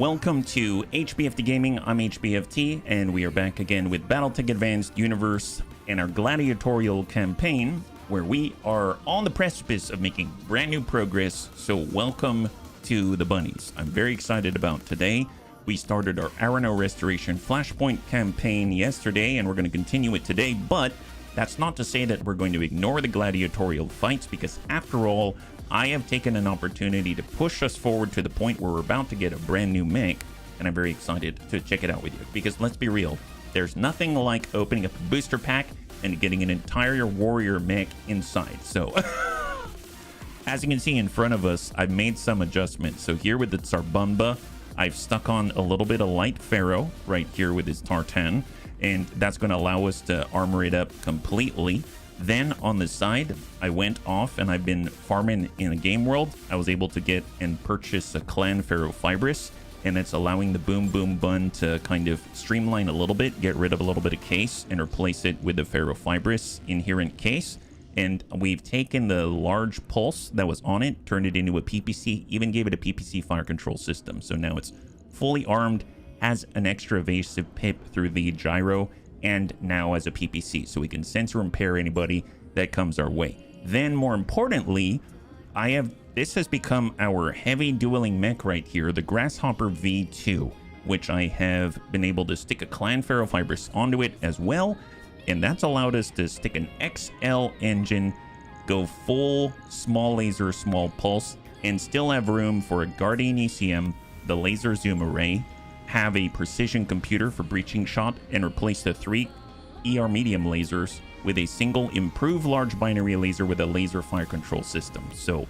welcome to HBFT Gaming. I'm HBFT, and we are back again with Battletech Advanced Universe and our gladiatorial campaign, where we are on the precipice of making brand new progress. So welcome to the bunnies. I'm very excited about today. We started our Arano Restoration Flashpoint campaign yesterday, and we're going to continue it today, but that's not to say that we're going to ignore the gladiatorial fights, because after all, I have taken an opportunity to push us forward to the point where we're about to get a brand new mech, and I'm very excited to check it out with you, because let's be real, there's nothing like opening up a booster pack and getting an entire warrior mech inside. So as you can see in front of us, I've made some adjustments. So here with the Tsarbamba, I've stuck on a little bit of light Pharaoh right here with his Tartan, and that's going to allow us to armor it up completely. Then on the side, I went off and I've been farming in a game world. I was able to get and purchase a clan Pharaoh Fibrous, and it's allowing the Boom Boom Bun to kind of streamline a little bit, get rid of a little bit of case and replace it with the Pharaoh Fibrous inherent case. And we've taken the large pulse that was on it, turned it into a PPC, even gave it a PPC fire control system. So now it's fully armed, has an extra evasive pip through the gyro, and now as a PPC, so we can sensor impair anybody that comes our way. Then more importantly, this has become our heavy dueling mech right here, the Grasshopper V2, which I have been able to stick a clan Pharaoh Fibrous onto it as well. And that's allowed us to stick an XL engine, go full small laser, small pulse, and still have room for a Guardian ECM, the laser zoom array, have a precision computer for breaching shot, and replace the 3 ER medium lasers with a single improved large binary laser with a laser fire control system. So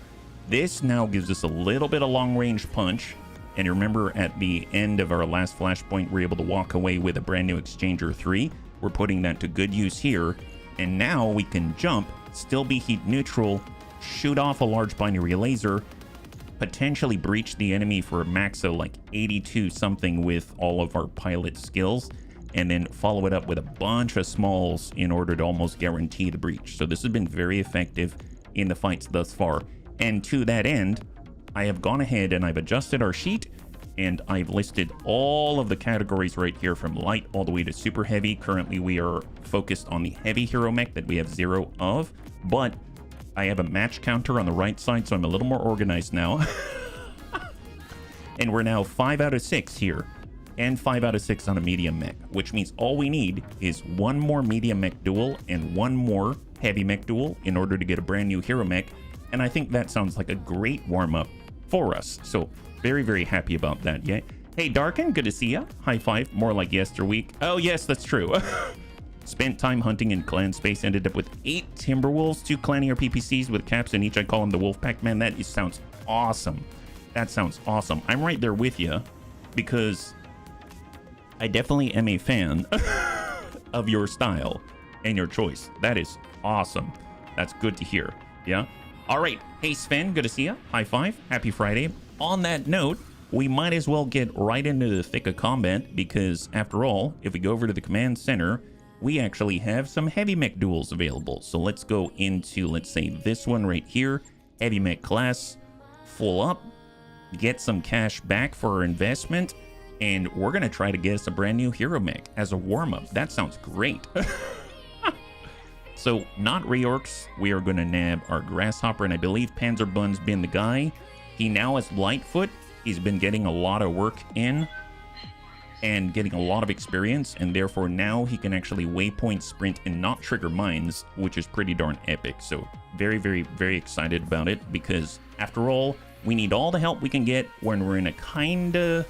this now gives us a little bit of long range punch. And remember, at the end of our last flashpoint, we're able to walk away with a brand new Exchanger 3. We're putting that to good use here, and now we can jump, still be heat neutral, shoot off a large binary laser, potentially breach the enemy for a max of like 82 something with all of our pilot skills, and then follow it up with a bunch of smalls in order to almost guarantee the breach. So this has been very effective in the fights thus far. And to that end, I have gone ahead and I've adjusted our sheet, and I've listed all of the categories right here from light all the way to super heavy. Currently we are focused on the heavy hero mech that we have 0 of, but I have a match counter on the right side, so I'm a little more organized now. And we're now 5 out of 6 here, and 5 out of 6 on a medium mech, which means all we need is 1 more medium mech duel and 1 more heavy mech duel in order to get a brand new hero mech. And I think that sounds like a great warm-up for us. So very, very happy about that. Yeah. Hey, Darkin, good to see ya. High five, more like yesterweek. Oh, yes, that's true. Spent time hunting in clan space, ended up with 8 Timberwolves, 2 Clanier PPCs with caps in each. I call them the Wolfpack. Man, that sounds awesome. That sounds awesome. I'm right there with you, because I definitely am a fan of your style and your choice. That is awesome. That's good to hear. Yeah. All right. Hey, Sven, good to see you. High five. Happy Friday. On that note, we might as well get right into the thick of combat, because after all, if we go over to the command center, we actually have some heavy mech duels available. So let's go into, let's say, this one right here, heavy mech class, full up, get some cash back for our investment, and we're going to try to get us a brand new hero mech as a warm-up. That sounds great. So not reorcs, we are going to nab our Grasshopper, and I believe Panzer Bun's been the guy. He now has Lightfoot. He's been getting a lot of work in and getting a lot of experience, and therefore now he can actually waypoint, sprint, and not trigger mines, which is pretty darn epic. So very, very, very excited about it, because after all, we need all the help we can get when we're in a kinda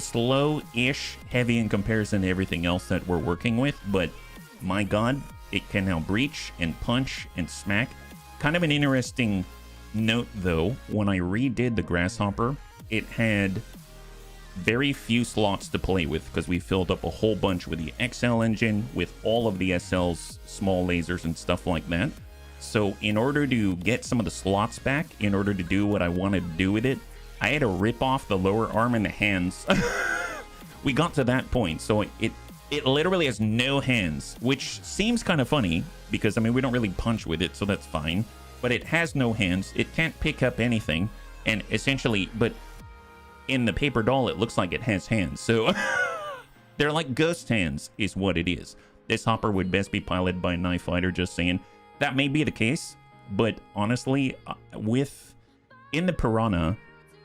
slow-ish heavy in comparison to everything else that we're working with. But my god, it can now breach and punch and smack. Kind of an interesting note though, when I redid the Grasshopper, it had very few slots to play with, because we filled up a whole bunch with the XL engine, with all of the SL's small lasers and stuff like that. So in order to get some of the slots back, in order to do what I wanted to do with it, I had to rip off the lower arm and the hands. We got to that point, so it literally has no hands, which seems kind of funny, because I mean, we don't really punch with it, so that's fine. But it has no hands, it can't pick up anything, and essentially, but in the paper doll, it looks like it has hands. So they're like ghost hands is what it is. This hopper would best be piloted by a knife fighter, just saying. That may be the case, but honestly, in the Piranha,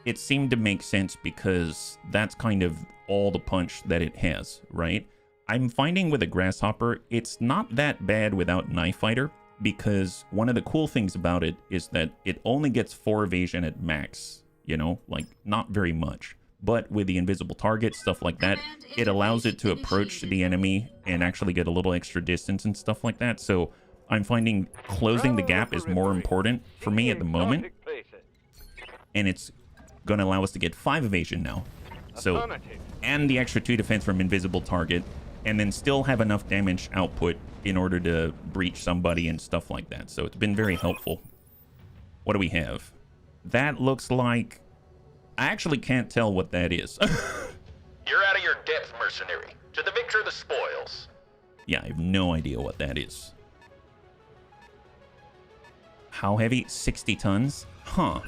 it seemed to make sense because that's kind of all the punch that it has, right? I'm finding with a grasshopper, it's not that bad without knife fighter, because one of the cool things about it is that it only gets 4 evasion at max, you know, like not very much. But with the invisible target, stuff like that, it allows it to approach the enemy and actually get a little extra distance and stuff like that. So I'm finding closing the gap is more important for me at the moment. And it's going to allow us to get 5 evasion now. So, and the extra 2 defense from invisible target, and then still have enough damage output in order to breach somebody and stuff like that. So it's been very helpful. What do we have? That looks like... I actually can't tell what that is. You're out of your depth, mercenary. To the victor of the spoils. Yeah, I have no idea what that is. How heavy? 60 tons? Huh.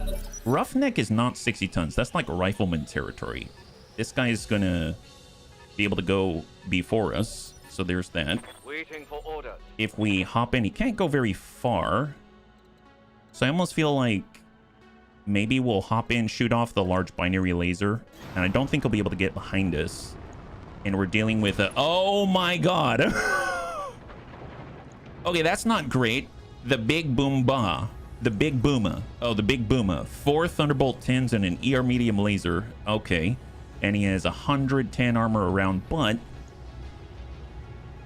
Roughneck is not 60 tons. That's like rifleman territory. This guy is gonna be able to go before us. So there's that. Waiting for orders. If we hop in, he can't go very far. So I almost feel like maybe we'll hop in, shoot off the large binary laser. And I don't think he'll be able to get behind us. And we're dealing with a... Oh my god! Okay, that's not great. The Big Boomba. The Big Booma. Oh, the Big Booma. 4 Thunderbolt 10s and an ER medium laser. Okay. And he has 110 armor around, but...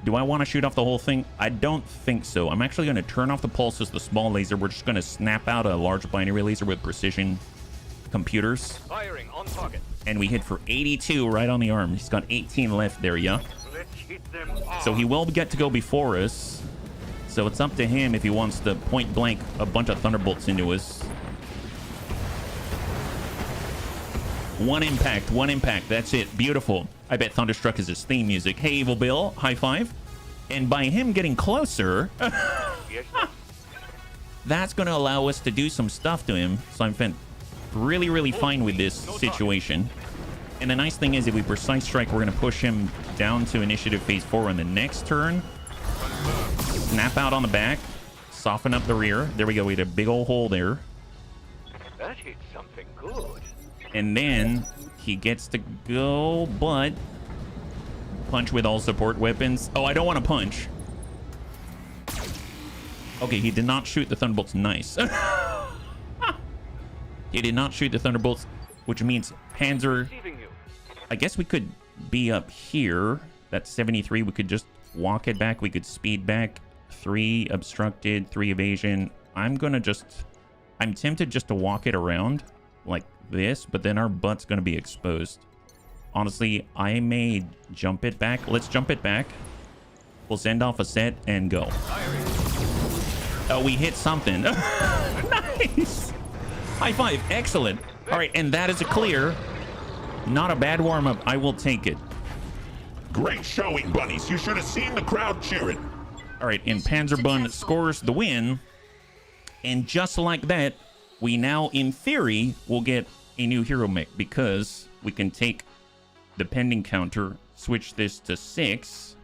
Do I want to shoot off the whole thing? I don't think so. I'm actually going to turn off the pulses, the small laser. We're just going to snap out a large binary laser with precision computers. Firing on target. And we hit for 82 right on the arm. He's got 18 left there, yeah? Let's hit them hard. So he will get to go before us. So it's up to him if he wants to point blank a bunch of thunderbolts into us. One impact. That's it. Beautiful. I bet Thunderstruck is his theme music. Hey, Evil Bill, high five. And by him getting closer, that's going to allow us to do some stuff to him. So I'm really, really fine with this situation. And the nice thing is, if we precise strike, we're going to push him down to initiative phase 4 on the next turn. Snap out on the back. Soften up the rear. There we go. We had a big old hole there. That hit something good. And then he gets to go, but punch with all support weapons. Oh, I don't want to punch. Okay, he did not shoot the Thunderbolts. Nice. He did not shoot the Thunderbolts, which means Panzer... I guess we could be up here. That's 73. We could just walk it back. We could speed back. 3 obstructed, 3 evasion. I'm tempted just to walk it around like this, but then our butt's going to be exposed. Honestly, I may jump it back. Let's jump it back. We'll send off a set and go. Oh, we hit something. Nice. High five. Excellent. All right, and that is a clear. Not a bad warm-up. I will take it. Great showing, bunnies. You should have seen the crowd cheering. All right, and Panzerbun scores the win. And just like that, we now, in theory, will get a new hero mech because we can take the pending counter, switch this to 6.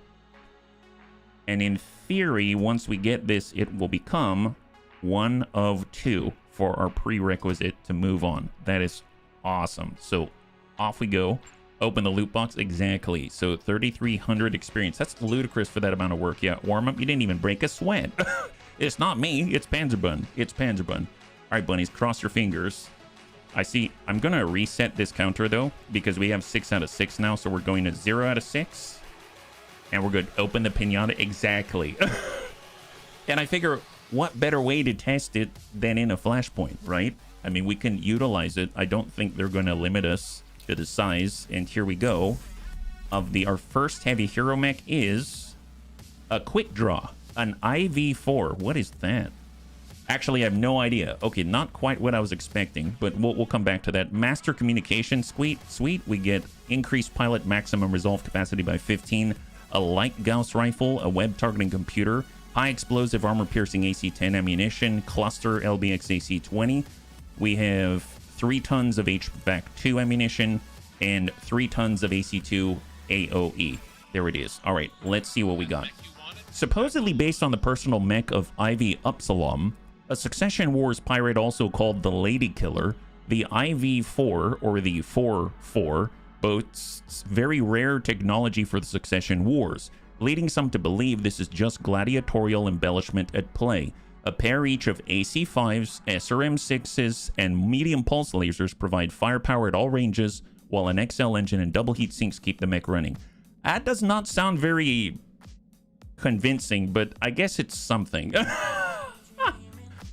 And in theory, once we get this, it will become 1 of 2 for our prerequisite to move on. That is awesome. So off we go. Open the loot box. Exactly. So 3,300 experience. That's ludicrous for that amount of work. Yeah, warm up. You didn't even break a sweat. It's not me. It's Panzerbun. It's Panzerbun. All right, bunnies, cross your fingers. I see. I'm going to reset this counter, though, because we have 6 out of 6 now. So we're going to 0 out of 6. And we're good. Open the pinata. Exactly. And I figure, what better way to test it than in a flashpoint, right? I mean, we can utilize it. I don't think they're going to limit us to the size. And here we go. Our first heavy hero mech is a quick draw. An IV4. What is that? Actually, I have no idea. Okay, not quite what I was expecting, but we'll come back to that. Master communication sweet. We get increased pilot maximum resolve capacity by 15, a light Gauss rifle, a web targeting computer, high explosive armor piercing AC-10 ammunition, cluster LBX AC-20. We have 3 tons of HBFT ammunition, and 3 tons of AC2 AOE. There it is. All right, let's see what we got. Supposedly based on the personal mech of Ivy Upsilon, a Succession Wars pirate also called the Lady Killer, the IV-4, or the 4-4, boasts very rare technology for the Succession Wars, leading some to believe this is just gladiatorial embellishment at play. A pair each of AC-5s, SRM-6s, and medium pulse lasers provide firepower at all ranges, while an XL engine and double heat sinks keep the mech running. That does not sound very convincing, but I guess it's something.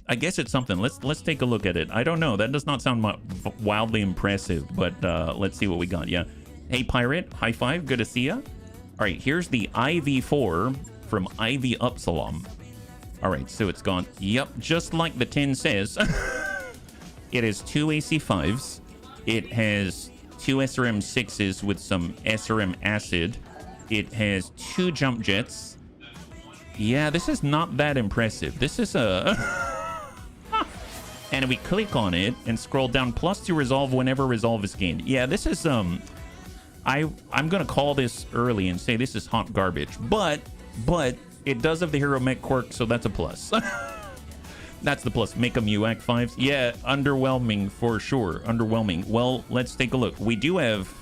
I guess it's something. Let's take a look at it. I don't know. That does not sound wildly impressive, but let's see what we got. Yeah. Hey, Pirate. High five. Good to see ya. All right. Here's the IV-4 from Ivy Upsilon. All right. So it's gone. Yep. Just like the tin says. It has 2 AC-5s. It has 2 SRM-6s with some SRM acid. It has 2 jump jets. Yeah, this is not that impressive. This is a... And we click on it and scroll down, plus to resolve whenever resolve is gained. Yeah, this is, I'm gonna call this early and say this is hot garbage. But it does have the Hero Mech quirk, so that's a plus. That's the plus. Make them UAC 5s. Yeah, underwhelming for sure. Underwhelming. Well, let's take a look. We do have...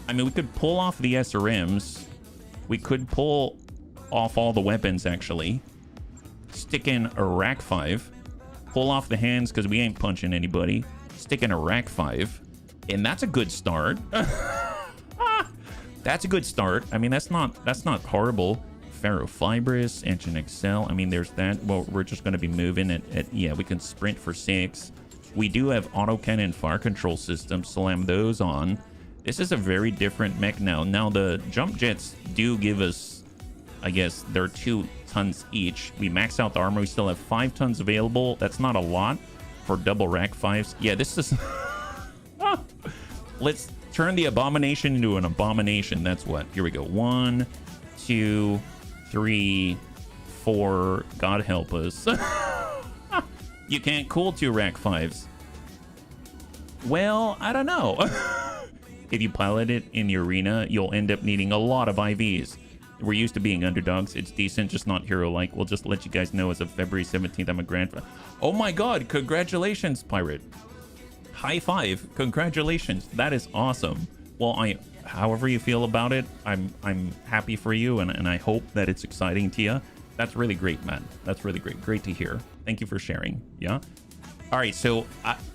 I mean, we could pull off the SRMs. We could pull off all the weapons, actually. Stick in a Rack 5. Pull off the hands, because we ain't punching anybody. Stick in a Rack 5. And that's a good start. That's a good start. I mean, that's not horrible. Ferrofibrous, Engine XL. I mean, there's that. Well, we're just going to be moving at yeah, we can sprint for 6. We do have autocannon fire control systems. Slam those on. This is a very different mech now. Now, the jump jets do give us, I guess, they're 2 tons each. We max out the armor. We still have 5 tons available. That's not a lot for double Rack 5s. Yeah, this is... Let's turn the abomination into an abomination. That's what. Here we go. 1, 2... 3, 4, God help us. You can't cool 2 Rack 5s. Well, I don't know. If you pilot it in the arena, you'll end up needing a lot of IVs. We're used to being underdogs. It's decent, just not hero-like. We'll just let you guys know as of February 17th, I'm a grandfather. Oh my god, congratulations, Pirate. High five. Congratulations. That is awesome. Well, however you feel about it, I'm happy for you, and I hope that it's exciting to you. That's really great, man. That's really great. Great to hear. Thank you for sharing. Yeah. All right. So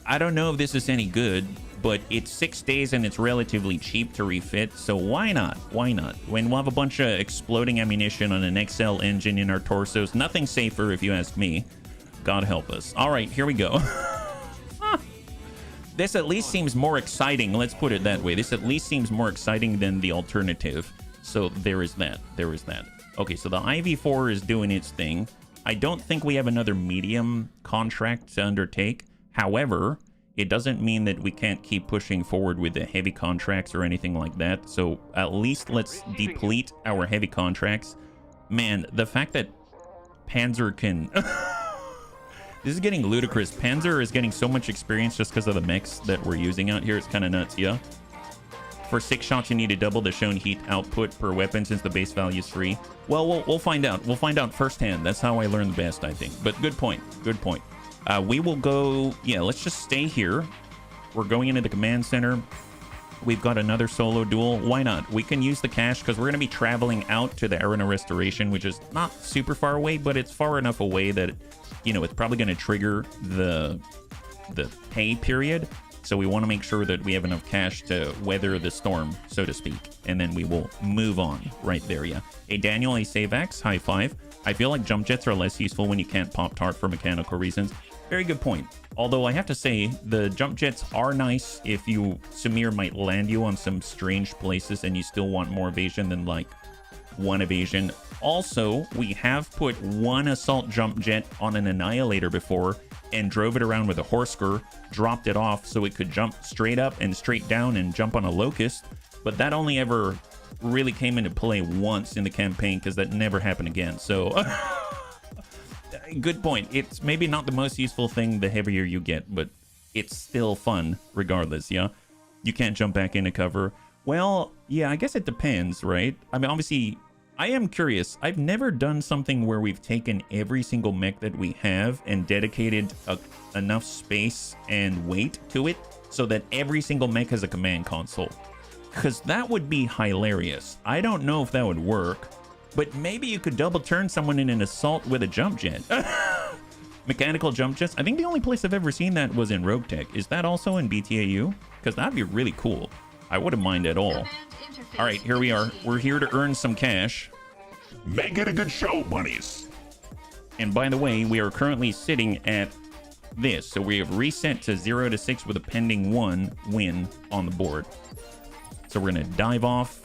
I don't know if this is any good, but it's 6 days and it's relatively cheap to refit. So why not? Why not? When we'll have a bunch of exploding ammunition on an XL engine in our torsos, nothing safer if you ask me. God help us. All right, here we go. This at least seems more exciting. Let's put it that way. This at least seems more exciting than the alternative. So there is that. There is that. Okay, so the IV-4 is doing its thing. I don't think we have another medium contract to undertake. However, it doesn't mean that we can't keep pushing forward with the heavy contracts or anything like that. So at least let's deplete our heavy contracts. Man, the fact that Panzer can... This is getting ludicrous. Panzer is getting so much experience just because of the mechs that we're using out here. It's kind of nuts, yeah? For 6 shots, you need to double the shown heat output per weapon since the base value is 3. Well, we'll find out. We'll find out firsthand. That's how I learn the best, I think. But good point. Good point. We will go... Yeah, let's just stay here. We're going into the command center. We've got another solo duel. Why not? We can use the cash because we're going to be traveling out to the Arano Restoration, which is not super far away, but it's far enough away that... You know, it's probably going to trigger the pay period. So we want to make sure that we have enough cash to weather the storm, so to speak. And then we will move on right there, yeah. Hey, Daniel, a save X, high five. I feel like jump jets are less useful when you can't pop tart for mechanical reasons. Very good point. Although I have to say, the jump jets are nice if Samir might land you on some strange places and you still want more evasion than like 1 evasion. Also, we have put 1 assault jump jet on an annihilator before and drove it around with a Horsker, dropped it off so it could jump straight up and straight down and jump on a locust. But that only ever really came into play once in the campaign because that never happened again. So, good point. It's maybe not the most useful thing the heavier you get, but it's still fun regardless, yeah? You can't jump back into cover. Well, yeah, I guess it depends, right? I mean, obviously, I am curious. I've never done something where we've taken every single mech that we have and dedicated enough space and weight to it so that every single mech has a command console. Because that would be hilarious. I don't know if that would work, but maybe you could double turn someone in an assault with a jump jet. Mechanical jump jets. I think the only place I've ever seen that was in Rogue Tech. Is that also in BTAU? Because that'd be really cool. I wouldn't mind at all. All right, here we are. We're here to earn some cash. Make it a good show, bunnies. And by the way, we are currently sitting at this. So we have reset to 0 to 6 with a pending 1 win on the board. So we're going to dive off.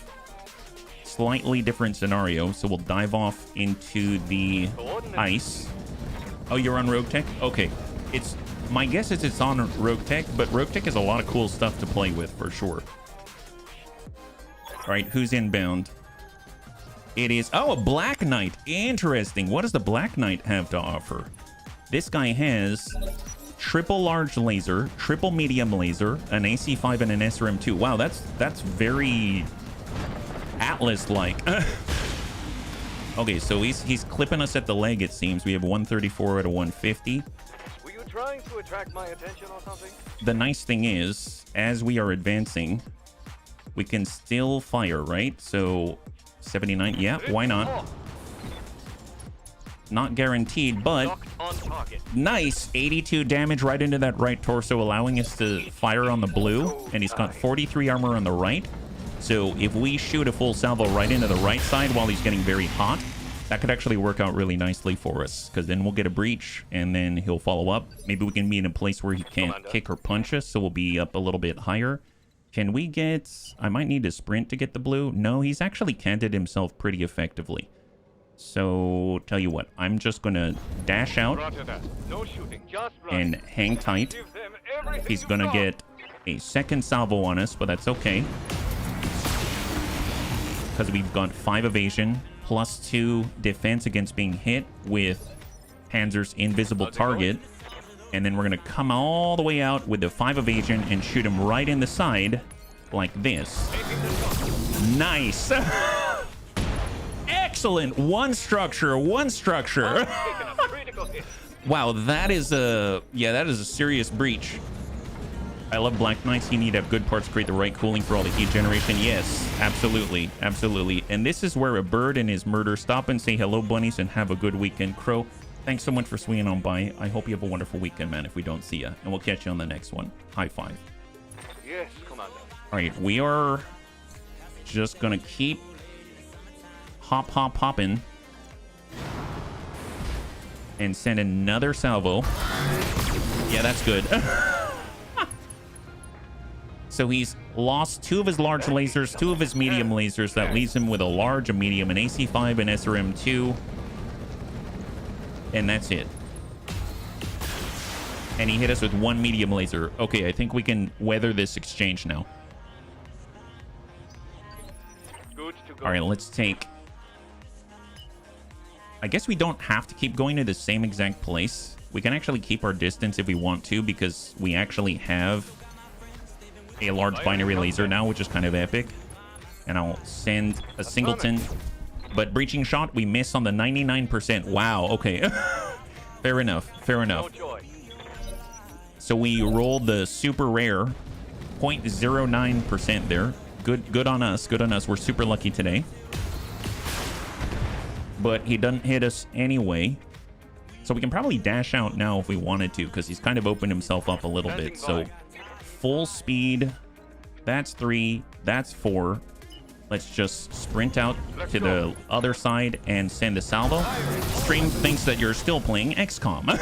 Slightly different scenario. So we'll dive off into the ice. Oh, you're on Rogue Tech? Okay. My guess is it's on Rogue Tech, but Rogue Tech has a lot of cool stuff to play with for sure. All right, who's inbound? It is, oh, a Black Knight. Interesting. What does the Black Knight have to offer? This guy has triple large laser, triple medium laser, an AC5 and an SRM2. Wow, that's very Atlas-like. Okay, so he's clipping us at the leg, it seems. We have 134 out of 150. Were you trying to attract my attention or something? The nice thing is, as we are advancing, we can still fire, right? So 79, yeah, why not? Not guaranteed, but nice. 82 damage right into that right torso, allowing us to fire on the blue. And he's got 43 armor on the right. So if we shoot a full salvo right into the right side while he's getting very hot, that could actually work out really nicely for us. Because then we'll get a breach, and then he'll follow up. Maybe we can be in a place where he can't kick or punch us, so we'll be up a little bit higher. Can we get... I might need to sprint to get the blue. No, he's actually canted himself pretty effectively. So, tell you what, I'm just going to dash out and hang tight. He's going to get a second salvo on us, but that's okay. Because we've got 5 evasion, plus 2 defense against being hit with Panzer's invisible target. And then we're going to come all the way out with the 5 evasion and shoot him right in the side like this. Nice. Excellent. One structure. Wow, that is a serious breach. I love Black Knights. You need to have good parts to create the right cooling for all the heat generation. Yes, absolutely. And this is where a bird and his murder stop and say hello, bunnies, and have a good weekend. Crow, thanks so much for swinging on by. I hope you have a wonderful weekend, man, if we don't see you. And we'll catch you on the next one. High five. Yes, Commander. All right, we are just going to keep hopping and send another salvo. Yeah, that's good. So he's lost 2 of his large lasers, 2 of his medium lasers. That leaves him with a large, a medium, an AC5, an SRM2. And that's it. And he hit us with 1 medium laser. Okay, I think we can weather this exchange now. Good to go. All right, let's take... I guess we don't have to keep going to the same exact place. We can actually keep our distance if we want to, because we actually have a large binary laser now, which is kind of epic. And I'll send a singleton. But breaching shot, we miss on the 99%. Wow, okay. Fair enough. So we rolled the super rare 0.09% there. Good on us. We're super lucky today. But he doesn't hit us anyway. So we can probably dash out now if we wanted to, because he's kind of opened himself up a little bit. So full speed. That's 3. That's 4. Let's just sprint out to the other side and send a salvo. Stream thinks that you're still playing XCOM.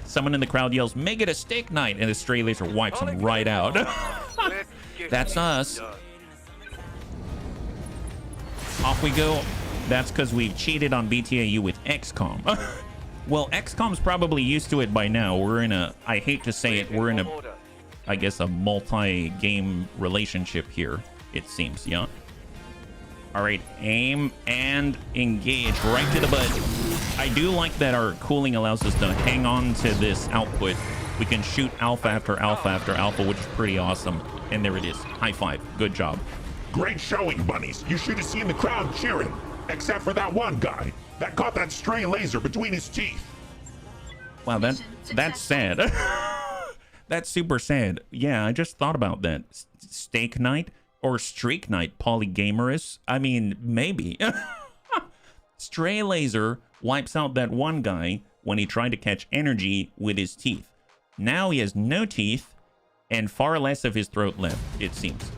Someone in the crowd yells, "Make it a steak night," and the stray laser wipes him right out. That's us. Off we go. That's because we've cheated on BTAU with XCOM. Well, XCOM's probably used to it by now. We're in a, I hate to say it, we're in a, I guess, a multi-game relationship here, it seems, yeah? All right, aim and engage right to the butt. I do like that our cooling allows us to hang on to this output we can shoot alpha after alpha after alpha, which is pretty awesome. And there it is. High five. Good job. Great showing, bunnies. You should have seen the crowd cheering. Except for that one guy that caught that stray laser between his teeth. Wow, that's sad. That's super sad. Yeah, I just thought about that. Steak night or streak night, polygamorous? I mean, maybe. Stray laser wipes out that one guy when he tried to catch energy with his teeth. Now he has no teeth and far less of his throat left, it seems.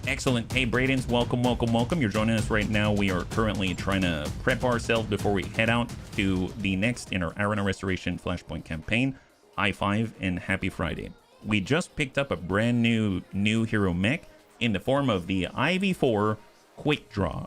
Excellent. Hey, Bradens, welcome, welcome, welcome. You're joining us right now. We are currently trying to prep ourselves before we head out to the next in our Arano Restoration Flashpoint campaign. High five and happy Friday. We just picked up a brand new hero mech in the form of the IV4 Quick Draw.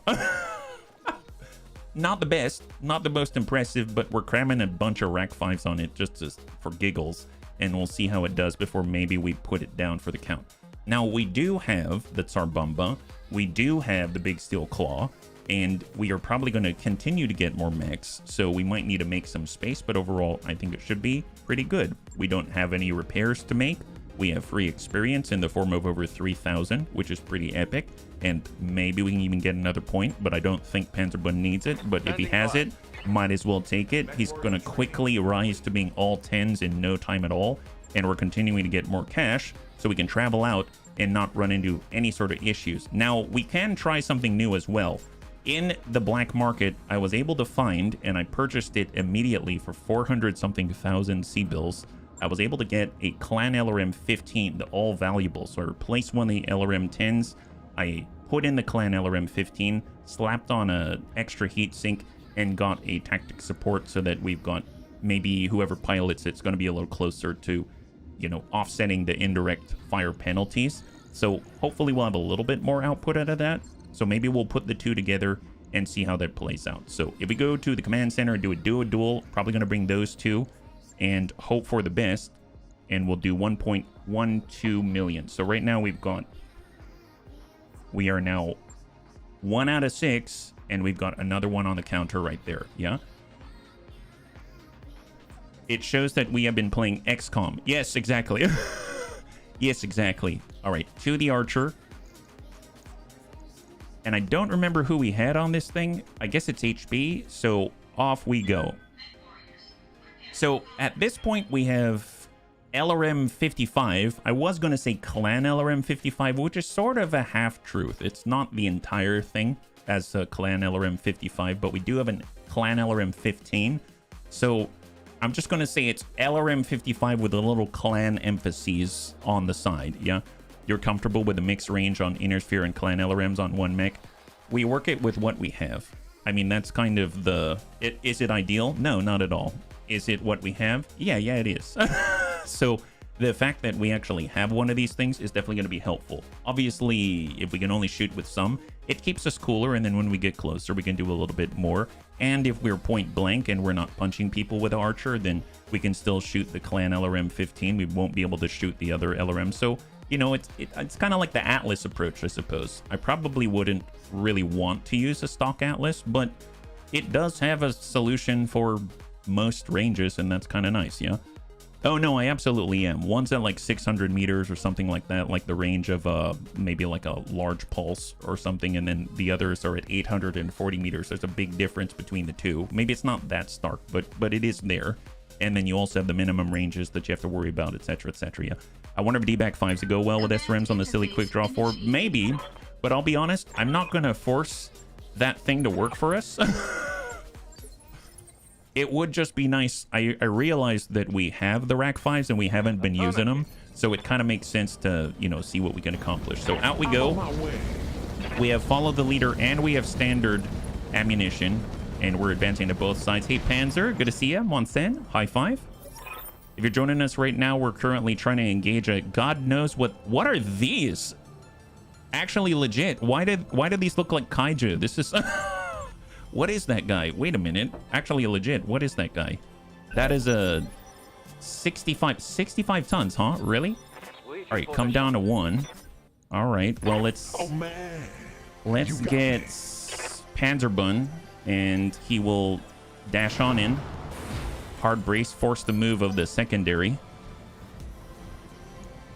Not the best, not the most impressive, but we're cramming a bunch of rack 5s on it just for giggles, and we'll see how it does before maybe we put it down for the count. Now, we do have the Tsarbamba, we do have the Big Steel Claw, and we are probably going to continue to get more mechs, so we might need to make some space, but overall, I think it should be pretty good. We don't have any repairs to make. We have free experience in the form of over 3,000, which is pretty epic, and maybe we can even get another point, but I don't think Panzerbund needs it, but if he has it, might as well take it. He's going to quickly rise to being all 10s in no time at all, and we're continuing to get more cash, so we can travel out and not run into any sort of issues. Now, we can try something new as well. In the black market, I was able to find, and I purchased it immediately for 400-something thousand C-bills. I was able to get a Clan LRM 15, the all valuable. So I replaced one of the LRM 10s. I put in the Clan LRM 15, slapped on a extra heat sink, and got a tactic support so that we've got maybe whoever pilots it's going to be a little closer to, you know, offsetting the indirect fire penalties. So hopefully we'll have a little bit more output out of that. So maybe we'll put the two together and see how that plays out. So if we go to the command center and do a dual, probably going to bring those two and hope for the best. And we'll do 1.12 million. So right now we are now 1 out of 6, and we've got another one on the counter right there. Yeah. It shows that we have been playing XCOM. Yes, exactly. Yes, exactly. All right, to the archer. And I don't remember who we had on this thing. I guess it's HB, so off we go. So at this point, we have LRM 55. I was going to say Clan LRM 55, which is sort of a half-truth. It's not the entire thing as a Clan LRM 55, but we do have a Clan LRM 15. So I'm just going to say it's LRM 55 with a little clan emphases on the side, yeah? You're comfortable with the mixed range on Inner Sphere and Clan LRMs on one mech. We work it with what we have. I mean, that's kind of the... Is it ideal? No, not at all. Is it what we have? Yeah, it is. So the fact that we actually have one of these things is definitely going to be helpful. Obviously, if we can only shoot with some, it keeps us cooler, and then when we get closer, we can do a little bit more. And if we're point blank and we're not punching people with Archer, then we can still shoot the Clan LRM 15. We won't be able to shoot the other LRM. So, you know, it's kind of like the Atlas approach, I suppose. I probably wouldn't really want to use a stock Atlas, but it does have a solution for most ranges, and that's kind of nice, yeah? Oh, no, I absolutely am. One's at like 600 meters or something like that, like the range of maybe like a large pulse or something, and then the others are at 840 meters. There's a big difference between the two. Maybe it's not that stark, but it is there. And then you also have the minimum ranges that you have to worry about, etc., etc. Yeah. I wonder if D-Back 5s would go well with SRMs on the silly quick draw 4. Maybe, but I'll be honest, I'm not going to force that thing to work for us. It would just be nice. I realized that we have the rack 5s and we haven't been using them, so it kind of makes sense to, you know, see what we can accomplish. So out we go. We have follow the leader and we have standard ammunition, and we're advancing to both sides. Hey, Panzer, good to see you. Monsen, high five. If you're joining us right now, we're currently trying to engage a God knows what are these? Actually legit. Why did these look like kaiju? This is what is that guy? Wait a minute. Actually legit. What is that guy? That is a 65 tons, huh? Really? All right, come down to 1. All right. Well, let's get Panzerbund, and he will dash on in. Hard brace, force the move of the secondary.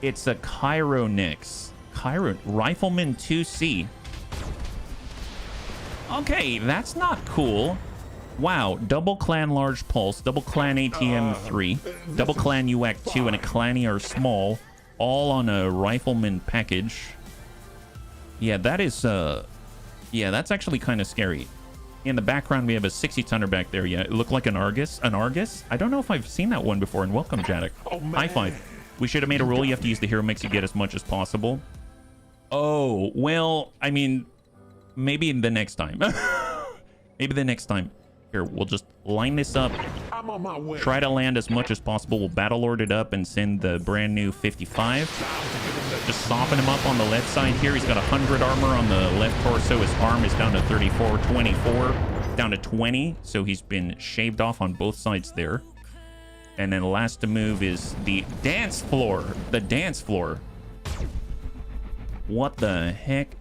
It's a Cairo next. Cairo Rifleman 2C. Okay, that's not cool. Wow, double clan large pulse, double clan ATM 3, double clan UAC 2, and a clan ER small, all on a rifleman package. Yeah, that is yeah, that's actually kind of scary. In the background we have a 60-tonner back there. Yeah, it looked like an Argus. An Argus? I don't know if I've seen that one before. And welcome, Jaddock. High five. We should have made a rule. You have to use the hero mix to get as much as possible. Oh, well, I mean, maybe the next time. Maybe the next time. Here, we'll just line this up. I'm on my way. Try to land as much as possible. We'll battle lord it up and send the brand new 55. Just soften him up on the left side here. He's got 100 armor on the left torso. His arm is down to 34, 24, down to 20. So he's been shaved off on both sides there. And then last to move is the dance floor. The dance floor. What the heck?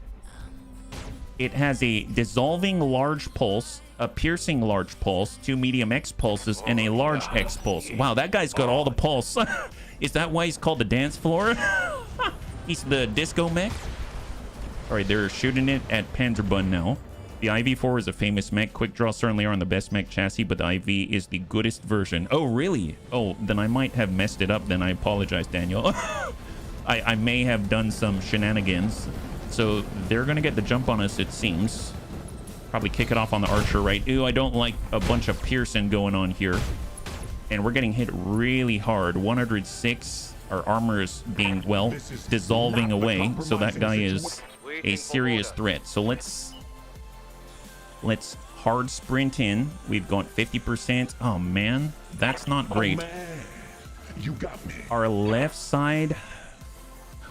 It has a dissolving large pulse, a piercing large pulse, 2 medium X pulses, and a large X pulse. Wow, that guy's got all the pulse. Is that why he's called the dance floor? He's the disco mech. All right, they're shooting it at Panzerbun now. The IV4 is a famous mech. Quick Draw certainly are on the best mech chassis, but the IV is the goodest version. Oh, really? Oh, then I might have messed it up. Then I apologize, Daniel. I may have done some shenanigans. So they're going to get the jump on us, it seems. Probably kick it off on the archer, right? Ooh, I don't like a bunch of piercing going on here. And we're getting hit really hard. 106. Our armor is being, well, dissolving away. So that guy is a serious threat. So let's hard sprint in. We've got 50%. Oh, man. That's not great. You got me. Our left side...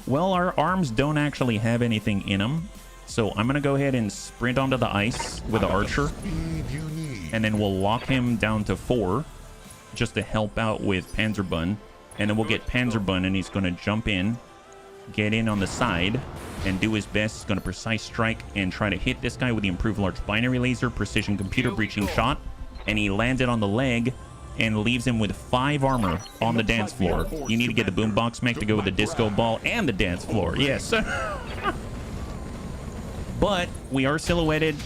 Well, our arms don't actually have anything in them. So I'm going to go ahead and sprint onto the ice with the archer. And then we'll lock him down to 4 just to help out with Panzerbun. And then we'll get Panzerbun and he's going to jump in, get in on the side, and do his best. He's going to precise strike and try to hit this guy with the improved large binary laser, precision computer breaching shot. And he landed on the leg and leaves him with 5 armor on the dance floor. You need to get the boombox mech to go with the disco ball and the dance floor. Yes. But we are silhouetted.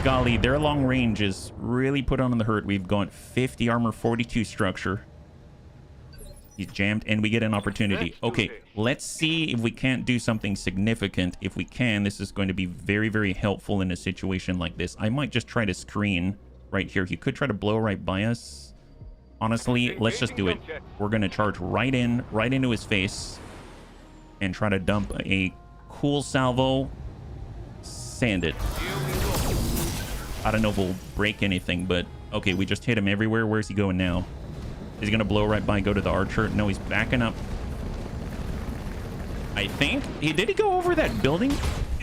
Golly, their long range is really put on the hurt. We've got 50 armor, 42 structure. He's jammed, and we get an opportunity. Okay, let's see if we can't do something significant. If we can, this is going to be very, very helpful in a situation like this. I might just try to screen right here. He could try to blow right by us. Honestly, let's just do it. We're going to charge right into his face and try to dump a cool salvo. Sand it. I don't know if we'll break anything, but okay, we just hit him everywhere. Where's he going now? Is he going to blow right by, go to the archer? No, he's backing up. I think. Did he go over that building?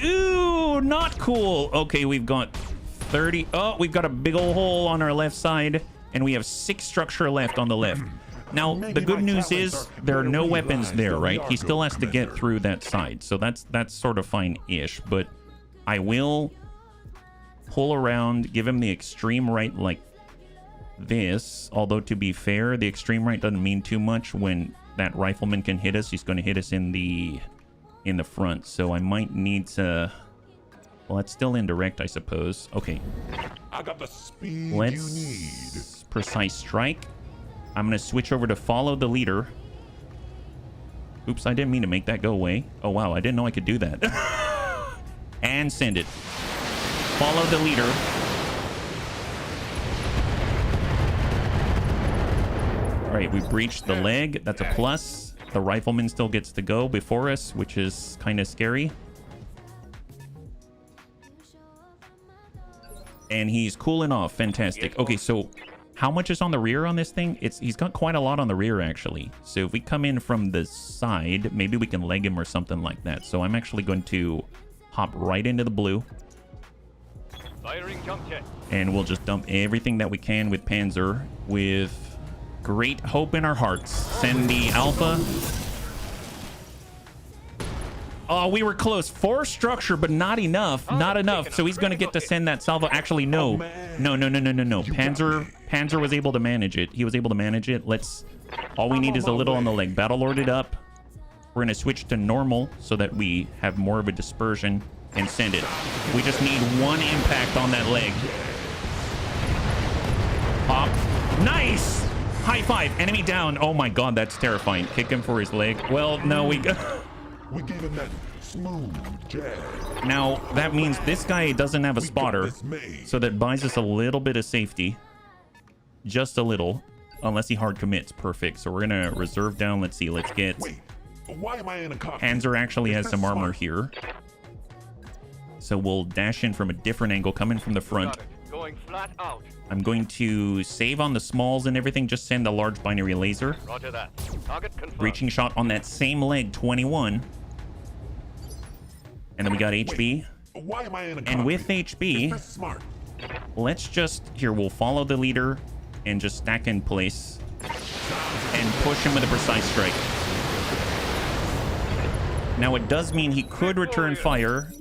Ooh, not cool. Okay, we've got 30. Oh, we've got a big old hole on our left side, and we have 6 structure left on the left. Now, the good news is there are no weapons there, right? He still has to get through that side, so that's sort of fine-ish, but I will pull around, give him the extreme right like this, although to be fair, the extreme right doesn't mean too much. When that rifleman can hit us, he's going to hit us in the front, so I might need to... Well, it's still indirect, I suppose. Okay. I got the speed Let's you need. Precise strike. I'm going to switch over to follow the leader. Oops, I didn't mean to make that go away. Oh, wow, I didn't know I could do that. And send it. Follow the leader. All right, we breached the leg. That's a plus. The rifleman still gets to go before us, which is kind of scary. And he's cooling off. Fantastic. Okay, so how much is on the rear on this thing? He's got quite a lot on the rear, actually. So if we come in from the side, maybe we can leg him or something like that. So I'm actually going to hop right into the blue. Firing jump jet. And we'll just dump everything that we can with Panzer with great hope in our hearts. Send the Alpha. Oh, we were close. 4 structure, but not enough. Not enough. So he's going to get to send that salvo. Actually, no. No. Panzer was able to manage it. He was able to manage it. Let's All we need is a little on the leg. Battle Lord it up. We're going to switch to normal so that we have more of a dispersion and send it. We just need one impact on that leg. Pop. Nice! High five. Enemy down. Oh my god, that's terrifying. Kick him for his leg. Well, no, we gave him that smooth jab. Now, that means this guy doesn't have a spotter, so that buys us a little bit of safety. Just a little. Unless he hard commits. Perfect. So we're going to reserve down. Let's see. Let's get... Wait, why am I in a cockpit? Panzer actually has some armor here. So we'll dash in from a different angle, coming from the front. Going flat out. I'm going to save on the smalls and everything. Just send a large binary laser. Roger that. Target confirmed. Breaching shot on that same leg, 21. And then we got HB. Wait, why am I in a cockpit? And with HB, smart. Let's just... Here, we'll follow the leader and just stack in place. And push him with a precise strike. Now, it does mean he could return fire.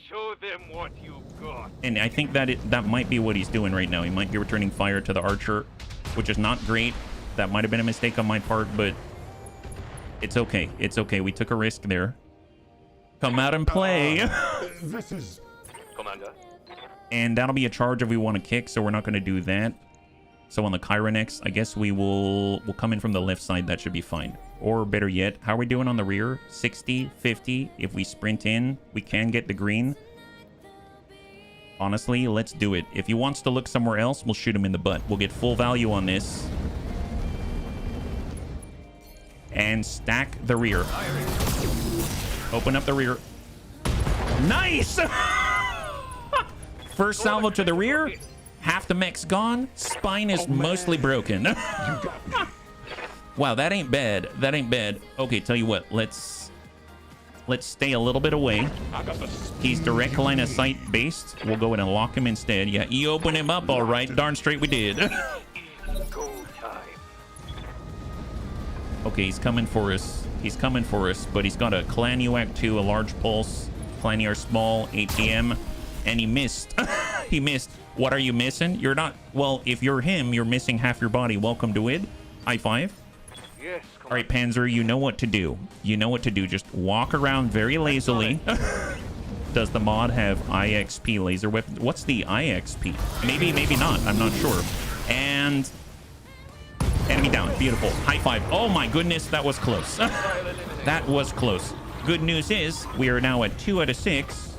Show them what you got. And I think that that might be what he's doing right now. He might be returning fire to the archer, which is not great. That might have been a mistake on my part, but it's okay. It's okay. We took a risk there. Come out and play. This is... Commander. And that'll be a charge if we want to kick, so we're not going to do that. So on the Chironex, I guess we'll come in from the left side. That should be fine. Or better yet, how are we doing on the rear? 60, 50. If we sprint in, we can get the green. Honestly, let's do it. If he wants to look somewhere else, we'll shoot him in the butt. We'll get full value on this. And stack the rear. Open up the rear. Nice! First salvo to the rear. Half the mech's gone. Spine is mostly broken. Wow, that ain't bad. That ain't bad. Okay, tell you what. Let's stay a little bit away. He's direct line of sight based. We'll go in and lock him instead. Yeah, you open him up all right. Darn straight we did. Go time. Okay, he's coming for us. He's coming for us, but he's got a Clan UAC 2, a large pulse, Clan ER small, ATM, and he missed. He missed. What are you missing? You're not... Well, if you're him, you're missing half your body. Welcome to it. High five. Yes, all right, Panzer, you know what to do. You know what to do. Just walk around very lazily. Does the mod have IXP laser weapon? What's the IXP? Maybe, maybe not. I'm not sure. And... Enemy down. Beautiful. High five. Oh my goodness, that was close. That was close. Good news is, we are now at 2 out of 6.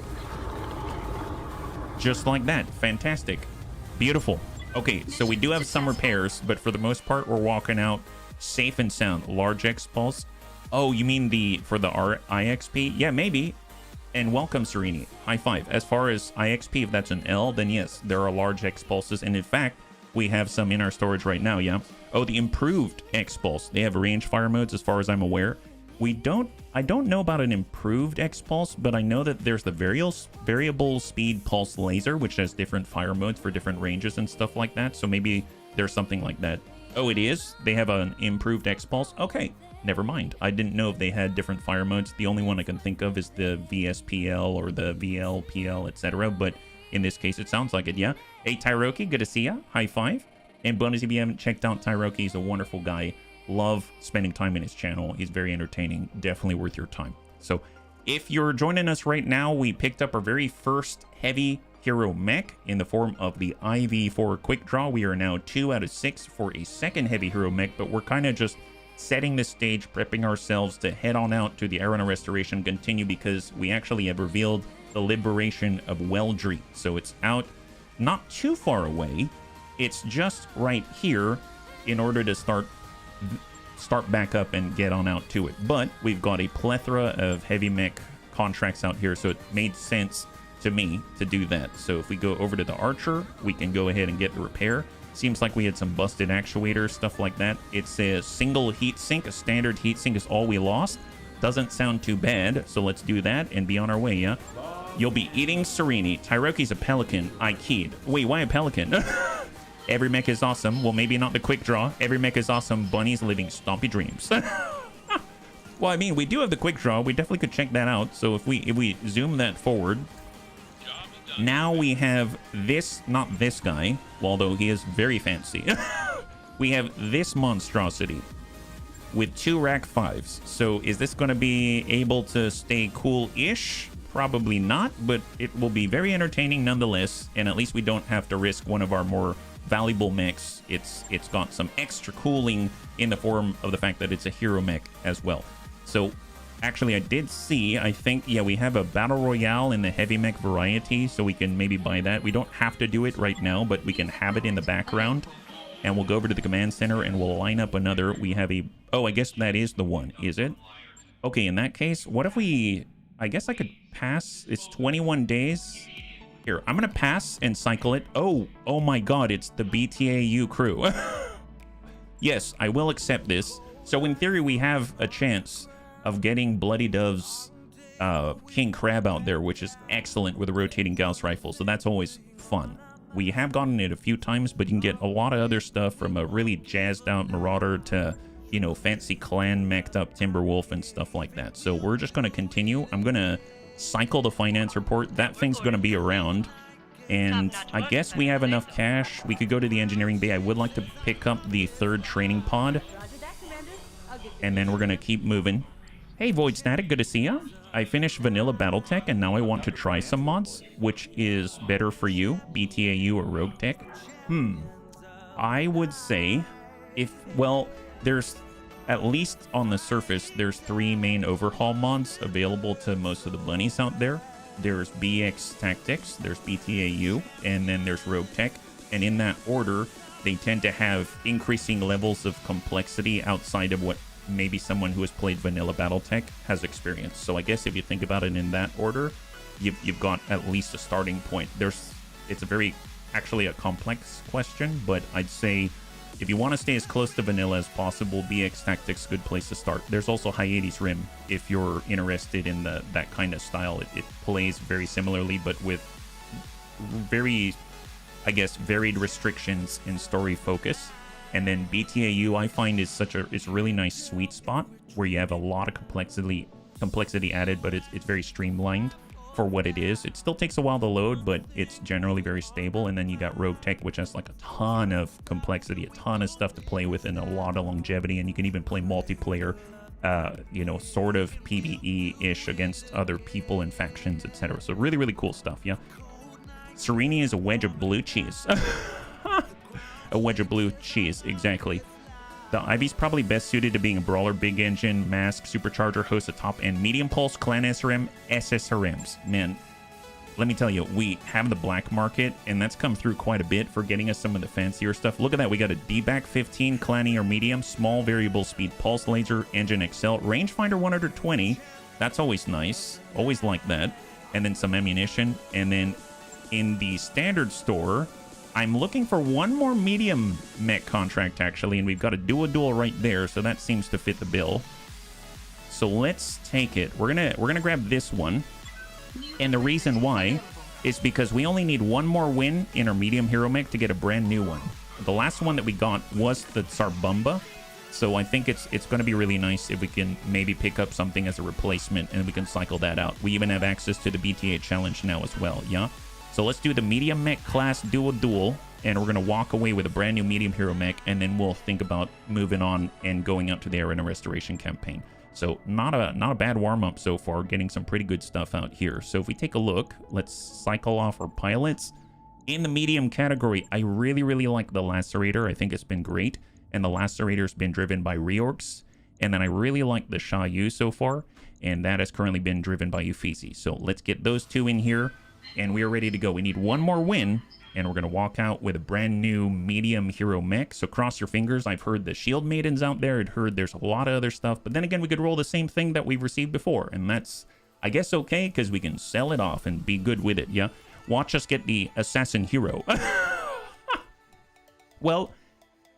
Just like that. Fantastic. Beautiful. Okay, so we do have some repairs, but for the most part, we're walking out safe and sound. Large X pulse. Oh, you mean for the IXP? Yeah, maybe. And welcome, Serini. High five. As far as IXP, if that's an L, then yes, there are large X pulses. And in fact, we have some in our storage right now, yeah? Oh, the improved X pulse. They have range fire modes as far as I'm aware. I don't know about an improved X pulse, but I know that there's the variable speed pulse laser, which has different fire modes for different ranges and stuff like that. So maybe there's something like that. Oh, it is? They have an improved X pulse? Okay, never mind. I didn't know if they had different fire modes. The only one I can think of is the VSPL or the VLPL, etc. But in this case, it sounds like it, yeah? Hey, Tyroki, good to see ya. High five. And bonus, if you haven't checked out Tyroki, he's a wonderful guy. Love spending time in his channel. He's very entertaining. Definitely worth your time. So if you're joining us right now, we picked up our very first heavy hero mech in the form of the IV4 quick draw. We are now 2 out of 6 for a second heavy hero mech, but we're kind of just setting the stage, prepping ourselves to head on out to the Arano restoration, continue, because we actually have revealed the liberation of Weldry. So it's out not too far away. It's just right here in order to start back up and get on out to it. But we've got a plethora of heavy mech contracts out here, so it made sense to me to do that. So if we go over to the Archer, we can go ahead and get the repair. Seems like we had some busted actuators, stuff like that. It's a single heatsink, a standard heatsink is all we lost. Doesn't sound too bad, so let's do that and be on our way, yeah? You'll be eating Serini. Tyroki's a pelican. I keyed. Wait, why a pelican? Every mech is awesome. Well, maybe not the quick draw. Every mech is awesome. Bunny's living stompy dreams. Well, I mean, we do have the quick draw. We definitely could check that out. So if we zoom that forward, now we have this, not this guy, although he is very fancy. We have this monstrosity. with 2 rack 5s. So is this going to be able to stay cool-ish? Probably not, but it will be very entertaining nonetheless, and at least we don't have to risk one of our more valuable mechs. It's got some extra cooling in the form of the fact that it's a hero mech as well. So actually I did see, I think, yeah, we have a battle royale in the heavy mech variety, so we can maybe buy that. We don't have to do it right now, but we can have it in the background, and we'll go over to the command center and we'll line up another. We have a, oh, I guess that is the one, is it? Okay, in that case, what if we, I guess I could pass. It's 21 days. Here, I'm gonna pass and cycle it. Oh my god, it's the BTAU crew. Yes, I will accept this. So in theory, we have a chance of getting Bloody Dove's King Crab out there, which is excellent with a rotating Gauss rifle, so that's always fun. We have gotten it a few times, but you can get a lot of other stuff, from a really jazzed out Marauder to, you know, fancy clan mech'd up Timberwolf and stuff like that. So we're just going to continue. I'm going to cycle the finance report. That thing's going to be around. And I guess we have enough cash. We could go to the engineering bay. I would like to pick up the 3rd training pod. And then we're going to keep moving. Hey, Void Static, good to see ya. I finished vanilla Battletech, and now I want to try some mods. Which is better for you, BTAU or Rogue Tech? I would say, if, well, there's, at least on the surface, there's 3 main overhaul mods available to most of the bunnies out there. There's BX Tactics, there's BTAU, and then there's Rogue Tech. And in that order, they tend to have increasing levels of complexity outside of what maybe someone who has played vanilla Battletech has experienced. So I guess if you think about it in that order, you've got at least a starting point. It's a very, actually a complex question, but I'd say if you want to stay as close to vanilla as possible, BX Tactics, good place to start. There's also Hyades Rim if you're interested in that kind of style. It plays very similarly, but with very, I guess, varied restrictions in story focus. And then BTAU, I find, is a really nice sweet spot where you have a lot of complexity added, but it's very streamlined for what it is. It still takes a while to load, but it's generally very stable. And then you got Rogue Tech, which has like a ton of complexity, a ton of stuff to play with, and a lot of longevity. And you can even play multiplayer, you know, sort of PvE-ish against other people and factions, etc. So really, really cool stuff, yeah? Sereni is a wedge of blue cheese. A wedge of blue cheese, exactly. The Ivy's probably best suited to being a brawler, big engine, mask, supercharger, host of top and medium pulse, clan SRM, SSRMs. Man, let me tell you, we have the black market, and that's come through quite a bit for getting us some of the fancier stuff. Look at that, we got a D-back 15, clanny or medium, small variable speed pulse laser, engine excel, rangefinder 120. That's always nice, always like that. And then some ammunition, and then in the standard store, I'm looking for one more medium mech contract, actually, and we've got a dual right there, so that seems to fit the bill. So let's take it. We're gonna grab this one, and the reason why is because we only need one more win in our medium hero mech to get a brand new one. The last one that we got was the Sarbumba, so I think it's going to be really nice if we can maybe pick up something as a replacement, and we can cycle that out. We even have access to the BTA challenge now as well, yeah? So let's do the medium mech class dual, and we're going to walk away with a brand new medium hero mech, and then we'll think about moving on and going out to the Arano restoration campaign. So not a bad warm-up so far, getting some pretty good stuff out here. So if we take a look, let's cycle off our pilots. In the medium category, I really, really like the Lacerator. I think it's been great, and the Lacerator's been driven by Reorcs. And then I really like the Sha Yu so far, and that has currently been driven by Uffizi. So let's get those two in here. And we are ready to go. We need one more win, and we're going to walk out with a brand new medium hero mech. So cross your fingers. I've heard the Shield Maiden's out there. I'd heard there's a lot of other stuff. But then again, we could roll the same thing that we've received before. And that's, I guess, okay, because we can sell it off and be good with it, yeah? Watch us get the Assassin Hero. Well,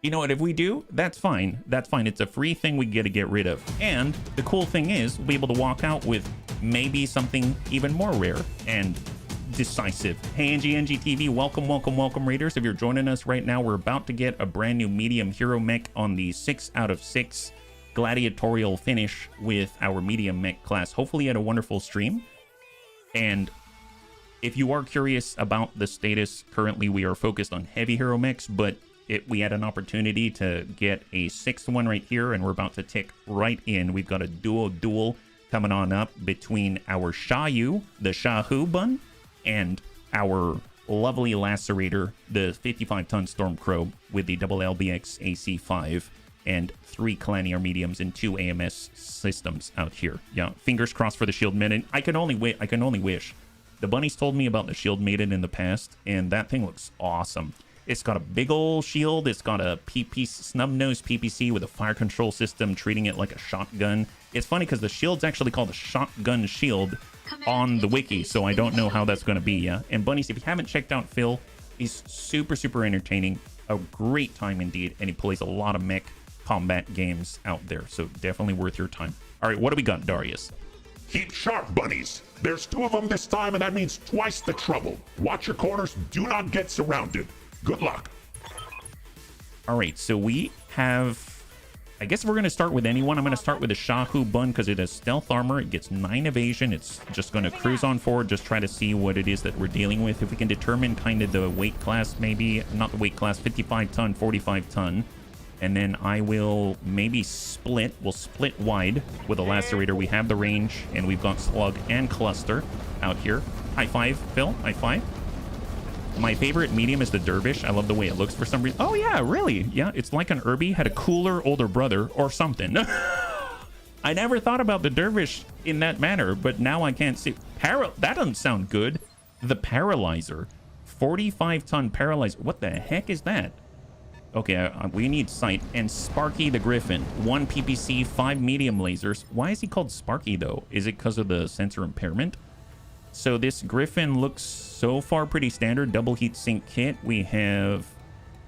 you know what? If we do, that's fine. That's fine. It's a free thing we get to get rid of. And the cool thing is, we'll be able to walk out with maybe something even more rare and decisive. Hey, NGTV, welcome raiders. If you're joining us right now, we're about to get a brand new medium hero mech on the 6 out of 6 gladiatorial finish with our medium mech class. Hopefully at a wonderful stream. And if you are curious about the status, currently we are focused on heavy hero mechs, but we had an opportunity to get a 6th one right here, and we're about to tick right in. We've got a duel coming on up between our Shayu, the Shahu Bun, and our lovely Lacerator, the 55-ton Stormcrow with the double LBX AC5 and 3 Clanier mediums and 2 AMS systems out here. Yeah, fingers crossed for the Shield Maiden. I can only wish. The bunnies told me about the Shield Maiden in the past, and that thing looks awesome. It's got a big old shield. It's got a snub-nosed PPC with a fire control system, treating it like a shotgun. It's funny because the shield's actually called a shotgun shield on the wiki, so I don't know how that's going to be, yeah? And bunnies, if you haven't checked out Phil, he's super, super entertaining. A great time indeed, and he plays a lot of mech combat games out there, so definitely worth your time. All right, what do we got, Darius? Keep sharp, bunnies. There's 2 of them this time, and that means twice the trouble. Watch your corners. Do not get surrounded. Good luck. All right, so we have... I guess we're going to start with anyone. I'm going to start with the Shahu Bun because it has stealth armor. It gets 9 evasion. It's just going to cruise on forward, just try to see what it is that we're dealing with. If we can determine kind of the weight class, maybe... Not the weight class, 55-ton, 45-ton. And then I will maybe split. We'll split wide with a Lacerator. We have the range, and we've got Slug and Cluster out here. High five, Phil. High five. My favorite medium is the Dervish. I love the way it looks for some reason. Oh, yeah, really? Yeah, it's like an Irby had a cooler older brother or something. I never thought about the Dervish in that manner, but now I can't see. That doesn't sound good. The Paralyzer. 45-ton Paralyzer. What the heck is that? Okay, we need sight. And Sparky the Griffin. 1 PPC, 5 medium lasers. Why is he called Sparky, though? Is it because of the sensor impairment? So this Griffin looks so far pretty standard. Double heat sink kit. We have,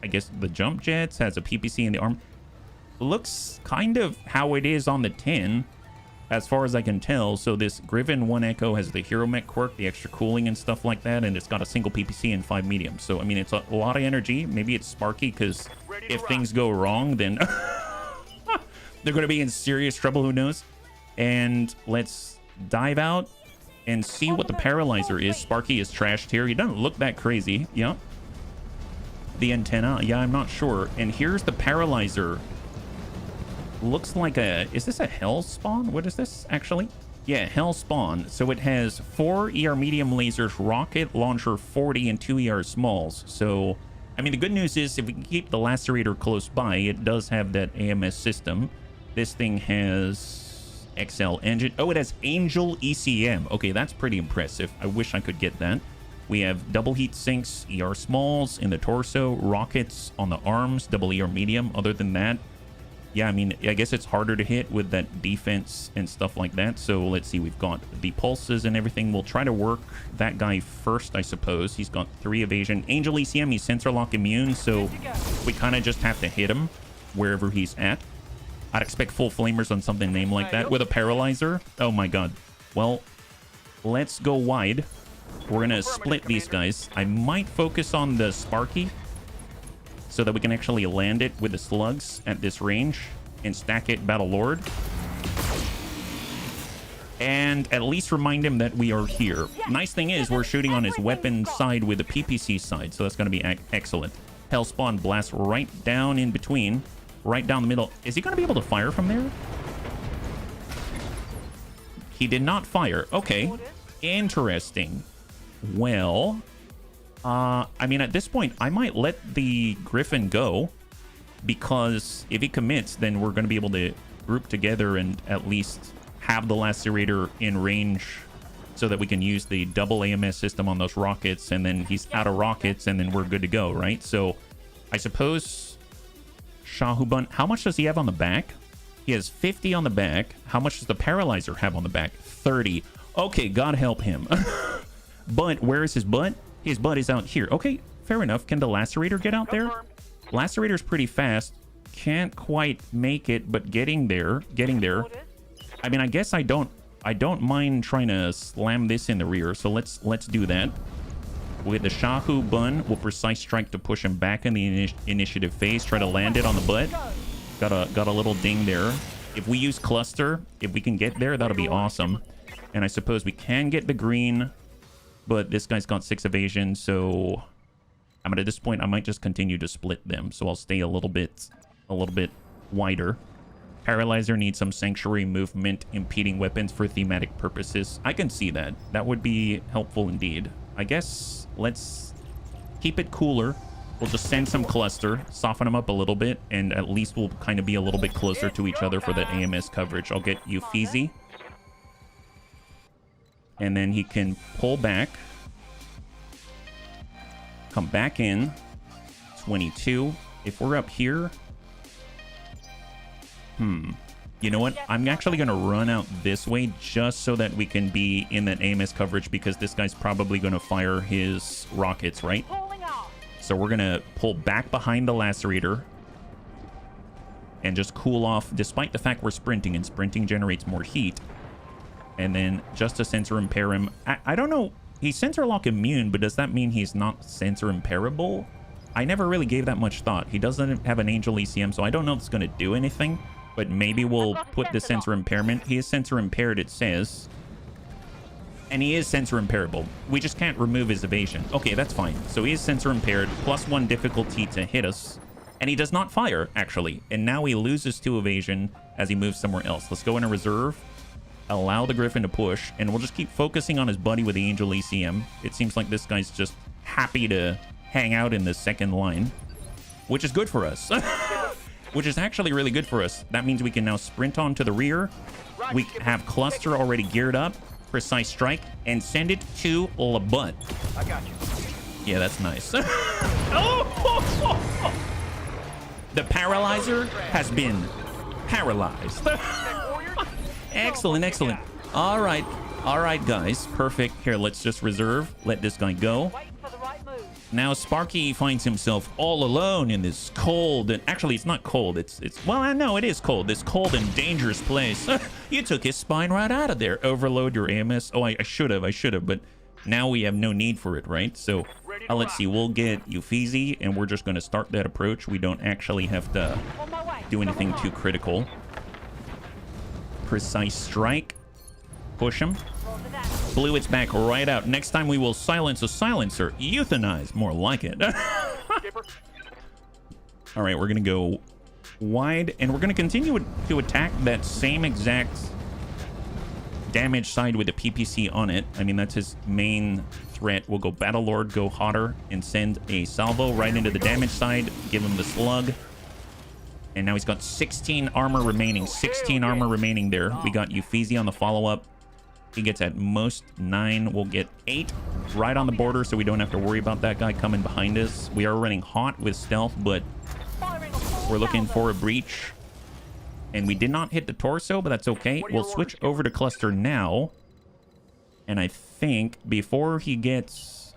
I guess, the jump jets. Has a PPC in the arm. Looks kind of how it is on the 10, as far as I can tell. So this Griffin 1 Echo has the Hero Mech quirk, the extra cooling and stuff like that, and it's got a single PPC and 5 mediums. So, I mean, it's a lot of energy. Maybe it's Sparky, because if things go wrong, then they're going to be in serious trouble. Who knows? And let's dive out and see what the Paralyzer is. Sparky is trashed here. He doesn't look that crazy. Yeah. The antenna. Yeah, I'm not sure. And here's the Paralyzer. Looks like a... Is this a Hell Spawn? What is this, actually? Yeah, Hell Spawn. So it has 4 ER medium lasers, rocket launcher 40, and 2 ER smalls. So, I mean, the good news is if we can keep the Lacerator close by, it does have that AMS system. This thing has... XL engine. Oh, it has Angel ECM. Okay, that's pretty impressive. I wish I could get that. We have double heat sinks, ER smalls in the torso, rockets on the arms, double ER medium. Other than that, yeah, I mean, I guess it's harder to hit with that defense and stuff like that. So let's see, we've got the pulses and everything. We'll try to work that guy first, I suppose. He's got 3 evasion. Angel ECM, he's sensor lock immune, so we kind of just have to hit him wherever he's at. I'd expect full flamers on something named like that with a Paralyzer. Oh my god. Well, let's go wide. We're gonna split these guys. I might focus on the Sparky so that we can actually land it with the slugs at this range and stack it Battle Lord. And at least remind him that we are here. Nice thing is we're shooting on his weapon side with the PPC side, so that's gonna be excellent. Hellspawn blast right down in between. Right down the middle. Is he going to be able to fire from there? He did not fire. Okay. Interesting. Well, I mean, at this point, I might let the Griffin go, because if he commits, then we're going to be able to group together and at least have the Lacerator in range so that we can use the double AMS system on those rockets, and then he's out of rockets, and then we're good to go, right? So I suppose... Shahubun, how much does he have on the back? He has 50 on the back. How much does the Paralyzer have on the back? 30. Okay, God help him. But where is his butt? His butt is out here. Okay, fair enough. Can the Lacerator get out there? Lacerator's pretty fast. Can't quite make it, but getting there. I mean, I guess I don't mind trying to slam this in the rear. So let's do that. With the Shahu Bun, we'll precise strike to push him back in the initiative phase. Try to land it on the butt. Got a little ding there. If we use cluster, if we can get there, that'll be awesome. And I suppose we can get the green, but this guy's got 6 evasion, so I mean, at this point, I might just continue to split them. So I'll stay a little bit wider. Paralyzer needs some sanctuary movement, impeding weapons for thematic purposes. I can see that. That would be helpful indeed. I guess let's keep it cooler. We'll just send some cluster, soften them up a little bit, and at least we'll kind of be a little bit closer to each other for that AMS coverage. I'll get Uffizi. And then he can pull back. Come back in. 22. If we're up here... You know what? I'm actually going to run out this way just so that we can be in that AMS coverage because this guy's probably going to fire his rockets, right? So we're going to pull back behind the Lacerator and just cool off despite the fact we're sprinting, and sprinting generates more heat. And then just to sensor impair him. I don't know. He's sensor lock immune, but does that mean he's not sensor impairable? I never really gave that much thought. He doesn't have an Angel ECM, so I don't know if it's going to do anything. But maybe we'll put the sensor impairment. He is sensor impaired, it says. And he is sensor impairable. We just can't remove his evasion. Okay, that's fine. So he is sensor impaired, +1 difficulty to hit us. And he does not fire, actually. And now he loses 2 evasion as he moves somewhere else. Let's go into reserve. Allow the Griffin to push. And we'll just keep focusing on his buddy with the Angel ECM. It seems like this guy's just happy to hang out in the second line. Which is good for us. Which is actually really good for us. That means we can now sprint on to the rear. We have cluster already geared up. Precise strike. And send it to La Butt. I got you. Yeah, that's nice. The paralyzer has been paralyzed. Excellent, excellent. All right, guys. Perfect. Here, let's just reserve. Let this guy go. Now Sparky finds himself all alone in this cold, and actually it's not cold, it's well, I know it is cold, this cold and dangerous place. You took his spine right out of there. Overload your AMS. Oh, I should have, but now we have no need for it, right? So let's see, we'll get Uffizi, and we're just going to start that approach. We don't actually have to do anything too critical. Precise strike. Push him. Blew its back right out. Next time we will silence a silencer. Euthanize, more like it. All right, we're going to go wide, and we're going to continue to attack that same exact damage side with the PPC on it. I mean, that's his main threat. We'll go Battlelord, go hotter, and send a salvo right into the damage side. Give him the slug. And now he's got 16 armor remaining. 16 armor remaining there. We got Uffizi on the follow-up. He gets at most 9. We'll get 8 right on the border, so we don't have to worry about that guy coming behind us. We are running hot with stealth, but we're looking for a breach. And we did not hit the torso, but that's okay. We'll switch over to cluster now. And I think before he ends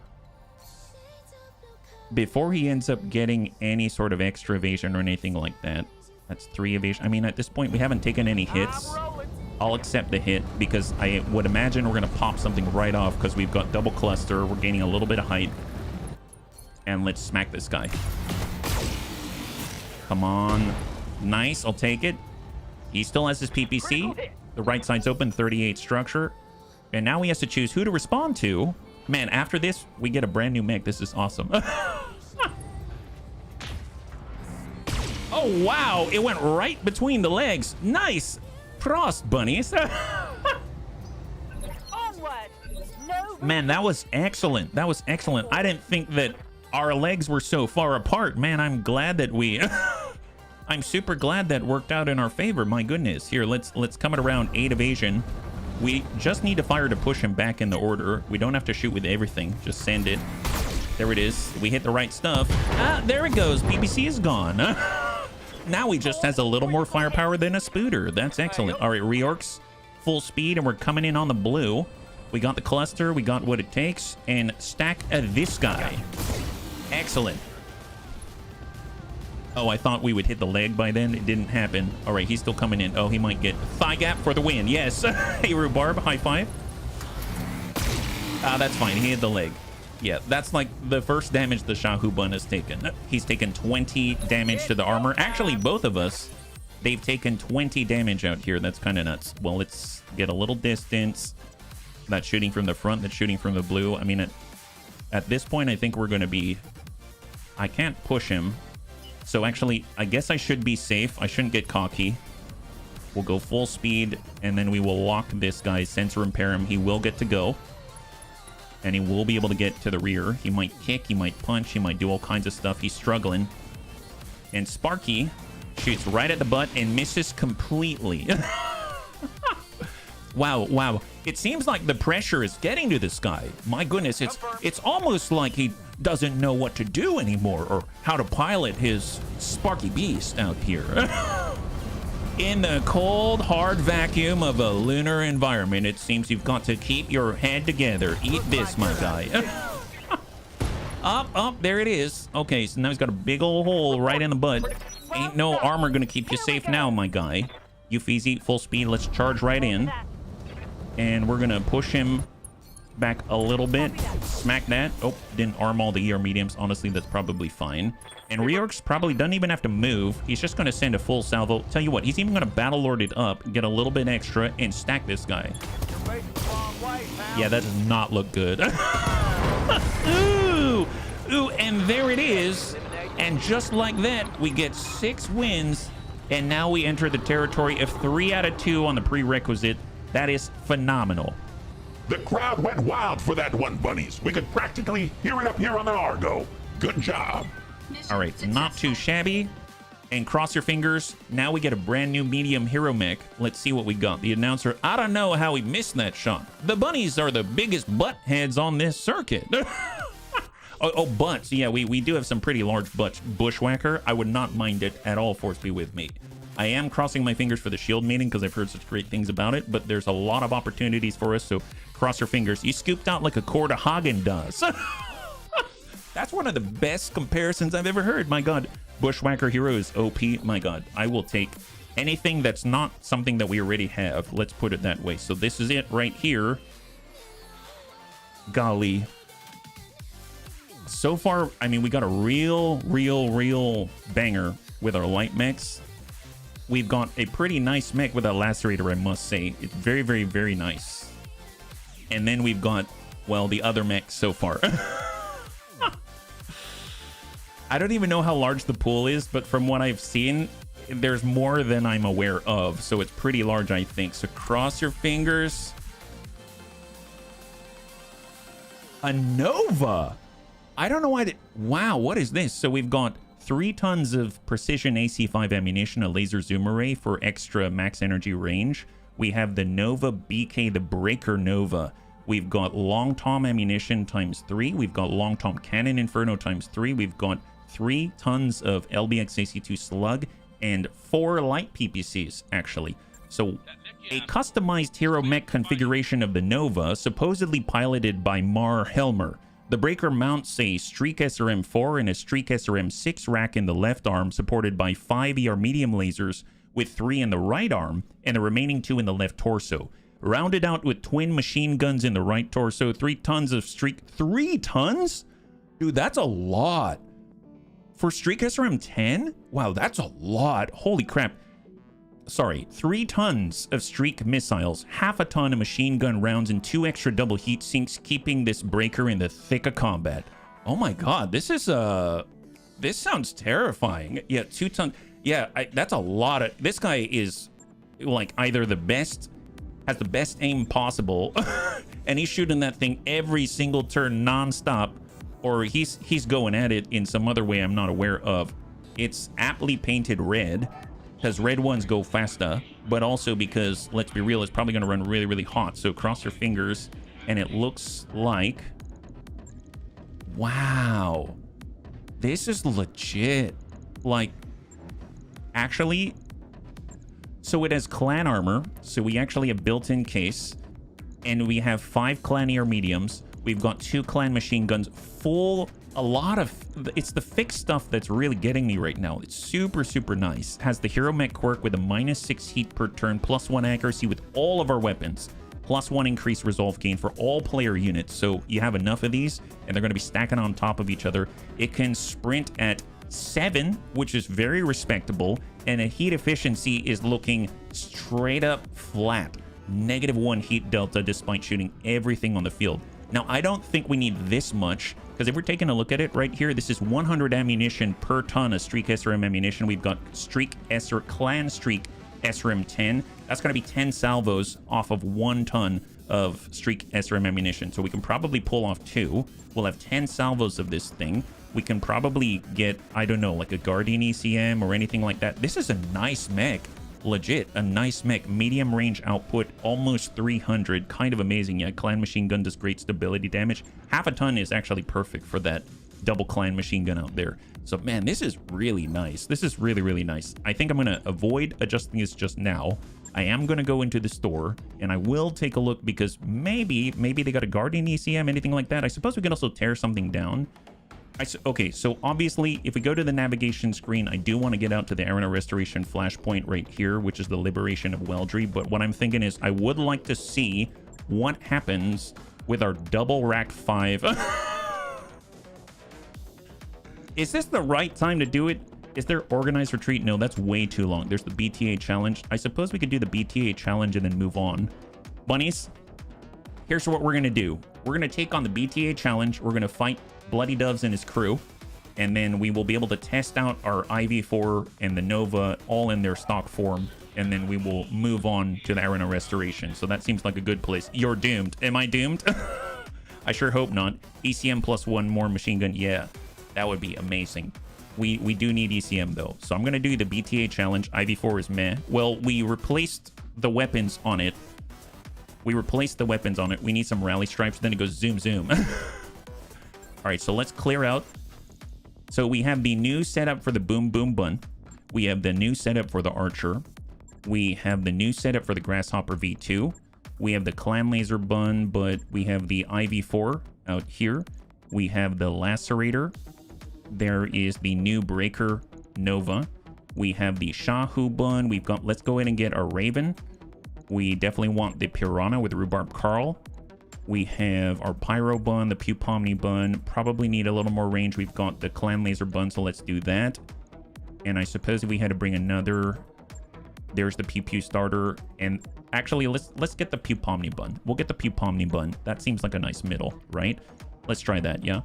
up getting any sort of extra evasion or anything like that. That's 3 evasion. I mean, at this point, we haven't taken any hits. I'll accept the hit because I would imagine we're going to pop something right off because we've got double cluster. We're gaining a little bit of height. And let's smack this guy. Come on. Nice. I'll take it. He still has his PPC. The right side's open. 38 structure. And now he has to choose who to respond to. Man, after this, we get a brand new mech. This is awesome. Oh, wow. It went right between the legs. Nice. Prost, bunnies. Man, that was excellent. That was excellent. I didn't think that our legs were so far apart. Man, I'm glad that we... I'm super glad that worked out in our favor. My goodness. Here, let's come at around 8 evasion. We just need to fire to push him back in the order. We don't have to shoot with everything. Just send it. There it is. We hit the right stuff. Ah, there it goes. PPC is gone. Now he just has a little more firepower than a Spooter. That's excellent. All right, reorcs, full speed, and we're coming in on the blue. We got the cluster. We got what it takes. And stack this guy. Excellent. Oh, I thought we would hit the leg by then. It didn't happen. All right, he's still coming in. Oh, he might get thigh gap for the win. Yes. Hey, Rhubarb, high five. That's fine. He hit the leg. Yeah, that's like the first damage the Shahubun has taken. He's taken 20 damage to the armor. Actually, both of us, they've taken 20 damage out here. That's kind of nuts. Well, let's get a little distance. That's shooting from the front. That's shooting from the blue. I mean, at this point, I think we're going to be I can't push him. So actually, I guess I should be safe. I shouldn't get cocky. We'll go full speed, and then we will lock this guy, sensor impair him. He will get to go. And he will be able to get to the rear. He might kick, he might punch, he might do all kinds of stuff. He's struggling. And Sparky shoots right at the butt and misses completely. Wow. It seems like the pressure is getting to this guy. My goodness, it's almost like he doesn't know what to do anymore or how to pilot his Sparky Beast out here. In the cold, hard vacuum of a lunar environment, it seems you've got to keep your head together. Eat this, my guy. Up, there it is. Okay, so now he's got a big old hole right in the butt. Ain't no armor gonna keep you safe now, my guy. Easy, full speed. Let's charge right in. And we're gonna push him back a little bit. Smack that. Oh, didn't arm all the ER mediums. Honestly, that's probably fine. And Reorx probably doesn't even have to move. He's just going to send a full salvo. Tell you what, he's even going to Battle Lord it up, get a little bit extra, and stack this guy. Yeah, that does not look good. Ooh, and there it is. And just like that, we get 6 wins. And now we enter the territory of 3 out of 2 on the prerequisite. That is phenomenal. The crowd went wild for that one, bunnies. We could practically hear it up here on the Argo. Good job. All right, not too shabby. And cross your fingers. Now we get a brand new medium hero mech. Let's see what we got. The announcer, I don't know how he missed that shot. The bunnies are the biggest butt heads on this circuit. oh, butts. Yeah, we do have some pretty large butts. Bushwhacker, I would not mind it at all, Force be with me. I am crossing my fingers for the shield meeting because I've heard such great things about it, but there's a lot of opportunities for us, so cross your fingers. You scooped out like a quart of Hagen does. That's one of the best comparisons I've ever heard. My God, Bushwhacker Hero is OP. My God, I will take anything that's not something that we already have. Let's put it that way. So this is it right here. Golly. So far, I mean, we got a real banger with our light mechs. We've got a pretty nice mech with a lacerator, I must say. It's very nice. And then we've got, well, the other mechs so far. I don't even know how large the pool is, but from what I've seen, there's more than I'm aware of. So it's pretty large, I think. So cross your fingers. A Nova. I don't know why. Wow, what is this? So we've got 3 tons of precision AC5 ammunition, a laser zoom array for extra max energy range. We have the Nova BK, the Breaker Nova. We've got long tom ammunition times 3. We've got long tom cannon inferno times 3. We've got 3 tons of LBX AC2 slug and 4 light PPCs, actually. So a customized hero mech configuration of the Nova, supposedly piloted by Mar Helmer. The Breaker mounts a Streak SRM-4 and a Streak SRM-6 rack in the left arm, supported by 5 ER medium lasers, with 3 in the right arm and the remaining 2 in the left torso. Rounded out with twin machine guns in the right torso, 3 tons of Streak... 3 tons? Dude, that's a lot. For Streak SRM-10? Wow, that's a lot. Holy crap. Sorry, 3 tons of Streak missiles, half a ton of machine gun rounds, and 2 extra double heat sinks, keeping this Breaker in the thick of combat. Oh my God, this is this sounds terrifying. Yeah, 2 tons. Yeah, that's a lot of... This guy is like either the best, has the best aim possible, and he's shooting that thing every single turn nonstop, or he's going at it in some other way I'm not aware of. It's aptly painted red, because red ones go faster, but also because, let's be real, it's probably going to run really hot. So cross your fingers, and it looks like... Wow. This is legit. Like, actually... So it has clan armor, so we actually have built-in case, and we have 5 clan ER mediums. We've got 2 clan machine guns, full... A lot of... It's the fixed stuff that's really getting me right now. It's super nice. Has the Hero Mech quirk with a -6 heat per turn, +1 accuracy with all of our weapons, +1 increased resolve gain for all player units. So you have enough of these, and they're going to be stacking on top of each other. It can sprint at 7, which is very respectable, and a heat efficiency is looking straight up flat. -1 heat delta despite shooting everything on the field. Now, I don't think we need this much Because if we're taking a look at it right here, this is 100 ammunition per ton of Streak SRM ammunition. We've got Clan Streak SRM 10. That's going to be 10 salvos off of 1 ton of Streak SRM ammunition. So we can probably pull off 2. We'll have 10 salvos of this thing. We can probably get, I don't know, like a Guardian ECM or anything like that. This is a nice mech. Legit, a nice mech. Medium range output, almost 300. Kind of amazing. Yeah, Clan Machine Gun does great stability damage. Half a ton is actually perfect for that double Clan Machine Gun out there. So, man, this is really nice. This is really, really nice. I think I'm going to avoid adjusting this just now. I am going to go into the store, and I will take a look because maybe they got a Guardian ECM, anything like that. I suppose we can also tear something down. Okay, so obviously, if we go to the navigation screen, I do want to get out to the Arano Restoration flashpoint right here, which is the Liberation of Weldry. But what I'm thinking is I would like to see what happens with our double rack 5. Is this the right time to do it? Is there organized retreat? No, that's way too long. There's the BTA challenge. I suppose we could do the BTA challenge and then move on. Bunnies, here's what we're going to do. We're going to take on the BTA challenge. We're going to fight Bloody Doves and his crew, and then we will be able to test out our IV4 and the Nova all in their stock form, and then we will move on to the Arano Restoration. So that seems like a good place. You're doomed. Am I doomed? I sure hope not. ECM plus 1 more machine gun. Yeah, that would be amazing. We do need ECM though. So I'm going to do the BTA challenge. IV4 is meh. Well, we replaced the weapons on it. We need some rally stripes. Then it goes zoom, zoom. All right, so let's clear out. So we have the new setup for the Boom Boom Bun. We have the new setup for the Archer. We have the new setup for the Grasshopper V2. We have the Clan Laser Bun, but we have the IV4 out here. We have the Lacerator. There is the new Breaker Nova. We have the Shahu Bun. We've got, let's go ahead and get our Raven. We definitely want the Piranha with Rhubarb Carl. We have our Pyro Bun, the Pew Pomni Bun. Probably need a little more range. We've got the Clan Laser Bun, so let's do that. And I suppose if we had to bring another, there's the Pew Pew Starter. And actually, let's get the Pew Pomni Bun. We'll get the Pew Pomni Bun. That seems like a nice middle, right? Let's try that, yeah.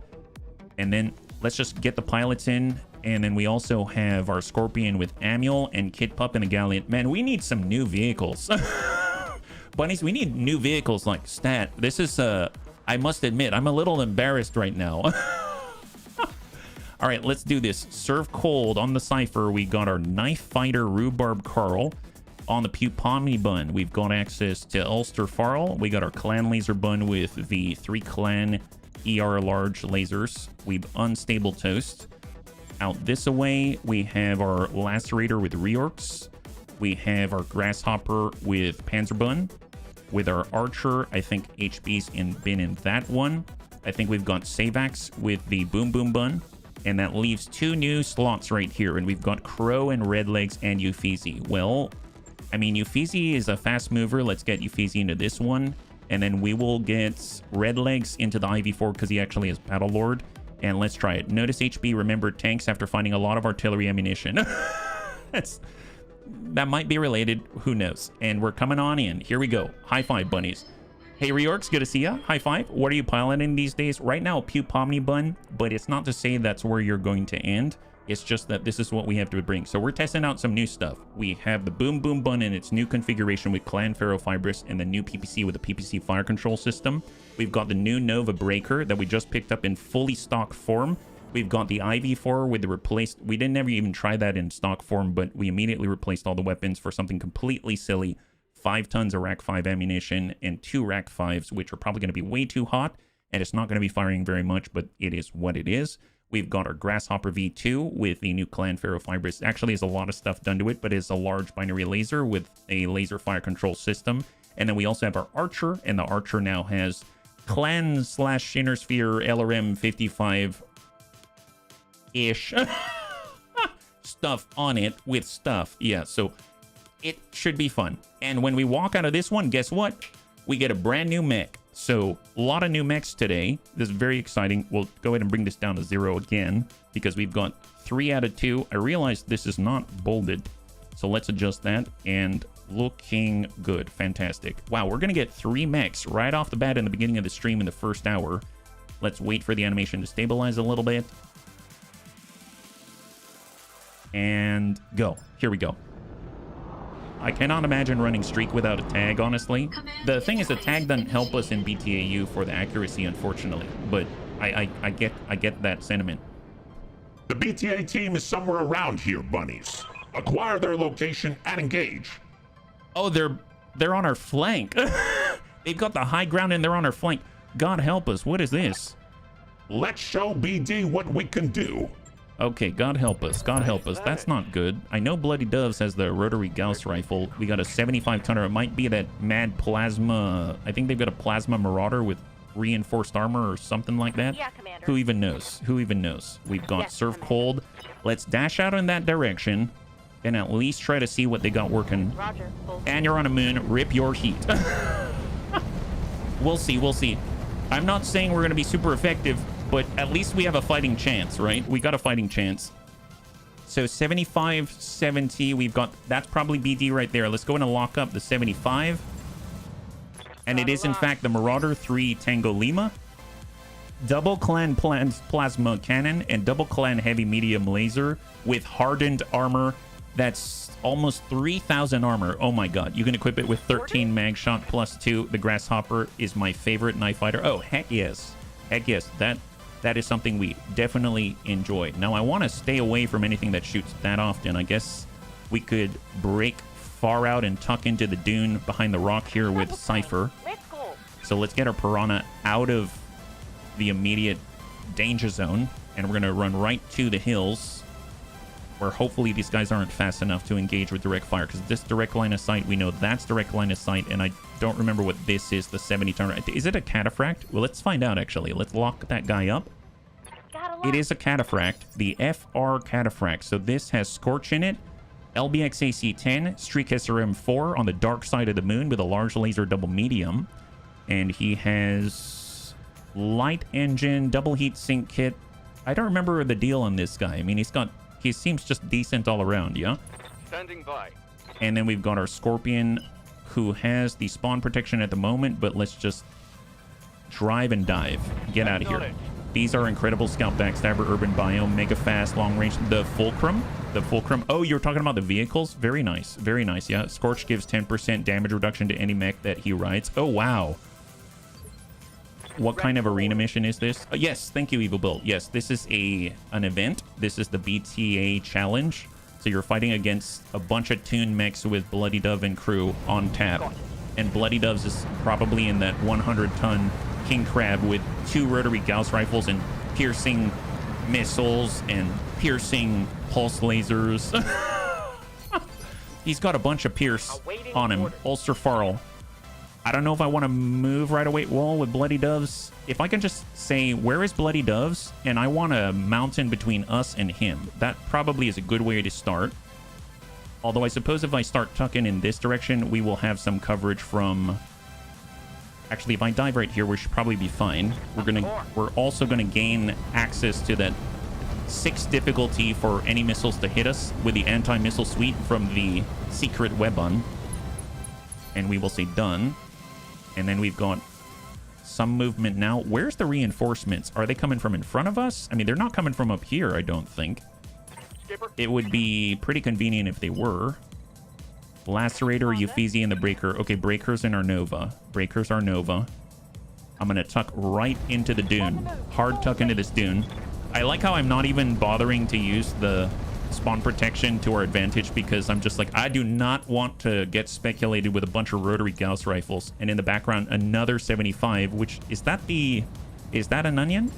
And then let's just get the pilots in. And then we also have our Scorpion with Amiel and Kid Pup in the Galleon. Man, we need some new vehicles. Bunnies, we need new vehicles like stat. This is, I must admit, I'm a little embarrassed right now. All right, let's do this. Serve cold on the Cypher. We got our Knife Fighter Rhubarb Carl. On the Pew Pomni Bun, we've got access to Ulster Farl. We got our Clan Laser Bun with the 3 Clan ER large lasers. We've Unstable Toast. Out this away, we have our Lacerator with Reorcs. We have our Grasshopper with Panzerbun. With our Archer, I think HB's been in that one. I think we've got Savax with the Boom Boom Bun. And that leaves 2 new slots right here. And we've got Crow and Redlegs and Uffizi. Well, I mean, Uffizi is a fast mover. Let's get Uffizi into this one. And then we will get Redlegs into the IV4 because he actually is Battle Lord. And let's try it. Notice HB remembered tanks after finding a lot of artillery ammunition. That might be related. Who knows? And we're coming on in. Here we go. High five, bunnies. Hey, Reorcs, good to see ya. High five. What are you piloting these days? Right now, Pew Pomni Bun, but it's not to say that's where you're going to end. It's just that this is what we have to bring. So we're testing out some new stuff. We have the Boom Boom Bun in its new configuration with Clan Ferrofibrous and the new PPC with the PPC fire control system. We've got the new Nova Breaker that we just picked up in fully stock form. We've got the IV4 with the replaced... We didn't ever even try that in stock form, but we immediately replaced all the weapons for something completely silly. 5 tons of Rack 5 ammunition and 2 Rack 5s, which are probably going to be way too hot, and it's not going to be firing very much, but it is what it is. We've got our Grasshopper V2 with the new Clan Ferrofibrous. Actually, there's a lot of stuff done to it, but it's a large binary laser with a laser fire control system. And then we also have our Archer, and the Archer now has Clan/Inner Sphere LRM 55-ish stuff on it with stuff. Yeah, so it should be fun. And when we walk out of this one, guess what? We get a brand new mech. So a lot of new mechs today. This is very exciting. We'll go ahead and bring this down to 0 again because we've got 3 out of 2. I realized this is not bolded. So let's adjust that, and looking good. Fantastic. Wow, we're going to get 3 mechs right off the bat in the beginning of the stream in the first hour. Let's wait for the animation to stabilize a little bit. And go. Here we go. I cannot imagine running Streak without a tag, honestly. The thing is, the tag doesn't help us in BTAU for the accuracy, unfortunately. But I get that sentiment. The BTA team is somewhere around here, bunnies. Acquire their location and engage. Oh, they're on our flank. They've got the high ground and they're on our flank. God help us. What is this? Let's show BD what we can do. Okay, God help us. God help us. That's not good. I know Bloody Doves has the rotary Gauss rifle. We got a 75-tonner. It might be that mad plasma. I think they've got a plasma marauder with reinforced armor or something like that. Yeah, Commander. Who even knows? Who even knows? We've got Surf Cold. Let's dash out in that direction and at least try to see what they got working. Roger. And you're on a moon. Rip your heat. We'll see. We'll see. I'm not saying we're going to be super effective, but at least we have a fighting chance, right? We got a fighting chance. So 75, 70, we've got, that's probably BD right there. Let's go in and lock up the 75. And it is, in fact, the Marauder 3 Tango Lima. Double clan plasma cannon and double clan heavy medium laser with hardened armor. That's almost 3,000 armor. Oh my god. You can equip it with 13 mag shot plus 2. The Grasshopper is my favorite knife fighter. Oh, heck yes. Heck yes. That is something we definitely enjoy. Now, I want to stay away from anything that shoots that often. I guess we could break far out and tuck into the dune behind the rock here with Cypher. So let's get our Piranha out of the immediate danger zone. And we're going to run right to the hills, where hopefully these guys aren't fast enough to engage with direct fire, because this direct line of sight, we know that's direct line of sight, and I don't remember what this is, the 70-tonner. Is it a cataphract? Well, let's find out, actually. Let's lock that guy up. It is a cataphract, the FR cataphract. So this has Scorch in it, LBX AC-10, Streak SRM-4 on the dark side of the moon with a large laser double medium, and he has light engine, double heat sink kit. I don't remember the deal on this guy. I mean, he seems just decent all around, yeah? Standing by. And then we've got our Scorpion, who has the spawn protection at the moment, but let's just drive and dive. Get out of here. These are incredible scout backstabber, urban biome, mega fast, long range. The Fulcrum. Oh, you're talking about the vehicles? Very nice. Very nice, yeah. Scorch gives 10% damage reduction to any mech that he rides. Oh, wow. What kind of arena mission is this? Yes, thank you, Evil Bill. Yes, this is an event. This is the BTA challenge. So you're fighting against a bunch of Toon mechs with Bloody Dove and crew on tap. And Bloody Doves is probably in that 100-ton King Crab with 2 rotary Gauss rifles and piercing missiles and piercing pulse lasers. He's got a bunch of Pierce on him. Ulster Farl. I don't know if I want to move right away. Well, with Bloody Doves, if I can just say, where is Bloody Doves? And I want a mountain between us and him. That probably is a good way to start. Although I suppose if I start tucking in this direction, we will have some coverage from... Actually, if I dive right here, we should probably be fine. We're also gonna gain access to that 6 difficulty for any missiles to hit us with the anti-missile suite from the secret weapon. And we will say done. And then we've got some movement now. Where's the reinforcements? Are they coming from in front of us? I mean, they're not coming from up here, I don't think. It would be pretty convenient if they were. Lacerator, Euphesi, and the Breaker. Okay, Breakers and our Nova. Breakers are Nova. I'm going to tuck right into the dune. Hard tuck into this dune. I like how I'm not even bothering to use the spawn protection to our advantage, because I'm just like, I do not want to get speculated with a bunch of rotary Gauss rifles. And in the background, another 75, which is that an onion?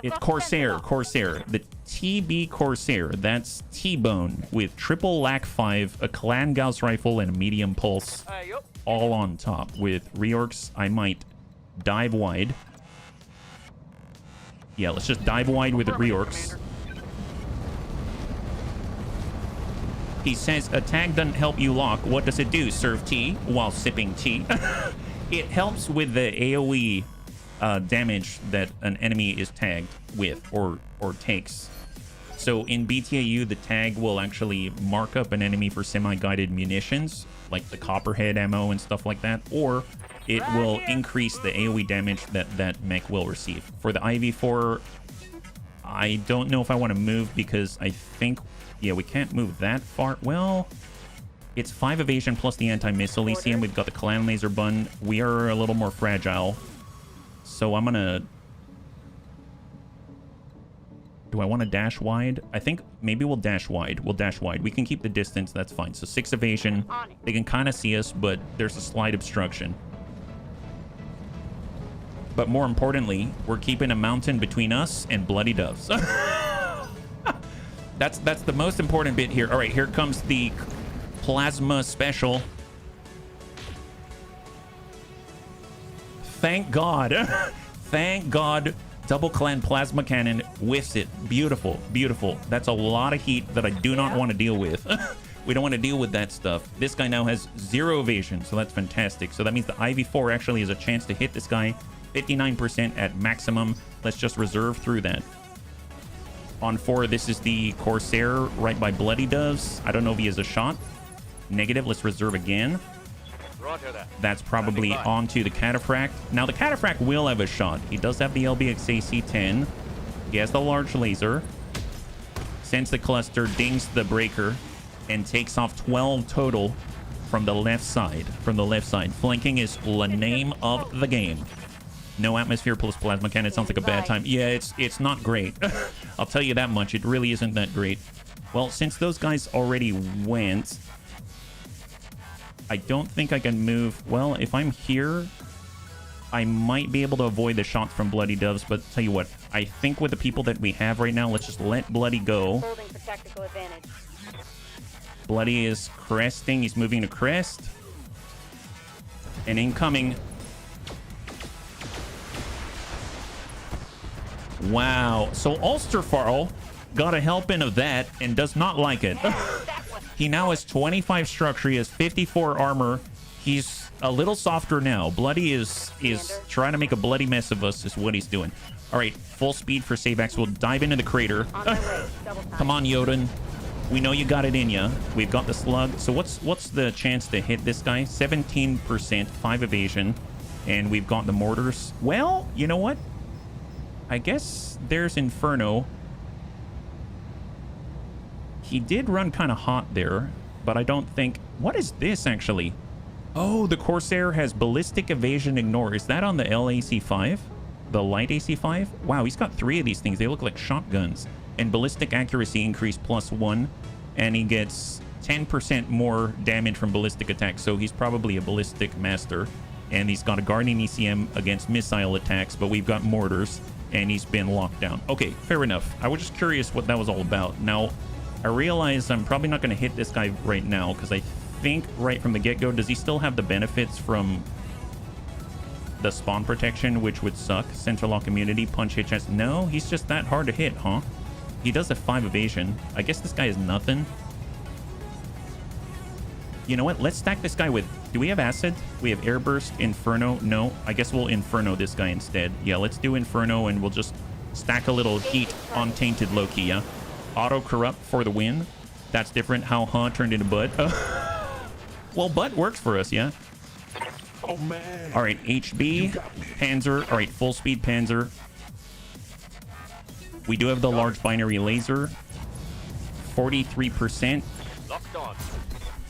It's Corsair. The TB Corsair. That's T-Bone with triple LAC 5, a clan Gauss rifle, and a medium pulse, all on top. With reorcs, I might dive wide. Yeah, let's just dive wide with the reorcs. He says, a tag doesn't help you lock. What does it do? Serve tea while sipping tea. It helps with the AoE damage that an enemy is tagged with or takes. So in BTAU, the tag will actually mark up an enemy for semi-guided munitions, like the Copperhead ammo and stuff like that. Or it will increase the AoE damage that mech will receive. For the IV4, I don't know if I want to move because I think, yeah, we can't move that far. Well, it's 5 evasion plus the anti-missile ECM. We've got the clan laser bun. We are a little more fragile. So I'm gonna... Do I want to dash wide? I think maybe we'll dash wide. We'll dash wide. We can keep the distance. That's fine. So 6 evasion. They can kind of see us, but there's a slight obstruction. But more importantly, we're keeping a mountain between us and bloody doves. That's the most important bit here. All right, here comes the plasma special. Thank God. Thank God. Double clan plasma cannon whiffs it. Beautiful, beautiful. That's a lot of heat that I do not want to deal with. We don't want to deal with that stuff. This guy now has 0 evasion, so that's fantastic. So that means the IV4 actually has a chance to hit this guy 59% at maximum. Let's just reserve through that. On 4, this is the Corsair right by Bloody Doves. I don't know if he has a shot. Negative. Let's reserve again. That's probably onto the Cataphract. Now, the Cataphract will have a shot. He does have the LBX AC-10. He has the large laser. Sends the cluster, dings the breaker, and takes off 12 total from the left side. Flanking is the name of the game. No atmosphere plus plasma cannon. It sounds like a bad time. Yeah, it's not great. I'll tell you that much. It really isn't that great. Well, since those guys already went... I don't think I can move. Well, if I'm here, I might be able to avoid the shots from Bloody Doves. But tell you what, I think with the people that we have right now, let's just let Bloody go. Holding for tactical advantage. Bloody is cresting. He's moving to crest. And incoming. Wow. So Ulsterfarl got a helping of that and does not like it. He now has 25 structure. He has 54 armor. He's a little softer now. Bloody is trying to make a bloody mess of us is what he's doing. All right, full speed for Savex. We'll dive into the crater. Come on, Yoden. We know you got it in ya. We've got the slug. So what's the chance to hit this guy? 17%, 5 evasion. And we've got the mortars. Well, you know what? I guess there's Inferno. He did run kind of hot there, but I don't think... What is this, actually? Oh, the Corsair has ballistic evasion ignore. Is that on the LAC-5? The light AC-5? Wow, he's got 3 of these things. They look like shotguns. And ballistic accuracy increase +1. And he gets 10% more damage from ballistic attacks. So he's probably a ballistic master. And he's got a Guardian ECM against missile attacks, but we've got mortars. And he's been locked down. Okay, fair enough. I was just curious what that was all about. Now... I realize I'm probably not going to hit this guy right now because I think right from the get-go, does he still have the benefits from the spawn protection, which would suck? Central lock immunity, punch hit chest. No, he's just that hard to hit, huh? He does have 5 evasion. I guess this guy is nothing. You know what? Let's stack this guy with... Do we have acid? We have air burst, Inferno. No, I guess we'll Inferno this guy instead. Yeah, let's do Inferno and we'll just stack a little heat on Tainted Loki, yeah? Auto corrupt for the win. That's different. How Huh turned into Butt. Well, Butt works for us, yeah. Oh man. All right, HB Panzer. All right, full speed Panzer. We do have the large binary laser. 43%. Locked on.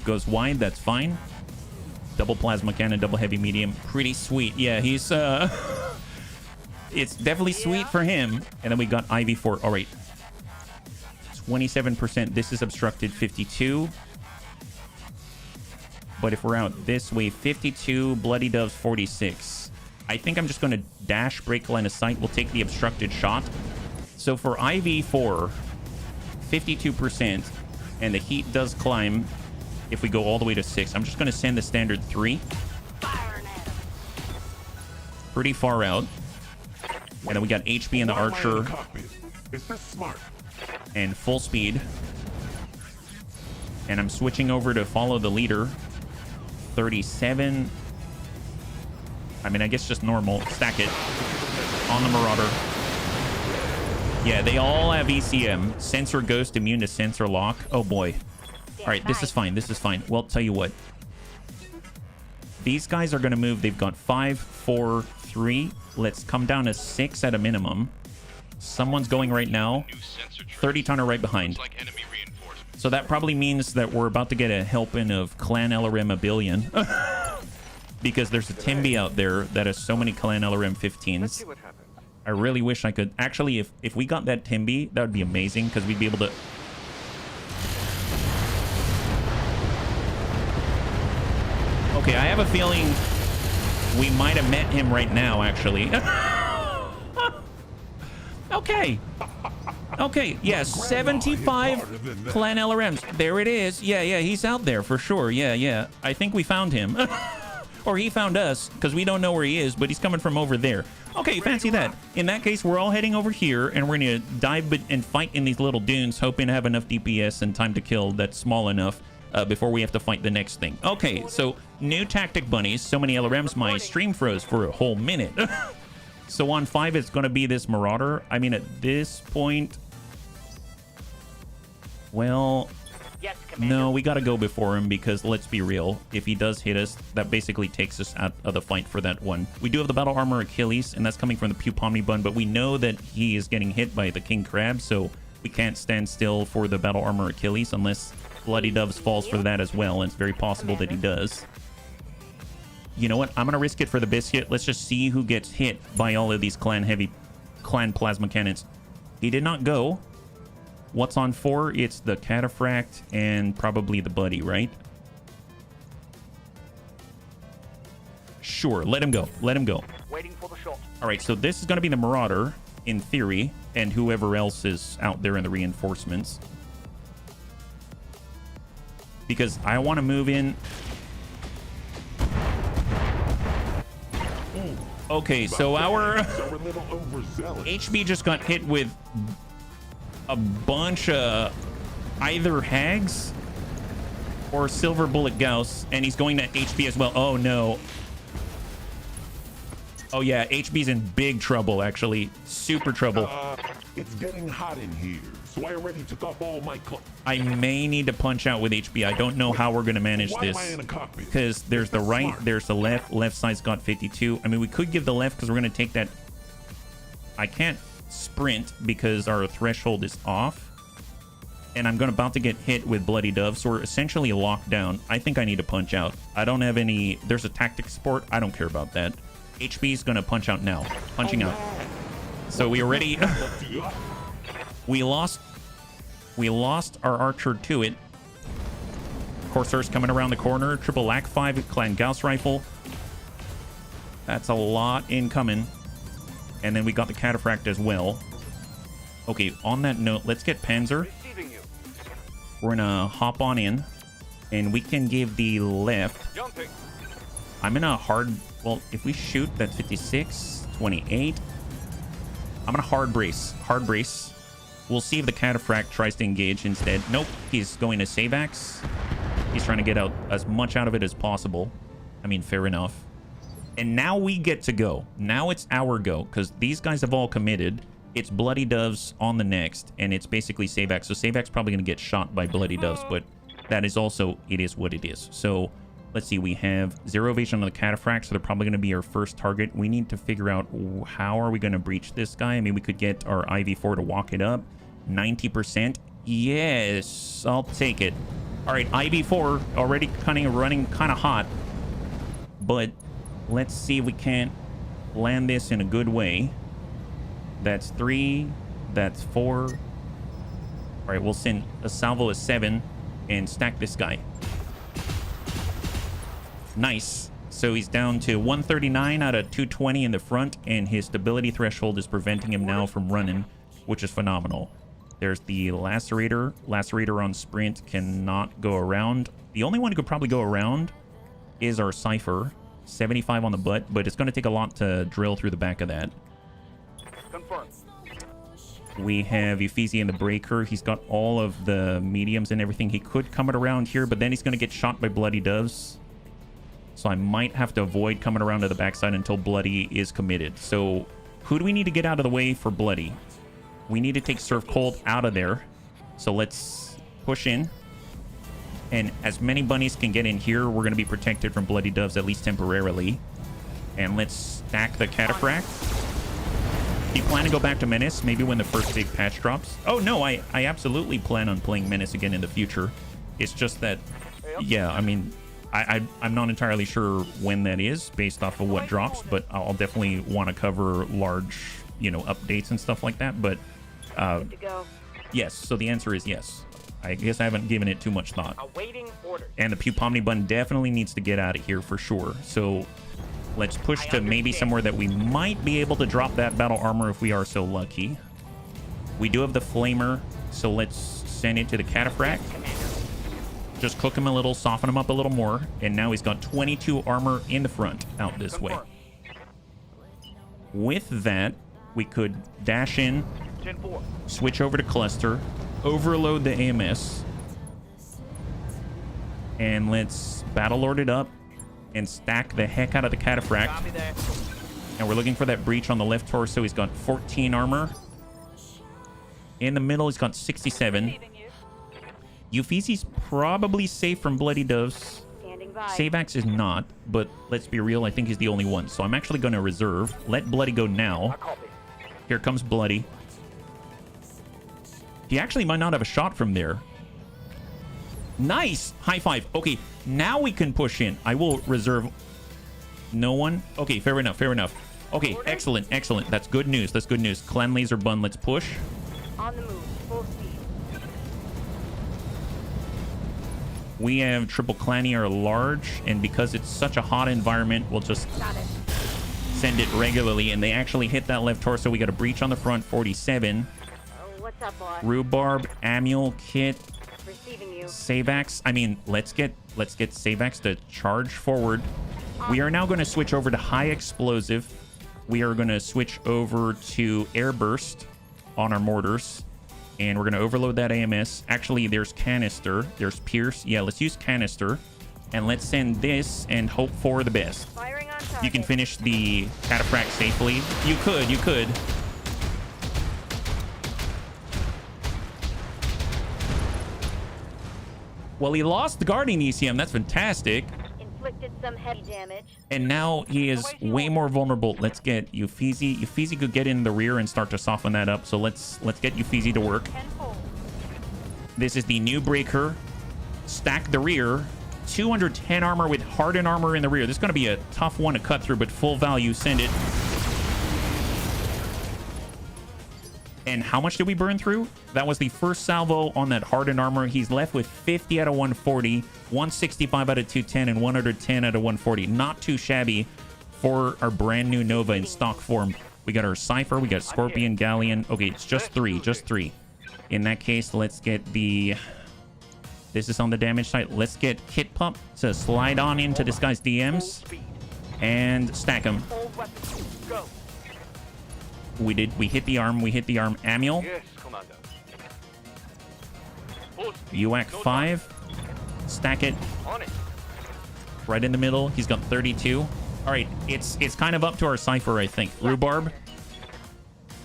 Goes wide. That's fine. Double plasma cannon, double heavy medium. Pretty sweet. Yeah, he's it's definitely sweet for him. And then we got IV4. All right. 27%. This is obstructed. 52. But if we're out this way, 52. Bloody Doves, 46. I think I'm just going to dash, break line of sight. We'll take the obstructed shot. So for IV4, 52%. And the heat does climb if we go all the way to 6. I'm just going to send the standard 3. Pretty far out. And then we got HB and the Archer. Is this smart? And full speed. And I'm switching over to follow the leader. 37. I mean, I guess just normal. Stack it. On the Marauder. Yeah, they all have ECM. Sensor Ghost, immune to sensor lock. Oh boy. All right, this is fine. This is fine. Well, tell you what. These guys are going to move. They've got 5, 4, 3. Let's come down to 6 at a minimum. Someone's going right now. 30-tonner right behind. So that probably means that we're about to get a helping of Clan LRM a billion. Because there's a Timby out there that has so many Clan LRM 15s. I really wish I could. Actually, if we got that Timby, that would be amazing because we'd be able to... Okay, I have a feeling we might have met him right now, actually. Okay. Okay, yeah, 75 Clan LRMs. There it is. Yeah, he's out there for sure. Yeah. I think we found him. Or he found us, because we don't know where he is, but he's coming from over there. Okay, fancy that. In that case, we're all heading over here, and we're going to dive and fight in these little dunes, hoping to have enough DPS and time to kill that's small enough before we have to fight the next thing. Okay, so new tactic bunnies. So many LRMs, my stream froze for a whole minute. So on 5, it's going to be this Marauder. I mean, at this point... Well... Yes, Commander. No, we got to go before him because, let's be real, if he does hit us, that basically takes us out of the fight for that one. We do have the Battle Armor Achilles, and that's coming from the Pew Pomni Bun, but we know that he is getting hit by the King Crab, so we can't stand still for the Battle Armor Achilles unless Bloody Doves falls for that as well, and it's very possible that he does. You know what? I'm going to risk it for the biscuit. Let's just see who gets hit by all of these Clan Plasma Cannons. He did not go. What's on 4? It's the Cataphract and probably the Buddy, right? Sure, let him go. Let him go. Waiting for the shot. All right, so this is going to be the Marauder, in theory, and whoever else is out there in the reinforcements. Because I want to move in... Okay, so our HB just got hit with a bunch of either Hags or Silver Bullet Gauss, and he's going to HB as well. Oh, no. Oh, yeah, HB's in big trouble, actually. Super trouble. It's getting hot in here, so I already took off all my clothes. I may need to punch out with HB. I don't know how we're going to manage Why this. am I in a cockpit? Because there's the right, there's the left. Left side's got 52. I mean, we could give the left because we're going to take that. I can't sprint because our threshold is off. And I'm about to get hit with Bloody Dove, so we're essentially locked down. I think I need to punch out. I don't have any... There's a tactic support. I don't care about that. HB's going to punch out now. Punching out. So we already... we lost our archer to it. Corsair's coming around the corner. Triple LAC 5 Clan Gauss rifle. That's a lot incoming. And then we got the Cataphract as well. Okay, on that note, let's get Panzer. We're gonna hop on in, and we can give the left. Jumping. I'm in a hard... Well, if we shoot, that's 56, 28. I'm gonna hard brace. Hard brace. We'll see if the Cataphract tries to engage instead. Nope, he's going to Savax. He's trying to get out as much out of it as possible. I mean, fair enough. And now we get to go. Now it's our go, because these guys have all committed. It's Bloody Doves on the next, and it's basically Savax. So Savax probably going to get shot by Bloody Doves, but that is also, it is what it is. So let's see, we have zero evasion on the Cataphract, so they're probably going to be our first target. We need to figure out how are we going to breach this guy. I mean, we could get our IV4 to walk it up. 90%. Yes, I'll take it. All right, IV4 already running kind of hot, but let's see if we can't land this in a good way. That's 3. That's 4. All right, we'll send a salvo of 7 and stack this guy. Nice. So he's down to 139 out of 220 in the front, and his stability threshold is preventing him now from running, which is phenomenal. There's the Lacerator. Lacerator on sprint cannot go around. The only one who could probably go around is our Cypher. 75 on the butt, but it's going to take a lot to drill through the back of that. Confirmed. We have Ephesia in the Breaker. He's got all of the mediums and everything. He could come it around here, but then he's going to get shot by Bloody Doves. So I might have to avoid coming around to the backside until Bloody is committed. So who do we need to get out of the way for Bloody? We need to take Surf Cold out of there. So let's push in. And as many bunnies can get in here, we're going to be protected from bloody doves, at least temporarily. And let's stack the cataphract. Do you plan to go back to Menace maybe when the first big patch drops? Oh, no, I absolutely plan on playing Menace again in the future. It's just that, yeah, I mean, I'm not entirely sure when that is based off of what drops, but I'll definitely want to cover large, you know, updates and stuff like that. But Good to go. yes, so the answer is yes. I guess I haven't given it too much thought. Awaiting orders. And the Pupomni bun definitely needs to get out of here for sure. So let's push to maybe somewhere that we might be able to drop that battle armor if we are so lucky. We do have the Flamer, so let's send it to the Cataphract. Just cook him a little, soften him up a little more, and now he's got 22 armor in the front out this way. With that, we could dash in, 10-4. switch over to Cluster, overload the AMS, and let's Battle Lord it up and stack the heck out of the Cataphract. Copy that. And we're looking for that breach on the left torso. He's got 14 armor. In the middle, he's got 67. Euphesi's probably safe from bloody doves. Standing by. Savax is not, but let's be real, I think he's the only one. So I'm actually going to reserve. Let Bloody go now. Copy. Here comes Bloody. He actually might not have a shot from there. Nice! High five. Okay, now we can push in. I will reserve. No one? Okay, fair enough, fair enough. Okay, excellent, excellent. That's good news, that's good news. Clan Laser Bun, let's push. On the move. Full speed. We have Triple Clanier large, and because it's such a hot environment, we'll just Got it. send it regularly, and they actually hit that left torso. We got a breach on the front, 47. Oh, what's up, boss? Rhubarb, Amule, Kit, Receiving you. Savax. I mean, let's get Savax to charge forward. We are now going to switch over to high explosive. We are going to switch over to air burst on our mortars. And we're going to overload that AMS. Actually, there's canister. There's Pierce. Yeah, let's use canister. And let's send this and hope for the best. Firing on target. You can finish the Cataphract safely. You could, you could. Well, he lost the Guardian ECM. That's fantastic. Inflicted some heavy damage. And now he is way more vulnerable. Let's get Euphesi. Euphesi could get in the rear and start to soften that up. So let's get Euphesi to work. Tenfold. This is the new breaker. Stack the rear. 210 armor with hardened armor in the rear. This is going to be a tough one to cut through, but full value. Send it. And how much did we burn through? That was the first salvo on that hardened armor. He's left with 50 out of 140, 165 out of 210, and 110 out of 140. Not too shabby for our brand new Nova in stock form. We got our Cypher, we got Scorpion, Galleon. Okay, it's just three, just three. In that case, let's get the... This is on the damage side. Let's get Kit Pup to slide on into this guy's DMs and stack him. Hold weapons. Go. We hit the arm, Amule. Yes, Commander. Full speed. UAC 5. Stack it On it. right in the middle. He's got 32. All right, it's kind of up to our Cypher, I think. Rhubarb.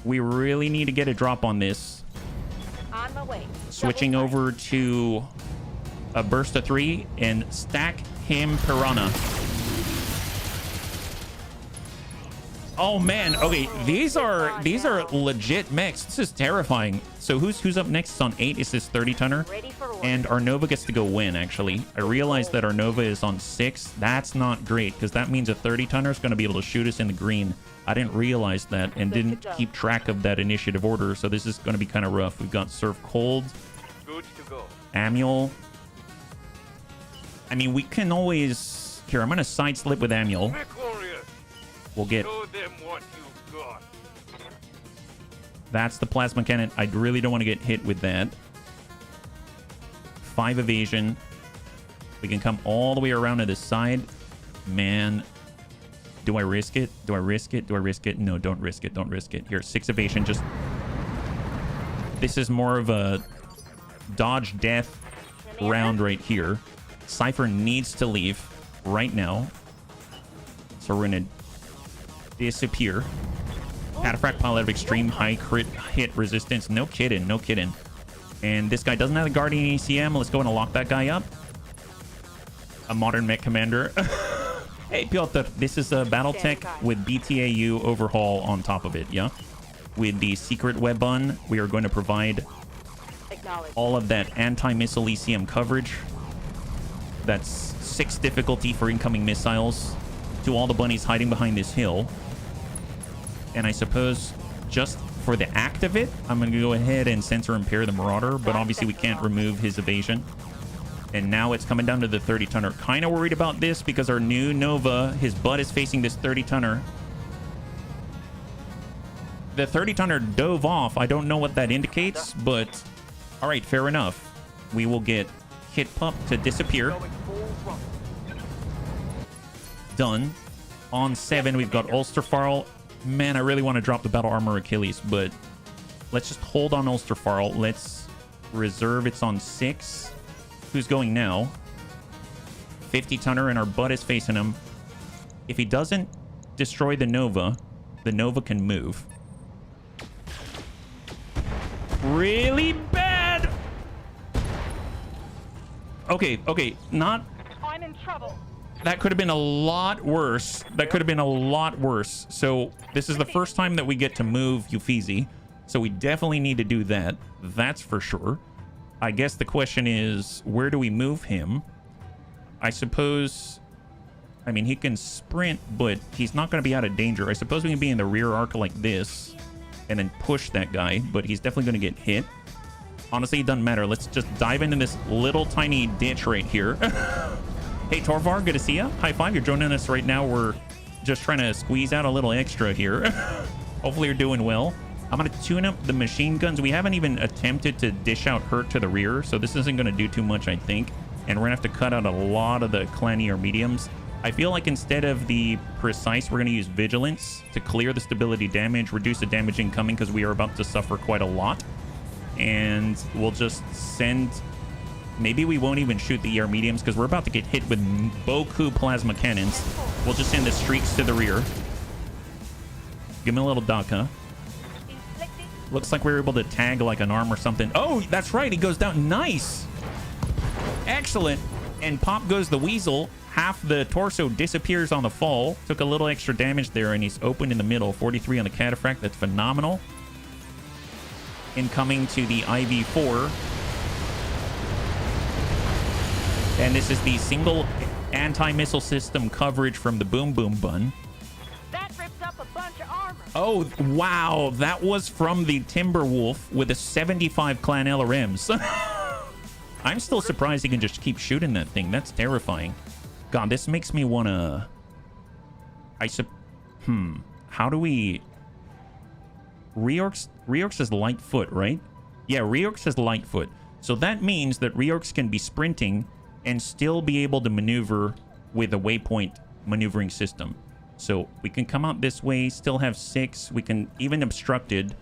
We really need to get a drop on this. On my way. Switching Double over to a burst of 3 and stack him Piranha. Oh man, okay, these are legit mechs. This is terrifying. So who's up next? It's on 8. It's this 30-tonner. Ready for order. And our Nova gets to go win, actually. I realized that our Nova is on 6. That's not great, because that means a 30-tonner is going to be able to shoot us in the green. I didn't realize that and didn't keep track of that initiative order, so this is going to be kind of rough. We've got Surf Cold, Good to go. Amule. I mean, we can always... Here, I'm going to side slip with Amule. Mech warrior. We'll get... Show them what you've got. That's the plasma cannon. I really don't want to get hit with that. 5 evasion. We can come all the way around to this side. Man, do I risk it? Do I risk it? Do I risk it? No, don't risk it. Don't risk it. Here, 6 evasion. Just... This is more of a dodge death round right here. Cypher needs to leave right now. So we're going to disappear. Cataphract pilot of extreme high crit hit resistance. No kidding, no kidding. And this guy doesn't have the Guardian ECM. Let's go and lock that guy up. A modern mech commander. Hey, Piotr, this is a Battletech with BTAU overhaul on top of it, yeah? With the secret weapon, we are going to provide all of that anti-missile ECM coverage. That's 6 difficulty for incoming missiles to all the bunnies hiding behind this hill. And I suppose just for the act of it, I'm going to go ahead and sensor impair the Marauder, but obviously we can't remove his evasion. And now it's coming down to the 30-tonner. Kind of worried about this because our new Nova, his butt is facing this 30-tonner. The 30-tonner dove off. I don't know what that indicates, but all right, fair enough. We will get Hit Pup to disappear. Done. On 7, we've got Ulsterfarl. Man, I really want to drop the Battle Armor Achilles, but let's just hold on Ulsterfarl. Let's reserve it's on 6. Who's going now? 50-tonner, and our butt is facing him. If he doesn't destroy the Nova can move. Really bad. Okay, not... I'm in trouble. That could have been a lot worse. So this is the first time that we get to move Uffizi. So we definitely need to do that. That's for sure. I guess the question is, where do we move him? I suppose... I mean, he can sprint, but he's not going to be out of danger. I suppose we can be in the rear arc like this and then push that guy, but he's definitely going to get hit. Honestly, it doesn't matter. Let's just dive into this little tiny ditch right here. Hey, Torvar, good to see you. High five. You're joining us right now. We're just trying to squeeze out a little extra here. Hopefully you're doing well. I'm going to tune up the machine guns. We haven't even attempted to dish out hurt to the rear, so this isn't going to do too much, I think. And we're going to have to cut out a lot of the clanny or mediums. I feel like instead of the precise, we're going to use vigilance to clear the stability damage, reduce the damage incoming because we are about to suffer quite a lot. And we'll just send... Maybe we won't even shoot the ER mediums because we're about to get hit with Boku plasma cannons. We'll just send the streaks to the rear. Give me a little Daka. Looks like we were able to tag like an arm or something. Oh, that's right. He goes down. Nice. Excellent. And pop goes the Weasel. Half the torso disappears on the fall. Took a little extra damage there, and he's open in the middle. 43 on the Cataphract. That's phenomenal. Incoming to the IV-4. And this is the single anti-missile system coverage from the Boom Boom Bun. That rips up a bunch of armor. Oh, wow. That was from the Timberwolf with a 75 clan LRMs. I'm still surprised he can just keep shooting that thing. That's terrifying. God, this makes me want to... How do we... Reorx is Lightfoot, right? Yeah, Reorx is Lightfoot. So that means that Reorx can be sprinting and still be able to maneuver with a waypoint maneuvering system. So we can come out this way, still have 6. We can even obstructed.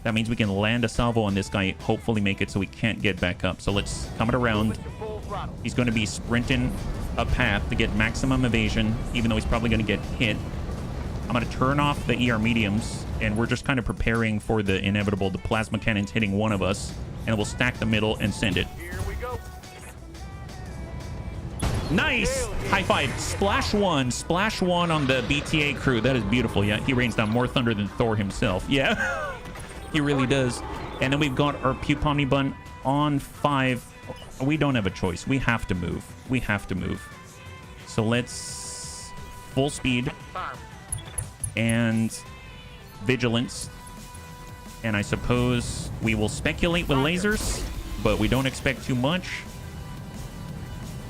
That means we can land a salvo on this guy, hopefully make it so we can't get back up. So let's come it around. He's going to be sprinting a path to get maximum evasion, even though he's probably going to get hit. I'm going to turn off the ER mediums, and we're just kind of preparing for the inevitable, the plasma cannons hitting one of us, and we'll stack the middle and send it. Here we go. Nice! High five. Splash one on the BTA crew. That is beautiful. Yeah, he rains down more thunder than Thor himself. Yeah, he really does. And then we've got our Pupomni Bun on 5. We don't have a choice. We have to move. We have to move. So let's full speed and vigilance. And I suppose we will speculate with lasers, but we don't expect too much.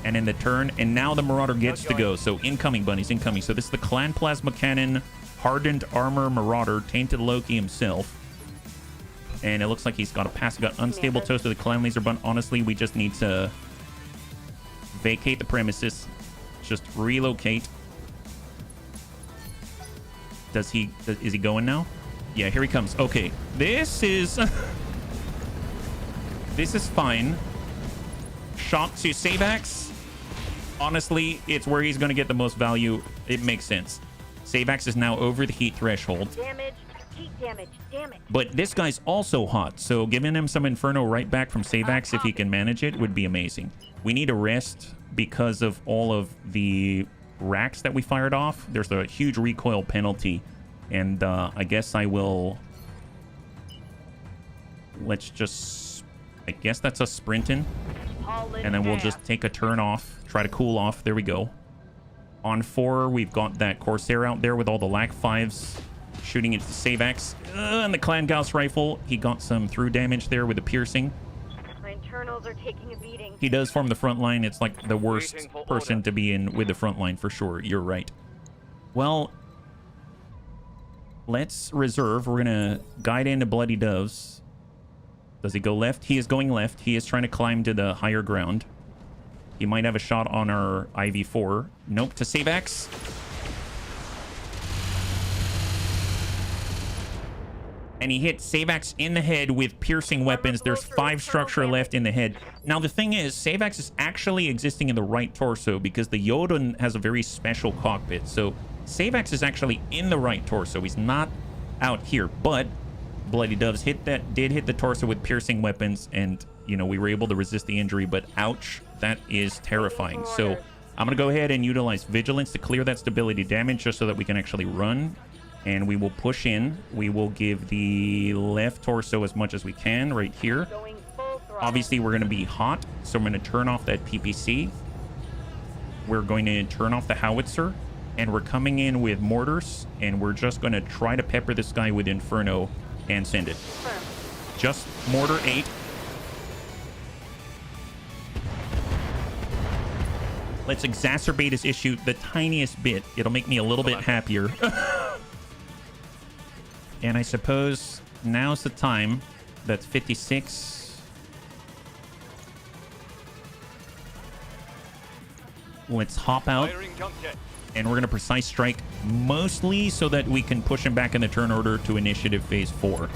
And in the turn, and now the Marauder gets to go. So incoming, bunnies, incoming. So this is the Clan Plasma Cannon, Hardened Armor Marauder, Tainted Loki himself. And it looks like he's got a pass. Got Unstable Toast to the Clan Laser Bun. Honestly, we just need to vacate the premises. Just relocate. Is he going now? Yeah, here he comes. Okay, this is... this is fine. Shot to Savax. Honestly, it's where he's going to get the most value. It makes sense. Savax is now over the heat threshold. Damage. heat damage. Damn it. But this guy's also hot, so giving him some Inferno right back from Savax, if he can manage it, would be amazing. We need a rest because of all of the racks that we fired off. There's a huge recoil penalty, and I guess I will... Let's just... I guess that's us sprinting, and then we'll just take a turn off, try to cool off. There we go. On 4, we've got that Corsair out there with all the LAC 5s shooting into the Savax. And the Clan Gauss rifle, he got some through damage there with the piercing. My internals are taking a beating. He does form the front line. It's like the worst person to be in with the front line for sure. You're right. Well, let's reserve. We're going to guide into Bloody Doves. Does he go left? He is going left. He is trying to climb to the higher ground. He might have a shot on our IV4. Nope, to Savax. And he hit Savax in the head with piercing weapons. There's 5 structure left in the head. Now, the thing is, Savax is actually existing in the right torso because the Jotun has a very special cockpit. So Savax is actually in the right torso. He's not out here, but Bloody Doves did hit the torso with piercing weapons, and, you know, we were able to resist the injury, but ouch, that is terrifying. So I'm going to go ahead and utilize Vigilance to clear that stability damage just so that we can actually run. And we will push in. We will give the left torso as much as we can right here. Obviously, we're going to be hot, so I'm going to turn off that PPC. We're going to turn off the howitzer, and we're coming in with mortars, and we're just going to try to pepper this guy with Inferno and send it. Just mortar 8. Let's exacerbate his issue the tiniest bit. It'll make me a little bit happier. And I suppose now's the time. That's 56. Let's hop out. And we're going to precise strike mostly so that we can push him back in the turn order to initiative phase 4.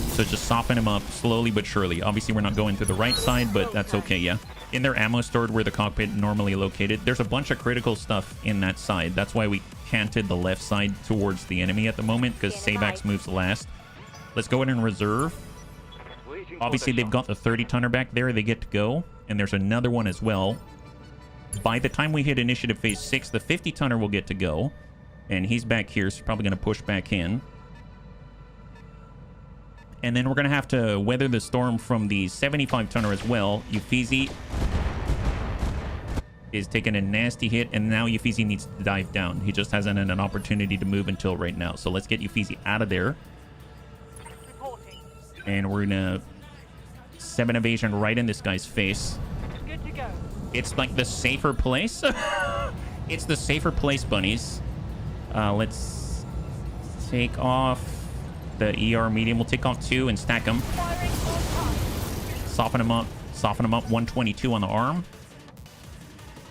So just soften him up slowly but surely. Obviously, we're not going to the right side, but that's okay, yeah. In their ammo stored where the cockpit normally located, there's a bunch of critical stuff in that side. That's why we canted the left side towards the enemy at the moment, because Savax moves last. Let's go in and reserve. Obviously, they've got the 30-tonner back there. They get to go. And there's another one as well. By the time we hit initiative phase 6, the 50-tonner will get to go. And he's back here, so probably going to push back in. And then we're going to have to weather the storm from the 75-tonner as well. Uffizi is taking a nasty hit, and now Uffizi needs to dive down. He just hasn't had an opportunity to move until right now. So let's get Uffizi out of there. And we're going to 7 evasion right in this guy's face. Good to go. It's like the safer place. It's the safer place, bunnies. Let's take off the ER medium. We'll take off 2 and stack them. Soften them up. Soften them up. 122 on the arm.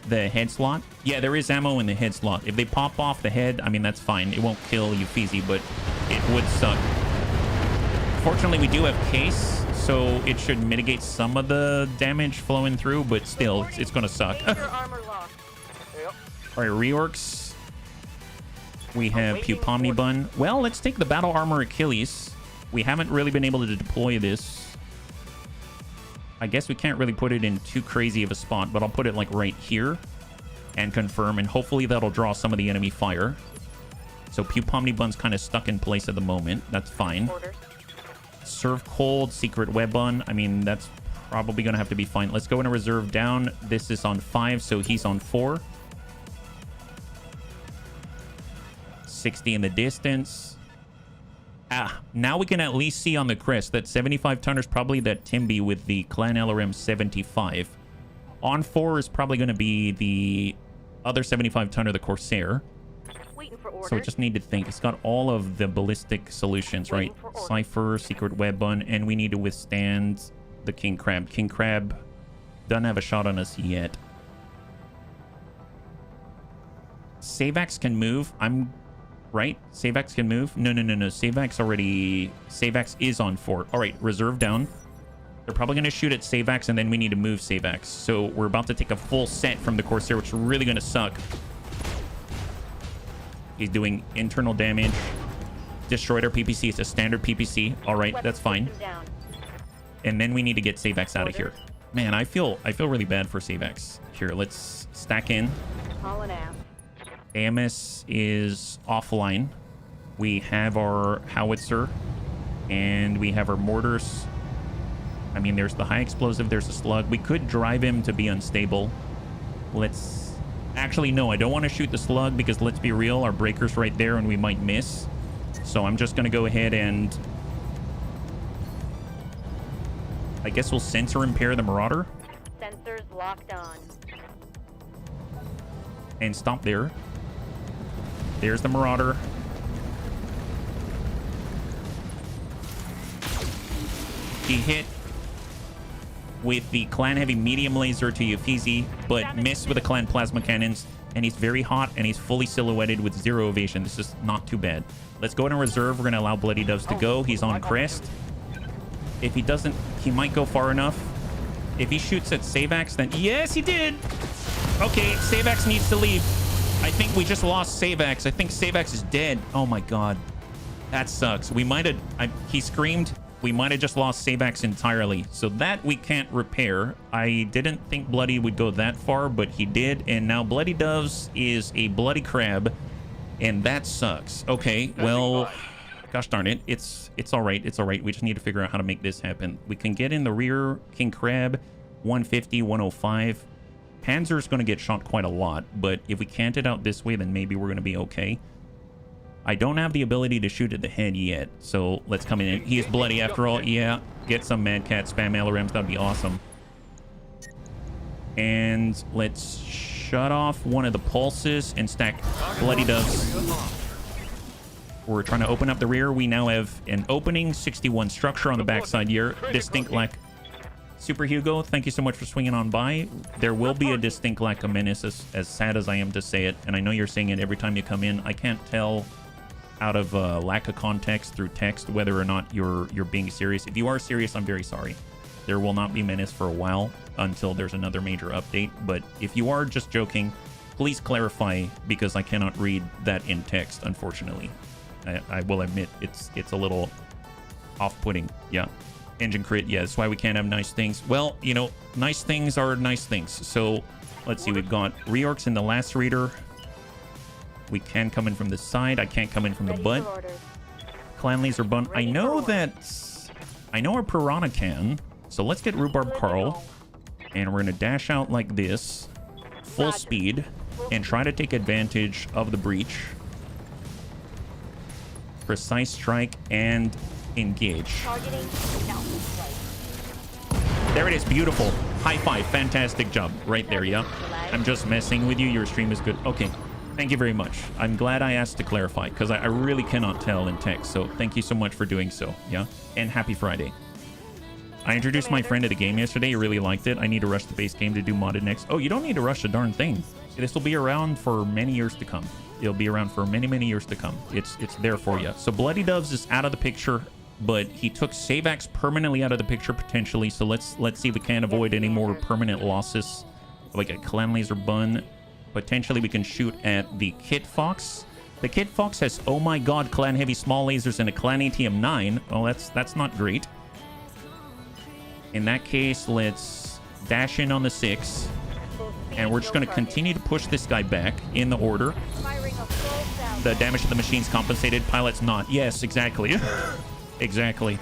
The head slot. Yeah, there is ammo in the head slot. If they pop off the head, I mean, that's fine. It won't kill Uffizi, but it would suck. Fortunately, we do have case, so it should mitigate some of the damage flowing through, but still, it's going to suck. All right, reorcs. We have Pupomni Bun. Well, let's take the Battle Armor Achilles. We haven't really been able to deploy this. I guess we can't really put it in too crazy of a spot, but I'll put it like right here and confirm, and hopefully that'll draw some of the enemy fire. So Pupomni Bun's kind of stuck in place at the moment. That's fine. Serve Cold, Secret Web Bun. I mean, that's probably going to have to be fine. Let's go in a reserve down. This is on 5, so he's on 4. 60 in the distance. Now we can at least see on the crest that 75-tonner is probably that Timby with the Clan LRM 75. On 4 is probably going to be the other 75-tonner, the Corsair. So we just need to think. It's got all of the ballistic solutions, right? Cypher, Secret Web Bun, and we need to withstand the King Crab. King Crab doesn't have a shot on us yet. Savax can move. Right? Savax can move? No. Savax is on 4. All right, reserve down. They're probably going to shoot at Savax, and then we need to move Savax. So we're about to take a full set from the Corsair, which is really going to suck. He's doing internal damage. destroyed our PPC. It's a standard PPC. All right, that's fine. Down. And then we need to get Savex out of here. Man, I feel really bad for Savex. Here, let's stack in. Hauling ass. AMS is offline. We have our howitzer, and we have our mortars. I mean, there's the high explosive, there's a slug. We could drive him to be unstable. Let's... Actually, no, I don't want to shoot the slug because, let's be real, our breaker's right there and we might miss. So I'm just going to go ahead and... I guess we'll sensor impair the Marauder. Sensors locked on. And stop there. There's the Marauder. He hit with the Clan Heavy medium laser to Yufizi, but missed with the Clan Plasma Cannons. And he's very hot, and he's fully silhouetted with 0 evasion. This is not too bad. Let's go in reserve. We're going to allow Bloody Doves to go. He's on crest. If he doesn't, he might go far enough. If he shoots at Savax, then... Yes, he did! Okay, Savax needs to leave. I think we just lost Savax. I think Savax is dead. Oh, my God. That sucks. We might have... He screamed... We might have just lost Savax entirely. So that we can't repair. I didn't think Bloody would go that far, but he did. And now Bloody Doves is a bloody crab. And that sucks. Okay, well, gosh darn it. It's all right. It's all right. We just need to figure out how to make this happen. We can get in the rear. King Crab, 150, 105. Panzer's going to get shot quite a lot. But if we can't it out this way, then maybe we're going to be okay. I don't have the ability to shoot at the head yet, so let's come in. He is bloody after all. Yeah, get some Mad Cat spam LRMs. That'd be awesome. And let's shut off one of the pulses and stack Bloody Doves. We're trying to open up the rear. We now have an opening 61 structure on the backside here. Distinct lack. Super Hugo, thank you so much for swinging on by. There will be a distinct lack of menace, as sad as I am to say it. And I know you're saying it every time you come in. I can't tell out of lack of context through text whether or not you're being serious. If you are serious, I'm very sorry. There will not be menace for a while until there's another major update. But if you are just joking, please clarify, because I cannot read that in text, unfortunately. I will admit it's a little off-putting. Yeah. Engine crit, yeah, that's why we can't have nice things. Well, you know, nice things are nice things. So let's see, we've got reorcs in the lacerator. We can come in from the side. I can't come in from the butt. Clan laser bun. I know our piranha can. So let's get Rhubarb Carl. And we're going to dash out like this. Full speed. And try to take advantage of the breach. Precise strike and engage. There it is. Beautiful. High five. Fantastic job. Right there, yeah. I'm just messing with you. Your stream is good. Okay. Thank you very much. I'm glad I asked to clarify, because I really cannot tell in text. So thank you so much for doing so. Yeah. And happy Friday. I introduced my friend to the game yesterday. He really liked it. I need to rush the base game to do modded next. Oh, you don't need to rush a darn thing. This will be around for many years to come. It'll be around for many, many years to come. It's there for you. So Bloody Doves is out of the picture, but he took Savax permanently out of the picture potentially. So let's see if we can avoid any more permanent losses. Like a Clan Laser Bun. Potentially we can shoot at the Kit Fox. The Kit Fox has, oh my god, Clan Heavy small lasers and a Clan ATM 9. Well, that's not great. In that case, let's dash in on the 6. And we're just going to continue to push this guy back in the order. The damage to the machine's compensated. Pilot's not. Yes, exactly. Exactly.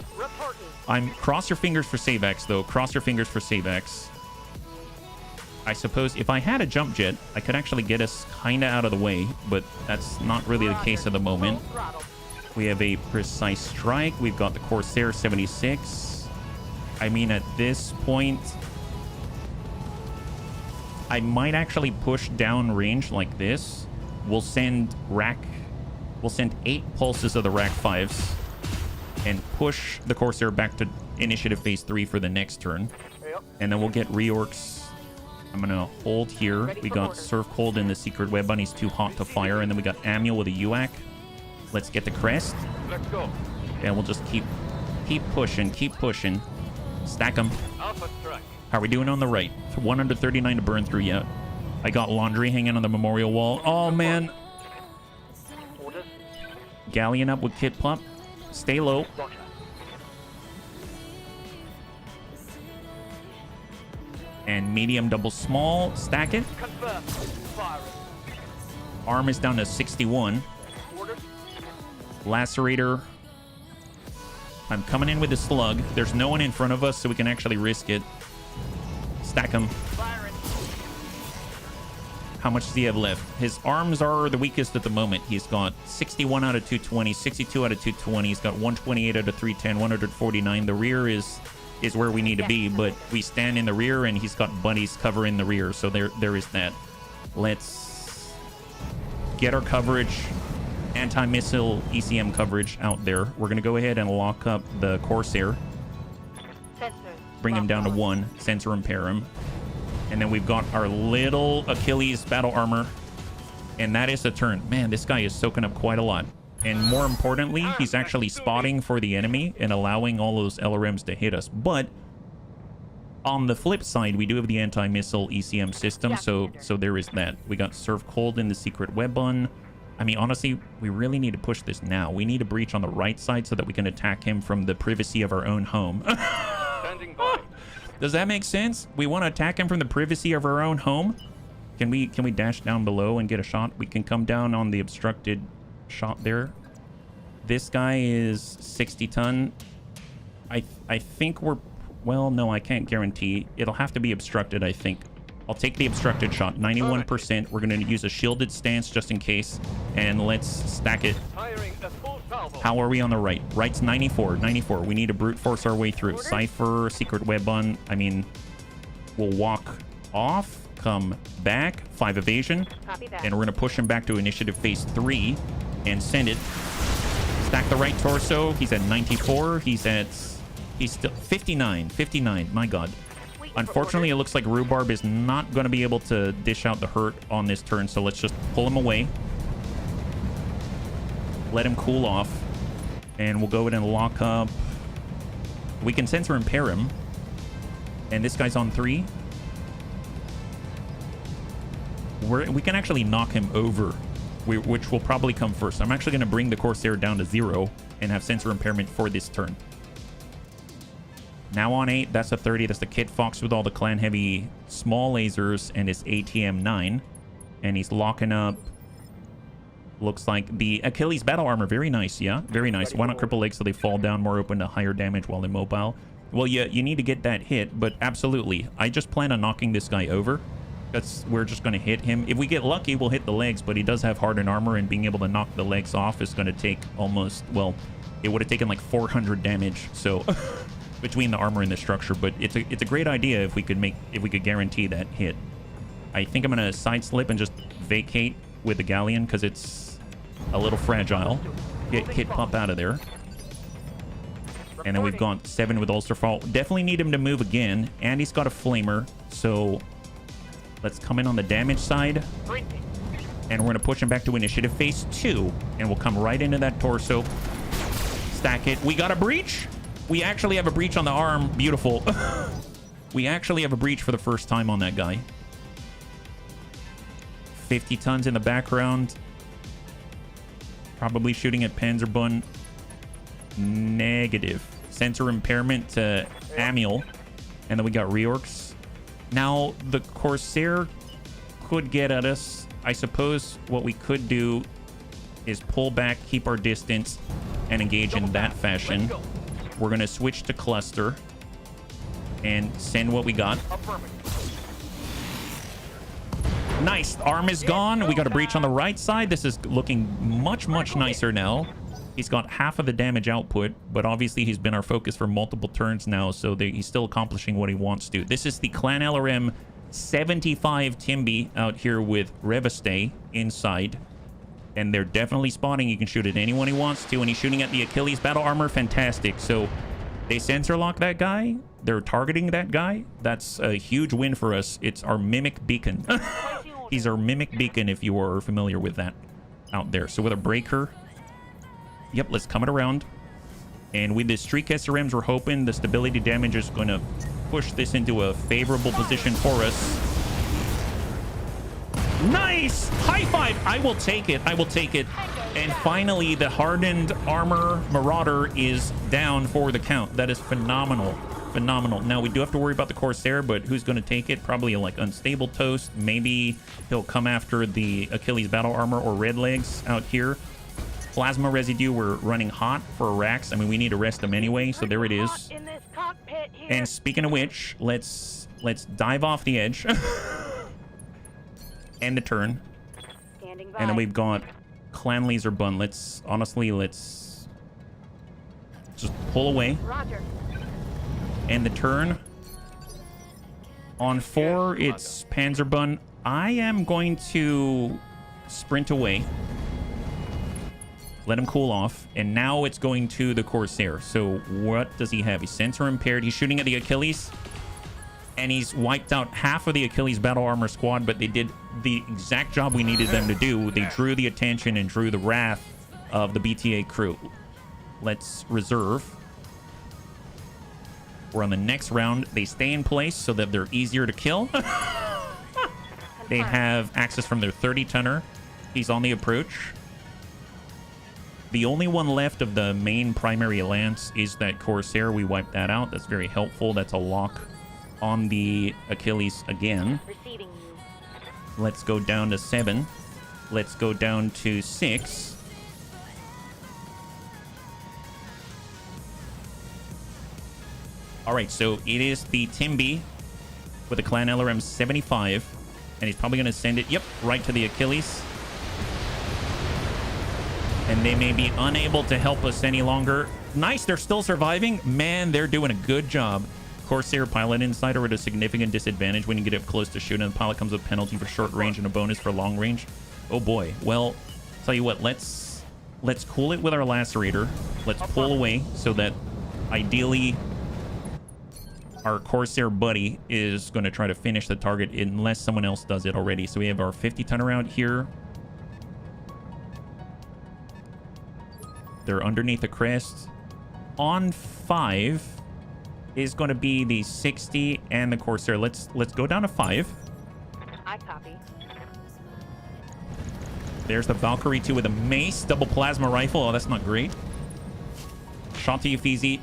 Cross your fingers for Savax, though. Cross your fingers for Savax. I suppose if I had a jump jet, I could actually get us kind of out of the way, but that's not really the case at the moment. We have a precise strike. We've got the Corsair 76. I mean, at this point, I might actually push down range like this. We'll send 8 pulses of the Rack 5s and push the Corsair back to initiative phase 3 for the next turn. And then we'll get reorcs. I'm going to hold here. We got Surf Cold in the Secret Web Bunny's too hot to fire. And then we got Amuel with a UAC. Let's get the crest. Let's go. And we'll just keep pushing, keep pushing. Stack them. Alpha strike. How are we doing on the right? 139 to burn through yet. I got laundry hanging on the memorial wall. Oh, man. Galleon up with Kit Pop. Stay low. And medium double small. Stack it. Confirm. Firing. Arm is down to 61. Order. Lacerator. I'm coming in with the slug. There's no one in front of us, so we can actually risk it. Stack him. Firing. How much does he have left? His arms are the weakest at the moment. He's got 61 out of 220, 62 out of 220. He's got 128 out of 310, 149. The rear is where we need to be, but we stand in the rear, and he's got buddies covering the rear, so there is that. Let's get our coverage. Anti-missile ECM coverage out there. We're going to go ahead and lock up the Corsair. Sensors. Bring him down to 1. Sensor impair him. And then we've got our little Achilles battle armor. And that is the turn. Man, this guy is soaking up quite a lot. And more importantly, he's actually spotting for the enemy and allowing all those LRMs to hit us. But on the flip side, we do have the anti-missile ECM system. So there is that. We got Serve Cold in the secret weapon. I mean, honestly, we really need to push this now. We need a breach on the right side so that we can attack him from the privacy of our own home. Standing by. Does that make sense? We want to attack him from the privacy of our own home? Can we dash down below and get a shot? We can come down on the obstructed shot there. This guy is 60 ton. I think we're... Well, no, I can't guarantee. It'll have to be obstructed, I think. I'll take the obstructed shot. 91%. We're going to use a shielded stance just in case. And let's stack it. Firing a full salvo. How are we on the right? Right's 94. 94. We need to brute force our way through. Cypher, secret weapon. I mean, we'll walk off, come back, 5 evasion. Copy that. And we're going to push him back to initiative phase 3 and send it. Stack the right torso. He's at 94. He's still 59. 59. My God. Unfortunately, it looks like Rhubarb is not going to be able to dish out the hurt on this turn, so let's just pull him away. Let him cool off. And we'll go ahead and lock up. We can sensor impair him. And this guy's on 3. We can actually knock him over, which will probably come first. I'm actually going to bring the Corsair down to 0 and have sensor impairment for this turn. Now on 8, that's a 30. That's the Kit Fox with all the clan heavy small lasers and his ATM 9. And he's locking up, looks like the Achilles battle armor. Very nice, yeah. Very nice. Why not cripple legs so they fall down more open to higher damage while immobile? Well, yeah, you need to get that hit, but absolutely. I just plan on knocking this guy over. We're just going to hit him. If we get lucky, we'll hit the legs, but he does have hardened armor, and being able to knock the legs off is going to take almost, well, it would have taken like 400 damage. So... between the armor and the structure, but it's a great idea if we could guarantee that hit. I think I'm gonna side slip and just vacate with the Galleon because it's a little fragile. Get Kit Pop out of there. And then we've got 7 with Ulster Fall. Definitely need him to move again, and he's got a flamer, so let's come in on the damage side. And we're gonna push him back to initiative phase 2, and we'll come right into that torso. Stack it. We got a breach. We actually have a breach on the arm. Beautiful. We actually have a breach for the first time on that guy. 50 tons in the background. Probably shooting at Panzerbund. Negative. Sensor impairment to Amiel. And then we got Reorcs. Now, the Corsair could get at us. I suppose what we could do is pull back, keep our distance, and engage in that fashion. We're going to switch to cluster and send what we got. Nice. Arm is gone. We got a breach on the right side. This is looking much, much nicer now. He's got half of the damage output, but obviously he's been our focus for multiple turns now, so he's still accomplishing what he wants to. This is the Clan LRM 75 Timby out here with Reveste inside. And they're definitely spotting. You can shoot at anyone he wants to. And he's shooting at the Achilles battle armor. Fantastic. So they sensor lock that guy. They're targeting that guy. That's a huge win for us. It's our Mimic Beacon. He's our Mimic Beacon, if you are familiar with that out there. So with a breaker. Yep, let's come it around. And with the Streak SRMs, we're hoping the stability damage is going to push this into a favorable position for us. Nice! High five! I will take it. I will take it. And finally, the hardened armor Marauder is down for the count. That is phenomenal. Phenomenal. Now, we do have to worry about the Corsair, but who's going to take it? Probably like Unstable Toast. Maybe he'll come after the Achilles battle armor or Red Legs out here. Plasma Residue, we're running hot for racks. I mean, we need to rest them anyway, so there it is. In this cockpit here. And speaking of which, let's dive off the edge. End the turn. Standing by. And then we've got Clan Laser Bun. Let's just pull away. Roger. End the turn. On 4, it's Panzer Bun. I am going to sprint away. Let him cool off. And now it's going to the Corsair. So what does he have? He's sensor impaired. He's shooting at the Achilles. And he's wiped out half of the Achilles battle armor squad, but they did the exact job we needed them to do. They drew the attention and drew the wrath of the BTA crew. Let's reserve. We're on the next round. They stay in place so that they're easier to kill. They have access from their 30-tonner. He's on the approach. The only one left of the main primary lance is that Corsair. We wiped that out. That's very helpful. That's a lock on the Achilles again. Receiving you. Let's go down to 7. Let's go down to 6. All right, so it is the Timby with a Clan LRM 75, and he's probably going to send it, right to the Achilles. And they may be unable to help us any longer. Nice, they're still surviving. Man, they're doing a good job. Corsair Pilot Insider at a significant disadvantage when you get up close to shoot, and the pilot comes with penalty for short range and a bonus for long range. Oh boy. Well, tell you what, let's cool it with our lacerator. Let's pull away so that ideally our Corsair buddy is going to try to finish the target unless someone else does it already. So we have our 50-tonner out here. They're underneath the crest. On 5 is going to be the 60 and the Corsair. Let's go down to 5. I copy. There's the Valkyrie 2 with a mace, double plasma rifle. Oh, that's not great. Shot to Uffizi.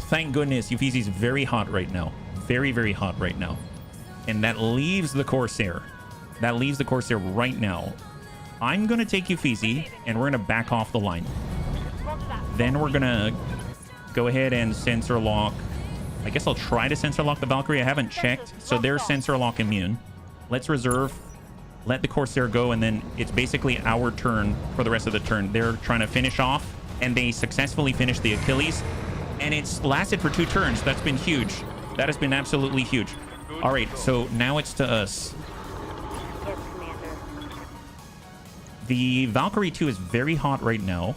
Thank goodness Uffizi's very hot right now. Very, very hot right now. And that leaves the Corsair. That leaves the Corsair right now. I'm going to take Uffizi, and we're going to back off the line. Then we're going to go ahead and sensor lock. I guess I'll try to sensor lock the Valkyrie. I haven't checked, so they're sensor lock immune. Let's reserve. Let the Corsair go, and then it's basically our turn for the rest of the turn. They're trying to finish off, and they successfully finished the Achilles. And it's lasted for 2 turns. That's been huge. That has been absolutely huge. All right, so now it's to us. Yes, Commander. The Valkyrie 2 is very hot right now.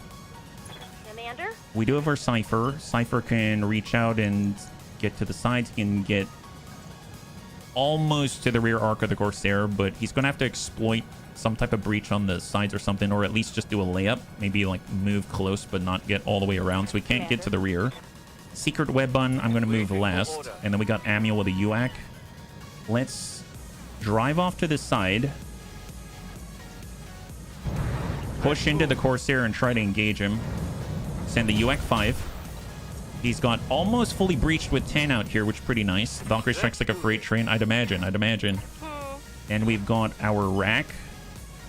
Commander? We do have our Cypher. Cypher can reach out and get to the sides. He can get almost to the rear arc of the Corsair, but he's going to have to exploit some type of breach on the sides or something, or at least just do a layup. Maybe like move close, but not get all the way around, so we can't get to the rear. Secret Web Bun, I'm going to move last. And then we got Amiel with a UAC. Let's drive off to the side. Push into the Corsair and try to engage him. Send the UAC 5. He's got almost fully breached with 10 out here, which is pretty nice. Valkyrie strikes like a freight train. I'd imagine. And we've got our rack.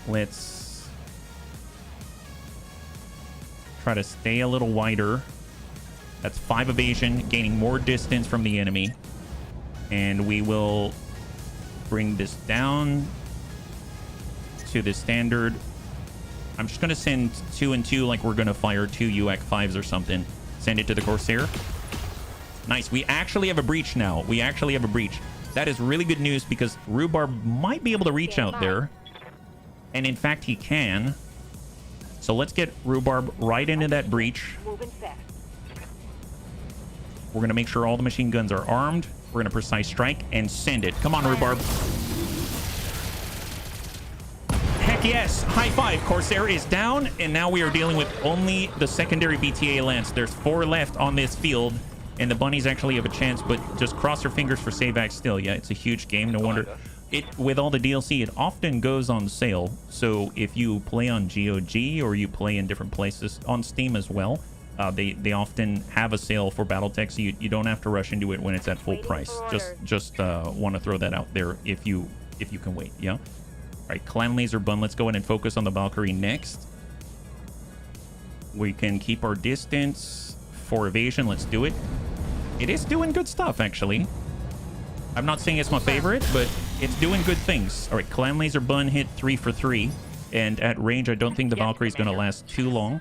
Let's try to stay a little wider. That's 5 evasion, gaining more distance from the enemy. And we will bring this down to the standard. I'm just going to send 2 and 2 like we're going to fire 2 UAC 5s or something. Send it to the Corsair. Nice. We actually have a breach now. We actually have a breach. That is really good news because Rhubarb might be able to reach out there. And in fact, he can. So let's get Rhubarb right into that breach. Moving fast. We're going to make sure all the machine guns are armed. We're going to precise strike and send it. Come on, Rhubarb. Heck yes. High 5. Corsair is down. And now we are dealing with only the secondary BTA Lance. There's 4 left on this field. And the bunnies actually have a chance, but just cross your fingers for Savac still. Yeah, it's a huge game. No wonder. with all the DLC, it often goes on sale. So if you play on GOG or you play in different places on Steam as well, they often have a sale for Battletech, so you don't have to rush into it when it's at full price. Just want to throw that out there if you can wait. Yeah. All right, Clan Laser Bun. Let's go ahead and focus on the Valkyrie next. We can keep our distance for evasion. Let's do it. It is doing good stuff, actually. I'm not saying it's my favorite, but it's doing good things. All right, Clan Laser Bun hit 3 for 3, and at range, I don't think the Valkyrie is going to last too long.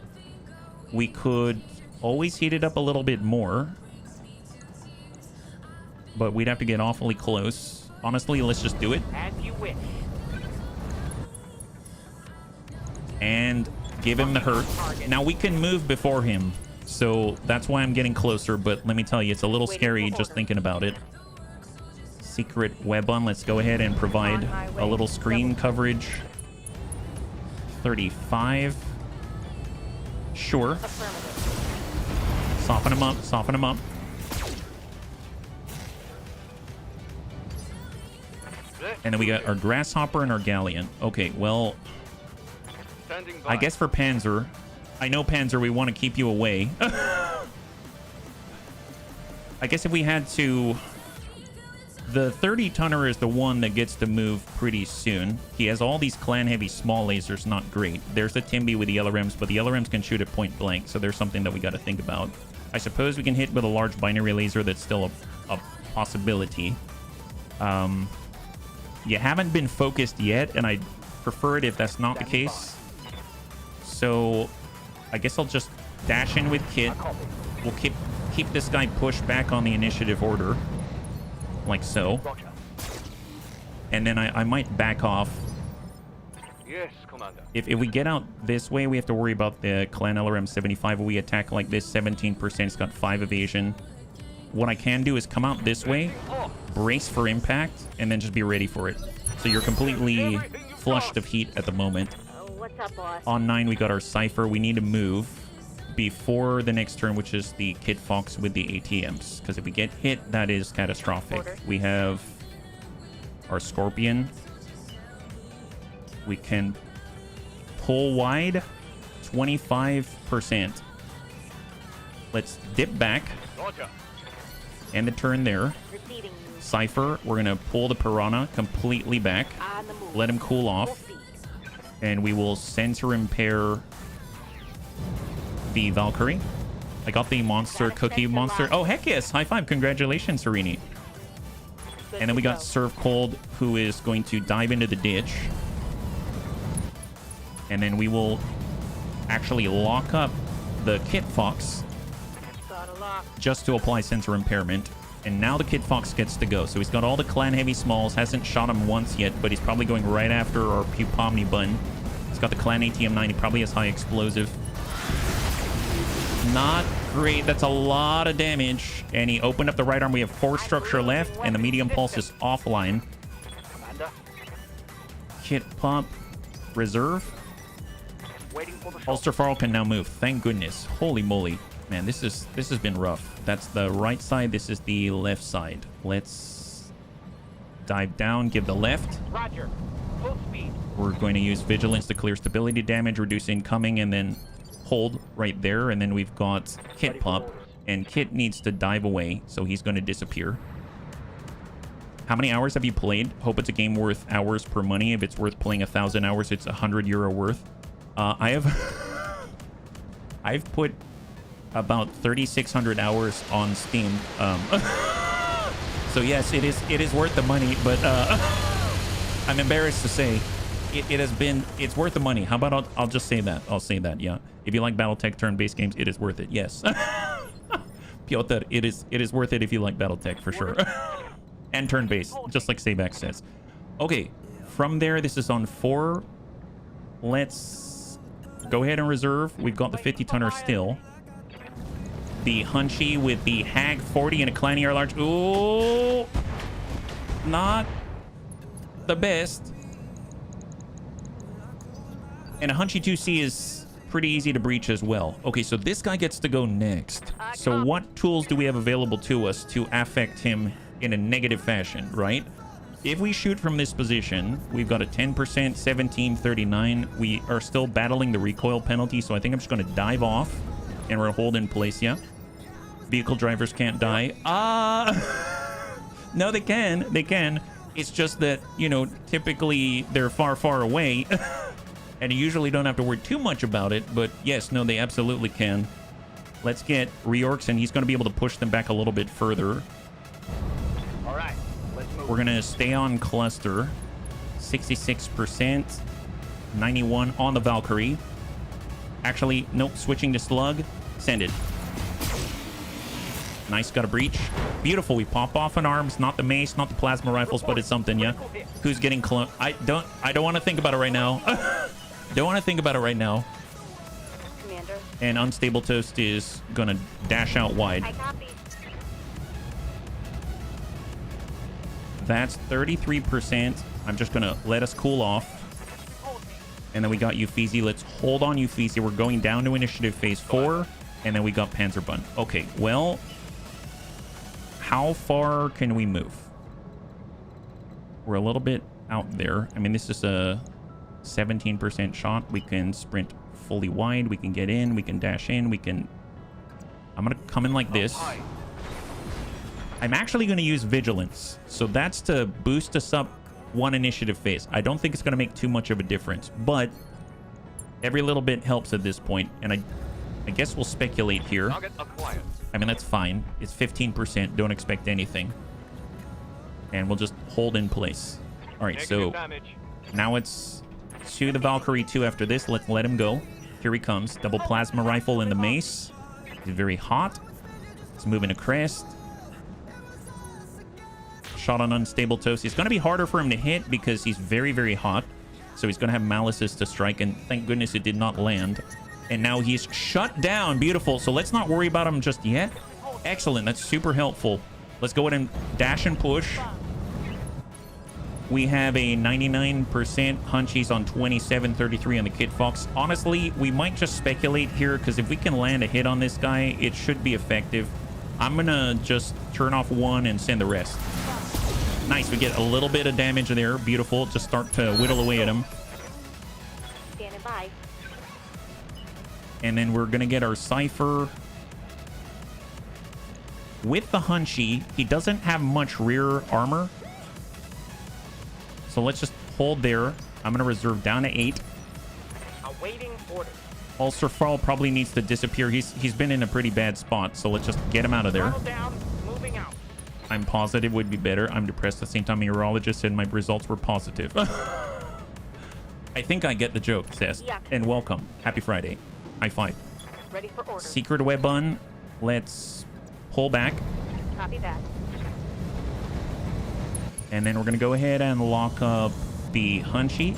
We could always heat it up a little bit more, but we'd have to get awfully close. Honestly, let's just do it. As you wish. And give him the hurt. Now we can move before him, so that's why I'm getting closer, but let me tell you, it's a little scary just thinking about it. Secret web on. Let's go ahead and provide a little screen coverage. 35. Sure. Soften him up. Soften him up. And then we got our Grasshopper and our Galleon. Okay, well, I guess for Panzer, I know Panzer, we want to keep you away. I guess if we had to... The 30-tonner is the one that gets to move pretty soon. He has all these clan-heavy small lasers, not great. There's the Timby with the LRMs, but the LRMs can shoot at point blank, so there's something that we got to think about. I suppose we can hit with a large binary laser. That's still a possibility. You haven't been focused yet, and I'd prefer it if that's not the case. So I guess I'll just dash in with Kit. We'll keep this guy pushed back on the initiative order. Like so. And then I might back off. Yes, Commander. If we get out this way, we have to worry about the Clan LRM 75. We attack like this, 17%. It's got 5 evasion. What I can do is come out this way, brace for impact, and then just be ready for it. So you're completely flushed of heat at the moment. What's up, boss? On 9, we got our Cypher. We need to move before the next turn, which is the Kid Fox with the ATMs, because if we get hit, that is catastrophic. We have our Scorpion. We can pull wide 25%. Let's dip back. End the turn there. Cypher, we're gonna pull the Piranha completely back, let him cool off, and we will sensor impair the Valkyrie. I got the monster cookie monster. Oh, heck yes. High five. Congratulations, Serini. And then we got Serve Cold, who is going to dive into the ditch. And then we will actually lock up the Kit Fox just to apply sensor impairment. And now the Kid Fox gets to go. So he's got all the clan heavy smalls. Hasn't shot him once yet, but he's probably going right after our Pupomni bun. He's got the clan ATM 9. He probably has high explosive. Not great. That's a lot of damage. And he opened up the right arm. We have 4 structure left, and the medium pulse is offline. Kit pump. Reserve. Ulster Farl can now move. Thank goodness. Holy moly. Man, this has been rough. That's the right side. This is the left side. Let's dive down. Give the left. Roger. Full speed. We're going to use Vigilance to clear stability damage, reduce incoming, and then hold right there. And then we've got Kit Pop, and Kit needs to dive away, so he's going to disappear. How many hours have you played? Hope it's a game worth hours per money. If it's worth playing 1,000 hours, it's €100 worth. I've put about 3,600 hours on Steam. So yes, it is worth the money, but I'm embarrassed to say it's worth the money. How about I'll just say that. I'll say that, yeah. If you like Battletech turn-based games, it is worth it, yes. Piotr, it is worth it if you like Battletech, for sure. And turn-based, just like Sabak says. Okay, from there, this is on 4. Let's go ahead and reserve. We've got the 50-tonner still. The Hunchy with the Hag 40 and a Clan ER large. Ooh, not the best. And a Hunchy 2C is pretty easy to breach as well. Okay, so this guy gets to go next. So what tools do we have available to us to affect him in a negative fashion, right? if we shoot from this position, we've got a 10%, 1739. We are still battling the recoil penalty, so I think I'm just going to dive off, and we're hold in place, yeah? Vehicle drivers can't die. No, they can. They can. It's just that, you know, typically they're far, far away, and you usually don't have to worry too much about it, but yes, no, they absolutely can. Let's get reorcs, and he's going to be able to push them back a little bit further. All right, let's move. We're going to stay on cluster. 66%. 91 on the Valkyrie. Actually, nope, switching to slug. Send it. Nice, got a breach. Beautiful, we pop off on arms. Not the mace, not the plasma rifles, but it's something, yeah? Who's getting clone? I don't want to think about it right now. Don't want to think about it right now. Commander. And Unstable Toast is going to dash out wide. I copy. That's 33%. I'm just going to let us cool off. And then we got Uffizi. Let's hold on Uffizi. We're going down to initiative phase 4. And then we got Panzerbund. Okay, well, how far can we move? We're a little bit out there. I mean, this is a 17% shot. We can sprint fully wide. We can get in. We can dash in. We can... I'm going to come in like this. I'm actually going to use Vigilance. So that's to boost us up one initiative phase. I don't think it's going to make too much of a difference. But every little bit helps at this point. And I guess we'll speculate here. I mean, that's fine. It's 15%. Don't expect anything. And we'll just hold in place. All right, so now it's to the Valkyrie 2 after this. Let's let him go. Here he comes. Double plasma rifle in the mace. He's very hot. He's moving a crest. Shot on Unstable Toast. It's going to be harder for him to hit because he's very, very hot. So he's going to have malices to strike, and thank goodness it did not land. And now he's shut down. Beautiful. So let's not worry about him just yet. Excellent. That's super helpful. Let's go ahead and dash and push. We have a 99% hunchies on 2733 on the Kid Fox. Honestly, we might just speculate here because if we can land a hit on this guy, it should be effective. I'm going to just turn off one and send the rest. Nice. We get a little bit of damage there. Beautiful. Just start to whittle away at him. Standing by. And then we're going to get our Cypher. With the Hunchy, he doesn't have much rear armor. So let's just hold there. I'm going to reserve down to 8. Awaiting order. Ulcer Fall probably needs to disappear. He's been in a pretty bad spot, so let's just get him out of there. Down, moving out. I'm positive would be better. I'm depressed at the same time. A urologist said my results were positive. I think I get the joke, Cess. Yeah. And welcome. Happy Friday. High five. Ready for order. Secret weapon. Let's pull back. Copy that. And then we're going to go ahead and lock up the Hunchy.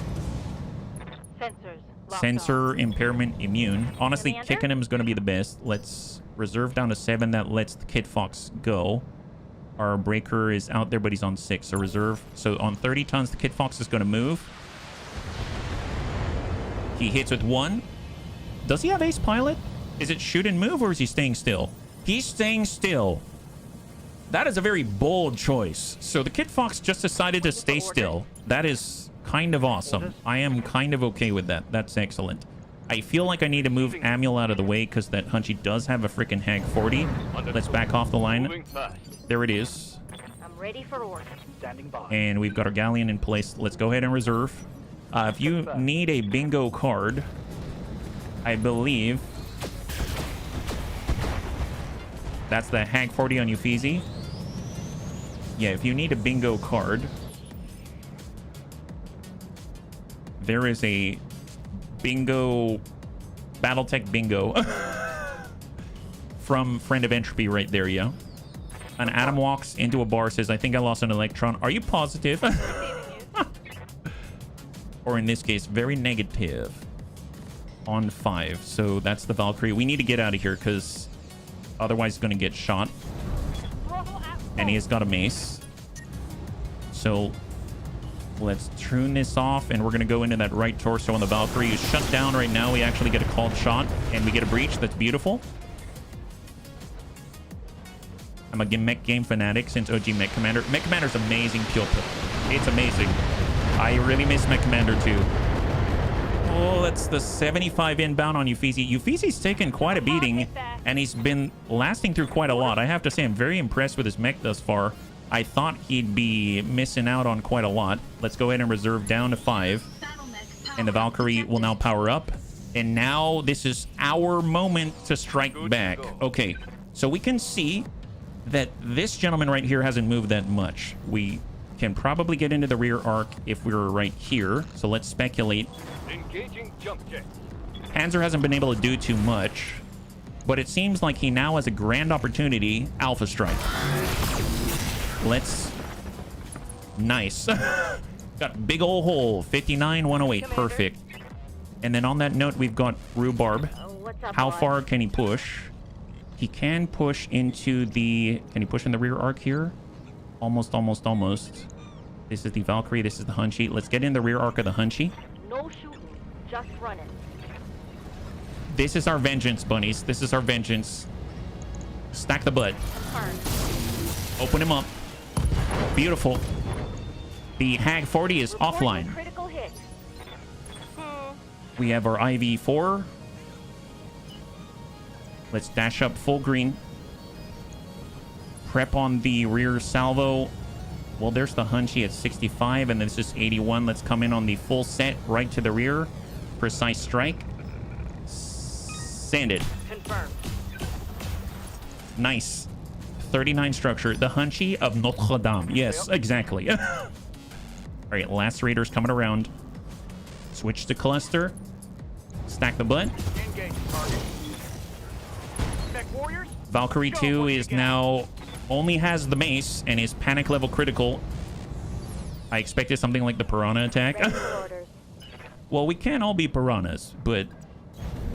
Sensors. locked Sensor on. impairment immune. Honestly, Commander? kicking him is going to be the best. Let's reserve down to 7. That lets the Kid Fox go. Our breaker is out there, but he's on 6. So reserve. So on 30 tons, the Kid Fox is going to move. He hits with 1. Does he have ace pilot? Is it shoot and move, or is he staying still? He's staying still. That is a very bold choice. So the Kid Fox just decided to stay still. That is kind of awesome. I am kind of okay with that. That's excellent. I feel like I need to move Amul out of the way because that Hunchy does have a freaking Hag 40. Let's back off the line. There it is. I'm ready for order. Standing by. And we've got our Galleon in place. Let's go ahead and reserve. If you need a bingo card, I believe that's the Hag 40 on Uffizi. Yeah, if you need a bingo card, there is a bingo, Battletech bingo from Friend of Entropy right there, yeah. An Atom walks into a bar, says, I think I lost an electron. Are you positive? Or in this case, very negative. On 5. So that's the Valkyrie. We need to get out of here because otherwise he's going to get shot. And he has got a mace. So let's tune this off, and we're going to go into that right torso on the Valkyrie. He's shut down right now. We actually get a called shot, and we get a breach. That's beautiful. I'm a Mech game fanatic since OG Mech Commander. Mech Commander's amazing, Piotr. It's amazing. I really miss Mech Commander too. Oh, that's the 75 inbound on Uffizi. Uffizi's taken quite a beating, and he's been lasting through quite a lot. I have to say, I'm very impressed with his mech thus far. I thought he'd be missing out on quite a lot. Let's go ahead and reserve down to 5. And the Valkyrie will now power up. And now this is our moment to strike back. Okay, so we can see that this gentleman right here hasn't moved that much. We can probably get into the rear arc if we were right here. So let's speculate. Engaging jump jet. Panzer hasn't been able to do too much, but it seems like he now has a grand opportunity. Alpha strike. Let's... Nice. Got big old hole. 59, 108. Perfect. And then on that note, we've got Rhubarb. What's up, How boy? far can he push? He can push into the... Can he push in the rear arc here? Almost, almost, almost. This is the Valkyrie. This is the Hunchy. Let's get in the rear arc of the Hunchy. No shooting, just running. This is our vengeance, bunnies. This is our vengeance. Stack the butt. Confirmed. Open him up. Beautiful. The Hag 40 is Reporting offline. Critical hit. We have our IV4. Let's dash up full green. Prep on the rear salvo. Well, there's the Hunchy at 65, and this is 81. Let's come in on the full set right to the rear. Precise strike. Sand it. Confirmed. Nice. 39 structure. The Hunchy of Notre Dame. Yes, exactly. All right, Lacerator's coming around. Switch to cluster. Stack the butt. Engage target. Mech warriors. Valkyrie 2 is now only has the mace and is panic level critical. I expected something like the Piranha attack. Ready for orders. Well, we can't all be piranhas, but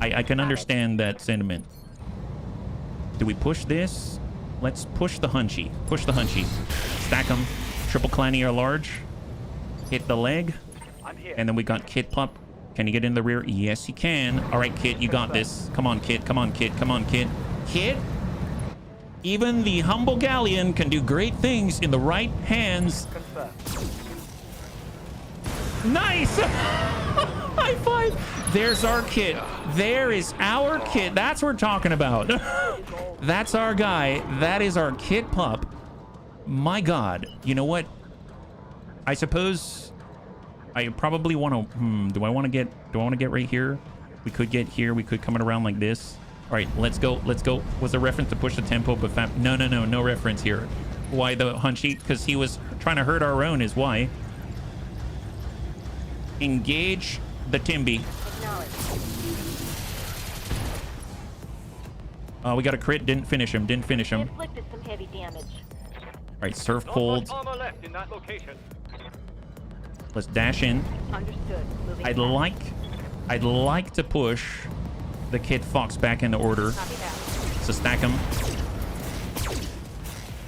I can understand that sentiment. Do we push this? Let's push the Hunchy. Push the Hunchy. Stack them. Triple Clanny are large. Hit the leg. I'm here. And then we got Kit Pup. Can he get in the rear? Yes, he can. All right, Kit, you got this. Come on, Kit. Come on, Kit. Come on, Kit. Kit? Even the humble galleon can do great things in the right hands. Confirmed. Nice! High five! There's our Kit. There is our Kit. That's what we're talking about. That's our guy. That is our Kit Pup. My God. You know what? I suppose I probably want to... Do I want to get right here? We could get here. We could come it around like this. All right, let's go. Let's go. Was a reference to push the tempo, but no reference here. Why the Hunchy? Because he was trying to hurt our own is why. Engage the Timby. Acknowledged. We got a crit. Didn't finish him. Didn't finish him. Inflicted some heavy damage. All right, surf Not cold. much armor left in that location. Let's dash in. Understood. Moving I'd like to push the Kid Fox back into order. Copy that. So stack him.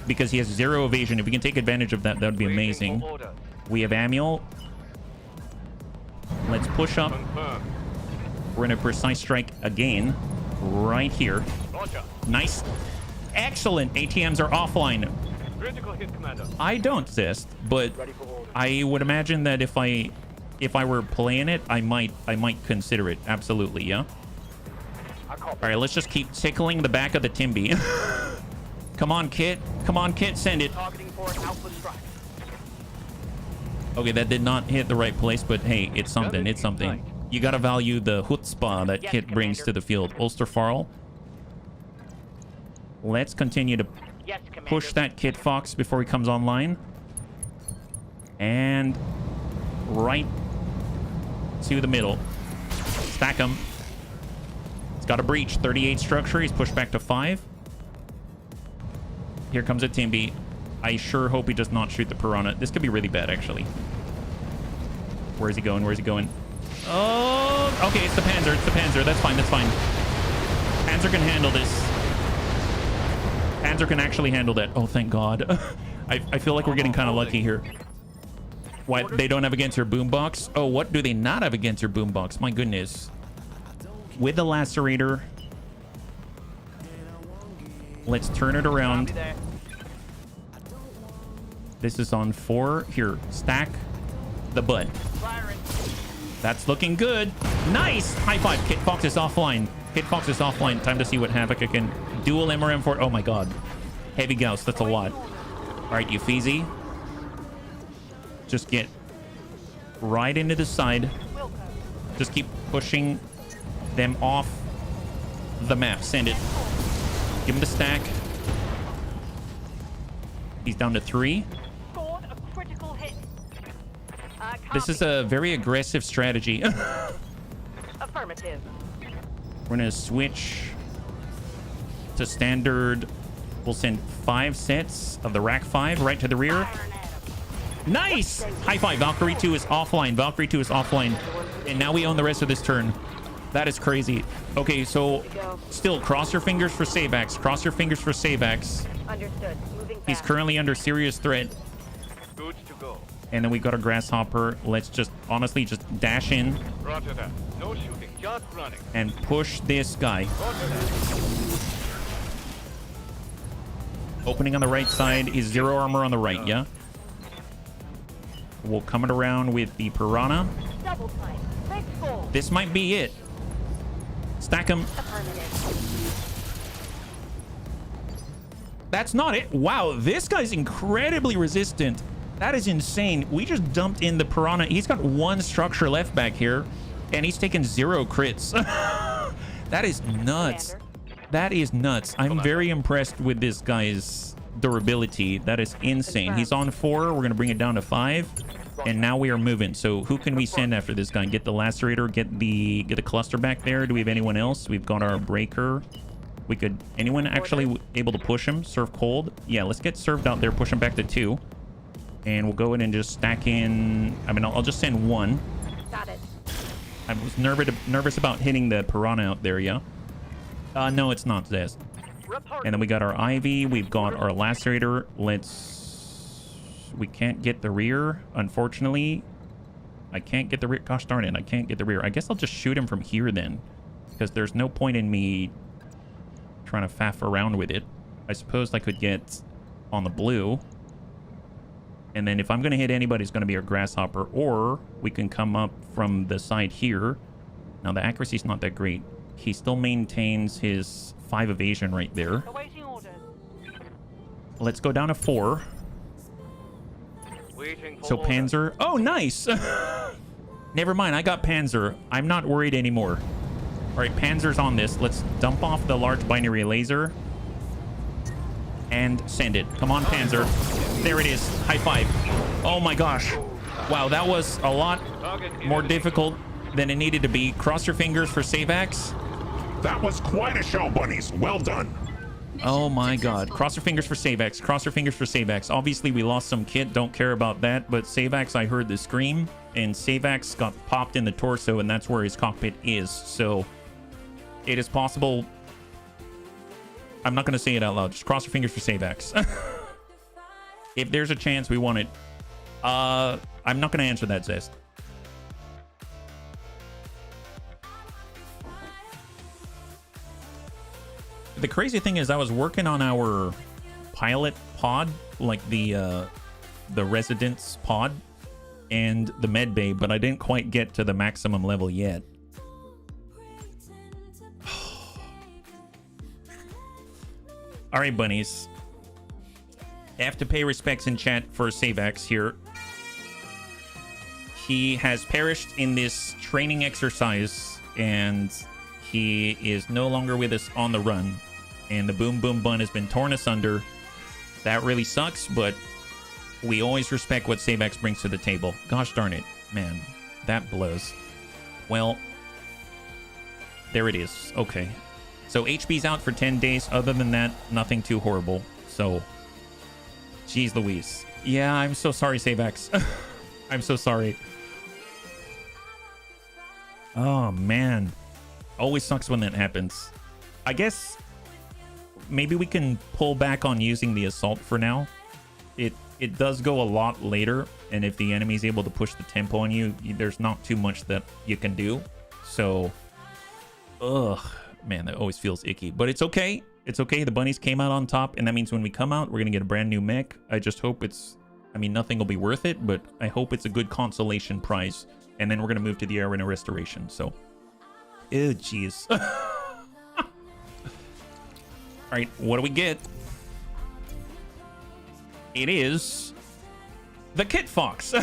Because he has 0 evasion. If we can take advantage of that, that would be amazing. Waiting for order. We have Amiel. Let's push up. Confirmed. We're in a precise strike again. Right here. Roger. Nice. Excellent. ATMs are offline. Critical hit, Commander. I don't assist, but Ready for order. I would imagine that if I were playing it, I might consider it. Absolutely, yeah. I copy. All right, let's just keep tickling the back of the Timby. Come on, Kit. Come on, Kit. Send it. Targeting for an alpha strike. Okay, that did not hit the right place, but hey, it's something. It's something. You gotta value the chutzpah that Yes, Kit brings Commander. to the field. Ulsterfarl. Let's continue to Yes, Commander. push that Kit Fox before he comes online. And right to the middle. Stack him. He's got a breach. 38 structure. He's pushed back to 5. Here comes a Timby. I sure hope he does not shoot the Piranha. This could be really bad, actually. Where is he going? Where is he going? Oh, okay. It's the Panzer. It's the Panzer. That's fine. That's fine. Panzer can handle this. Panzer can actually handle that. Oh, thank God. I feel like we're getting kind of lucky here. Why they don't have against your boombox? Oh, what do they not have against your boombox? My goodness. With the Lacerator, let's turn it around. Copy that. This is on 4. Here, stack the butt. Firing. That's looking good. Nice! High five. Kit Fox is offline. Kit Fox is offline. Time to see what Havoc I can. Dual MRM4. Oh my god. Heavy Gauss. That's a lot. All right, you Feezy. Just get right into the side. Just keep pushing them off the map. Send it. Give him the stack. He's down to 3. Scored a critical hit. This is a very aggressive strategy. Affirmative. We're gonna switch to standard. We'll send 5 sets of the rack 5 right to the rear. Nice! High five. Valkyrie 2 is offline. Valkyrie 2 is offline. And now we own the rest of this turn. That is crazy. Okay, so still cross your fingers for Savax. Cross your fingers for Savax. Understood. Moving He's fast. currently under serious threat. Good to go. And then we got a Grasshopper. Let's just honestly just dash in Roger that. No shooting, just running. and push this guy. Roger that. Opening on the right side is 0 armor on the right, yeah? We'll come it around with the Piranha. Double time. Let's go. This might be it. Stack him. Affirmative. That's not it. Wow, this guy's incredibly resistant. That is insane. We just dumped in the Piranha. He's got 1 structure left back here, and he's taken 0 crits. That is nuts. Commander. That is nuts. I'm very impressed with this guy's durability. That is insane. He's on 4. We're going to bring it down to 5. And now we are moving. So who can we send after this guy? Get the Lacerator, get the cluster back there. Do we have anyone else? We've got our Breaker. We could... Anyone actually able to push him? Serve Cold? Yeah, let's get Served out there. Push him back to 2. And we'll go in and just stack in... I mean, I'll just send 1. Got it. I was nervous about hitting the Piranha out there, yeah? No, it's not, Zest. And then we got our Ivy. We've got our Lacerator. We can't get the rear, unfortunately. I can't get the rear. Gosh darn it, I can't get the rear. I guess I'll just shoot him from here then, because there's no point in me trying to faff around with it. I suppose I could get on the blue. And then if I'm going to hit anybody, it's going to be our Grasshopper. Or we can come up from the side here. Now, the accuracy's not that great. He still maintains his 5 evasion right there. Awaiting orders. Let's go down to 4. Waiting for So orders. Panzer. Oh, nice. Never mind. I got Panzer. I'm not worried anymore. All right, Panzer's on this. Let's dump off the large binary laser and send it. Come on, Panzer. There it is. High five. Oh my gosh. Wow, that was a lot more difficult than it needed to be. Cross your fingers for Savax. That was quite a show, bunnies. Well done. Oh my god. Cross your fingers for Savax. Cross your fingers for Savax. Obviously, we lost some kit. Don't care about that. But Savax, I heard the scream. And Savax got popped in the torso. And that's where his cockpit is. So it is possible. I'm not going to say it out loud. Just cross your fingers for Savax. If there's a chance we want it. I'm not going to answer that, Zest. The crazy thing is I was working on our pilot pod, like the residence pod and the med bay, but I didn't quite get to the maximum level yet. All right, bunnies. I have to pay respects in chat for Savax here. He has perished in this training exercise, and he is no longer with us on the run. And the Boom Boom Bun has been torn asunder. That really sucks, but we always respect what Savax brings to the table. Gosh darn it, man. That blows. Well, there it is. Okay. So HB's out for 10 days. Other than that, nothing too horrible. So, geez Louise. Yeah, I'm so sorry, Savax. I'm so sorry. Oh, man. Always sucks when that happens. I guess maybe we can pull back on using the assault for now. It does go a lot later, and if the enemy's able to push the tempo on you, there's not too much that you can do. So, ugh, man, that always feels icky. But it's okay. It's okay. The bunnies came out on top, and that means when we come out, we're gonna get a brand new mech. I just hope it's I mean, nothing will be worth it, but I hope it's a good consolation prize. And then we're going to move to the Arano restoration, so... Oh, jeez. Alright, what do we get? It is... the Kit Fox!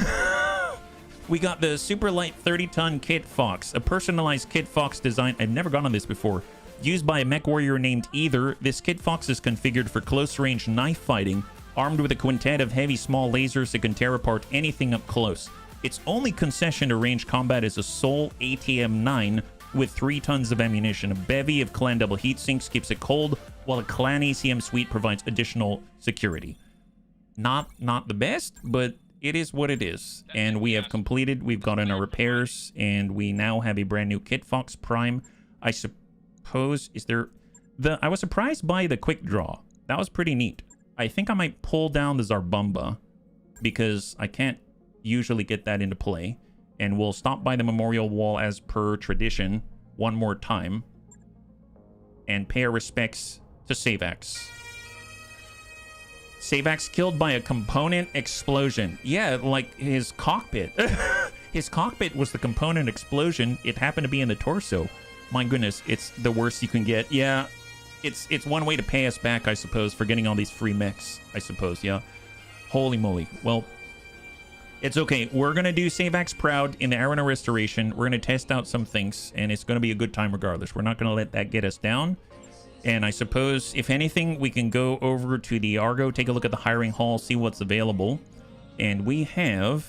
We got the super light 30-ton Kit Fox, a personalized Kit Fox design. I've never gone on this before. Used by a mech warrior named Either, this Kit Fox is configured for close-range knife fighting, armed with a quintet of heavy small lasers that can tear apart anything up close. Its only concession to range combat is a Sol ATM-9 with 3 tons of ammunition. A bevy of clan double heat sinks keeps it cold, while a clan ACM suite provides additional security. Not the best, but it is what it is. And we have completed, we've gotten our repairs, and we now have a brand new Kit Fox Prime. I suppose, is there... I was surprised by the quick draw. That was pretty neat. I think I might pull down the Zarbumba, because I can't usually get that into play. And we'll stop by the memorial wall as per tradition one more time. And pay our respects to Savax. Savax killed by a component explosion. Yeah, like his cockpit. His cockpit was the component explosion. It happened to be in the torso. My goodness, it's the worst you can get. Yeah, it's one way to pay us back, I suppose, for getting all these free mechs, I suppose, yeah. Holy moly. Well, it's okay. We're going to do Savax proud in the Arano restoration. We're going to test out some things, and it's going to be a good time regardless. We're not going to let that get us down. And I suppose, if anything, we can go over to the Argo, take a look at the hiring hall, see what's available. And we have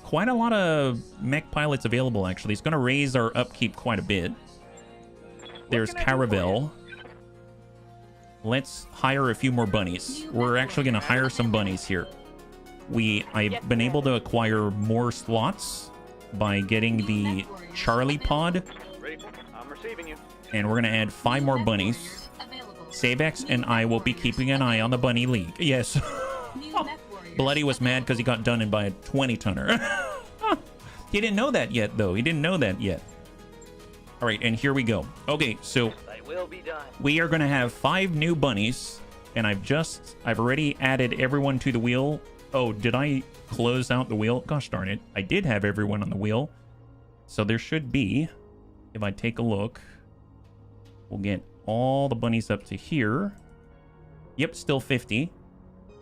quite a lot of mech pilots available, actually. It's going to raise our upkeep quite a bit. There's Caravel. Let's hire a few more bunnies. We're actually going to hire some bunnies here. I've been able to acquire more slots by getting the Charlie pod. Ready? I'm receiving you. And we're going to add 5 more bunnies. Savax and I will be keeping an eye on the bunny league. Yes. Bloody was mad because he got done in by a 20-tonner. He didn't know that yet, though. He didn't know that yet. All right, and here we go. Okay, so Will be done. we are going to have 5 new bunnies. And I've already added everyone to the wheel. Oh, did I close out the wheel? Gosh darn it. I did have everyone on the wheel. So there should be, if I take a look... We'll get all the bunnies up to here. Yep, still 50.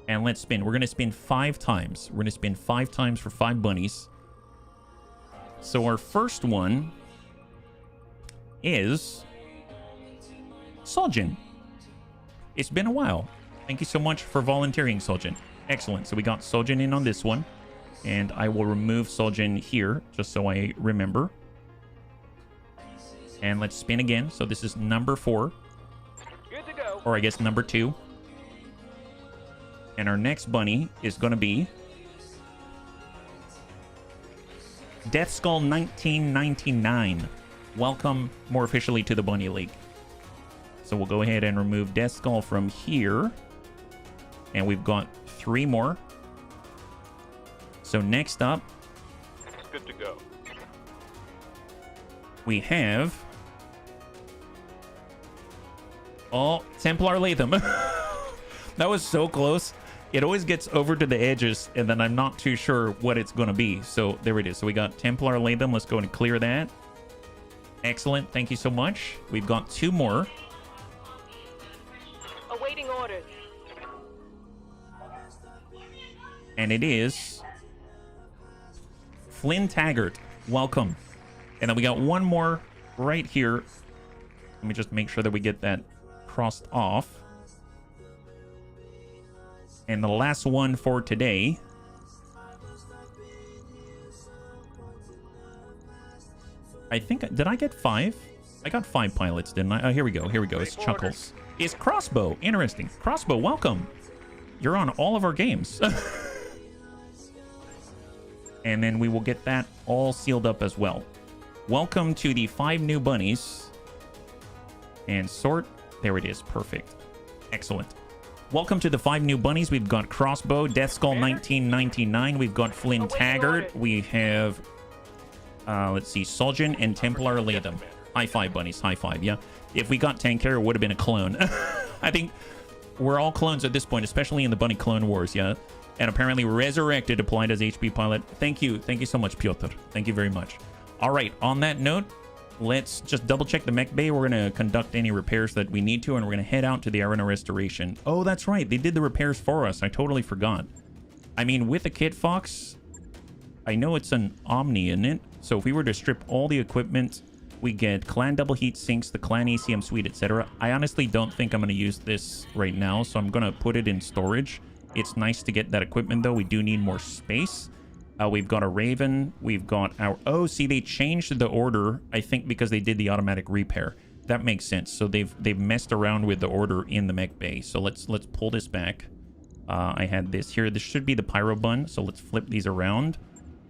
And let's spin. We're going to spin 5 times. We're going to spin 5 times for 5 bunnies. So our first one is Soljin. It's been a while. Thank you so much for volunteering, Soljin. Excellent. So we got Soljin in on this one. And I will remove Soljin here, just so I remember. And let's spin again. So this is number 4. Good to go. Or I guess number 2. And our next bunny is going to be Death Skull 1999. Welcome more officially to the Bunny League. So we'll go ahead and remove Death Skull from here. And we've got 3 more. So next up, Good to go. we have... Oh, Templar Latham. That was so close. It always gets over to the edges, and then I'm not too sure what it's going to be. So there it is. So we got Templar Latham. Let's go and clear that. Excellent. Thank you so much. We've got 2 more. Awaiting orders. And it is Flynn Taggart. Welcome. And then we got 1 more right here. Let me just make sure that we get that crossed off. And the last one for today I think, did I get 5? I got 5 pilots, didn't I? Oh, here we go. Here we go. It's Chuckles. It's Crossbow. Interesting. Crossbow, welcome. You're on all of our games. And then we will get that all sealed up as well. Welcome to the 5 new bunnies. And sort. There it is. Perfect. Excellent. Welcome to the 5 new bunnies. We've got Crossbow, Death Skull 1999. We've got Flynn Taggart. We have, let's see, Soljin and Templar Latham. High 5, bunnies. High 5, yeah. If we got Tankera, it would have been a clone. I think We're all clones at this point, especially in the Bunny Clone Wars, yeah? And apparently Resurrected applied as HP pilot. Thank you so much, Piotr. Thank you very much. All right, on that note, let's just double check the mech bay. We're going to conduct any repairs that we need to, and we're going to head out to the Arano restoration. Oh, that's right. They did the repairs for us. I totally forgot. I mean, with the Kit Fox, I know it's an Omni, isn't it? So if we were to strip all the equipment, we get clan double heat sinks, the clan ACM suite, etc. I honestly don't think I'm going to use this right now, so I'm going to put it in storage. It's nice to get that equipment, though. We do need more space. We've got a Raven. We've got our... Oh, see, they changed the order, I think, because they did the automatic repair. That makes sense. So they've messed around with the order in the mech bay. So let's pull this back. I had this here. This should be the Pyro Bun. So let's flip these around.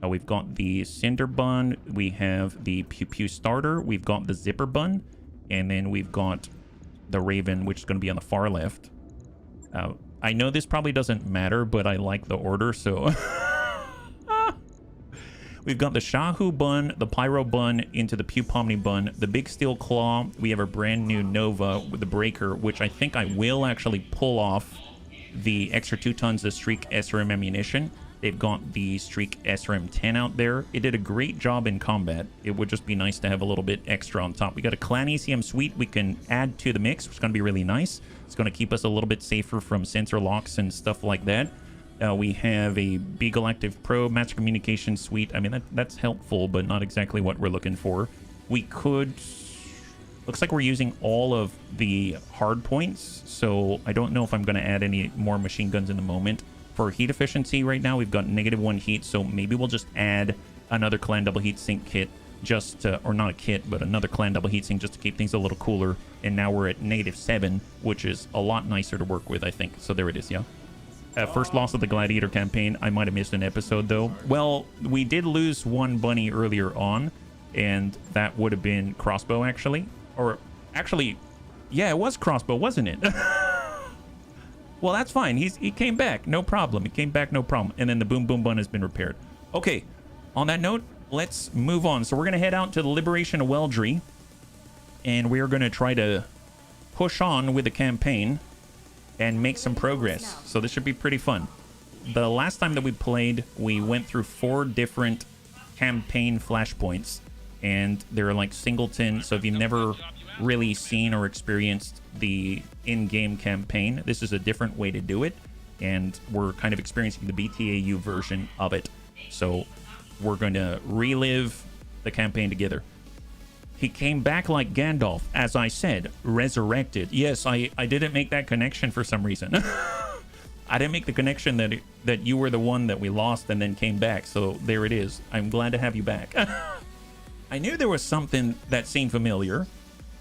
We've got the Cinder Bun. We have the Pew Pew Starter. We've got the Zipper Bun. And then we've got the Raven, which is going to be on the far left. I know this probably doesn't matter, but I like the order, so... We've got the Shahu Bun, the Pyro Bun into the Pew Pomni Bun, the Big Steel Claw. We have a brand new Nova with the Breaker, which I think I will actually pull off the extra 2 tons of Streak SRM ammunition. They've got the Streak SRM 10 out there. It did a great job in combat. It would just be nice to have a little bit extra on top. We got a Clan ECM suite we can add to the mix, which is going to be really nice. It's going to keep us a little bit safer from sensor locks and stuff like that. We have a Beagle Active Pro Master Communication Suite. I mean, that's helpful, but not exactly what we're looking for. We could... Looks like we're using all of the hard points, so I don't know if I'm going to add any more machine guns in the moment. For heat efficiency right now, we've got -1 heat, so maybe we'll just add another Clan Double Heat Sink kit, just to, or not a kit, but another Clan Double Heat Sink just to keep things a little cooler. And now we're at -7, which is a lot nicer to work with, I think. So there it is, yeah. First loss of the Gladiator campaign. I might have missed an episode, though. Well, we did lose one bunny earlier on, and that would have been Crossbow, actually. Or, actually, yeah, it was Crossbow, wasn't it? Well, that's fine. He came back. No problem. He came back, no problem. And then the Boom Boom Bun has been repaired. Okay, on that note, let's move on. So we're going to head out to the Liberation of Weldry, and we're going to try to push on with the campaign and make some progress. So this should be pretty fun. The last time that we played, we went through 4 different campaign flashpoints, and they're like singleton. So if you've never really seen or experienced the in-game campaign, this is a different way to do it, and we're kind of experiencing the BTAU version of it. So we're going to relive the campaign together. He came back like Gandalf, as I said, resurrected. Yes, I didn't make that connection for some reason. I didn't make the connection that you were the one that we lost and then came back. So there it is. I'm glad to have you back. I knew there was something that seemed familiar.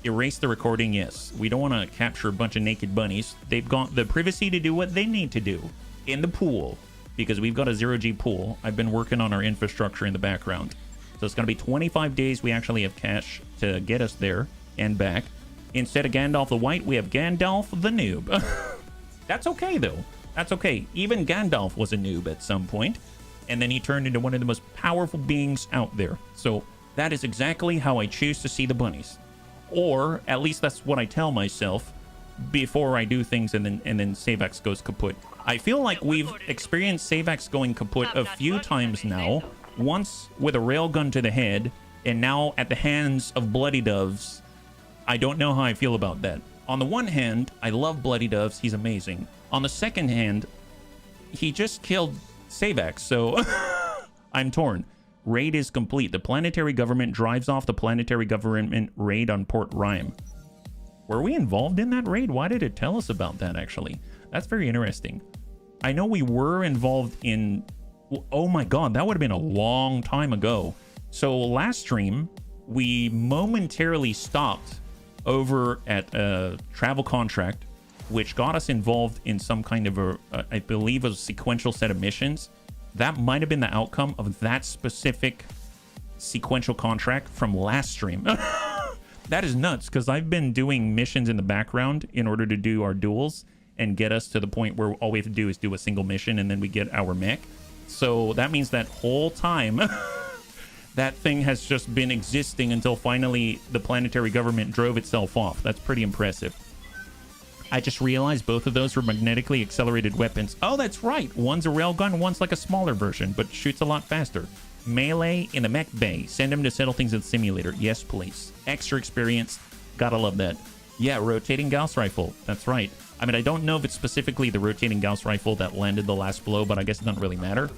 Erase the recording, yes. We don't want to capture a bunch of naked bunnies. They've got the privacy to do what they need to do in the pool, because we've got a 0G pool. I've been working on our infrastructure in the background. So it's going to be 25 days. We actually have cash to get us there and back. Instead of Gandalf the White, we have Gandalf the Noob. That's okay, though. That's okay. Even Gandalf was a noob at some point, and then he turned into one of the most powerful beings out there. So that is exactly how I choose to see the bunnies. Or at least that's what I tell myself before I do things, and then Savax goes kaput. I feel like we've experienced Savax going kaput a few times now. Once with a railgun to the head, and now at the hands of Bloody Doves. I don't know how I feel about that. On the one hand, I love Bloody Doves. He's amazing. On the second hand, he just killed Savax, so I'm torn. Raid is complete. The planetary government drives off the planetary government raid on Port Rhyme. Were we involved in that raid? Why did it tell us about that, actually? That's very interesting. I know we were involved in... Oh my god, that would have been a long time ago. So last stream, we momentarily stopped over at a travel contract, which got us involved in some kind of a, I believe, a sequential set of missions. That might have been the outcome of that specific sequential contract from last stream. That is nuts, because I've been doing missions in the background in order to do our duels and get us to the point where all we have to do is do a single mission and then we get our mech. So that means that whole time that thing has just been existing until finally the planetary government drove itself off. That's pretty impressive. I just realized both of those were magnetically accelerated weapons. Oh, that's right. One's a railgun, one's like a smaller version, but shoots a lot faster. Melee in the mech bay. Send him to settle things in the simulator. Yes, please. Extra experience. Gotta love that. Yeah, rotating Gauss rifle. That's right. I mean, I don't know if it's specifically the rotating Gauss rifle that landed the last blow, but I guess it doesn't really matter.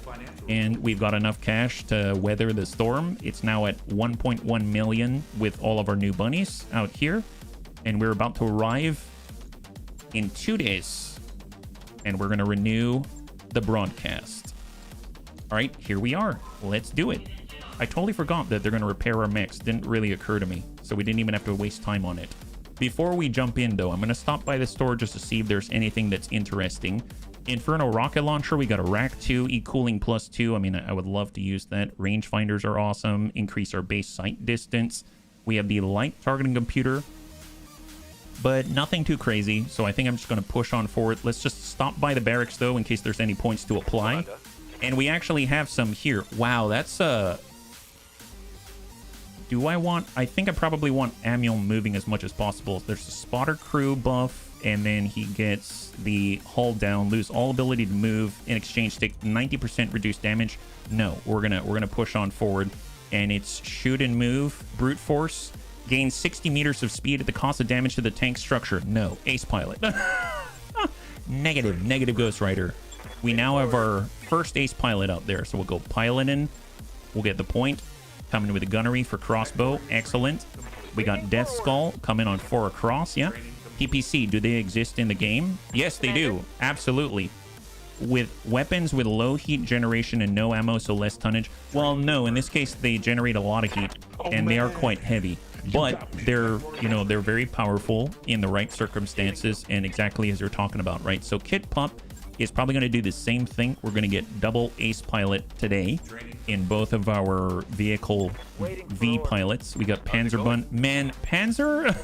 And we've got enough cash to weather the storm. It's now at 1.1 million with all of our new bunnies out here. And we're about to arrive in 2 days. And we're going to renew the broadcast. All right, here we are. Let's do it. I totally forgot that they're going to repair our mechs. Didn't really occur to me. So we didn't even have to waste time on it. Before we jump in, though, I'm going to stop by the store just to see if there's anything that's interesting. Inferno rocket launcher, we got a rack 2, e-cooling plus 2. I mean, I would love to use that. Rangefinders are awesome. Increase our base sight distance. We have the light targeting computer, but nothing too crazy. So I think I'm just going to push on forward. Let's just stop by the barracks, though, in case there's any points to apply. And we actually have some here. Wow, that's do I want... I think I probably want Amiel moving as much as possible. There's a spotter crew buff, and then he gets the hull down, lose all ability to move, in exchange take 90% reduced damage. No, we're gonna push on forward, and it's shoot and move, brute force, gain 60 meters of speed at the cost of damage to the tank structure. No, ace pilot. Negative Ghost Rider. We now have our first ace pilot out there, so we'll go pilot in. We'll get the point. Coming with a gunnery for crossbow. Excellent. We got Death Skull coming on 4 across. Yeah. PPC, do they exist in the game? Yes, they do. Absolutely. With weapons with low heat generation and no ammo, so less tonnage. Well, no, in this case, they generate a lot of heat, and they are quite heavy. But they're, you know, they're very powerful in the right circumstances, and exactly as you're talking about, right? So Kit Pup is probably going to do the same thing. We're going to get double ace pilot today in both of our vehicle V pilots. We got Panzerbun. Man, Panzer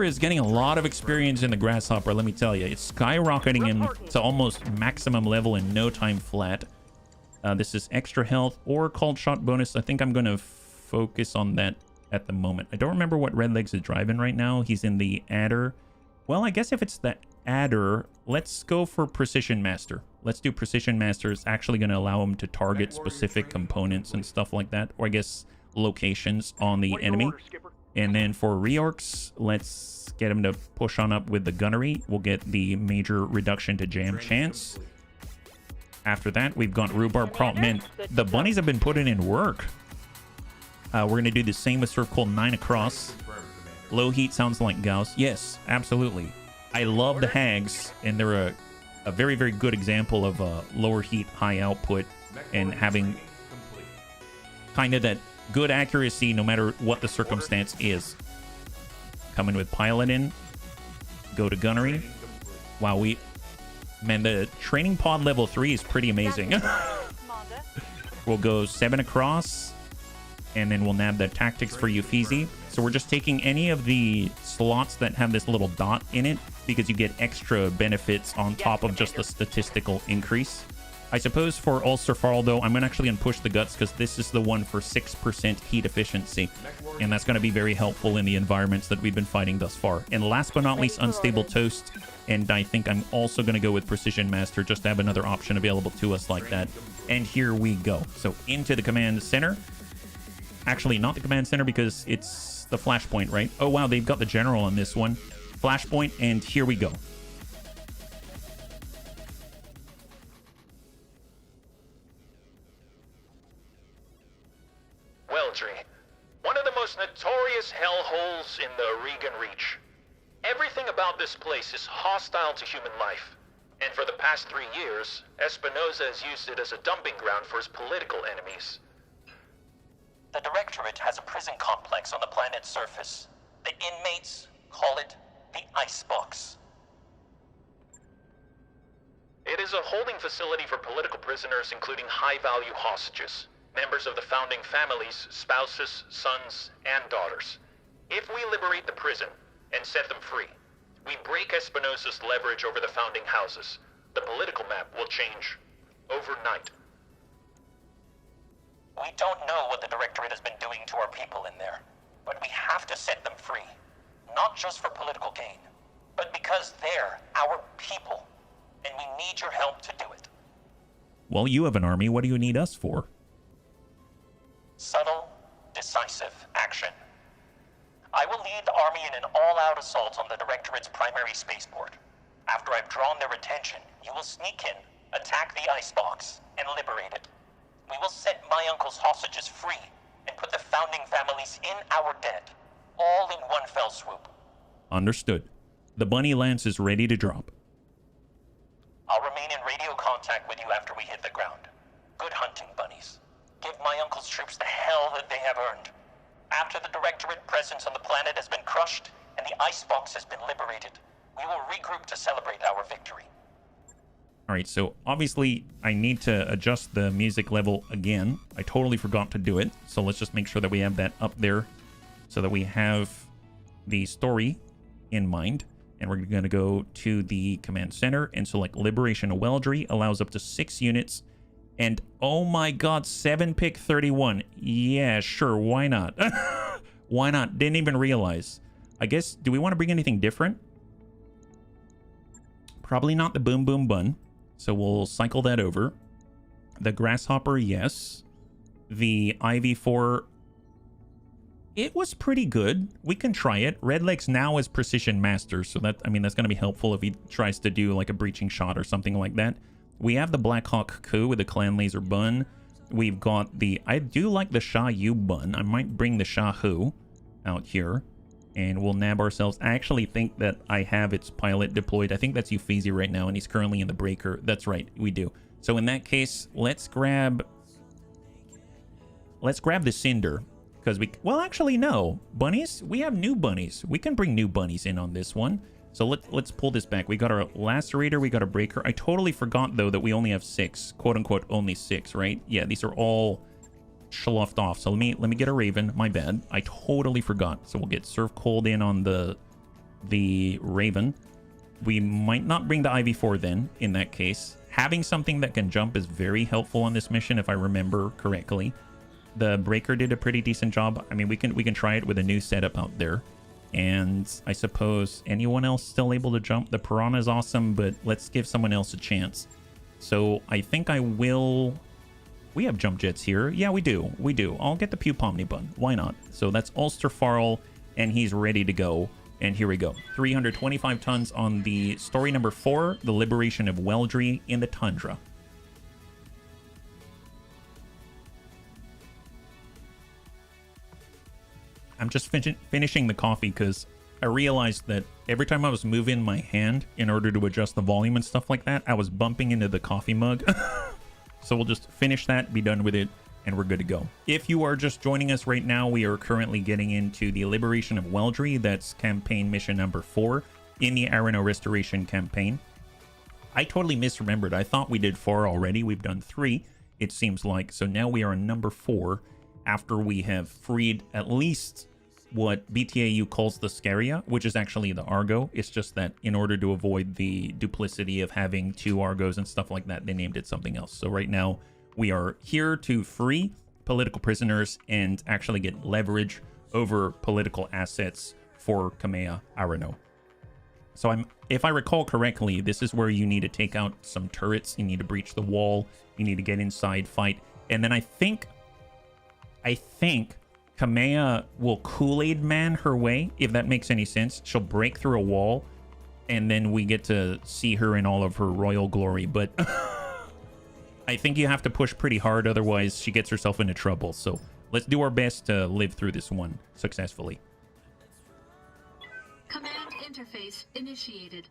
is getting a lot of experience in the Grasshopper, let me tell you. It's skyrocketing him to almost maximum level in no time flat. This is extra health or called shot bonus. I think I'm going to focus on that at the moment. I don't remember what Redlegs is driving right now. He's in the Adder. Well, I guess if it's the Adder, let's go for Precision Master. Let's do Precision Master. It's actually going to allow him to target specific components and stuff like that, or I guess locations on the enemy. And then for Reorcs, let's get him to push on up with the gunnery. We'll get the major reduction to jam chance. After that, we've got Rhubarb Crawl. Man, the bunnies have been putting in work. We're going to do the same with Surf Cold 9 across. Low heat sounds like Gauss. Yes, absolutely. I love the Hags, and they're a very, very good example of lower heat, high output, and having kind of that good accuracy no matter what the circumstance is. Coming with pilot in. Go to gunnery. Wow, man, the training pod level 3 is pretty amazing. We'll go 7 across, and then we'll nab the tactics for Uffizi. So we're just taking any of the slots that have this little dot in it, because you get extra benefits on top of just the statistical increase. I suppose for Ulster Farl, though, I'm actually going to push the guts, because this is the one for 6% heat efficiency. And that's going to be very helpful in the environments that we've been fighting thus far. And last but not least, Unstable Toast. And I think I'm also going to go with Precision Master, just to have another option available to us like that. And here we go. So into the command center. Actually, not the command center, because it's the flashpoint, right? Oh, wow, they've got the general on this one. Flashpoint, and here we go. Well, Tree, one of the most notorious hellholes in the Regan Reach. Everything about this place is hostile to human life. And for the past 3 years, Espinosa has used it as a dumping ground for his political enemies. The Directorate has a prison complex on the planet's surface. The inmates call it the Icebox. It is a holding facility for political prisoners, including high-value hostages, members of the founding families, spouses, sons, and daughters. If we liberate the prison and set them free, we break Espinosa's leverage over the founding houses. The political map will change overnight. We don't know what the Directorate has been doing to our people in there, but we have to set them free. Not just for political gain, but because they're our people, and we need your help to do it. Well, you have an army. What do you need us for? Subtle, decisive action. I will lead the army in an all-out assault on the Directorate's primary spaceport. After I've drawn their attention, you will sneak in, attack the icebox, and liberate it. We will set my uncle's hostages free and put the founding families in our debt, all in one fell swoop. Understood. The bunny lance is ready to drop. I'll remain in radio contact with you after we hit the ground. Good hunting, bunnies. Give my uncle's troops the hell that they have earned. After the Directorate presence on the planet has been crushed and the icebox has been liberated, we will regroup to celebrate our victory. All right, so obviously I need to adjust the music level again. I totally forgot to do it. So let's just make sure that we have that up there so that we have the story in mind. And we're going to go to the command center and select Liberation of Weldry. Allows up to 6 units. And oh my god, 7 pick 31. Yeah, sure, why not? Why not? Didn't even realize. I guess, do we want to bring anything different? Probably not the Boom Boom Bun. So we'll cycle that over. The Grasshopper, yes. The IV4, it was pretty good. We can try it. Redlegs now is Precision Master, so that, I mean, that's going to be helpful if he tries to do like a breaching shot or something like that. We have the Blackhawk Coup with the Clan Laser Bun. We've got the, I do like the Sha Yu Bun. I might bring the Sha Hu out here. And we'll nab ourselves. I actually think that I have its pilot deployed. I think that's Uffizi right now, and he's currently in the breaker. That's right, we do. So in that case, let's grab the Cinder. Because we, well, actually, no. Bunnies? We have new bunnies. We can bring new bunnies in on this one. So let's pull this back. We got our Lacerator, we got a Breaker. I totally forgot, though, that we only have 6. Quote-unquote, only 6, right? Yeah, these are all sloughed off. So let me get a Raven. My bad. I totally forgot. So we'll get Surf Cold in on the Raven. We might not bring the IV4 then, in that case. Having something that can jump is very helpful on this mission, if I remember correctly. The Breaker did a pretty decent job. I mean, we can try it with a new setup out there. And I suppose anyone else still able to jump? The Piranha is awesome, but let's give someone else a chance. So I think I will... We have jump jets here. Yeah, we do. We do. I'll get the Pew Pomni Bun. Why not? So that's Ulster Farrell, and he's ready to go. And here we go. 325 tons on the story number 4, the Liberation of Weldry in the Tundra. I'm just finishing the coffee because I realized that every time I was moving my hand in order to adjust the volume and stuff like that, I was bumping into the coffee mug. So we'll just finish that, be done with it, and we're good to go. If you are just joining us right now, we are currently getting into the Liberation of Weldry. That's campaign mission number 4 in the Arano Restoration campaign. I totally misremembered. I thought we did 4 already. We've done 3, it seems like. So now we are on number 4 after we have freed at least what BTAU calls the Scaria, which is actually the Argo. It's just that in order to avoid the duplicity of having 2 Argos and stuff like that, they named it something else. So right now we are here to free political prisoners and actually get leverage over political assets for Kamea Arano. So if I recall correctly, this is where you need to take out some turrets, you need to breach the wall, you need to get inside, fight, and then I think Kamea will Kool-Aid Man her way, if that makes any sense. She'll break through a wall, and then we get to see her in all of her royal glory. But I think you have to push pretty hard, otherwise she gets herself into trouble. So let's do our best to live through this one successfully. Command interface initiated.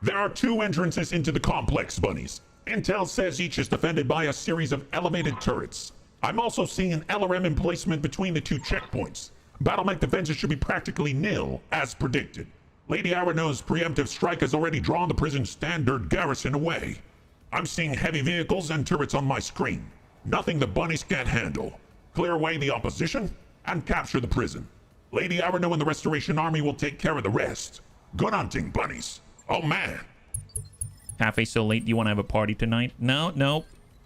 There are 2 entrances into the complex, bunnies. Intel says each is defended by a series of elevated turrets. I'm also seeing an LRM emplacement between the 2 checkpoints. Battletech defenses should be practically nil, as predicted. Lady Arano's preemptive strike has already drawn the prison's standard garrison away. I'm seeing heavy vehicles and turrets on my screen. Nothing the bunnies can't handle. Clear away the opposition and capture the prison. Lady Arano and the Restoration Army will take care of the rest. Good hunting, bunnies. Oh man. Cafe so late, do you want to have a party tonight? No.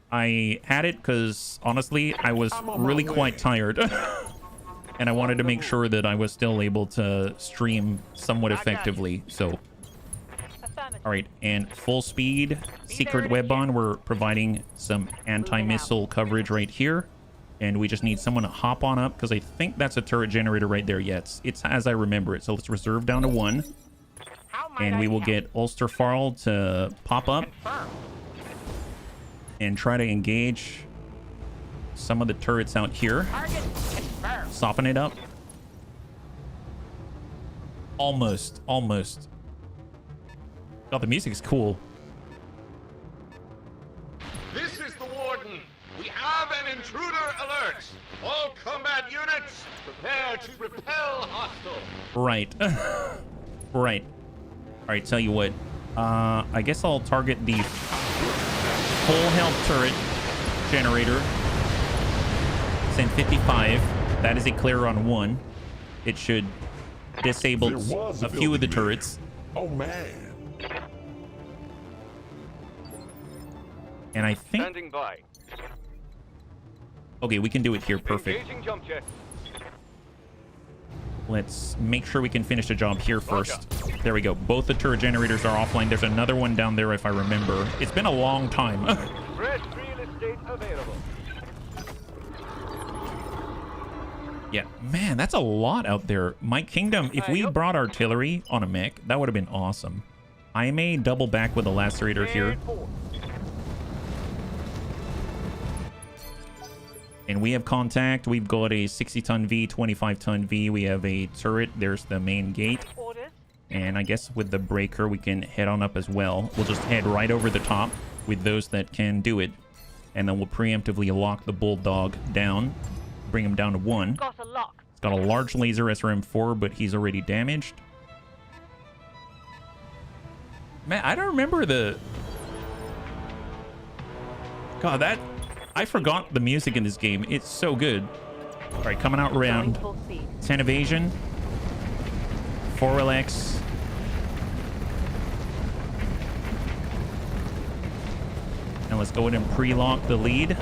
I had it because, honestly, I was really quite tired. and I wanted to make sure that I was still able to stream somewhat effectively. So, all right, and full speed, secret web on. We're providing some anti-missile coverage right here, and we just need someone to hop on up because I think that's a turret generator right there. Yeah, it's as I remember it. So let's reserve down to 1, and we will get Ulster Farl to pop up and try to engage some of the turrets out here. Soften it up. Almost. God, the music is cool. This is the Warden. We have an intruder alert. All combat units, prepare to repel hostile. Right. Right. All right, tell you what. I guess I'll target the full health turret generator. Send 55. That is a clear on 1. It should disable a few of the turrets. Oh, man. And I think... Standing by. Okay, we can do it here. Perfect. Engaging jump jet. Let's make sure we can finish the job here first. There we go. Both the turret generators are offline. There's another one down there if I remember. It's been a long time. Fresh real estate available. Yeah, man, that's a lot out there. My kingdom, if we brought artillery on a mech, that would have been awesome. I may double back with a lacerator here. And we have contact. We've got a 60-ton V, 25-ton V. We have a turret. There's the main gate. And I guess with the breaker, we can head on up as well. We'll just head right over the top with those that can do it. And then we'll preemptively lock the Bulldog down. Bring him down to 1. Got a lock. It's got a large laser SRM-4, but he's already damaged. Man, I don't remember the... God, that... I forgot the music in this game. It's so good. All right, coming out around 10 evasion, 4LX. And let's go ahead and pre-lock the lead.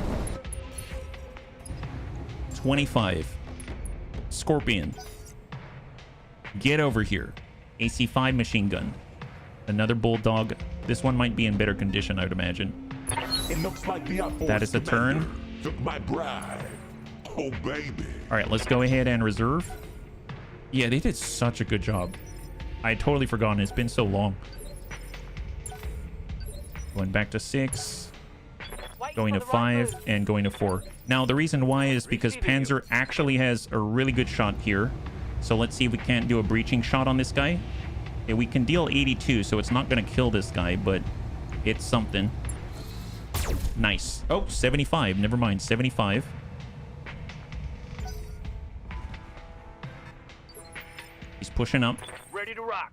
25. Scorpion. Get over here. AC-5 machine gun. Another Bulldog. This one might be in better condition, I would imagine. It looks like the that is the turn. Took my bride. Oh, baby. All right, let's go ahead and reserve. Yeah, they did such a good job. I had totally forgotten. It's been so long. Going back to 6. Going to 5 and going to 4. Now, the reason why is because Panzer actually has a really good shot here. So let's see if we can't do a breaching shot on this guy. Yeah, we can deal 82, so it's not going to kill this guy, but it's something. Nice. Oh, 75. Never mind. 75. He's pushing up. Ready to rock.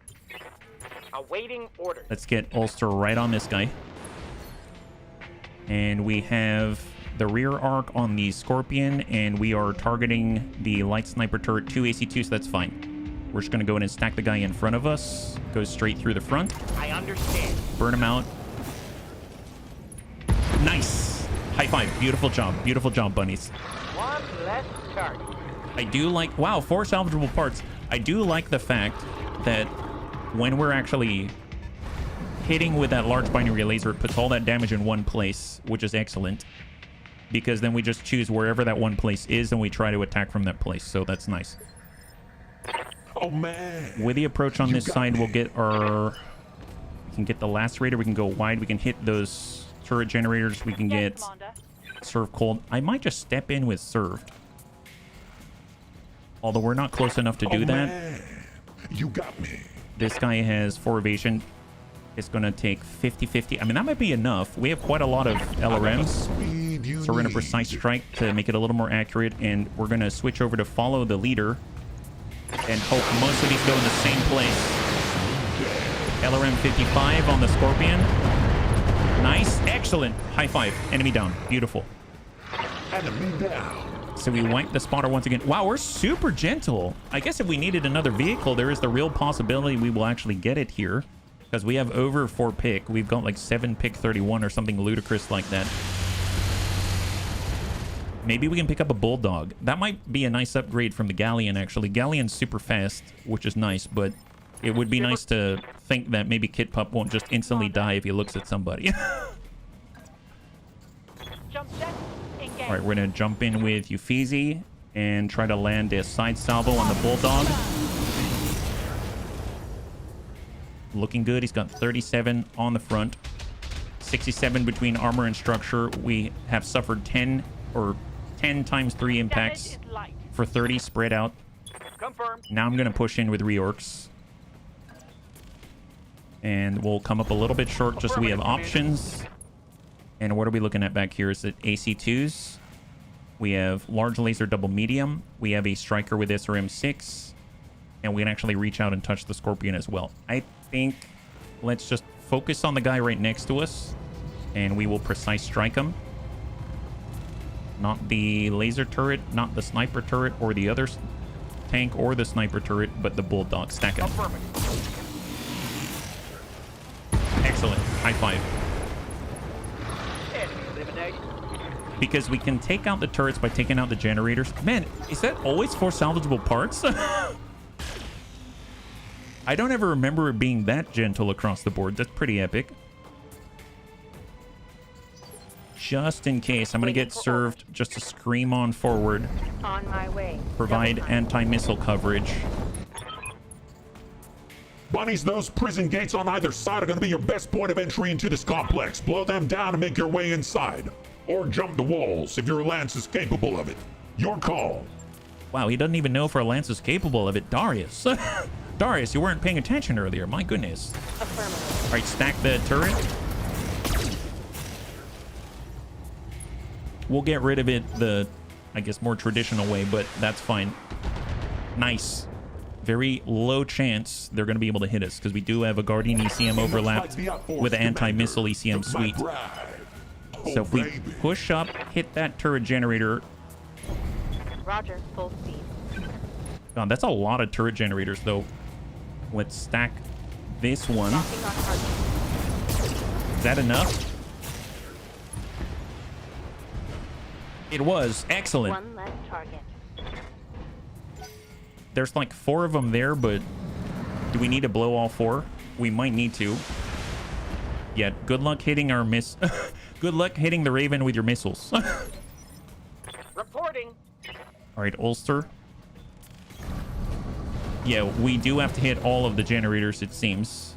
Awaiting order. Let's get Ulster right on this guy. And we have the rear arc on the Scorpion, and we are targeting the light sniper turret 2 AC2, so that's fine. We're just going to go in and stack the guy in front of us. Go straight through the front. I understand. Burn him out. Nice. High five. Beautiful job. Beautiful job, bunnies. One less target. I do like... Wow, 4 salvageable parts. I do like the fact that when we're actually hitting with that large binary laser, it puts all that damage in one place, which is excellent. Because then we just choose wherever that one place is and we try to attack from that place. So that's nice. Oh, man. With the approach on this side, we'll get our... We can get the lacerator. We can go wide. We can hit those... turret generators. We can get serve cold. I might just step in with served. Although we're not close enough to do that. Man. You got me. This guy has 4 evasion. It's going to take 50-50. I mean, that might be enough. We have quite a lot of LRMs. So we're going to precise strike to make it a little more accurate. And we're going to switch over to follow the leader. And hope most of these go in the same place. LRM 55 on the Scorpion. Nice. Excellent. High five. Enemy down. Beautiful. Enemy down. So we wipe the spotter once again. Wow, we're super gentle. I guess if we needed another vehicle, there is the real possibility we will actually get it here. Because we have over 4 pick. We've got like 7 pick 31 or something ludicrous like that. Maybe we can pick up a bulldog. That might be a nice upgrade from the galleon, actually. Galleon's super fast, which is nice, but it would be nice to think that maybe Kit Pup won't just instantly die if he looks at somebody. Jump set. Engage. All right, we're going to jump in with Uffizi and try to land a side salvo on the bulldog. Looking good. He's got 37 on the front. 67 between armor and structure. We have suffered 10 times 3 impacts for 30 spread out. Confirmed. Now I'm going to push in with reorcs. And we'll come up a little bit short just so we have options. And what are we looking at back here? Is it AC2s? We have large laser double medium. We have a striker with SRM6. And we can actually reach out and touch the Scorpion as well. I think let's just focus on the guy right next to us. And we will precise strike him. Not the laser turret, not the sniper turret, or the other tank or the sniper turret, but the bulldog. Stack him. Excellent. High five. Because we can take out the turrets by taking out the generators. Man, is that always 4 salvageable parts? I don't ever remember it being that gentle across the board. That's pretty epic. Just in case, I'm going to get served just to scream on forward. On my way. Provide anti-missile coverage. Bunnies, those prison gates on either side are going to be your best point of entry into this complex. Blow them down and make your way inside. Or jump the walls if your lance is capable of it. Your call. Wow, he doesn't even know if our lance is capable of it. Darius. Darius, you weren't paying attention earlier. My goodness. Affirmative. All right, stack the turret. We'll get rid of it the, I guess, more traditional way, but that's fine. Nice. Very low chance they're going to be able to hit us because we do have a Guardian ECM overlapped with an anti-missile ECM suite. So if we push up, hit that turret generator. Roger, full speed. God, that's a lot of turret generators, though. Let's stack this one. Locking on target. Is that enough? It was. Excellent. One less target. There's like 4 of them there, but do we need to blow all 4? We might need to. Yeah, good luck hitting our Good luck hitting the Raven with your missiles. Reporting. All right, Ulster. Yeah, we do have to hit all of the generators, it seems.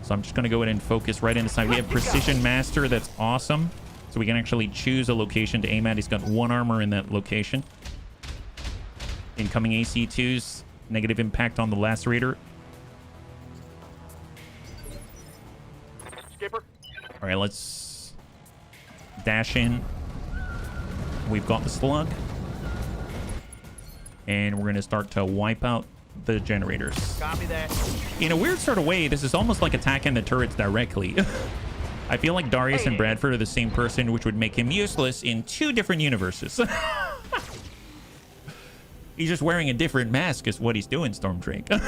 So I'm just going to go ahead and focus right in the side. We have Precision Master. That's awesome. So we can actually choose a location to aim at. He's got 1 armor in that location. Incoming AC2s. Negative impact on the Lacerator. Skipper. All right, let's dash in. We've got the slug. And we're going to start to wipe out the generators. Copy that. In a weird sort of way, this is almost like attacking the turrets directly. I feel like Darius and Bradford are the same person, which would make him useless in 2 different universes. He's just wearing a different mask is what he's doing, Stormdrake.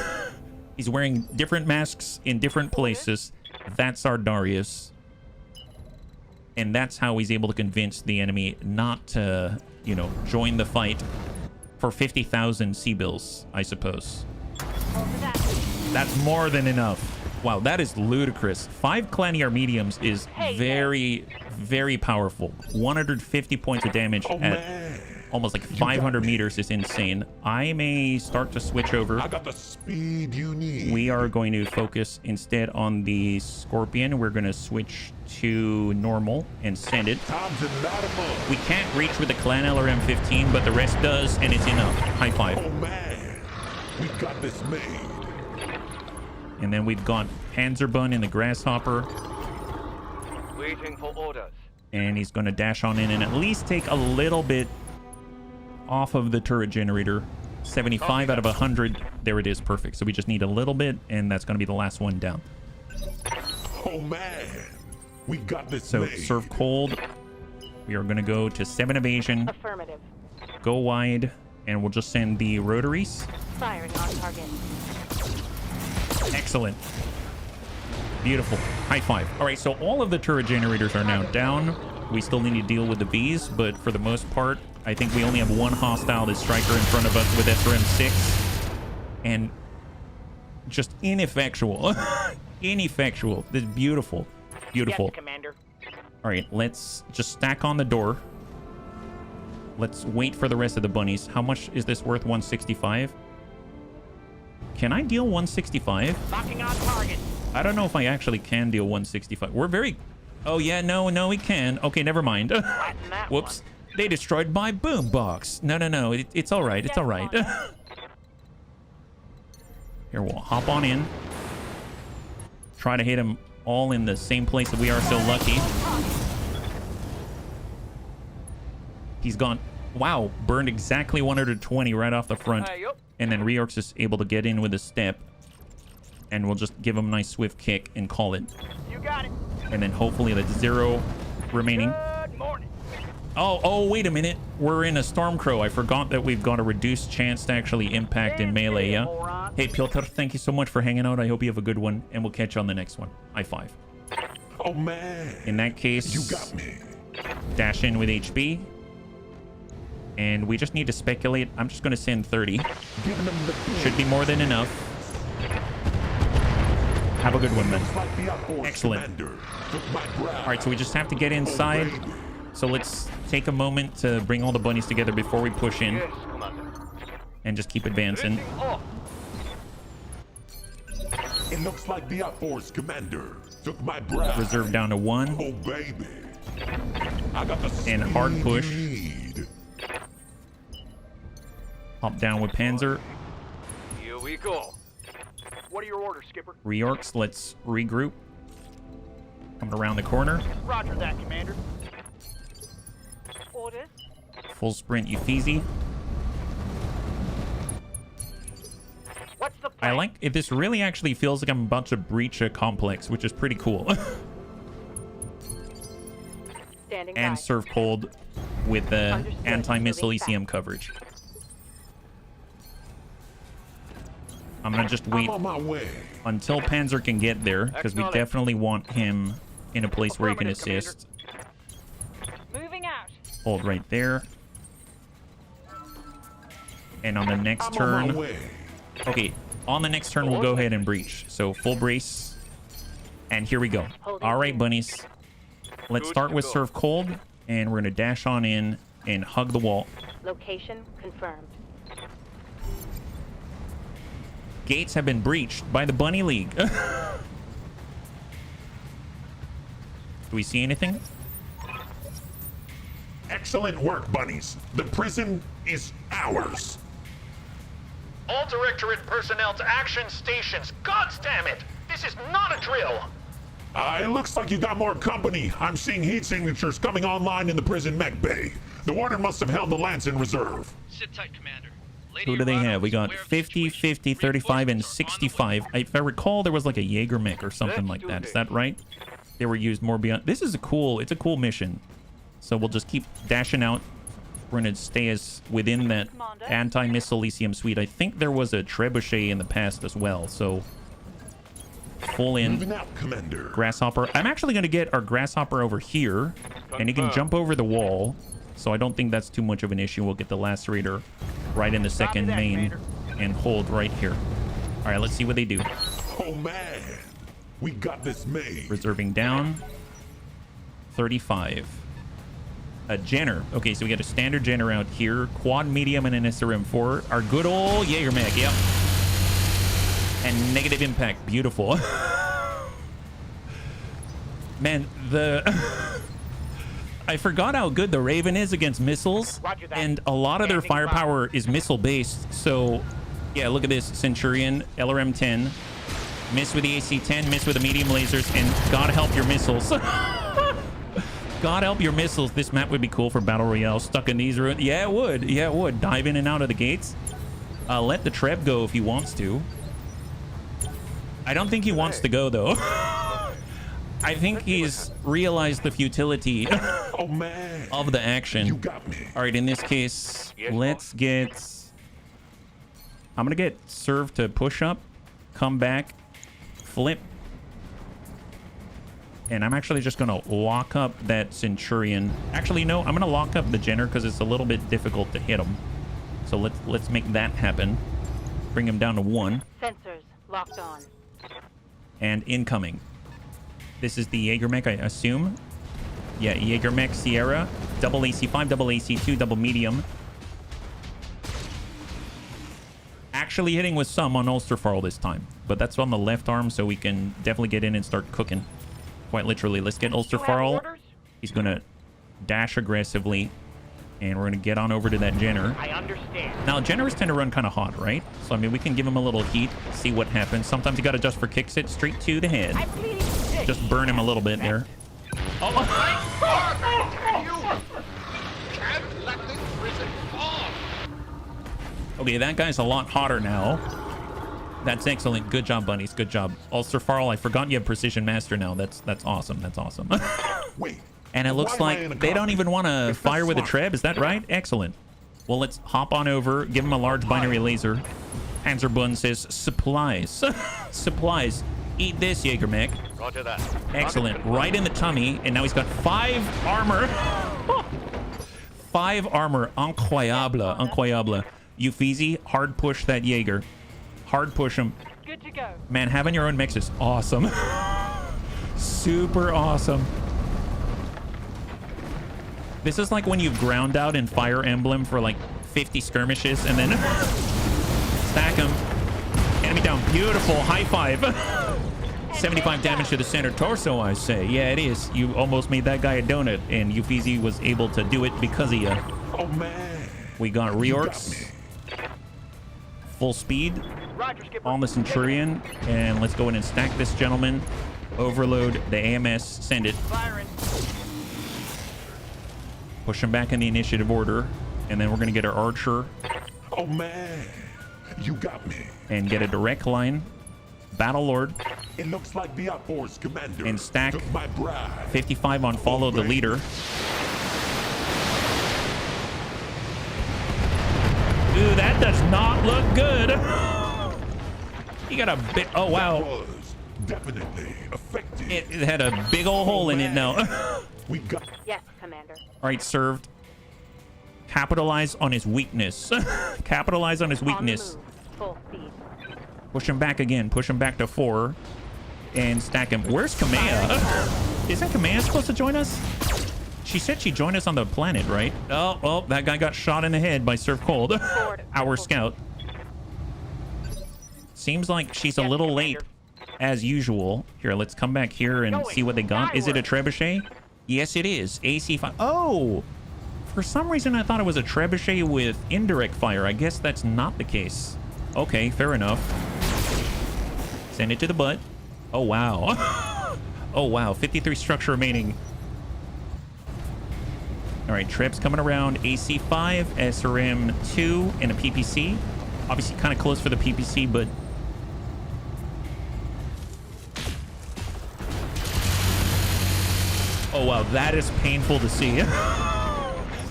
He's wearing different masks in different places. That's our Darius. And that's how he's able to convince the enemy not to, you know, join the fight for 50,000 C-bills, I suppose. That's more than enough. Wow, that is ludicrous. 5 Claniar mediums is very, very powerful. 150 points of damage at almost like 500 meters is insane. I may start to switch over. I got the speed you need. We are going to focus instead on the Scorpion. We're going to switch to normal and send it. We can't reach with the Clan LRM-15, but the rest does, and it's enough. High five. Oh man, we got this made. And then we've got Panzerbun in the Grasshopper. Waiting for orders. And he's going to dash on in and at least take a little bit off of the turret generator. 75 out of 100. There it is. Perfect. So we just need a little bit, and that's going to be the last one down. Oh man, we got this so made. Serve cold. We are going to go to 7 evasion. Affirmative. Go wide, and we'll just send the rotaries. Firing on target. Excellent. Beautiful. High five. All right, so all of the turret generators are now down. we still need to deal with the Vs, but for the most part, I think we only have one hostile, this striker in front of us with SRM-6. And just ineffectual. Ineffectual. This is beautiful. Beautiful. Yes, Commander. All right, let's just stack on the door. Let's wait for the rest of the bunnies. How much is this worth? 165? Can I deal 165? Locking on target. I don't know if I actually can deal 165. We're very... Oh, yeah, no, we can. Okay, never mind. Whoops. They destroyed my boombox. No. It's all right. It's all right. Here, we'll hop on in. Try to hit them all in the same place that we are so lucky. He's gone. Wow, burned exactly 120 right off the front. And then Reorx is able to get in with a step. And we'll just give him a nice swift kick and call it. You got it. And then hopefully that's 0 remaining. Good morning. Oh, wait a minute. We're in a Stormcrow. I forgot that we've got a reduced chance to actually impact in melee, yeah? Hey, Piotr, thank you so much for hanging out. I hope you have a good one, and we'll catch you on the next one. High five. Oh, man. In that case, You got me. dash in with HB. And we just need to speculate. I'm just going to send 30. Should be more than enough. Have a good one, then. Excellent. All right, so we just have to get inside. So let's take a moment to bring all the bunnies together before we push in. And just keep advancing. It looks like the outforce commander took my breath. Reserve down to 1. Oh, baby. I got the And hard speed push. you need. Hop down with Panzer. Here we go. What are your orders, Skipper? Reorx, let's regroup. Coming around the corner. Roger that, Commander. Orders. Full sprint Euphezy. What's the I plan? like it. This really actually feels like I'm about to breach a complex, which is pretty cool. Standing by. And serve cold with the Understood. anti-missile Moving ECM coverage. I'm gonna just wait I'm on my way. until Panzer can get there, because we Acknowledged. definitely want him in a place where he can Affirmative, assist. Moving out. Hold right there. And on the next I'm on my turn... way. Okay, on the next turn, we'll go ahead and breach. So full brace. And here we go. All right, bunnies. Let's start with serve cold, and we're going to dash on in and hug the wall. Location confirmed. Gates have been breached by the Bunny League. Do we see anything? Excellent work, bunnies. The prison is ours. All Directorate personnel to action stations. God damn it! This is not a drill! It looks like you got more company. I'm seeing heat signatures coming online in the prison mech bay. The warden must have held the Lance in reserve. Sit tight, Commander. Who do they have? We got 50, 50, 35, and 65. If I recall, there was like a Jaeger mech or something like that. Is that right? They were used more beyond... This is it's a cool mission. So we'll just keep dashing out. We're going to stay as within that anti-missile ECM suite. I think there was a trebuchet in the past as well. So full in. Moving out, Commander. Grasshopper. I'm actually going to get our Grasshopper over here. And he can jump over the wall. So I don't think that's too much of an issue. We'll get the Lacerator right in the second main and hold right here. All right, let's see what they do. Oh, man. We got this made. Reserving down. 35. A Jenner. Okay, so we got a standard Jenner out here. Quad medium and an SRM4. Our good old Jaeger mech. Yep. And negative impact. Beautiful. Man, I forgot how good the Raven is against missiles. And a lot of their firepower is missile-based. So, yeah, look at this. Centurion, LRM-10. Miss with the AC-10, miss with the medium lasers, and God help your missiles. God help your missiles. This map would be cool for Battle Royale. Stuck in these ruins. Yeah, it would. Yeah, it would. Dive in and out of the gates. Let the Treb go if he wants to. I don't think he wants to go, though. I think he's realized the futility of the action. You got me. All right, in this case, let's get... I'm going to get serve to push up, come back, flip. And I'm actually just going to lock up that Centurion. Actually, no, I'm going to lock up the Jenner because it's a little bit difficult to hit him. So let's make that happen. Bring him down to 1. Sensors locked on. And incoming. This is the Jaeger Mech, I assume. Yeah, Jaeger Mech Sierra. Double AC5, double AC2, double medium. Actually hitting with some on Ulsterfarl this time. But that's on the left arm, so we can definitely get in and start cooking. Quite literally. Let's get Ulsterfarl. He's going to dash aggressively. And we're going to get on over to that Jenner. I understand. Now, Jenners tend to run kind of hot, right? So, I mean, we can give him a little heat, see what happens. Sometimes you got to just for kicks it straight to the head. I'm bleeding sick. Just burn him a little bit there. Oh, You can't let this prison fall. okay, that guy's a lot hotter now. That's excellent. Good job, bunnies. Good job. Ulsterfarl, I forgot you have Precision Master now. That's awesome. That's awesome. Wait. And it looks why am I in like a they don't cockpit? even want to Is that fire with a smart? treb. Is that right? Excellent. Well, let's hop on over. Give him a large binary laser. Panzerbun says, supplies. Supplies. Eat this, Jaeger Mech. Roger that. Excellent. Right in the tummy. And now he's got 5 armor. 5 armor. Incroyable. Incroyable. Uffizi, hard push that Jaeger. Hard push him. Good to go. Man, having your own mix is awesome. Super awesome. This is like when you've ground out in Fire Emblem for like 50 skirmishes and then stack them. Enemy down. Beautiful. High five. 75 damage to the center torso, I say. Yeah, it is. You almost made that guy a donut, and Uffizi was able to do it because of you. Oh, man. We got reorcs. Full speed Roger, Skipper. on the Centurion. And let's go in and stack this gentleman. Overload the AMS. Send it. Firing. Push him back in the initiative order. And then we're going to get our archer Oh, man. You got me. and get a direct line. Battle Lord. It looks like the outboards commander And stack. took my bride. 55 on follow the leader. Ooh, that does not look good. He got a big... Oh, That wow. was definitely effective. It had a big old hole in it now. We got Yes, Commander. All right, served. Capitalize on his weakness. Capitalize on his weakness. On the move. Full speed. Push him back again. Push him back to 4. And stack him. Where's Kamea? Isn't Kamea supposed to join us? She said she'd join us on the planet, right? Oh, well, that guy got shot in the head by Surf Cold. Our scout. Seems like she's a Yes, little Commander. late, as usual. Here, let's come back here and see what they got. Is it a trebuchet? Yes, it is. AC5. Oh! For some reason, I thought it was a trebuchet with indirect fire. I guess that's not the case. Okay, fair enough. Send it to the butt. Oh, wow. Oh, wow. 53 structure remaining. All right, Treb's coming around. AC5, SRM2, and a PPC. Obviously, kind of close for the PPC, but... Oh, wow. That is painful to see.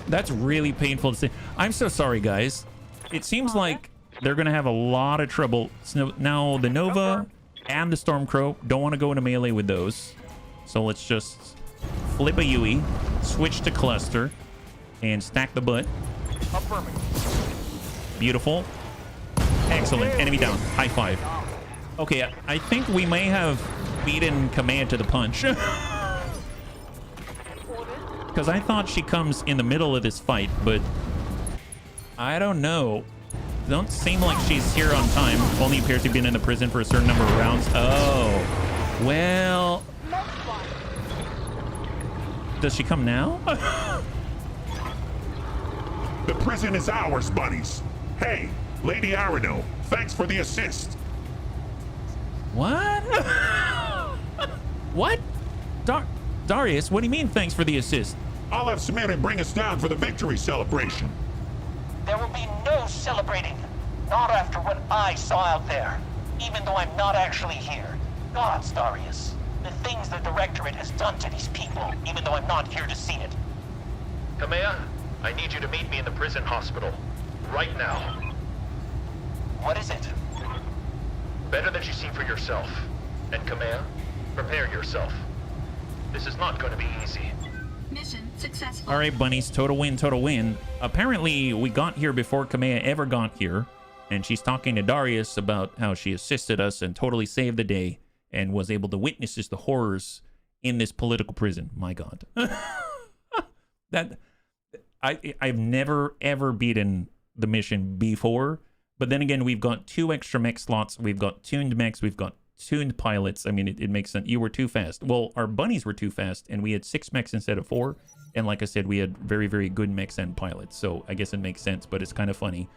That's really painful to see. I'm so sorry, guys. It seems like they're going to have a lot of trouble. So now, the Nova and the Stormcrow don't want to go into melee with those. So let's just flip a Yui, switch to cluster, and stack the butt. Beautiful. Excellent. Enemy down. High five. Okay, I think we may have beaten Command to the punch. Because I thought she comes in the middle of this fight, but I don't know. Don't seem like she's here on time. Only appears to have been in the prison for a certain number of rounds. Oh. Well... Does she come now? The prison is ours, bunnies. Hey, Lady Arano, thanks for the assist. What? What? Darius, what do you mean thanks for the assist? I'll have Samira bring us down for the victory celebration. There will be no celebrating. Not after what I saw out there. Even though I'm not actually here. Gods, Darius. The things the Directorate has done to these people, even though I'm not here to see it. Kamea, I need you to meet me in the prison hospital. Right now. What is it? Better that you see for yourself. And Kamea, prepare yourself. This is not going to be easy. Mission successful. All right, bunnies, total win, total win. Apparently, we got here before Kamea ever got here, and she's talking to Darius about how she assisted us and totally saved the day and was able to witness just the horrors in this political prison. My God. I've never, ever beaten the mission before, but then again, we've got 2 extra mech slots, we've got tuned mechs, we've got tuned pilots. I mean, it makes sense. You were too fast. Well, our bunnies were too fast, and we had 6 mechs instead of 4. And like I said, we had very, very good mechs and pilots. So I guess it makes sense, but it's kind of funny.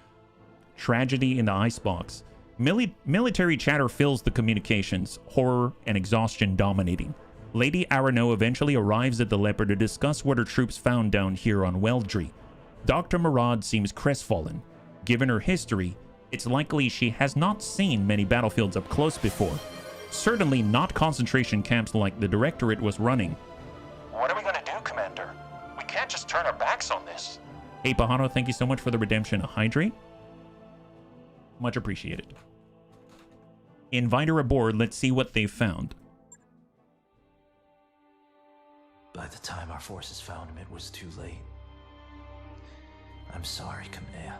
Tragedy in the icebox. Military chatter fills the communications, horror and exhaustion dominating. Lady Arano eventually arrives at the Leopard to discuss what her troops found down here on Weldry. Dr. Murad seems crestfallen. Given her history, it's likely she has not seen many battlefields up close before. Certainly not concentration camps like the Directorate was running. What are we gonna do, Commander? We can't just turn our backs on this. Hey, Pahano, thank you so much for the redemption. Hydrate. Much appreciated. Invite her aboard. Let's see what they've found. By the time our forces found him, it was too late. I'm sorry, Kamea.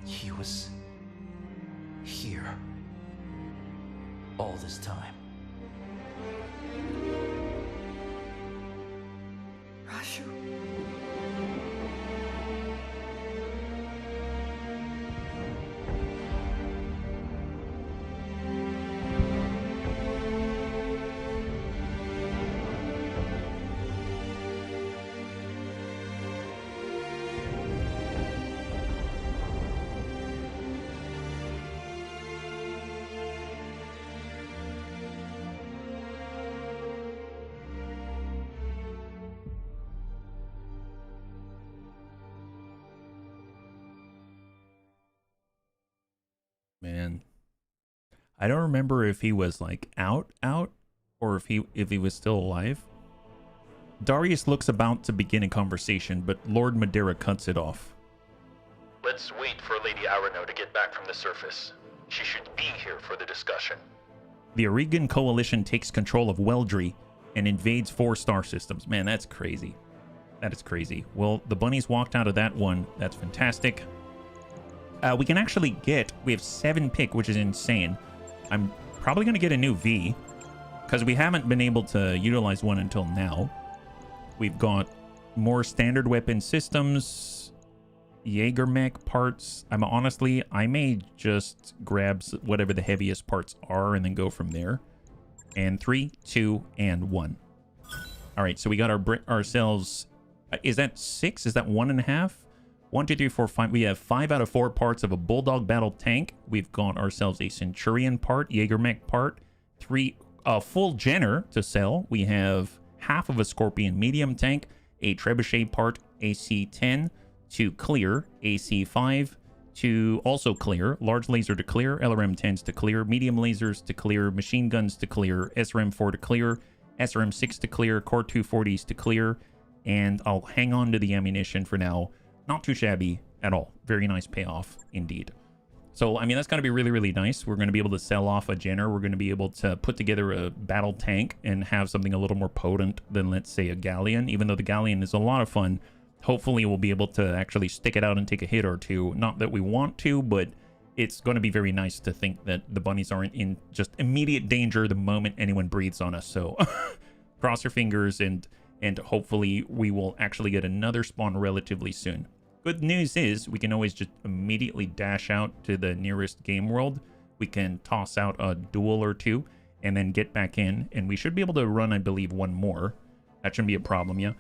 He was here all this time. Rashu. Man, I don't remember if he was like out, or if he was still alive. Darius looks about to begin a conversation, but Lord Madeira cuts it off. Let's wait for Lady Arano to get back from the surface. She should be here for the discussion. The Arigan Coalition takes control of Weldry and invades 4 star systems. Man, that's crazy. That is crazy. Well, the bunnies walked out of that one. That's fantastic. We can actually get, we have 7 pick, which is insane. I'm probably going to get a new V, because we haven't been able to utilize one until now. We've got more standard weapon systems, Jaeger mech parts. I may just grab whatever the heaviest parts are and then go from there. And 3, 2, and 1. All right, so we got ourselves, is that 6? Is that 1.5? 1, 2, 3, 4, 5. We have 5 out of 4 parts of a Bulldog battle tank. We've got ourselves a Centurion part, Jaegermech part, 3 full Jenner to sell. We have half of a Scorpion medium tank, a Trebuchet part, AC-10 to clear, AC-5 to also clear, large laser to clear, LRM-10s to clear, medium lasers to clear, machine guns to clear, SRM-4 to clear, SRM-6 to clear, Core 240s to clear, and I'll hang on to the ammunition for now. Not too shabby at all. Very nice payoff indeed. So, I mean, that's going to be really, really nice. We're going to be able to sell off a Jenner. We're going to be able to put together a battle tank and have something a little more potent than, let's say, a Galleon. Even though the Galleon is a lot of fun, hopefully we'll be able to actually stick it out and take a hit or two. Not that we want to, but it's going to be very nice to think that the bunnies aren't in just immediate danger the moment anyone breathes on us. So, cross your fingers and hopefully we will actually get another spawn relatively soon. Good news is we can always just immediately dash out to the nearest game world. We can toss out a duel or 2 and then get back in, and we should be able to run, I believe, 1 more. That shouldn't be a problem, yeah?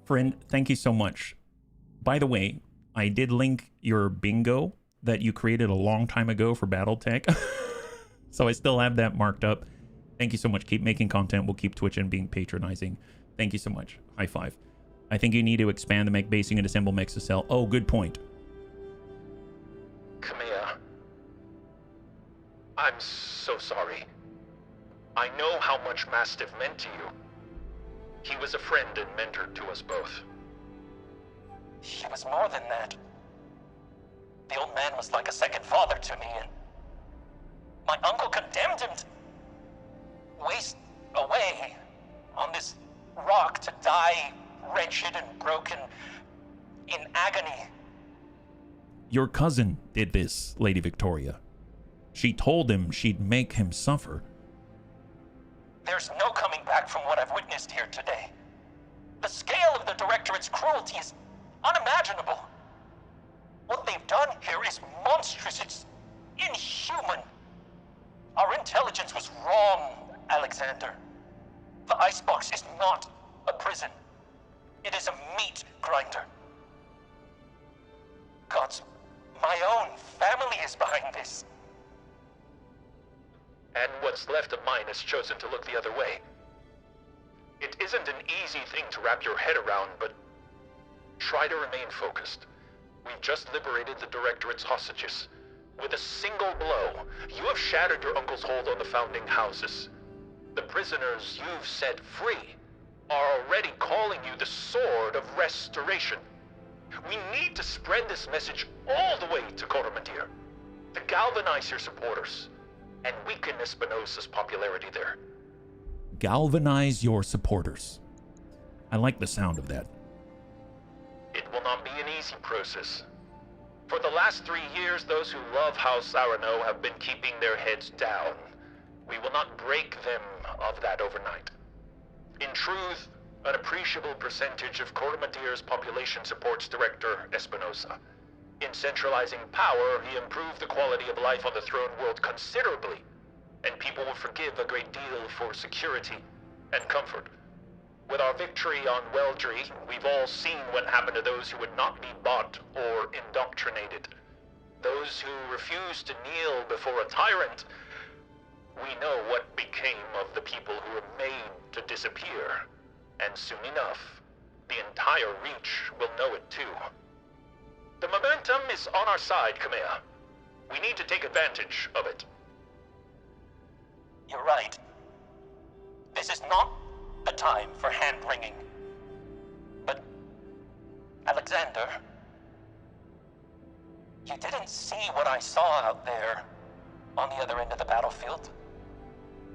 Friend, thank you so much. By the way, I did link your bingo that you created a long time ago for Battletech. So I still have that marked up. Thank you so much. Keep making content. We'll keep Twitch and being patronizing. Thank you so much. High five. I think you need to expand the mech basing and assemble mechs to sell. Oh, good point. Kamea, I'm so sorry. I know how much Mastiff meant to you. He was a friend and mentor to us both. He was more than that. The old man was like a second father to me, and my uncle condemned him to waste away on this rock to die wretched and broken in agony. Your cousin did this, Lady Victoria. She told him she'd make him suffer. There's no coming back from what I've witnessed here today. The scale of the Directorate's cruelty is unimaginable. What they've done here is monstrous. It's inhuman. Our intelligence was wrong, Alexander. The icebox is not a prison. It is a meat grinder. Gods, my own family is behind this. And what's left of mine has chosen to look the other way. It isn't an easy thing to wrap your head around, but try to remain focused. We've just liberated the Directorate's hostages. With a single blow, you have shattered your uncle's hold on the founding houses. The prisoners you've set free are already calling you the Sword of Restoration. We need to spread this message all the way to Coromandel, to galvanize your supporters and weaken Espinosa's popularity there. Galvanize your supporters. I like the sound of that. It will not be an easy process. For the last 3 years, those who love House Arano have been keeping their heads down. We will not break them of that overnight. In truth, an appreciable percentage of Coromadere's population supports Director Espinosa. In centralizing power, he improved the quality of life on the throne world considerably, and people will forgive a great deal for security and comfort. With our victory on Weldry, we've all seen what happened to those who would not be bought or indoctrinated. Those who refused to kneel before a tyrant. We know what became of the people who were made to disappear. And soon enough, the entire Reach will know it too. The momentum is on our side, Kamea. We need to take advantage of it. You're right. This is not the time for hand-wringing. But, Alexander, you didn't see what I saw out there on the other end of the battlefield.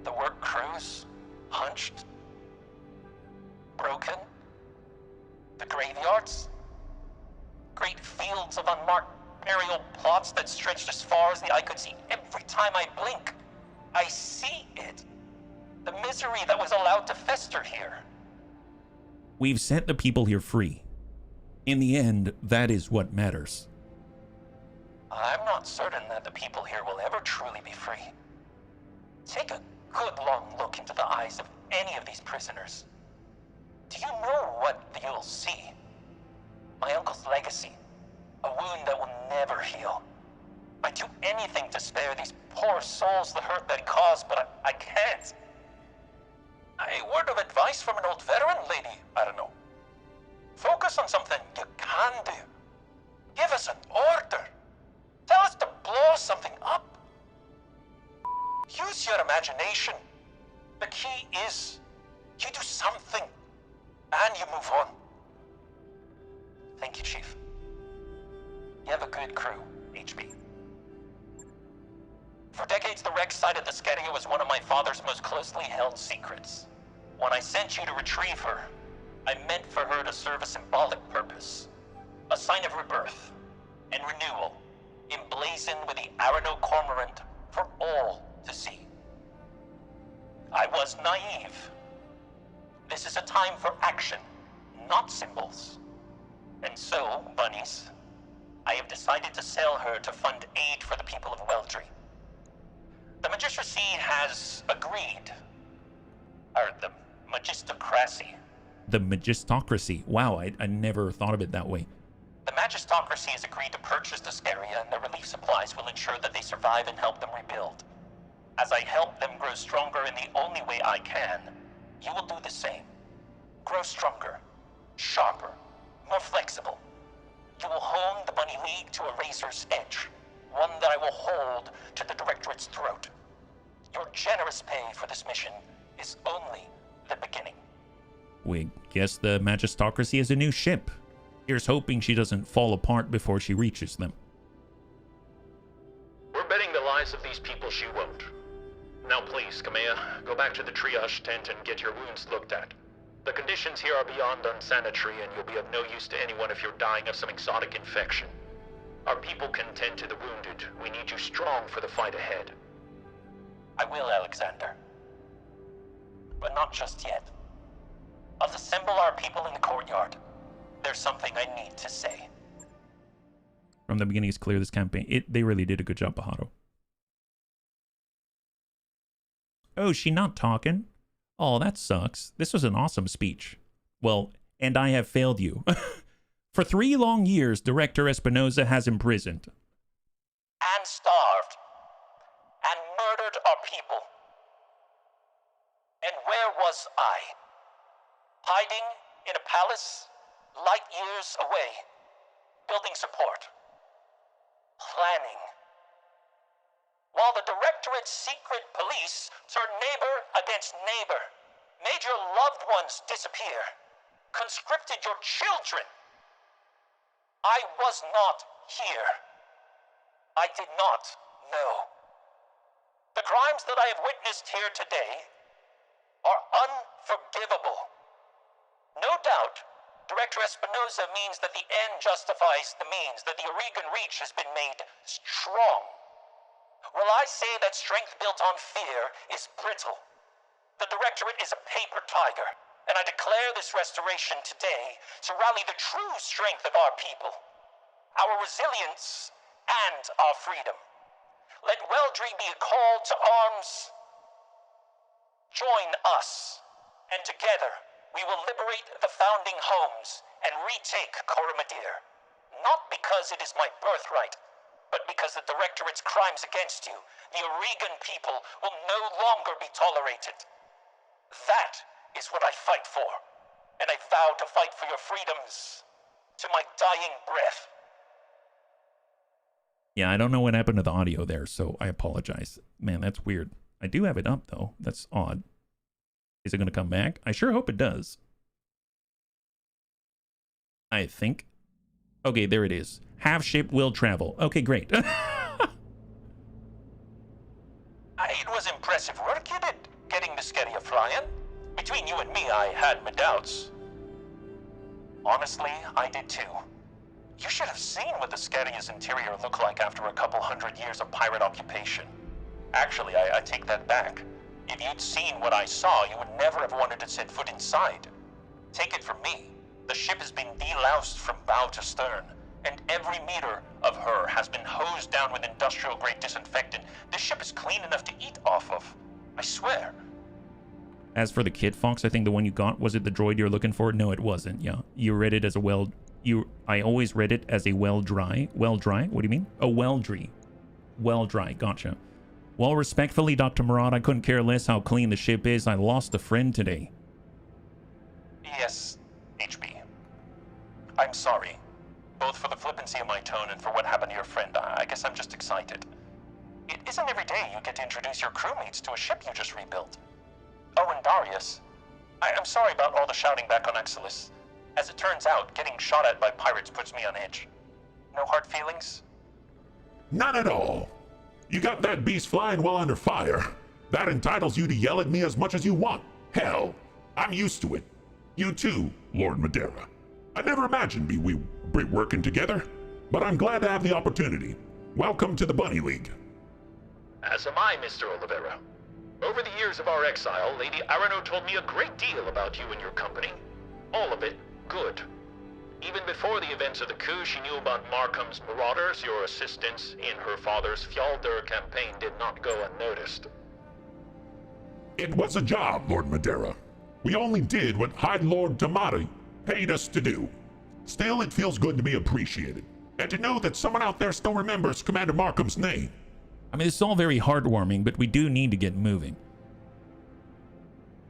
The work crews, hunched, broken, the graveyards, great fields of unmarked burial plots that stretched as far as the eye could see. Every time I blink, I see it. The misery that was allowed to fester here. We've set the people here free. In the end, that is what matters. I'm not certain that the people here will ever truly be free. Take a good long look into the eyes of any of these prisoners. Do you know what you'll see? My uncle's legacy. A wound that will never heal. I'd do anything to spare these poor souls the hurt that he caused, but I can't. A word of advice from an old veteran, Lady Arano. Focus on something you can do. Give us an order. Tell us to blow something up. Use your imagination. The key is you do something and you move on. Thank you, Chief. You have a good crew, HB. For decades, the wreck site of the Scaria was one of my father's most closely held secrets. When I sent you to retrieve her, I meant for her to serve a symbolic purpose. A sign of rebirth and renewal, emblazoned with the Arano cormorant for all to see. I was naive. This is a time for action, not symbols. And so, bunnies, I have decided to sell her to fund aid for the people of Weldry. The Magistracy has agreed. Or the Magistocracy. The Magistocracy. Wow, I never thought of it that way. The Magistocracy has agreed to purchase the Scaria, and the relief supplies will ensure that they survive and help them rebuild. As I help them grow stronger in the only way I can, you will do the same. Grow stronger, sharper, more flexible. You will hone the Bunny League to a razor's edge, one that I will hold to the Directorate's throat. Your generous pay for this mission is only the beginning. We guess the Magistocracy is a new ship. Here's hoping she doesn't fall apart before she reaches them. We're betting the lives of these people she won't. Now please, Kamea, go back to the triage tent and get your wounds looked at. The conditions here are beyond unsanitary, and you'll be of no use to anyone if you're dying of some exotic infection. Our people can tend to the wounded. We need you strong for the fight ahead. I will, Alexander. But not just yet. Let's assemble our people in the courtyard. There's something I need to say. From the beginning, it's clear this campaign, they really did a good job, Bahato. Oh, is she not talking? Oh, that sucks. This was an awesome speech. Well, and I have failed you. For 3 long years, Director Espinosa has imprisoned. And starved. And murdered our people. And where was I? Hiding in a palace, light years away. Building support. Planning. While the Directorate's secret police turn neighbor against neighbor, made your loved ones disappear, conscripted your children. I was not here. I did not know. The crimes that I have witnessed here today are unforgivable. No doubt, Director Espinosa means that the end justifies the means, that the Oregon Reach has been made strong. Well, I say that strength built on fear is brittle. The Directorate is a paper tiger, and I declare this restoration today to rally the true strength of our people, our resilience, and our freedom. Let Weldry be a call to arms. Join us, and together we will liberate the founding homes and retake Coromadir. Not because it is my birthright, but because the Directorate's crimes against you, the Oregon people, will no longer be tolerated. That is what I fight for, and I vow to fight for your freedoms to my dying breath. Yeah, I don't know what happened to the audio there, so I apologize. Man, that's weird. I do have it up, though. That's odd. Is it going to come back? I sure hope it does. I think. Okay, there it is. Half ship will travel. Okay, great. It was impressive work you did, getting Biscaria flying. Between you and me, I had my doubts. Honestly, I did too. You should have seen what the Scaria's interior looked like after a couple 100 years of pirate occupation. Actually, I take that back. If you'd seen what I saw, you would never have wanted to set foot inside. Take it from me. The ship has been deloused from bow to stern, and every meter of her has been hosed down with industrial-grade disinfectant. This ship is clean enough to eat off of. I swear. As for the Kit Fox, I think the one you got, was it the droid you're looking for? No, it wasn't. Yeah, you read it as a I always read it as a well-dry. Well-dry? What do you mean? A well-dry. Well-dry. Gotcha. Well, respectfully, Dr. Murad, I couldn't care less how clean the ship is. I lost a friend today. Yes, HB. I'm sorry. Both for the flippancy of my tone and for what happened to your friend. I guess I'm just excited. It isn't every day you get to introduce your crewmates to a ship you just rebuilt. Oh, and Darius. I'm sorry about all the shouting back on Exilus. As it turns out, getting shot at by pirates puts me on edge. No hard feelings? None at all. You got that beast flying well under fire. That entitles you to yell at me as much as you want. Hell, I'm used to it. You too, Lord Madeira. I never imagined we'd be working together, but I'm glad to have the opportunity. Welcome to the Bunny League. As am I, Mr. Oliveira. Over the years of our exile, Lady Arano told me a great deal about you and your company. All of it good. Even before the events of the coup, she knew about Markham's marauders. Your assistance in her father's Fjaldr campaign did not go unnoticed. It was a job, Lord Madeira. We only did what High Lord Tamari paid us to do. Still, it feels good to be appreciated, and to know that someone out there still remembers Commander Markham's name. I mean, it's all very heartwarming, but we do need to get moving.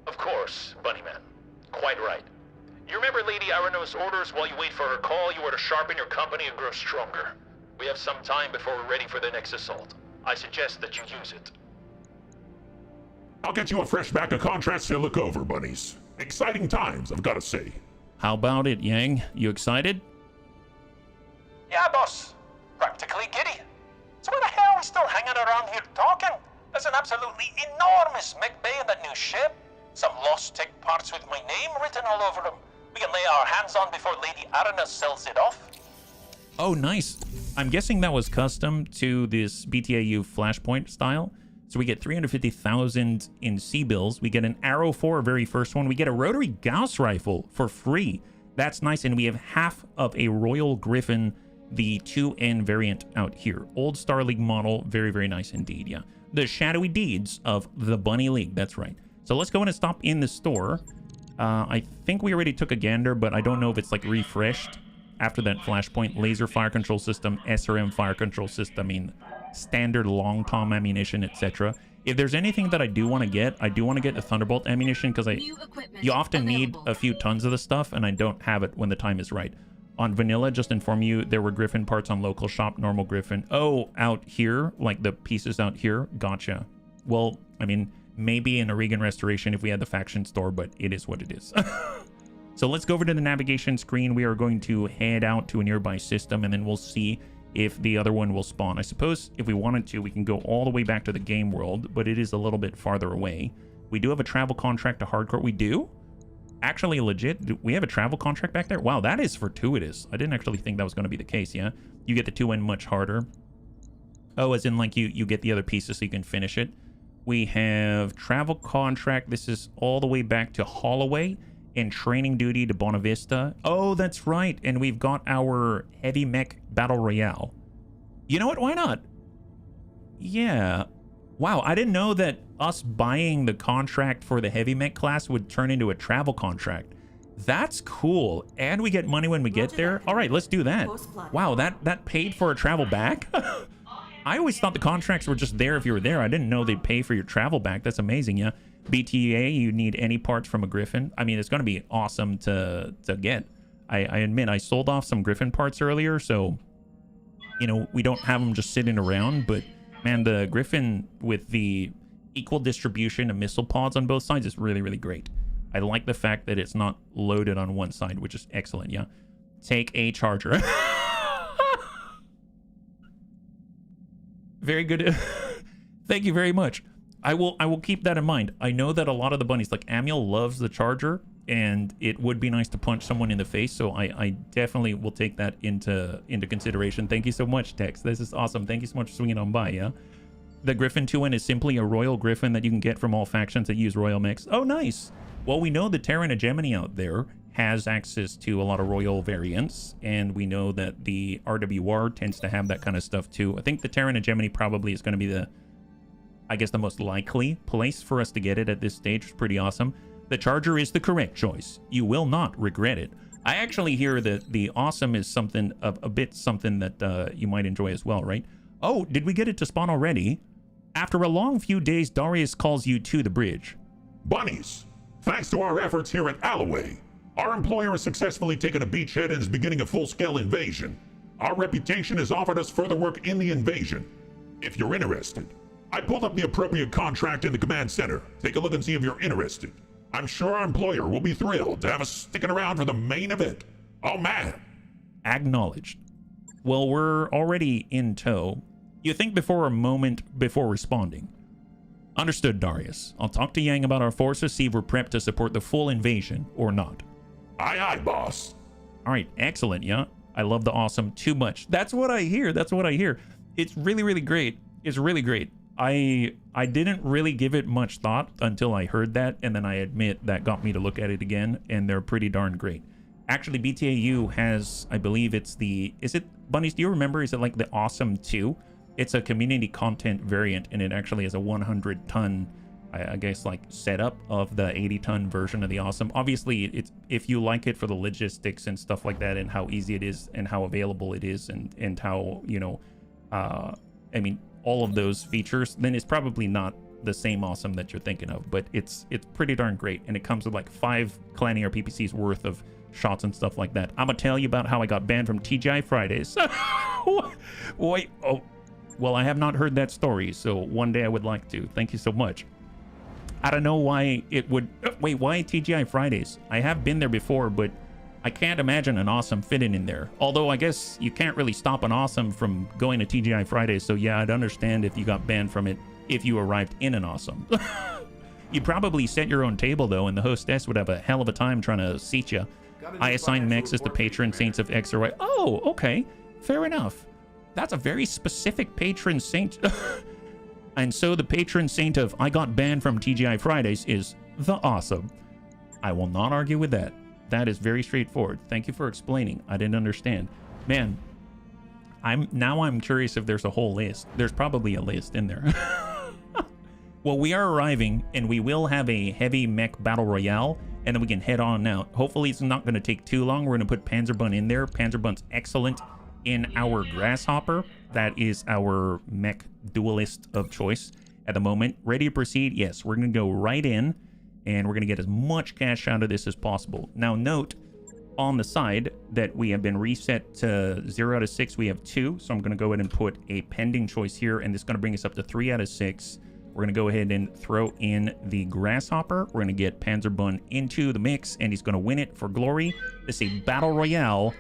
Of course, Bunnyman. Quite right. You remember Lady Arano's orders? While you wait for her call, you are to sharpen your company and grow stronger. We have some time before we're ready for the next assault. I suggest that you use it. I'll get you a fresh back of contracts to look over, bunnies. Exciting times, I've got to say. How about it, Yang? You excited? Yeah, boss. Practically giddy. So why the hell are we still hanging around here talking? There's an absolutely enormous mech bay in that new ship. Some lost tech parts with my name written all over them. We can lay our hands on before Lady Arano sells it off. Oh, nice. I'm guessing that was custom to this BTAU Flashpoint style. So we get 350,000 in C-bills. We get an Arrow 4, very first one. We get a rotary Gauss rifle for free. That's nice. And we have half of a Royal Griffin, the 2N variant out here. Old Star League model. Very, very nice indeed. Yeah. The shadowy deeds of the Bunny League. That's right. So let's go in and stop in the store. I think we already took a gander, but I don't know if it's like refreshed after that Flashpoint. Laser fire control system, SRM fire control system, I mean, standard long tom ammunition, etc. If there's anything that I do want to get, I do want to get a Thunderbolt ammunition, because you often need a few tons of the stuff, and I don't have it when the time is right. On vanilla, just inform you, there were Griffin parts on local shop, normal Griffin. Oh, out here, like the pieces out here. Gotcha. Well, I mean, maybe in a Regan Restoration if we had the faction store, but it is what it is. So let's go over to the navigation screen. We are going to head out to a nearby system, and then we'll see if the other one will spawn. I suppose if we wanted to, we can go all the way back to the game world, but it is a little bit farther away. We do have a travel contract to Hardcore. We do? Actually, legit? Do we have a travel contract back there? Wow, that is fortuitous. I didn't actually think that was going to be the case, yeah? You get the 2N much harder. Oh, as in like you get the other pieces so you can finish it. We have travel contract. This is all the way back to Holloway, and training duty to Bonavista. Oh, that's right. And we've got our heavy mech battle royale. You know what? Why not? Yeah. Wow, I didn't know that us buying the contract for the heavy mech class would turn into a travel contract. That's cool. And we get money when we get there. All right, let's do that. Wow, that paid for a travel back? I always thought the contracts were just there if you were there. I didn't know they'd pay for your travel back. That's amazing, yeah. BTA, you need any parts from a Griffin. I mean, it's going to be awesome to get. I admit, I sold off some Griffin parts earlier, so, you know, we don't have them just sitting around, but, man, the Griffin with the equal distribution of missile pods on both sides is really, really great. I like the fact that it's not loaded on one side, which is excellent, yeah. Take a charger. Very good. Thank you very much. I will keep that in mind. I know that a lot of the bunnies, like Amiel, loves the charger, and it would be nice to punch someone in the face, so I definitely will take that into consideration. Thank you so much, Tex. This is awesome. Thank you so much for swinging on by, yeah? The Griffin 2N is simply a Royal Griffin that you can get from all factions that use Royal Mechs. Oh, nice. Well, we know the Terran Hegemony out there has access to a lot of Royal variants, and we know that the RWR tends to have that kind of stuff too. I think the Terran Hegemony probably is going to be the, I guess, the most likely place for us to get it at this stage. It's pretty awesome. The Charger is the correct choice. You will not regret it. I actually hear that the awesome is something of a bit something that you might enjoy as well, right? Oh, did we get it to spawn already? After a long few days, Darius calls you to the bridge. Bunnies, thanks to our efforts here at Alloway, our employer has successfully taken a beachhead and is beginning a full-scale invasion. Our reputation has offered us further work in the invasion. If you're interested, I pulled up the appropriate contract in the command center. Take a look and see if you're interested. I'm sure our employer will be thrilled to have us sticking around for the main event. Oh man. Acknowledged. Well, we're already in tow. You think before a moment before responding. Understood, Darius. I'll talk to Yang about our forces, see if we're prepped to support the full invasion or not. Aye, aye, boss. All right, excellent, yeah. I love the awesome too much. That's what I hear. That's what I hear. It's really, really great. It's really great. I didn't really give it much thought until I heard that, and then I admit that got me to look at it again, and they're pretty darn great. Actually, BTAU has, I believe it's the, is it, Bunnies, do you remember, is it like the Awesome 2? It's a community content variant, and it actually has a 100-ton, I guess, like, setup of the 80-ton version of the Awesome. Obviously, it's, if you like it for the logistics and stuff like that, and how easy it is, and how available it is, and how, you know, I mean, all of those features, then it's probably not the same Awesome that you're thinking of, but it's pretty darn great, and it comes with like 5 Clanier PPCs worth of shots and stuff like that. I'm gonna tell you about how I got banned from TGI Fridays. Wait, oh, well, I have not heard that story, so one day I would like to. Thank you so much. I don't know why it would, wait, why TGI Fridays? I have been there before, but I can't imagine an Awesome fitting in there. Although I guess you can't really stop an Awesome from going to TGI Fridays, so yeah, I'd understand if you got banned from it if you arrived in an awesome. You'd probably set your own table, though, and the hostess would have a hell of a time trying to seat you. I assign Mechs as the patron saints of X or Y. Oh, okay. Fair enough. That's a very specific patron saint. And so the patron saint of I got banned from TGI Fridays is the awesome. I will not argue with that. That is very straightforward. Thank you for explaining. I didn't understand. Man, I'm curious if there's a whole list. There's probably a list in there. Well, we are arriving, and we will have a heavy mech battle royale, and then we can head on out. Hopefully, it's not going to take too long. We're going to put Panzerbun in there. Panzerbun's excellent in our Grasshopper. That is our mech duelist of choice at the moment. Ready to proceed? Yes, we're going to go right in, and we're going to get as much cash out of this as possible. Now, note on the side that we have been reset to 0 out of 6. We have 2, so I'm going to go ahead and put a pending choice here, and this is going to bring us up to 3 out of 6. We're going to go ahead and throw in the Grasshopper. We're going to get Panzerbun into the mix, and he's going to win it for glory. This is a battle royale,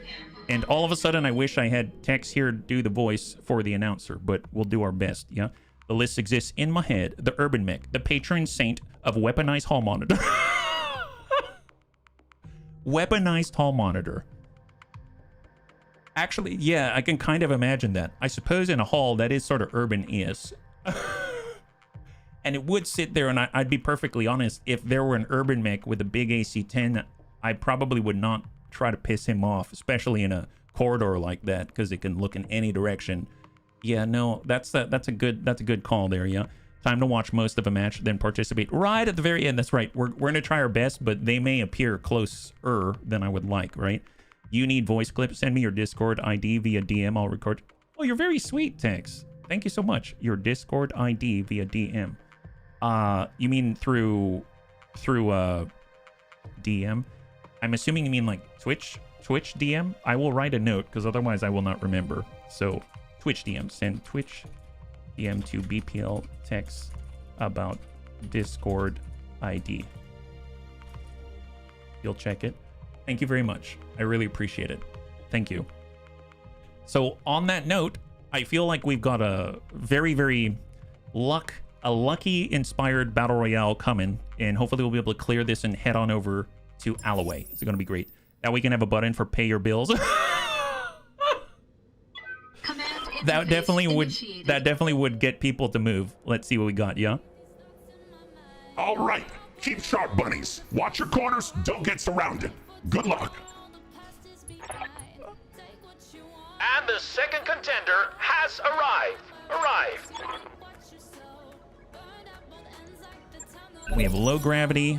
and all of a sudden, I wish I had Tex here do the voice for the announcer, but we'll do our best, yeah? The list exists in my head. The Urban Mech, the patron saint of weaponized hall monitor. Weaponized hall monitor. Actually, yeah, I can kind of imagine that. I suppose in a hall, that is sort of urban-is. And it would sit there, and I'd be perfectly honest, if there were an Urban Mech with a big AC-10, I probably would not try to piss him off, especially in a corridor like that, because it can look in any direction. Yeah, no, that's a good call there, yeah. Time to watch most of a match, then participate right at the very end. That's right. We're going to try our best, but they may appear closer than I would like, right? You need voice clips. Send me your Discord ID via DM. I'll record. Oh, you're very sweet, Tex. Thank you so much. Your Discord ID via DM. You mean through DM? I'm assuming you mean like Twitch DM? I will write a note because otherwise I will not remember. So Twitch DM, send Twitch DM to BPL Tex about Discord ID. You'll check it. Thank you very much. I really appreciate it. Thank you. So on that note, I feel like we've got a very lucky inspired battle royale coming, and hopefully we'll be able to clear this and head on over to Alloway. It's going to be great. Now we can have a button for pay your bills. That definitely would get people to move. Let's see what we got, yeah? All right. Keep sharp, bunnies. Watch your corners. Don't get surrounded. Good luck. And the second contender has arrived. We have low gravity,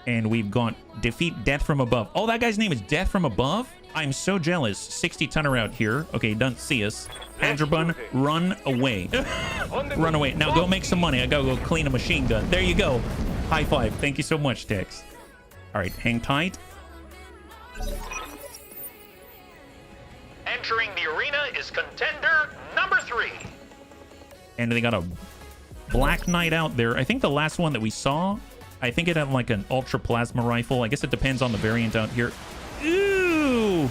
and we've got defeat death from above. Oh, that guy's name is Death from Above? I'm so jealous. 60 tonner out here. Okay, doesn't see us. Panzerbun, run away. Run away. Now go make some money. I gotta go clean a machine gun. There you go. High five. Thank you so much, Tex. All right, hang tight. Entering the arena is contender number 3. And they got a Black Knight out there. I think the last one that we saw, I think it had like an ultra plasma rifle. I guess it depends on the variant out here. Ooh.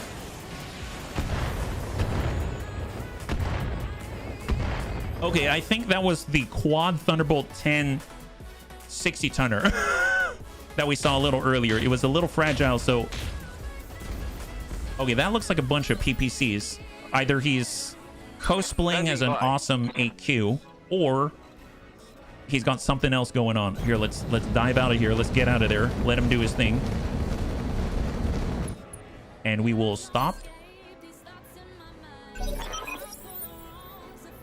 Okay, I think that was the Quad Thunderbolt 10 60 tonner that we saw a little earlier. It was a little fragile, so okay, that looks like a bunch of PPCs. Either he's cosplaying as an awesome 8Q, or he's got something else going on. Here, let's dive out of here. Let's get out of there. Let him do his thing. And we will stop.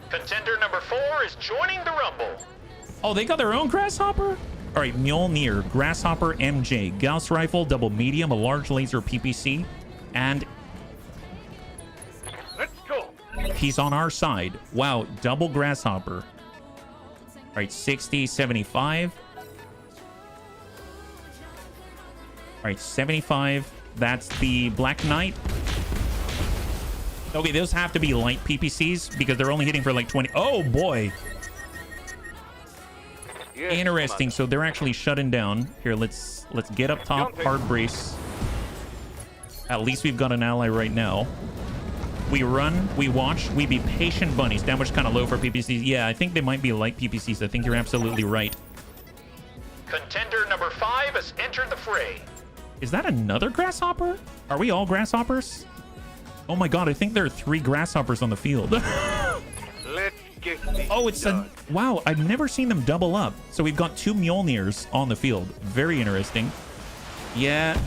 Contender number 4 is joining the Rumble. Oh, they got their own Grasshopper? All right, Mjolnir, Grasshopper MJ, Gauss Rifle, double medium, a large laser PPC, and let's go. He's on our side. Wow, double Grasshopper. All right, 60, 75. All right, 75. That's the Black Knight. Okay, those have to be light PPCs because they're only hitting for like 20. Oh, boy. Yes, interesting. So they're actually shutting down. Here, let's get up top. Hard brace. At least we've got an ally right now. We run, we watch, we be patient bunnies. Damage kind of low for PPCs. Yeah, I think they might be light PPCs. I think you're absolutely right. Contender number 5 has entered the fray. Is that another grasshopper? Are we all grasshoppers? Oh my god, I think there are 3 grasshoppers on the field. Let's get this Oh, it's done. a... Wow, I've never seen them double up. So we've got 2 Mjolnirs on the field. Very interesting. Yeah.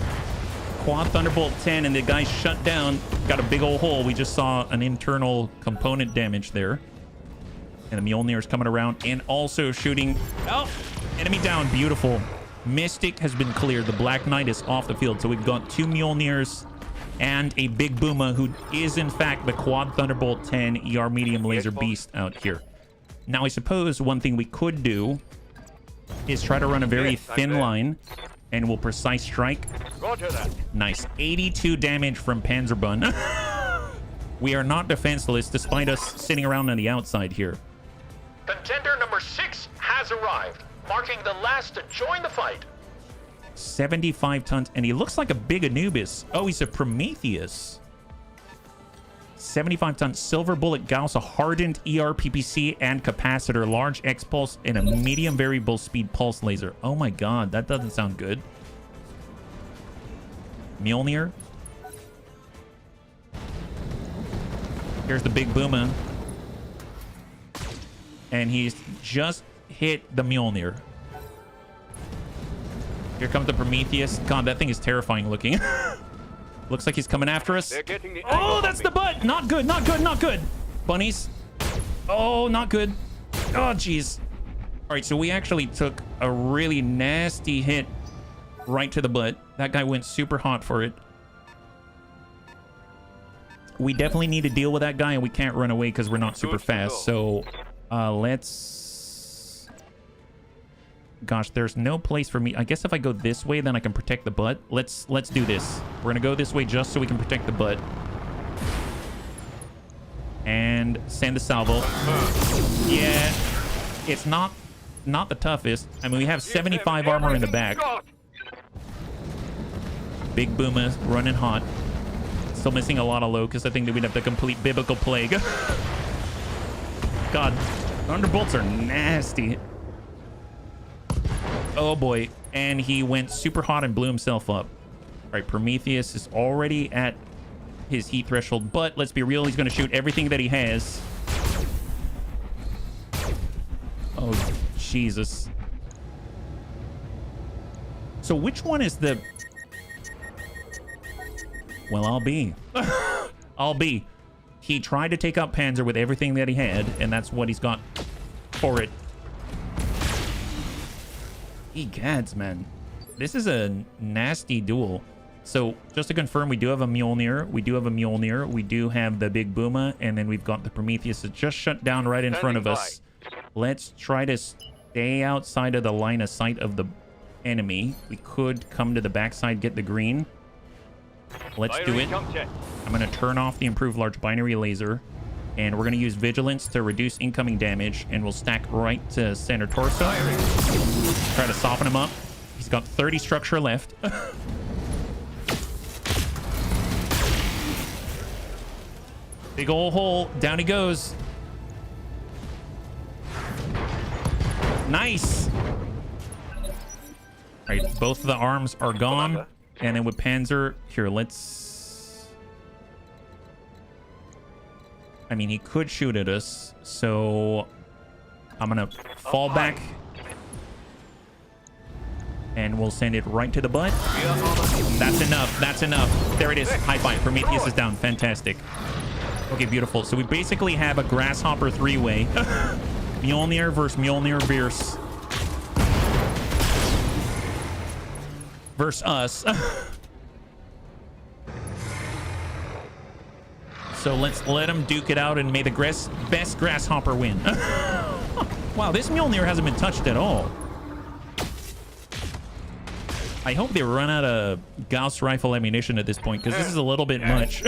Quad Thunderbolt 10 and the guy shut down. Got a big old hole. We just saw an internal component damage there. And the Mjolnir is coming around and also shooting. Oh, enemy down. Beautiful. Mystic has been cleared. The Black Knight is off the field. So we've got 2 Mjolnirs and a Big Booma who is in fact the Quad Thunderbolt 10 ER Medium Laser Beast out here. Now, I suppose one thing we could do is try to run a very thin line and we'll precise strike. Roger that. Nice. 82 damage from Panzerbun. We are not defenseless despite us sitting around on the outside here. Contender number 6 has arrived, marking the last to join the fight. 75 tons, and he looks like a big Anubis. Oh, he's a Prometheus. 75 tons, Silver Bullet Gauss, a hardened ER PPC and capacitor, large X pulse, and a medium variable speed pulse laser. Oh my god, that doesn't sound good. Mjolnir. Here's the Big Booma. And he's just hit the Mjolnir. Here comes the Prometheus. God, that thing is terrifying looking. Looks like he's coming after us. They're getting the Oh, that's the butt. Not good, not good, not good. Bunnies. Oh, not good. Oh, jeez. All right, so we actually took a really nasty hit right to the butt. That guy went super hot for it. We definitely need to deal with that guy, and we can't run away because we're not super fast. So let's... Gosh, there's no place for me. I guess if I go this way, then I can protect the butt. Let's do this. We're gonna go this way just so we can protect the butt. And send the salvo. Yeah, it's not the toughest. I mean, we have 75 armor in the back. Big Booma running hot. Still missing a lot of low because I think that we'd have the complete biblical plague. God, Thunderbolts are nasty. Oh boy, and he went super hot and blew himself up. All right, Prometheus is already at his heat threshold, but let's be real, he's going to shoot everything that he has. Oh, Jesus. So which one is the... Well, I'll be. I'll be. He tried to take out Panzer with everything that he had, and that's what he's got for it. Egads, man. This is a nasty duel. So, just to confirm, we do have a Mjolnir. We do have a Mjolnir. We do have the Big Booma, and then we've got the Prometheus that just shut down right in front of us. Let's try to stay outside of the line of sight of the enemy. We could come to the backside, get the green. Let's do it. I'm going to turn off the improved large binary laser, and we're going to use Vigilance to reduce incoming damage, and we'll stack right to center torso. Try to soften him up. He's got 30 structure left. Big ol' hole. Down he goes. Nice. All right, both of the arms are gone. And then with Panzer, here, let's... I mean, he could shoot at us, so I'm gonna fall back. And we'll send it right to the butt. That's enough. That's enough. There it is. High five. Prometheus is down. Fantastic. Okay, beautiful. So we basically have a grasshopper three-way. Mjolnir versus Mjolnir versus us. So let's let him duke it out, and may the best grasshopper win. Wow, this Mjolnir hasn't been touched at all. I hope they run out of Gauss rifle ammunition at this point, because this is a little bit much.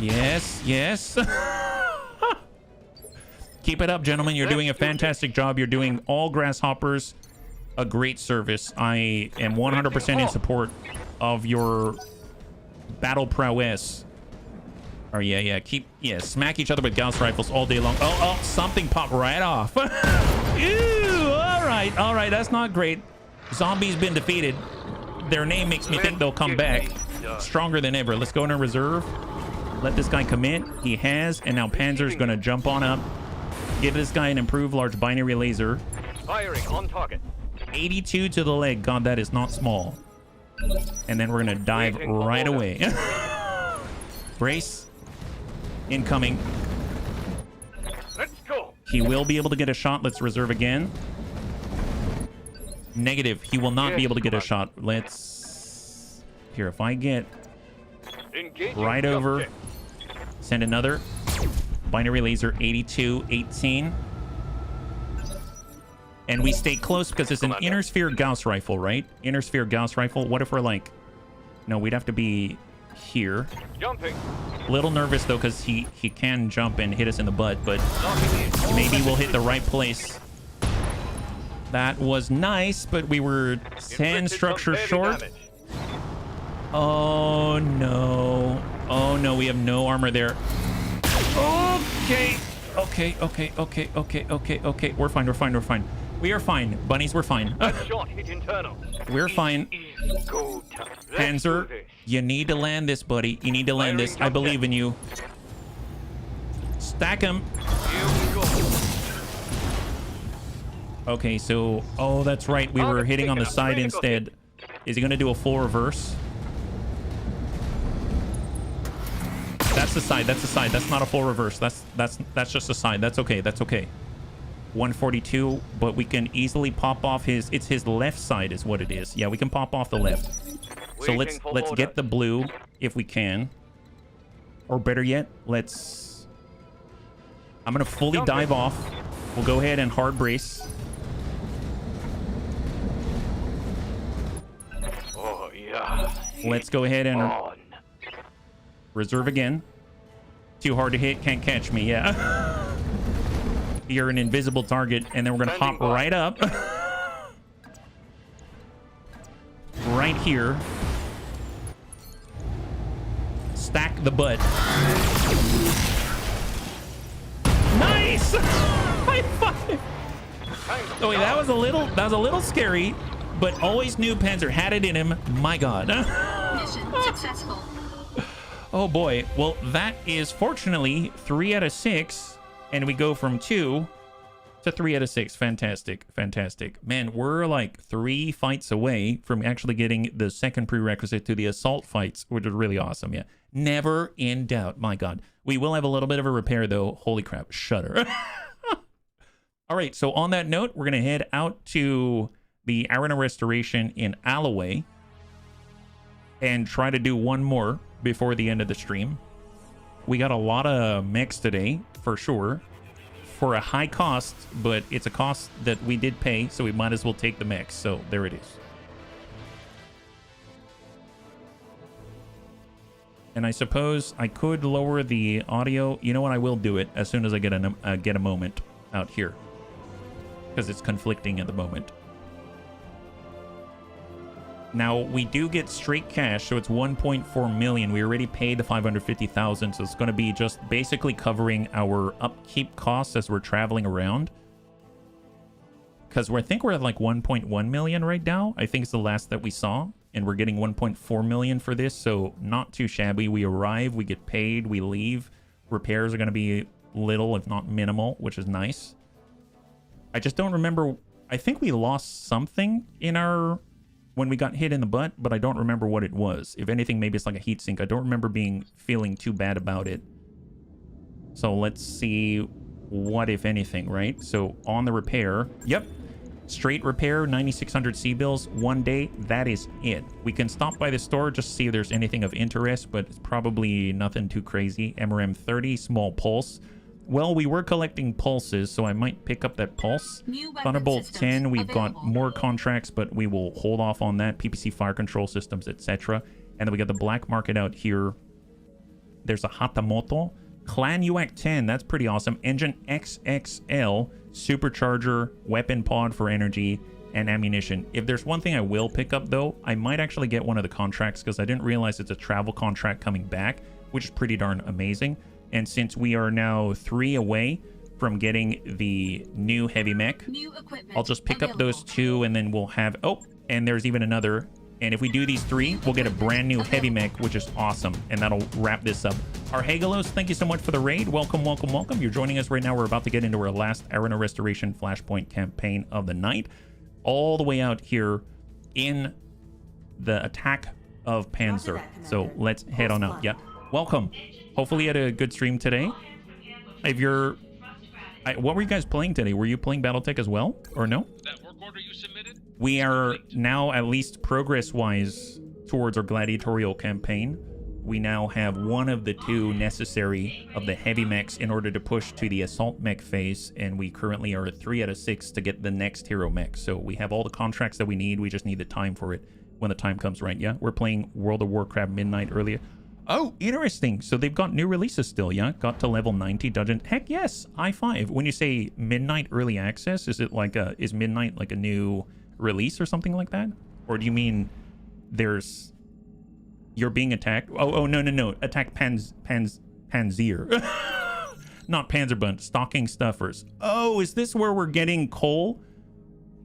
Yes, yes. Keep it up, gentlemen. You're doing a fantastic job. You're doing all grasshoppers. a great service. I am 100% in support of your battle prowess. Oh, yeah. Smack each other with Gauss rifles all day long. Oh, something popped right off. Ew, all right. That's not great. Zombie's been defeated. Their name makes me think they'll come back stronger than ever. Let's go into reserve. Let this guy commit. He has, and now Panzer's going to jump on up. Give this guy an improved large binary laser. Firing on target. 82 to the leg. God, that is not small. And then we're going to dive right away. Brace. Incoming. Let's go. He will be able to get a shot. Let's reserve again. Negative. He will not be able to get a shot. Let's... Here, if I get right over, send another. Binary laser, 82, 18. And we stay close because it's an inner sphere Gauss rifle, right? Inner sphere Gauss rifle. What if we're like... No, we'd have to be here. Jumping. A little nervous, though, because he can jump and hit us in the butt, but maybe we'll hit the right place. That was nice, but we were 10 structures short. Oh, no. Oh, no, we have no armor there. Okay. We're fine. We are fine. Bunnies, we're fine. We're fine. Panzer, you need to land this, buddy. You need to land this. I believe in you. Stack him. Okay, so... Oh, that's right. We were hitting on the side instead. Is he going to do a full reverse? That's the side. That's not a full reverse. That's just a side. That's okay. 142, but we can easily pop off his... It's his left side is what it is. Yeah, we can pop off the left. So let's get the blue if we can. Or better yet, let's... I'm going to fully dive off. We'll go ahead and hard brace. Oh, yeah. Let's go ahead and reserve again. Too hard to hit. Can't catch me. Yeah. You're an invisible target. And then we're going to hop right up. Right here. Stack the butt. Nice! High five! Oh, wait, that was a little scary, but always knew Panzer had it in him. My God. Mission successful. Oh boy. Well, that is fortunately 3 out of 6, and we go from 2 to 3 out of 6. Fantastic. Man, we're like 3 fights away from actually getting the second prerequisite to the assault fights, which is really awesome. Yeah. Never in doubt. My God. We will have a little bit of a repair, though. Holy crap. Shudder. All right. So on that note, we're going to head out to the Arano Restoration in Alloway and try to do one more before the end of the stream. We got a lot of mechs today, for sure, for a high cost, but it's a cost that we did pay, so we might as well take the mechs. So there it is. And I suppose I could lower the audio. You know what? I will do it as soon as I get a moment out here, because it's conflicting at the moment. Now, we do get straight cash, so it's 1.4 million. We already paid the 550,000, so it's going to be just basically covering our upkeep costs as we're traveling around. Because I think we're at like 1.1 million right now. I think it's the last that we saw, and we're getting 1.4 million for this, so not too shabby. We arrive, we get paid, we leave. Repairs are going to be little, if not minimal, which is nice. I just don't remember. I think we lost something in our... when we got hit in the butt, but I don't remember what it was. If anything, maybe it's like a heat sink. I don't remember feeling too bad about it. So let's see what, if anything, right? So on the repair, yep. Straight repair, 9,600 C-bills, 1 day. That is it. We can stop by the store just to see if there's anything of interest, but it's probably nothing too crazy. MRM 30, small pulse. Well, we were collecting pulses, so I might pick up that pulse. Thunderbolt 10, we've got more contracts, but we will hold off on that. PPC fire control systems, etc. And then we got the black market out here. There's a Hatamoto. Clan UAC 10, that's pretty awesome. Engine XXL, supercharger, weapon pod for energy, and ammunition. If there's one thing I will pick up, though, I might actually get one of the contracts, because I didn't realize it's a travel contract coming back, which is pretty darn amazing. And since we are now 3 away from getting the new heavy mech, I'll just pick up those 2, and then we'll have... Oh, and there's even another. And if we do these 3, we'll get a brand new heavy mech, which is awesome. And that'll wrap this up. Arhegalos, thank you so much for the raid. Welcome, welcome, welcome. You're joining us right now. We're about to get into our last Arano Restoration Flashpoint campaign of the night. All the way out here in the attack of Panzer. So let's head on out. Yeah, welcome. Hopefully you had a good stream today. If you're... what were you guys playing today? Were you playing Battletech as well, or no? That work order you submitted? We are now, at least progress-wise, towards our gladiatorial campaign. We now have one of the 2 necessary of the heavy mechs in order to push to the assault mech phase, and we currently are at 3 out of 6 to get the next hero mech. So we have all the contracts that we need. We just need the time for it when the time comes, right? Yeah, we're playing World of Warcraft Midnight earlier. Oh, interesting. So they've got new releases still, yeah? Got to level 90 dungeon. Heck yes, high five. When you say Midnight Early Access, is it like a... Is Midnight like a new release or something like that? Or do you mean there's... You're being attacked? Oh, no. Attack Panzer. Not Panzerbund. Stocking Stuffers. Oh, is this where we're getting coal?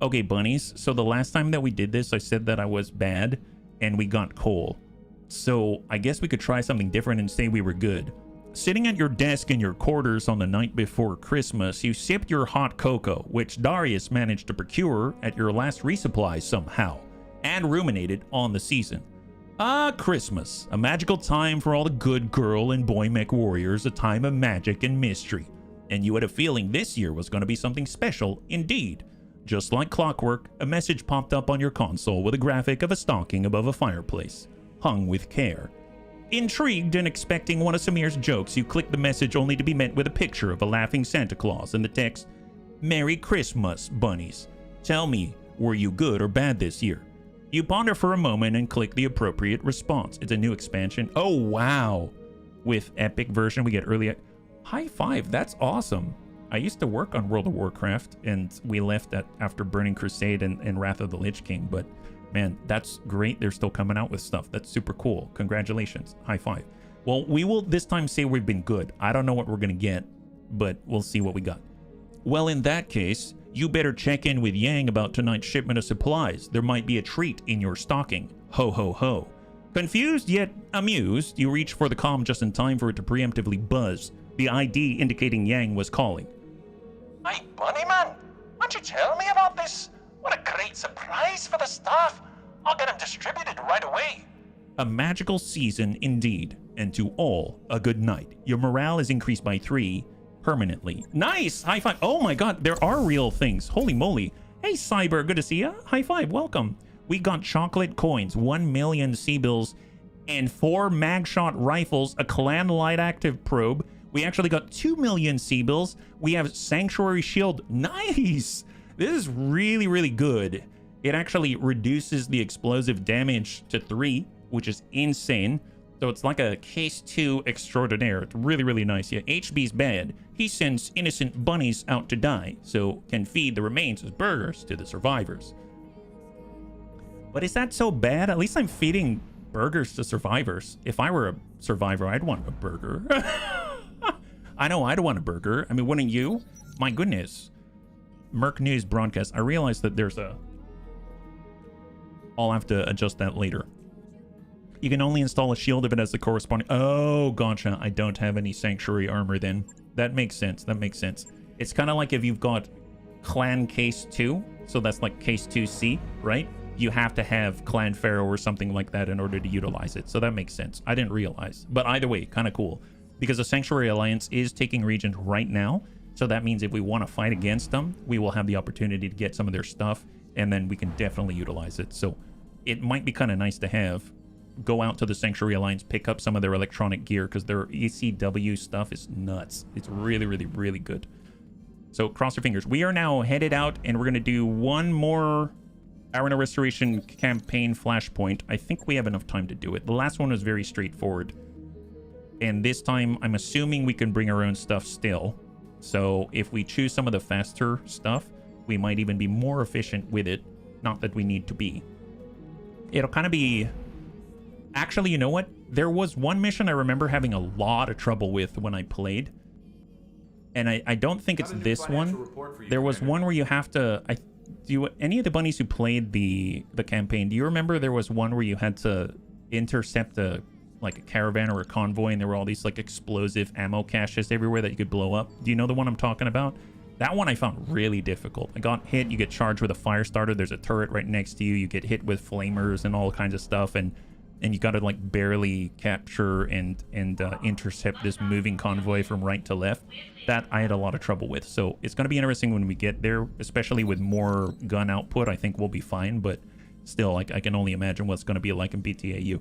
Okay, bunnies. So the last time that we did this, I said that I was bad, and we got coal. So I guess we could try something different and say we were good. Sitting at your desk in your quarters on the night before Christmas, you sipped your hot cocoa, which Darius managed to procure at your last resupply somehow, and ruminated on the season. Ah, Christmas, a magical time for all the good girl and boy mech warriors, a time of magic and mystery. And you had a feeling this year was going to be something special indeed. Just like clockwork, a message popped up on your console with a graphic of a stocking above a fireplace, hung with care. Intrigued and expecting one of Samir's jokes, you click the message only to be met with a picture of a laughing Santa Claus and the text, "Merry Christmas, bunnies. Tell me, were you good or bad this year?" You ponder for a moment and click the appropriate response. It's a new expansion. Oh, wow. With epic version, we get early... High five, that's awesome. I used to work on World of Warcraft, and we left after Burning Crusade and Wrath of the Lich King, but... Man, that's great. They're still coming out with stuff. That's super cool. Congratulations. High five. Well, we will this time say we've been good. I don't know what we're going to get, but we'll see what we got. Well, in that case, you better check in with Yang about tonight's shipment of supplies. There might be a treat in your stocking. Ho, ho, ho. Confused yet amused, you reach for the comm just in time for it to preemptively buzz, the ID indicating Yang was calling. Hey, Bunny Man, why don't you tell me about this? What a great surprise for the staff. I'll get them distributed right away. A magical season indeed, and to all a good night. Your morale is increased by 3 permanently. Nice! High five. Oh my god, there are real things. Holy moly. Hey, Cyber, good to see ya. High five, welcome. We got chocolate coins, 1 million C-bills, and 4 magshot rifles, a clan light active probe. We actually got 2 million C-bills. We have Sanctuary Shield. Nice! This is really, really good. It actually reduces the explosive damage to 3, which is insane. So it's like a case 2 extraordinaire. It's really, really nice. Yeah, HB's bad. He sends innocent bunnies out to die, so can feed the remains as burgers to the survivors. But is that so bad? At least I'm feeding burgers to survivors. If I were a survivor, I'd want a burger. I know I'd want a burger. I mean, wouldn't you? My goodness. Merc News broadcast. I realized that there's a... I'll have to adjust that later. You can only install a shield if it has the corresponding... Oh, gotcha. I don't have any sanctuary armor then. That makes sense. That makes sense. It's kind of like if you've got Clan Case 2. So that's like Case 2C, right? You have to have Clan Pharaoh or something like that in order to utilize it. So that makes sense. I didn't realize. But either way, kind of cool. Because the Sanctuary Alliance is taking regions right now. So that means if we want to fight against them, we will have the opportunity to get some of their stuff, and then we can definitely utilize it. So it might be kind of nice to have. Go out to the Sanctuary Alliance, pick up some of their electronic gear, because their ECW stuff is nuts. It's really, really, really good. So cross your fingers. We are now headed out, and we're going to do one more Arano Restoration campaign flashpoint. I think we have enough time to do it. The last one was very straightforward. And this time, I'm assuming we can bring our own stuff still. So if we choose some of the faster stuff, we might even be more efficient with it Not that we need to be. It'll kind of be... Actually, you know what? There was one mission I remember having a lot of trouble with when I played. And I don't think it's this one. There was one where you have to... any of the bunnies who played the campaign, do you remember there was one where you had to intercept a caravan or a convoy, and there were all these like explosive ammo caches everywhere that you could blow up? Do you know the one I'm talking about? That one I found really difficult. I got hit, you get charged with a fire starter, there's a turret right next to you, you get hit with flamers and all kinds of stuff, and you gotta like barely capture and intercept this moving convoy from right to left. That I had a lot of trouble with. So it's gonna be interesting when we get there, especially with more gun output. I think we'll be fine, but still, I can only imagine what's gonna be like in BTAU.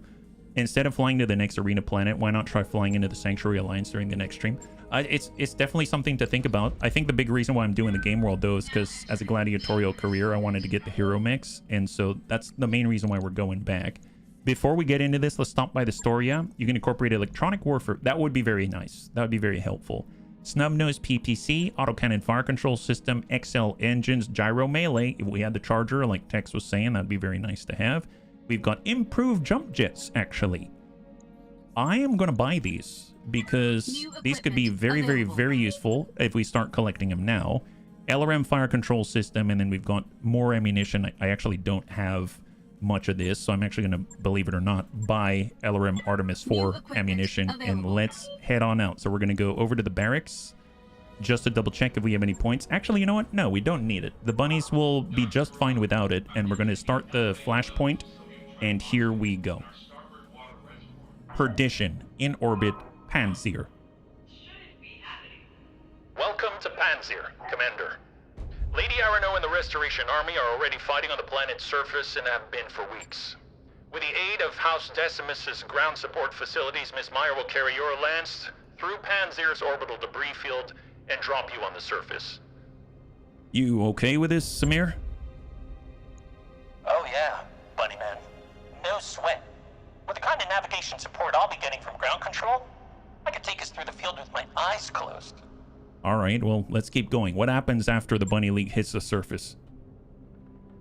Instead of flying to the next arena planet, why not try flying into the Sanctuary Alliance during the next stream? It's definitely something to think about. I think the big reason why I'm doing the Gameworld, though, is because as a gladiatorial career, I wanted to get the Hero Mechs, and so that's the main reason why we're going back. Before we get into this, let's stop by the Storia. You can incorporate electronic warfare. That would be very nice. That would be very helpful. Snub-nose PPC, autocannon fire control system, XL engines, gyro melee. If we had the charger, like Tex was saying, that'd be very nice to have. We've got improved jump jets, actually. I am going to buy these because these could be very, very, very useful if we start collecting them now. LRM fire control system, and then we've got more ammunition. I actually don't have much of this, so I'm actually going to, believe it or not, buy LRM Artemis 4 ammunition, and let's head on out. So we're going to go over to the barracks just to double check if we have any points. Actually, you know what? No, we don't need it. The bunnies will be just fine without it, and we're going to start the flashpoint, and here we go. Perdition, in orbit, Panzer. Welcome to Panzer, Commander. Lady Arano and the Restoration Army are already fighting on the planet's surface and have been for weeks. With the aid of House Decimus's ground support facilities, Miss Meyer will carry your lance through Panzer's orbital debris field and drop you on the surface. You okay with this, Samir? Oh yeah, Bunny Man. No sweat. With the kind of navigation support I'll be getting from ground control, I could take us through the field with my eyes closed. Alright, well, let's keep going. What happens after the bunny leak hits the surface?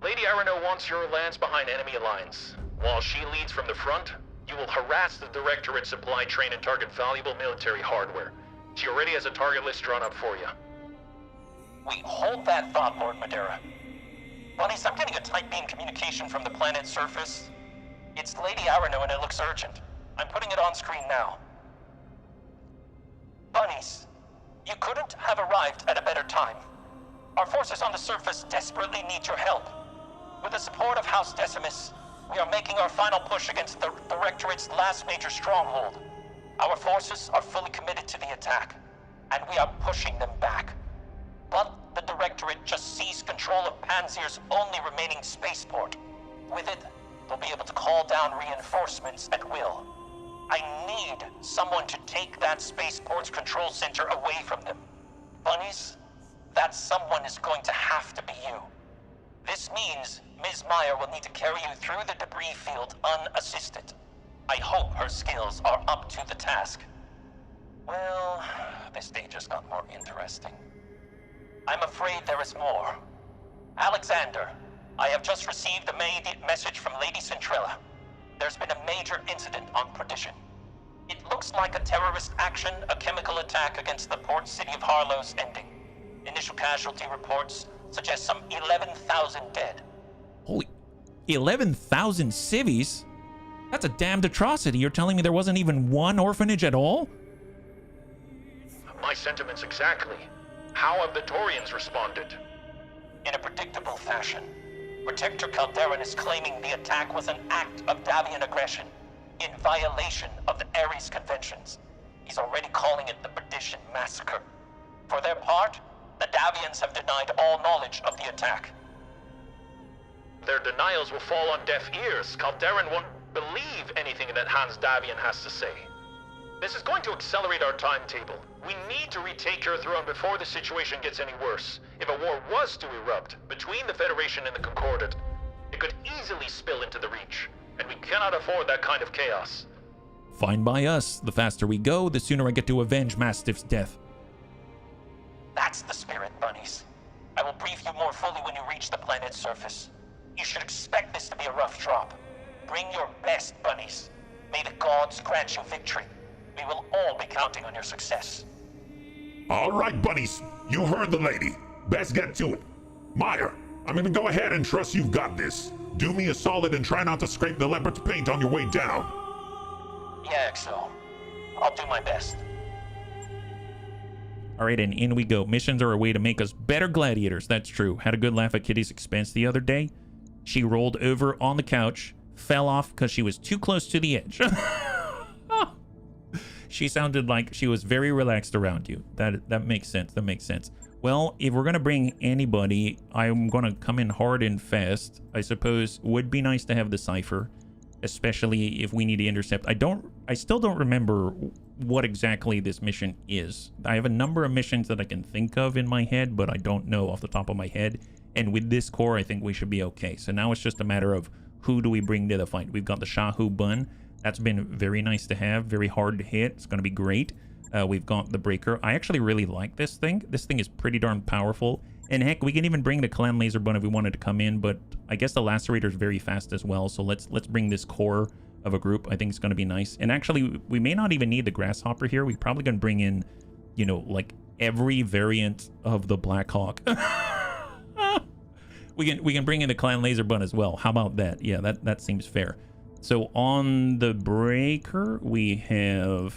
Lady Arano wants your lance behind enemy lines. While she leads from the front, you will harass the Directorate supply train and target valuable military hardware. She already has a target list drawn up for you. We hold that thought, Lord Madeira. Bunnies, I'm getting a tight beam communication from the planet's surface. It's Lady Arano and it looks urgent. I'm putting it on screen now. Bunnies, you couldn't have arrived at a better time. Our forces on the surface desperately need your help. With the support of House Decimus, we are making our final push against the Directorate's last major stronghold. Our forces are fully committed to the attack, and we are pushing them back. But the Directorate just seized control of Panzer's only remaining spaceport. With it, they'll be able to call down reinforcements at will. I need someone to take that spaceport's control center away from them. Bunnies, that someone is going to have to be you. This means Ms. Meyer will need to carry you through the debris field unassisted. I hope her skills are up to the task. Well, this day just got more interesting. I'm afraid there is more. Alexander, I have just received a message from Lady Centrella. There's been a major incident on Perdition. It looks like a terrorist action, a chemical attack against the port city of Harlow's ending. Initial casualty reports suggest some 11,000 dead. Holy, 11,000 civvies? That's a damned atrocity. You're telling me there wasn't even one orphanage at all? My sentiments exactly. How have the Taurians responded? In a predictable fashion. Protector Calderon is claiming the attack was an act of Davian aggression, in violation of the Ares Conventions. He's already calling it the Perdition Massacre. For their part, the Davians have denied all knowledge of the attack. Their denials will fall on deaf ears. Calderon won't believe anything that Hans Davian has to say. This is going to accelerate our timetable. We need to retake your throne before the situation gets any worse. If a war was to erupt between the Federation and the Concordat, it could easily spill into the Reach, and we cannot afford that kind of chaos. Fine by us. The faster we go, the sooner I get to avenge Mastiff's death. That's the spirit, Bunnies. I will brief you more fully when you reach the planet's surface. You should expect this to be a rough drop. Bring your best, bunnies. May the gods grant you victory. We will all be counting on your success. All right, bunnies. You heard the lady. Best get to it. Meyer, I'm gonna go ahead and trust you've got this. Do me a solid and try not to scrape the leopard's paint on your way down. Yeah, XO. I'll do my best. All right, and in we go. Missions are a way to make us better gladiators. That's true. Had a good laugh at Kitty's expense the other day. She rolled over on the couch, fell off because she was too close to the edge. She sounded like she was very relaxed around you. That makes sense. That makes sense. Well, if we're gonna bring anybody, I'm gonna come in hard and fast. I suppose would be nice to have the Cypher, especially if we need to intercept. I still don't remember what exactly this mission is. I have a number of missions that I can think of in my head, but I don't know off the top of my head. And with this core, I think we should be okay. So now it's just a matter of who do we bring to the fight. We've got the Shahu Bun. That's been very nice to have, very hard to hit. It's going to be great. We've got the Breaker. I actually really like this thing. This thing is pretty darn powerful. And heck, we can even bring the Clan Laser Bun if we wanted to come in, but I guess the Lacerator is very fast as well. So let's bring this core of a group. I think it's going to be nice. And actually, we may not even need the Grasshopper here. We're probably going to bring in, you know, like every variant of the Black Hawk. We can bring in the Clan Laser Bun as well. How about that? Yeah, that seems fair. So on the Breaker, we have...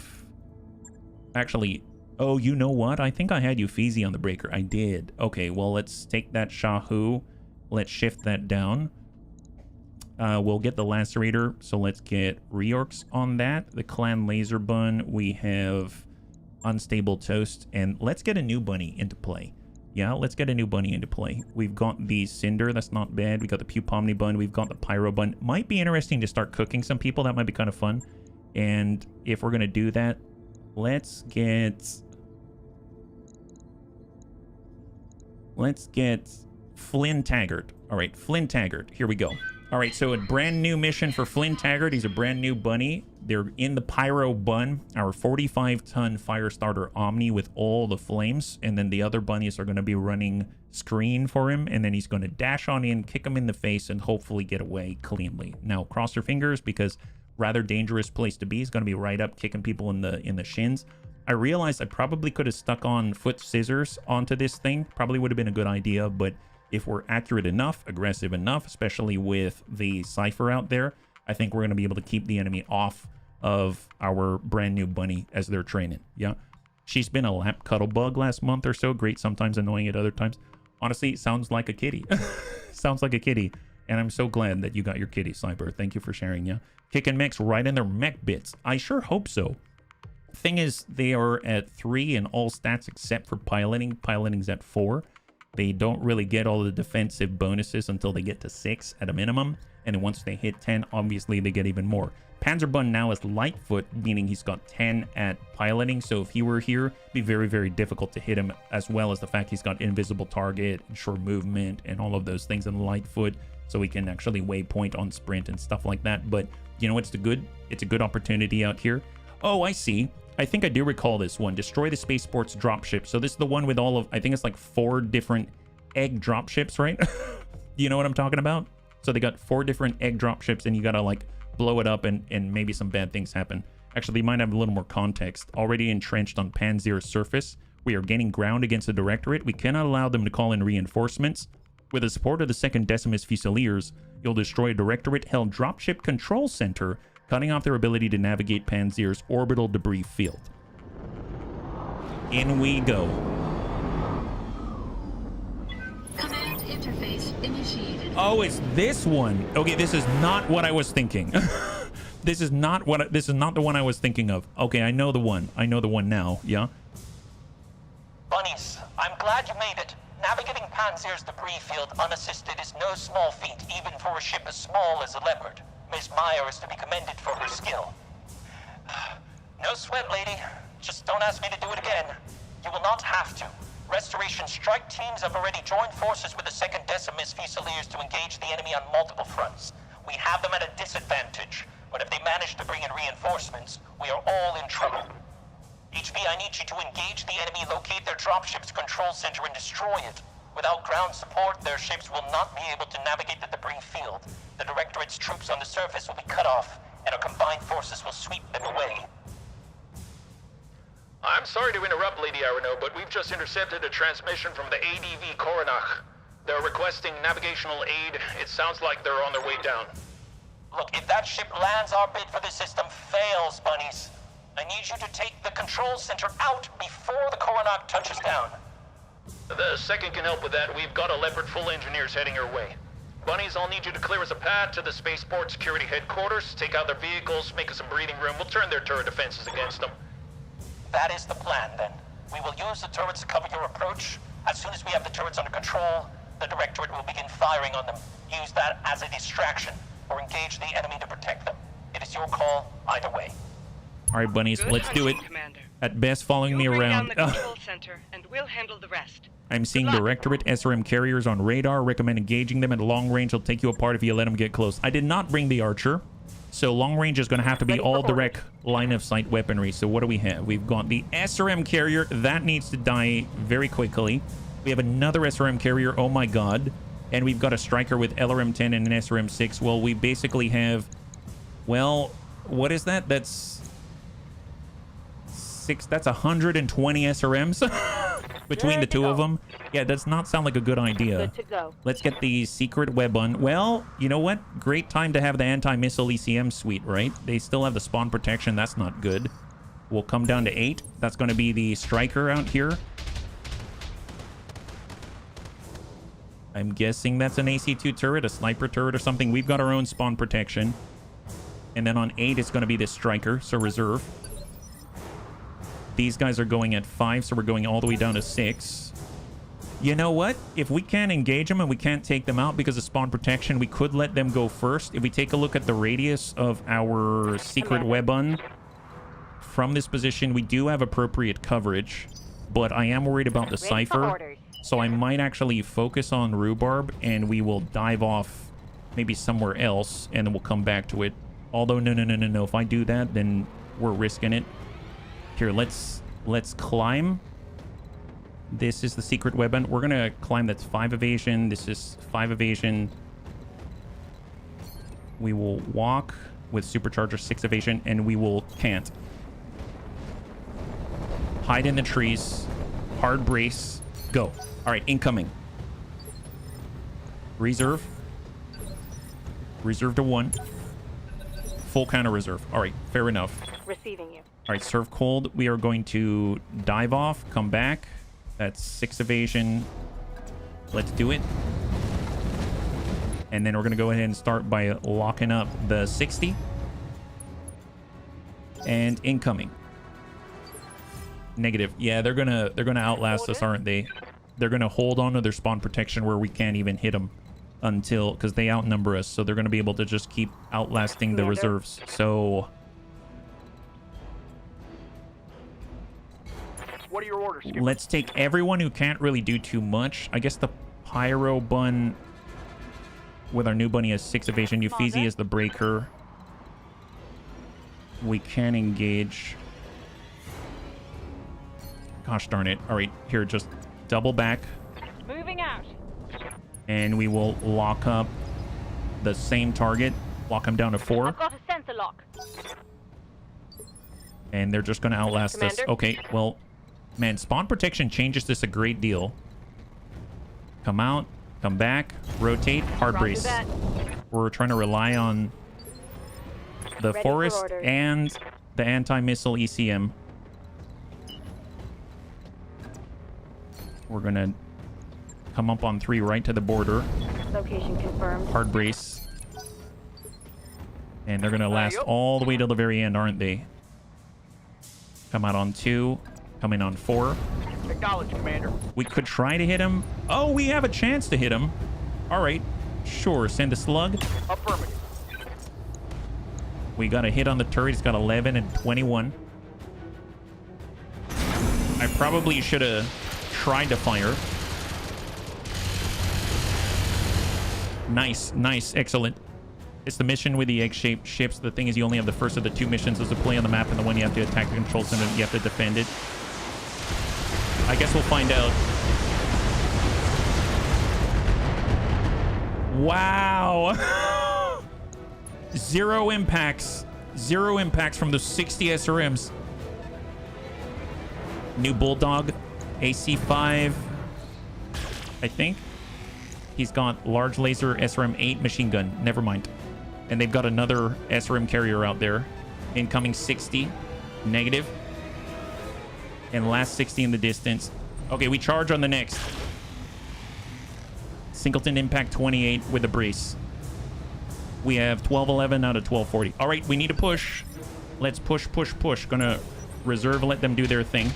Actually, oh, you know what? I think I had Uffizi on the Breaker. I did. Okay, well, let's take that Shahu. Let's shift that down. We'll get the Lacerator, so let's get Reorcs on that. The Clan Laser Bun, we have Unstable Toast, and let's get a new bunny into play. Yeah, let's get a new bunny into play. We've got the Cinder, that's not bad. We got the Pupomni Bun, we've got the Pyro Bun. Might be interesting to start cooking some people. That might be kind of fun. And if we're gonna do that, let's get Flynn Taggart. All right, Flynn Taggart. Here we go. All right, so a brand new mission for Flynn Taggart. He's a brand new bunny. They're in the Pyro Bun, our 45-ton Firestarter Omni with all the flames. And then the other bunnies are going to be running screen for him. And then he's going to dash on in, kick him in the face, and hopefully get away cleanly. Now, cross your fingers, because rather dangerous place to be. He's going to be right up kicking people in the shins. I realized I probably could have stuck on foot scissors onto this thing. Probably would have been a good idea, but if we're accurate enough, aggressive enough, especially with the Cypher out there, I think we're going to be able to keep the enemy off of our brand new bunny as they're training. Yeah, she's been a lap cuddle bug last month or so. Great, sometimes annoying at other times. Honestly, sounds like a kitty. Sounds like a kitty. And I'm so glad that you got your kitty, Cyber. Thank you for sharing, yeah. Kicking mechs right in their mech bits. I sure hope so. Thing is, they are at 3 in all stats except for piloting. Piloting's at 4. They don't really get all the defensive bonuses until they get to 6 at a minimum. And then once they hit 10, obviously they get even more. Panzerbun now is Lightfoot, meaning he's got 10 at piloting. So if he were here, it'd be very, very difficult to hit him, as well as the fact he's got invisible target, sure movement, and all of those things in Lightfoot. So we can actually waypoint on sprint and stuff like that. But you know, it's a good opportunity out here. Oh, I see. I think I do recall this one. Destroy the Spaceport's dropship. So this is the one with all of, I think it's like 4 different egg dropships, right? You know what I'm talking about? So they got 4 different egg dropships, and you gotta like blow it up, and maybe some bad things happen. Actually, you might have a little more context. Already entrenched on Panzer's surface, we are gaining ground against the Directorate. We cannot allow them to call in reinforcements. With the support of the 2nd Decimus Fusiliers, you'll destroy a Directorate-held dropship control center, cutting off their ability to navigate Panzer's orbital debris field. In we go. Command interface initiated. Oh, it's this one. Okay, this is not what I was thinking. This is not the one I was thinking of. Okay, I know the one. I know the one now. Yeah. Bunnies, I'm glad you made it. Navigating Panzer's debris field unassisted is no small feat, even for a ship as small as a Leopard. Miss Meyer is to be commended for her skill. No sweat, lady. Just don't ask me to do it again. You will not have to. Restoration strike teams have already joined forces with the 2nd Decimus Fusiliers to engage the enemy on multiple fronts. We have them at a disadvantage, but if they manage to bring in reinforcements, we are all in trouble. HB, I need you to engage the enemy, locate their dropship's control center, and destroy it. Without ground support, their ships will not be able to navigate the debris field. The Directorate's troops on the surface will be cut off, and our combined forces will sweep them away. I'm sorry to interrupt, Lady Arano, but we've just intercepted a transmission from the ADV Coronach. They're requesting navigational aid. It sounds like they're on their way down. Look, if that ship lands, our bid for the system fails, bunnies. I need you to take the control center out before the Coronach touches down. The second can help with that. We've got a Leopard full engineers heading your way. Bunnies, I'll need you to clear us a path to the spaceport security headquarters, take out their vehicles, make us some breathing room. We'll turn their turret defenses against them. That is the plan, then. We will use the turrets to cover your approach. As soon as we have the turrets under control, the Directorate will begin firing on them. Use that as a distraction, or engage the enemy to protect them. It is your call, either way. All right, bunnies, let's do it. Commander. At best, following me around. Down the control center, and we'll handle the rest. I'm seeing Directorate SRM carriers on radar. Recommend engaging them at long range. They'll take you apart if you let them get close. I did not bring the Archer, so long range is going to have to be all direct line of sight weaponry. So what do we have? We've got the SRM carrier. That needs to die very quickly. We have another SRM carrier. Oh my god. And we've got a striker with LRM-10 and an SRM-6. Well, we basically have... Well, what is that? That's... That's 120 SRMs between the two of them. Yeah, does not sound like a good idea. Good to go. Let's get the secret weapon. Well, you know what? Great time to have the anti-missile ECM suite, right? They still have the spawn protection. That's not good. We'll come down to 8. That's going to be the striker out here. I'm guessing that's an AC-2 turret, a sniper turret or something. We've got our own spawn protection. And then on 8, it's going to be this striker, so reserve. These guys are going at 5, so we're going all the way down to 6. You know what? If we can't engage them and we can't take them out because of spawn protection, we could let them go first. If we take a look at the radius of our secret weapon from this position, we do have appropriate coverage, but I am worried about the Cypher. So I might actually focus on Rhubarb, and we will dive off maybe somewhere else, and then we'll come back to it. Although, no. If I do that, then we're risking it. Here, let's climb. This is the secret weapon. We're gonna climb. That's 5 evasion. This is 5 evasion. We will walk with supercharger 6 evasion, and we will can't. Hide in the trees. Hard brace. Go. All right, incoming. Reserve. Reserve to 1. Full counter reserve. All right, fair enough. Receiving you. All right, serve cold. We are going to dive off, come back. That's 6 evasion. Let's do it. And then we're going to go ahead and start by locking up the 60. And incoming. Negative. Yeah, they're gonna outlast us, aren't they? They're gonna hold on to their spawn protection where we can't even hit them until, because they outnumber us. So they're gonna be able to just keep outlasting the reserves. So What are your orders, Skipper? let's take everyone who can't really do too much. I guess the Pyro Bun with our new bunny has 6 evasion. Euphesi is the breaker. We can engage. Gosh darn it. All right, here, just double back. Moving out. And we will lock up the same target. Lock him down to 4. I've got a sensor lock. And they're just going to outlast us. Commander? Okay, well, man, spawn protection changes this a great deal. Come out, come back, rotate, hard Roger brace. that. We're trying to rely on the Ready for forest orders. and the anti-missile ECM. We're going to come up on 3 right to the border. Location confirmed. Hard brace. And they're going to last you. all the way till the very end, aren't they? Come out on 2. Come in on 4. Acknowledge, Commander. We could try to hit him. Oh, we have a chance to hit him. All right. Sure. Send a slug. Affirmative. We got a hit on the turret. He's got 11 and 21. I probably should have tried to fire. Nice. Nice. Excellent. It's the mission with the egg-shaped ships. The thing is, you only have the first of the 2 missions. There's a play on the map, and the one you have to attack the control center, you have to defend it. I guess we'll find out. Wow. Zero impacts. Zero impacts from the 60 SRMs. New Bulldog, AC5, I think. He's got large laser SRM-8 machine gun. Never mind. And they've got another SRM carrier out there. Incoming 60, negative. And last 60 in the distance. Okay, we charge on the next. Singleton impact 28 with a brace. We have 1211 out of 1240. All right, we need to push. Let's push, push, push. Gonna reserve, let them do their thing.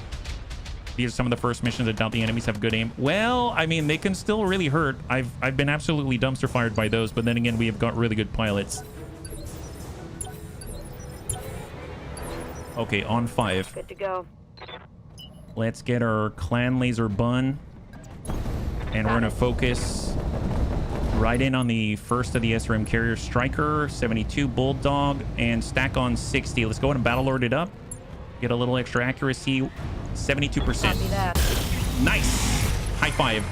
These are some of the first missions. I doubt the enemies have good aim. Well, I mean, they can still really hurt. I've been absolutely dumpster fired by those, but then again, we have got really good pilots. Okay, on 5. Good to go. Let's get our clan laser bun. And we're gonna focus right in on the first of the SRM carrier. Striker, 72 Bulldog, and stack on 60. Let's go ahead and battle lord it up. Get a little extra accuracy. 72%. Copy that. Nice. High five.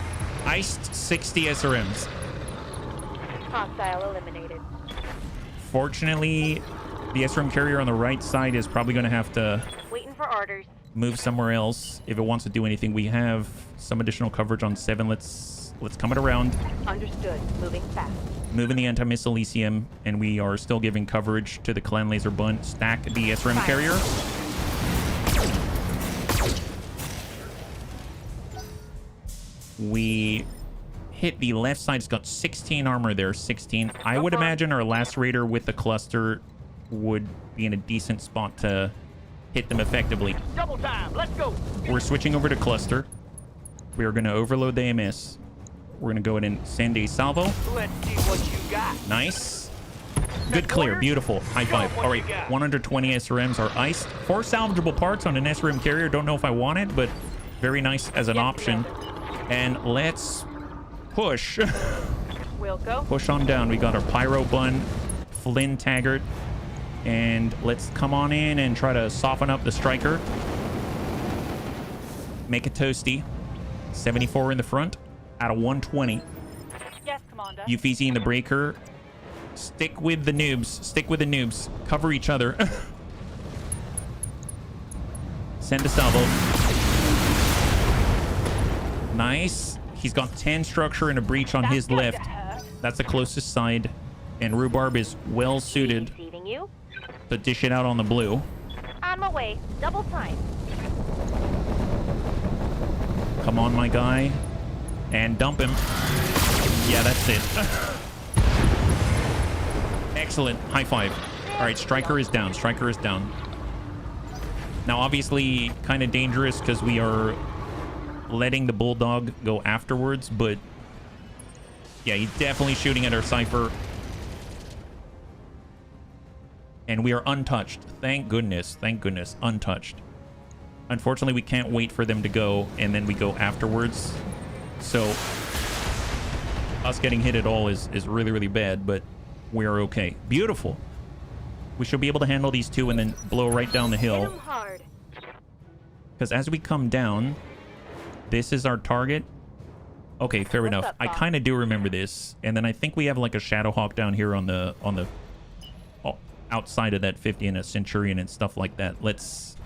Iced 60 SRMs. Hostile eliminated. Fortunately, the SRM carrier on the right side is probably going to have to Waiting for orders. move somewhere else if it wants to do anything. We have some additional coverage on 7. Let's come it around. Understood. Moving fast. Moving the anti-missile Elysium, and we are still giving coverage to the clan laser bun. Stack the SRM carrier. We hit the left side. It's got 16 armor there. 16. I would imagine our last raider with the cluster would be in a decent spot to hit them effectively. Double time. Let's go. We're switching over to cluster. We are going to overload the AMS. We're going to go ahead and send a salvo. Let's see what you got. Nice. Good clear. Beautiful. High five. All right. 120 SRMs are iced. 4 salvageable parts on an SRM carrier. Don't know if I want it, but very nice as an option. And let's push. We'll go. Push on down. We got our Pyro Bun, Flynn Taggart, and let's come on in and try to soften up the Striker. Make it toasty. 74 in the front out of 120. Yes, Commander. Uffizi in the breaker. Stick with the noobs. Stick with the noobs. Cover each other. Send a salvo. Nice. He's got 10 structure and a breach on his left. That's the closest side. And Rhubarb is well suited You? to dish it out on the blue. On my way. Double time. Come on, my guy. And dump him. Yeah, that's it. Excellent. High five. All right, Striker is down. Striker is down. Now, obviously, kind of dangerous because we are letting the Bulldog go afterwards, but yeah, he's definitely shooting at our Cypher. And we are untouched. Thank goodness. Thank goodness. Untouched. Unfortunately, we can't wait for them to go, and then we go afterwards. So us getting hit at all is really, really bad, but we are okay. Beautiful. We should be able to handle these two and then blow right down the hill. Because as we come down, this is our target. Okay, fair enough. I kind of do remember this. And then I think we have like a Shadowhawk down here on the outside of that 50 and a Centurion and stuff like that. Let's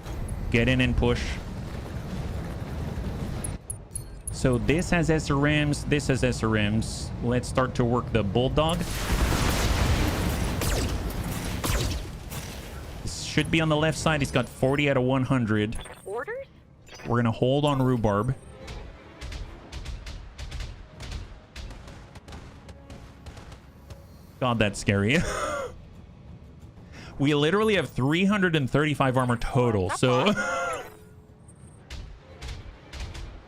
get in and push. So this has SRMs, this has SRMs. Let's start to work the Bulldog. This should be on the left side. He's got 40 out of 100. Orders? We're gonna hold on Rhubarb. God, that's scary. We literally have 335 armor total, so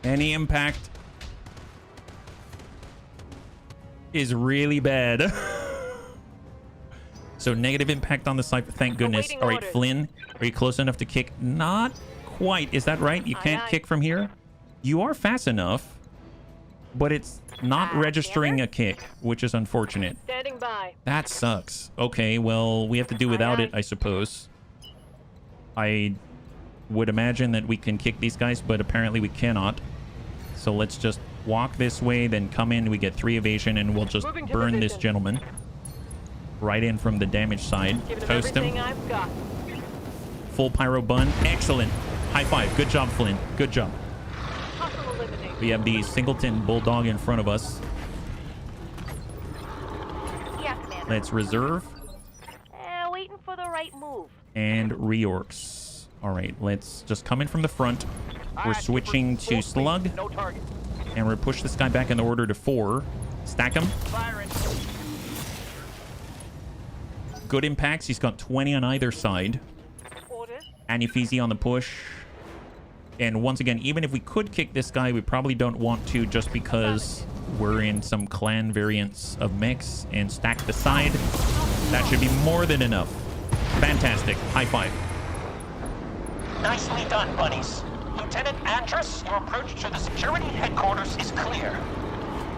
any impact is really bad. So negative impact on the Cypher, thank goodness. All right, Flynn, are you close enough to kick? Not quite. Is that right? You can't kick from here? You are fast enough, but it's not registering a kick, which is unfortunate. Standing by. That sucks. Okay, well, we have to do without it, I suppose. I would imagine that we can kick these guys, but apparently we cannot. So let's just walk this way, then come in. We get 3 evasion, and we'll just burn this gentleman right in from the damage side. Toast him. I've got. Full pyro bun. Excellent. High five. Good job, Flynn. Good job. Hostile eliminated. We have the Singleton Bulldog in front of us. Yeah, Commander. Let's reserve. Waiting for the right move. And reorcs. All right, let's just come in from the front. We're switching to slug. No target. And we're push this guy back in the order to 4. Stack him. Firing. Good impacts. He's got 20 on either side. Orders. Anifeezy on the push. And once again, even if we could kick this guy, we probably don't want to just because we're in some clan variants of mechs and stack the side. That should be more than enough. Fantastic. High five. Nicely done, bunnies. Lieutenant Andrus, your approach to the security headquarters is clear.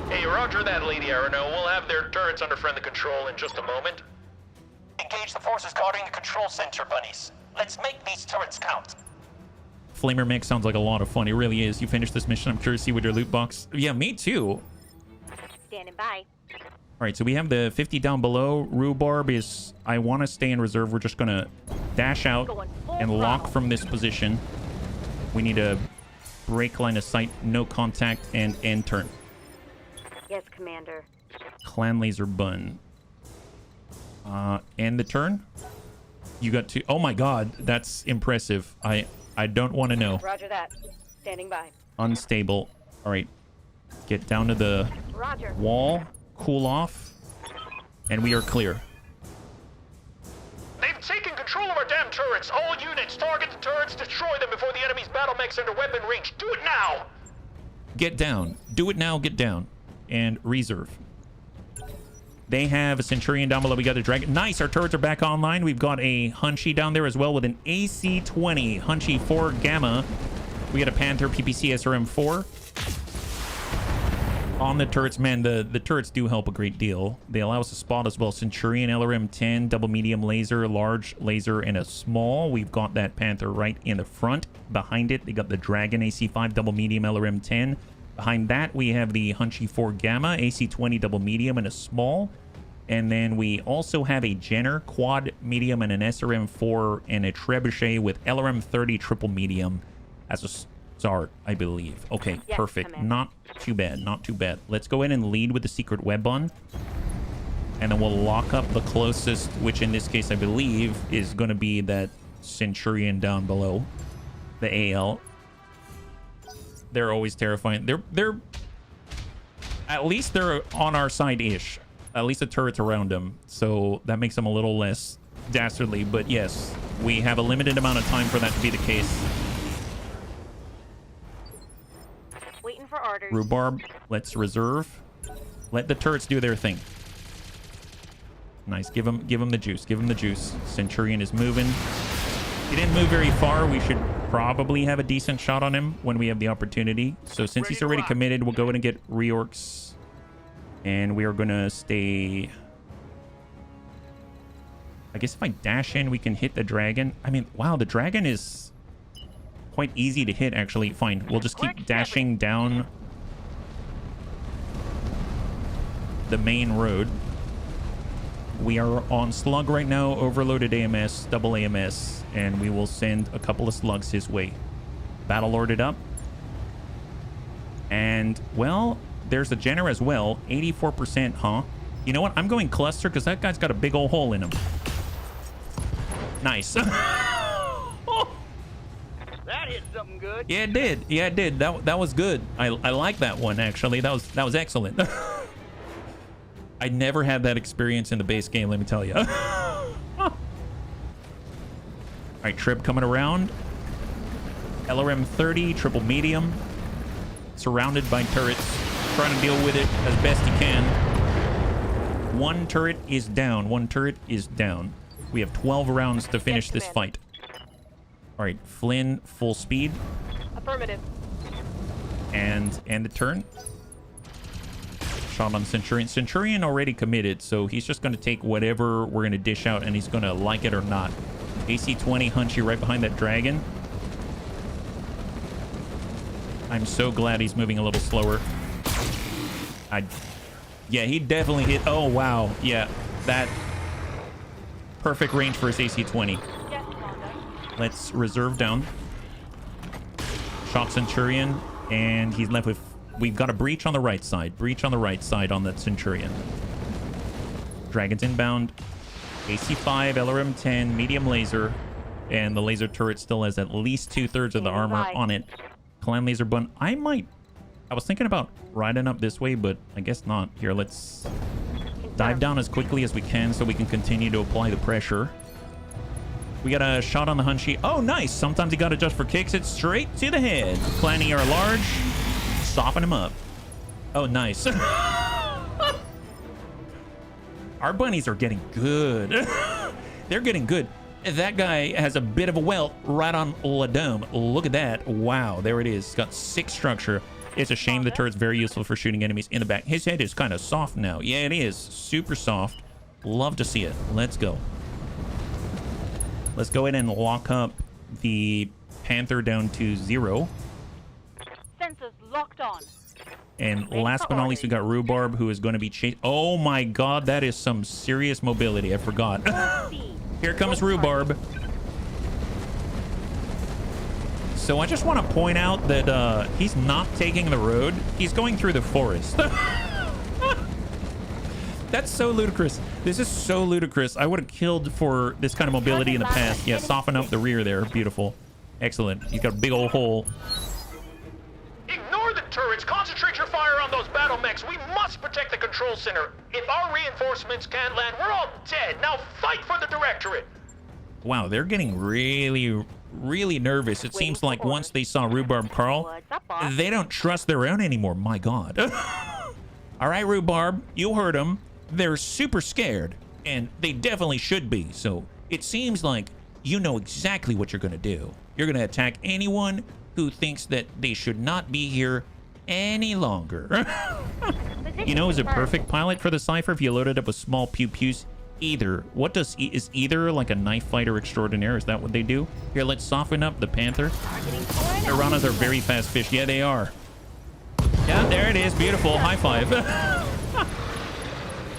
Hey, roger that, Lady Arano. We'll have their turrets under friendly control in just a moment. Engage the forces guarding the control center, bunnies. Let's make these turrets count. Flamer mech sounds like a lot of fun. It really is. You finished this mission. I'm curious to see what your loot box. Yeah, me too. Standing by. All right, so we have the 50 down below. Rhubarb is, I want to stay in reserve. We're just going to dash out and lock from this position. We need a break line of sight, no contact, and end turn. Yes, Commander. Clan laser bun. End the turn. You got to, oh my God, that's impressive. I don't want to know. Roger that. Standing by. Unstable. All right, get down to the Roger. wall, cool off, and we are clear. They've taken control of our damn turrets. All units, target the turrets, destroy them before the enemy's battle mechs enter weapon range. Do it now! Get down. Do it now, get down. And reserve. They have a Centurion down below. We got a Dragon. Nice, our turrets are back online. We've got a Hunchy down there as well with an AC-20 Hunchy 4 Gamma. We got a Panther PPC SRM 4. On the turrets, man, the turrets do help a great deal. They allow us to spot as well. Centurion LRM 10, double medium laser, large laser, and a small. We've got that Panther right in the front. Behind it, they got the Dragon AC5, double medium LRM 10. Behind that, we have the Hunchy 4 Gamma, AC20, double medium, and a small. And then we also have a Jenner, quad medium, and an SRM 4, and a Trebuchet with LRM 30, triple medium as a start, I believe. Okay, yes, perfect. Not too bad, not too bad. Let's go in and lead with the secret web bun. And then we'll lock up the closest, which in this case, I believe, is going to be that Centurion down below. The AL. They're always terrifying. They're at least they're on our side-ish. At least the turret's around them. So that makes them a little less dastardly. But yes, we have a limited amount of time for that to be the case. Waiting for orders. Rhubarb, let's reserve. Let the turrets do their thing. Nice. Give them the juice. Give them the juice. Centurion is moving. He didn't move very far. We should probably have a decent shot on him when we have the opportunity. So since he's already committed, we'll go in and get reorcs. And we are going to stay... I guess if I dash in, we can hit the dragon. I mean, wow, the dragon is quite easy to hit, actually. Fine, we'll just keep dashing down the main road. We are on slug right now, overloaded AMS, double AMS, and we will send a couple of slugs his way. Battle lorded up. And, well, there's a Jenner as well. 84%, huh? You know what? I'm going cluster because that guy's got a big old hole in him. Nice. That hit something good. Yeah, it did. Yeah, it did. That was good. I like that one, actually. That was excellent. I never had that experience in the base game, let me tell you. All right, Trib coming around. LRM 30, triple medium. Surrounded by turrets. Trying to deal with it as best he can. One turret is down. One turret is down. We have 12 rounds to finish this fight. All right, Flynn, full speed. Affirmative. And the turn. Shot on Centurion. Centurion already committed, so he's just going to take whatever we're going to dish out, and he's going to like it or not. AC-20 Hunchy right behind that dragon. I'm so glad he's moving a little slower. Yeah, he definitely hit. Oh, wow. Yeah, that perfect range for his AC-20. Let's reserve down. Shock Centurion, and he's left with... We've got a breach on the right side. Breach on the right side on that Centurion. Dragons inbound. AC-5, LRM-10, medium laser, and the laser turret still has at least 2/3 of the armor on it. Clan laser bun. I was thinking about riding up this way, but I guess not. Here, let's dive down as quickly as we can so we can continue to apply the pressure. We got a shot on the Hunchy. Oh, nice. Sometimes you got to just for kicks it straight to the head. Clan ER large. Soften him up. Oh, nice. Our bunnies are getting good. They're getting good. That guy has a bit of a welt right on the dome. Look at that. Wow, there it is. It's got 6 structure. It's a shame the turret's very useful for shooting enemies in the back. His head is kind of soft now. Yeah, it is. Super soft. Love to see it. Let's go. Let's go ahead and lock up the Panther down to 0. Sensors locked on. And last but not least, we got Rhubarb, who is going to be chased. Oh my god, that is some serious mobility. I forgot. Here comes Rhubarb. So I just want to point out that he's not taking the road. He's going through the forest. That's so ludicrous. This is so ludicrous. I would have killed for this kind of mobility in the past. Yeah, soften up the rear there. Beautiful. Excellent. He's got a big old hole. Ignore the turrets. Concentrate your fire on those battle mechs. We must protect the control center. If our reinforcements can't land, we're all dead. Now fight for the Directorate. Wow, they're getting really nervous. It seems like once they saw Rhubarb Carl, they don't trust their own anymore. My god. All right, Rhubarb, you heard them. They're super scared, and they definitely should be. So it seems like you know exactly what you're going to do. You're going to attack anyone who thinks that they should not be here any longer. You know, is a perfect pilot for the Cypher if you loaded up with small pew-pews. Either. What does... Is either like a knife fighter extraordinaire? Is that what they do? Here, let's soften up the Panther. Aranos are very fast fish. Yeah, they are. Yeah, there it is. Beautiful. High five.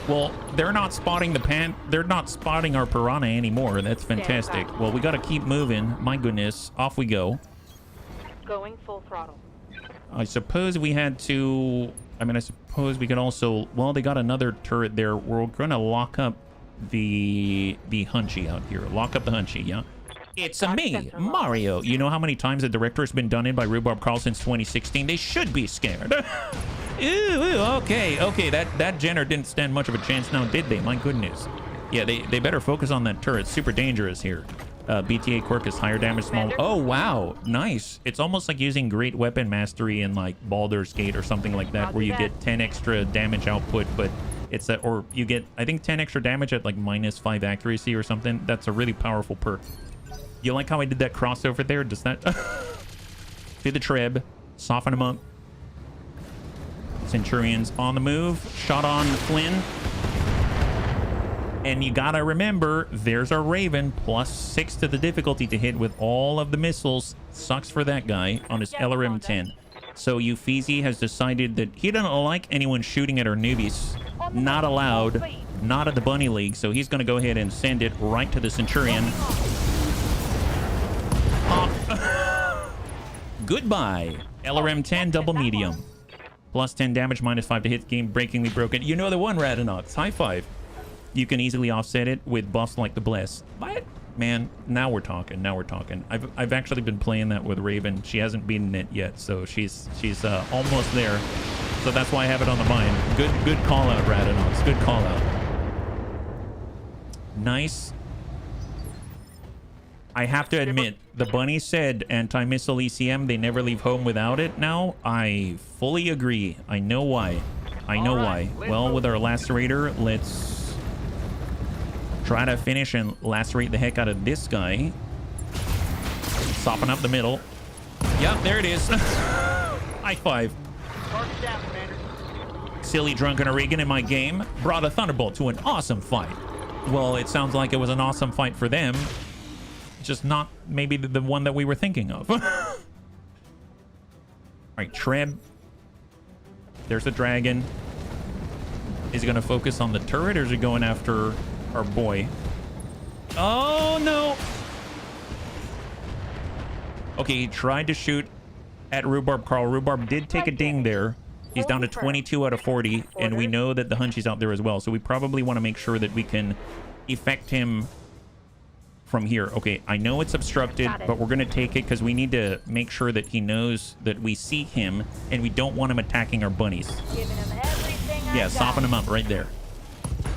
Well, they're not spotting the they're not spotting our Piranha anymore. That's fantastic. Well, we got to keep moving. My goodness. Off we go. Going full throttle. I suppose we had to... I mean, I suppose we could also... Well, they got another turret there. We're going to lock up the Hunchy out here. Lock up the Hunchy, yeah? It's me, Mario. You know how many times the director has been done in by Rhubarb Carl since 2016? They should be scared. Ooh, okay. That Jenner didn't stand much of a chance now, did they? My goodness. Yeah, they better focus on that turret. Super dangerous here. BTA quirk is higher damage, small... Oh, wow. Nice. It's almost like using Great Weapon Mastery in, like, Baldur's Gate or something like that, where you get 10 extra damage output, but it's that... Or you get, I think, 10 extra damage at, like, -5 accuracy or something. That's a really powerful perk. You like how I did that crossover there? Does that... Do the treb. Soften him up. Centurions on the move. Shot on Flynn. And you gotta remember, there's our Raven, +6 to the difficulty to hit with all of the missiles. Sucks for that guy on his LRM-10. So Uffizi has decided that he doesn't like anyone shooting at our newbies. Not allowed. Not at the Bunny League. So he's gonna go ahead and send it right to the Centurion. Goodbye. LRM-10 double medium. +10 damage, -5 to hit, game breakingly broken. You know the one, Radanox. High five. You can easily offset it with buffs like the Bless. But, man, now we're talking. Now we're talking. I've actually been playing that with Raven. She hasn't beaten it yet, so she's almost there. So that's why I have it on the mind. Good call out, Radanox. Good call out. Nice. I have to admit, the bunny said anti-missile ECM, they never leave home without it now. I fully agree. I know why. I know why. Well, with our lacerator, let's try to finish and lacerate the heck out of this guy. Soften up the middle. Yep, there it is. High five. Silly drunken Oregon in my game brought a Thunderbolt to an awesome fight. Well, it sounds like it was an awesome fight for them. Just not maybe the one that we were thinking of. All right, Treb. There's a dragon. Is he going to focus on the turret, or is he going after our boy? Oh, no. Okay, he tried to shoot at Rhubarb Carl. Rhubarb did take a ding there. He's down to 22 out of 40, and we know that the Hunchy's out there as well. So we probably want to make sure that we can effect him from here. Okay, I know it's obstructed, but we're going to take it because we need to make sure that he knows that we see him, and we don't want him attacking our bunnies. Yeah, soften him up right there.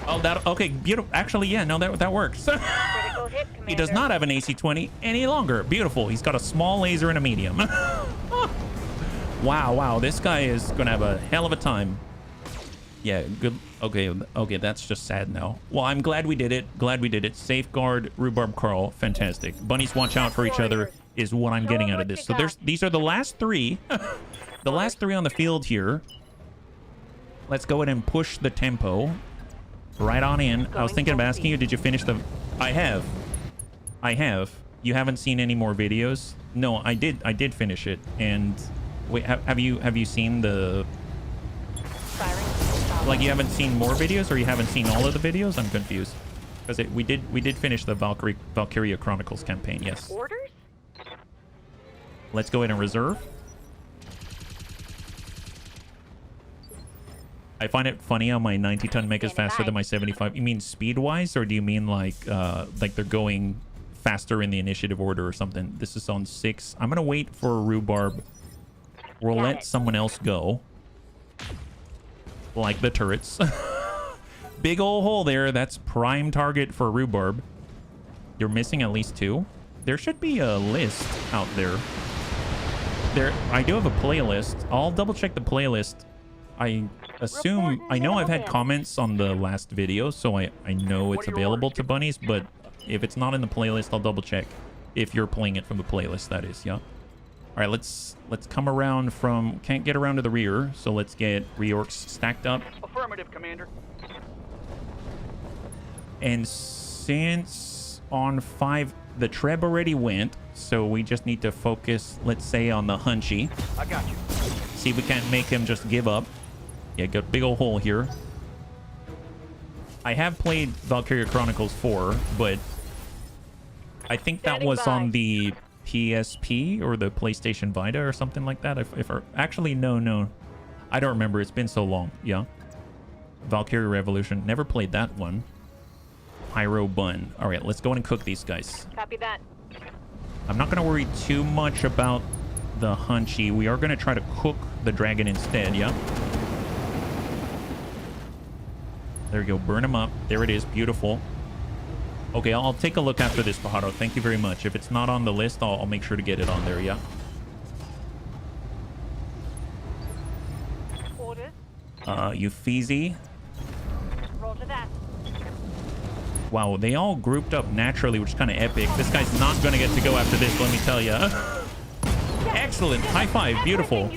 Oh, that okay, beautiful. Actually, yeah, no, that works. He does not have an AC-20 any longer. Beautiful. He's got a small laser and a medium. Wow, this guy is gonna have a hell of a time. Yeah, good. Okay, that's just sad now. Well, I'm glad we did it. Safeguard Rhubarb Carl, fantastic. Bunnies watch out for each other is what I'm getting out of this. So these are the last three. The last three on the field here. Let's go ahead and push the tempo right on in. I was thinking of asking you, did you finish the... I have. You haven't seen any more videos? No, I did finish it. And wait, have you seen the... Like, you haven't seen more videos, or you haven't seen all of the videos? I'm confused. Because we did finish the Valkyria Chronicles campaign, yes. Orders? Let's go ahead and reserve. I find it funny how my 90-ton mech is faster than my 75. You mean speed-wise, or do you mean like they're going faster in the initiative order or something? This is on 6. I'm gonna wait for Rhubarb. We'll let someone else go. Like the turrets. Big ol' hole there. That's prime target for Rhubarb. You're missing at least 2. There should be a list out there. I do have a playlist. I'll double check the playlist. I assume... I know I've had comments on the last video, so I know it's available to bunnies, but if it's not in the playlist, I'll double check. If you're playing it from the playlist, that is, yeah. All right, let's come around from... Can't get around to the rear, so let's get reorcs stacked up. Affirmative, Commander. And since on 5, the Treb already went, so we just need to focus, let's say, on the Hunchy. I got you. See if we can't make him just give up. Yeah, got a big old hole here. I have played Valkyria Chronicles 4, but I think that was on the PSP or the PlayStation Vita or something like that. Actually, no. I don't remember. It's been so long. Yeah. Valkyria Revolution. Never played that one. Pyro Bun. All right, let's go and cook these guys. Copy that. I'm not going to worry too much about the Hunchy. We are going to try to cook the dragon instead, yeah? There we go. Burn him up. There it is. Beautiful. Okay, I'll take a look after this, Pajaro. Thank you very much. If it's not on the list, I'll make sure to get it on there, yeah? Orders. Euphesi. Roger that. Wow, they all grouped up naturally, which is kind of epic. This guy's not going to get to go after this, let me tell you. Excellent. High five. Beautiful.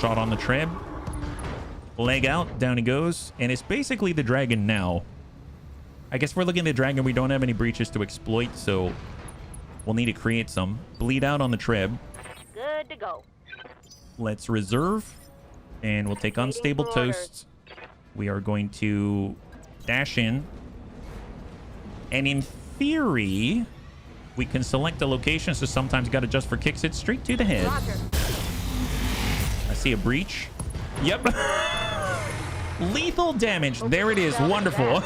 Shot on the Treb. Leg out. Down he goes. And it's basically the dragon now. I guess we're looking at the dragon. We don't have any breaches to exploit, so we'll need to create some. Bleed out on the Treb. Good to go. Let's reserve. And we'll take unstable toast. We are going to dash in. And in theory, we can select a location, so sometimes you got to adjust for kicks it straight to the head. Roger. I see a breach. Yep. Lethal damage. There it is. Wonderful.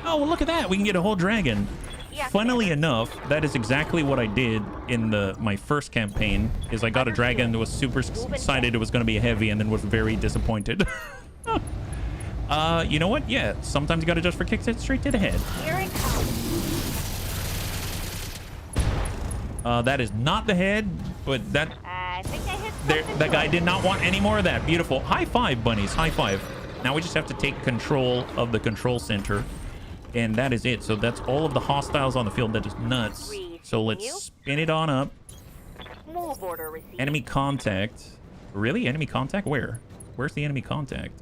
Oh, well, look at that. We can get a whole dragon. Funnily enough, that is exactly what I did in my first campaign. Is I got a dragon that was super excited it was going to be a heavy, and then was very disappointed. You know what? Yeah, sometimes you got to adjust for kicks it straight to the head. Here it comes. That is not the head, but that... I think I hit that guy did not want any more of that. Beautiful. High five, bunnies. High five. Now we just have to take control of the control center. And that is it. So that's all of the hostiles on the field. That is nuts. So let's spin it on up. Move order received. Enemy contact. Really? Enemy contact? Where? Where's the enemy contact?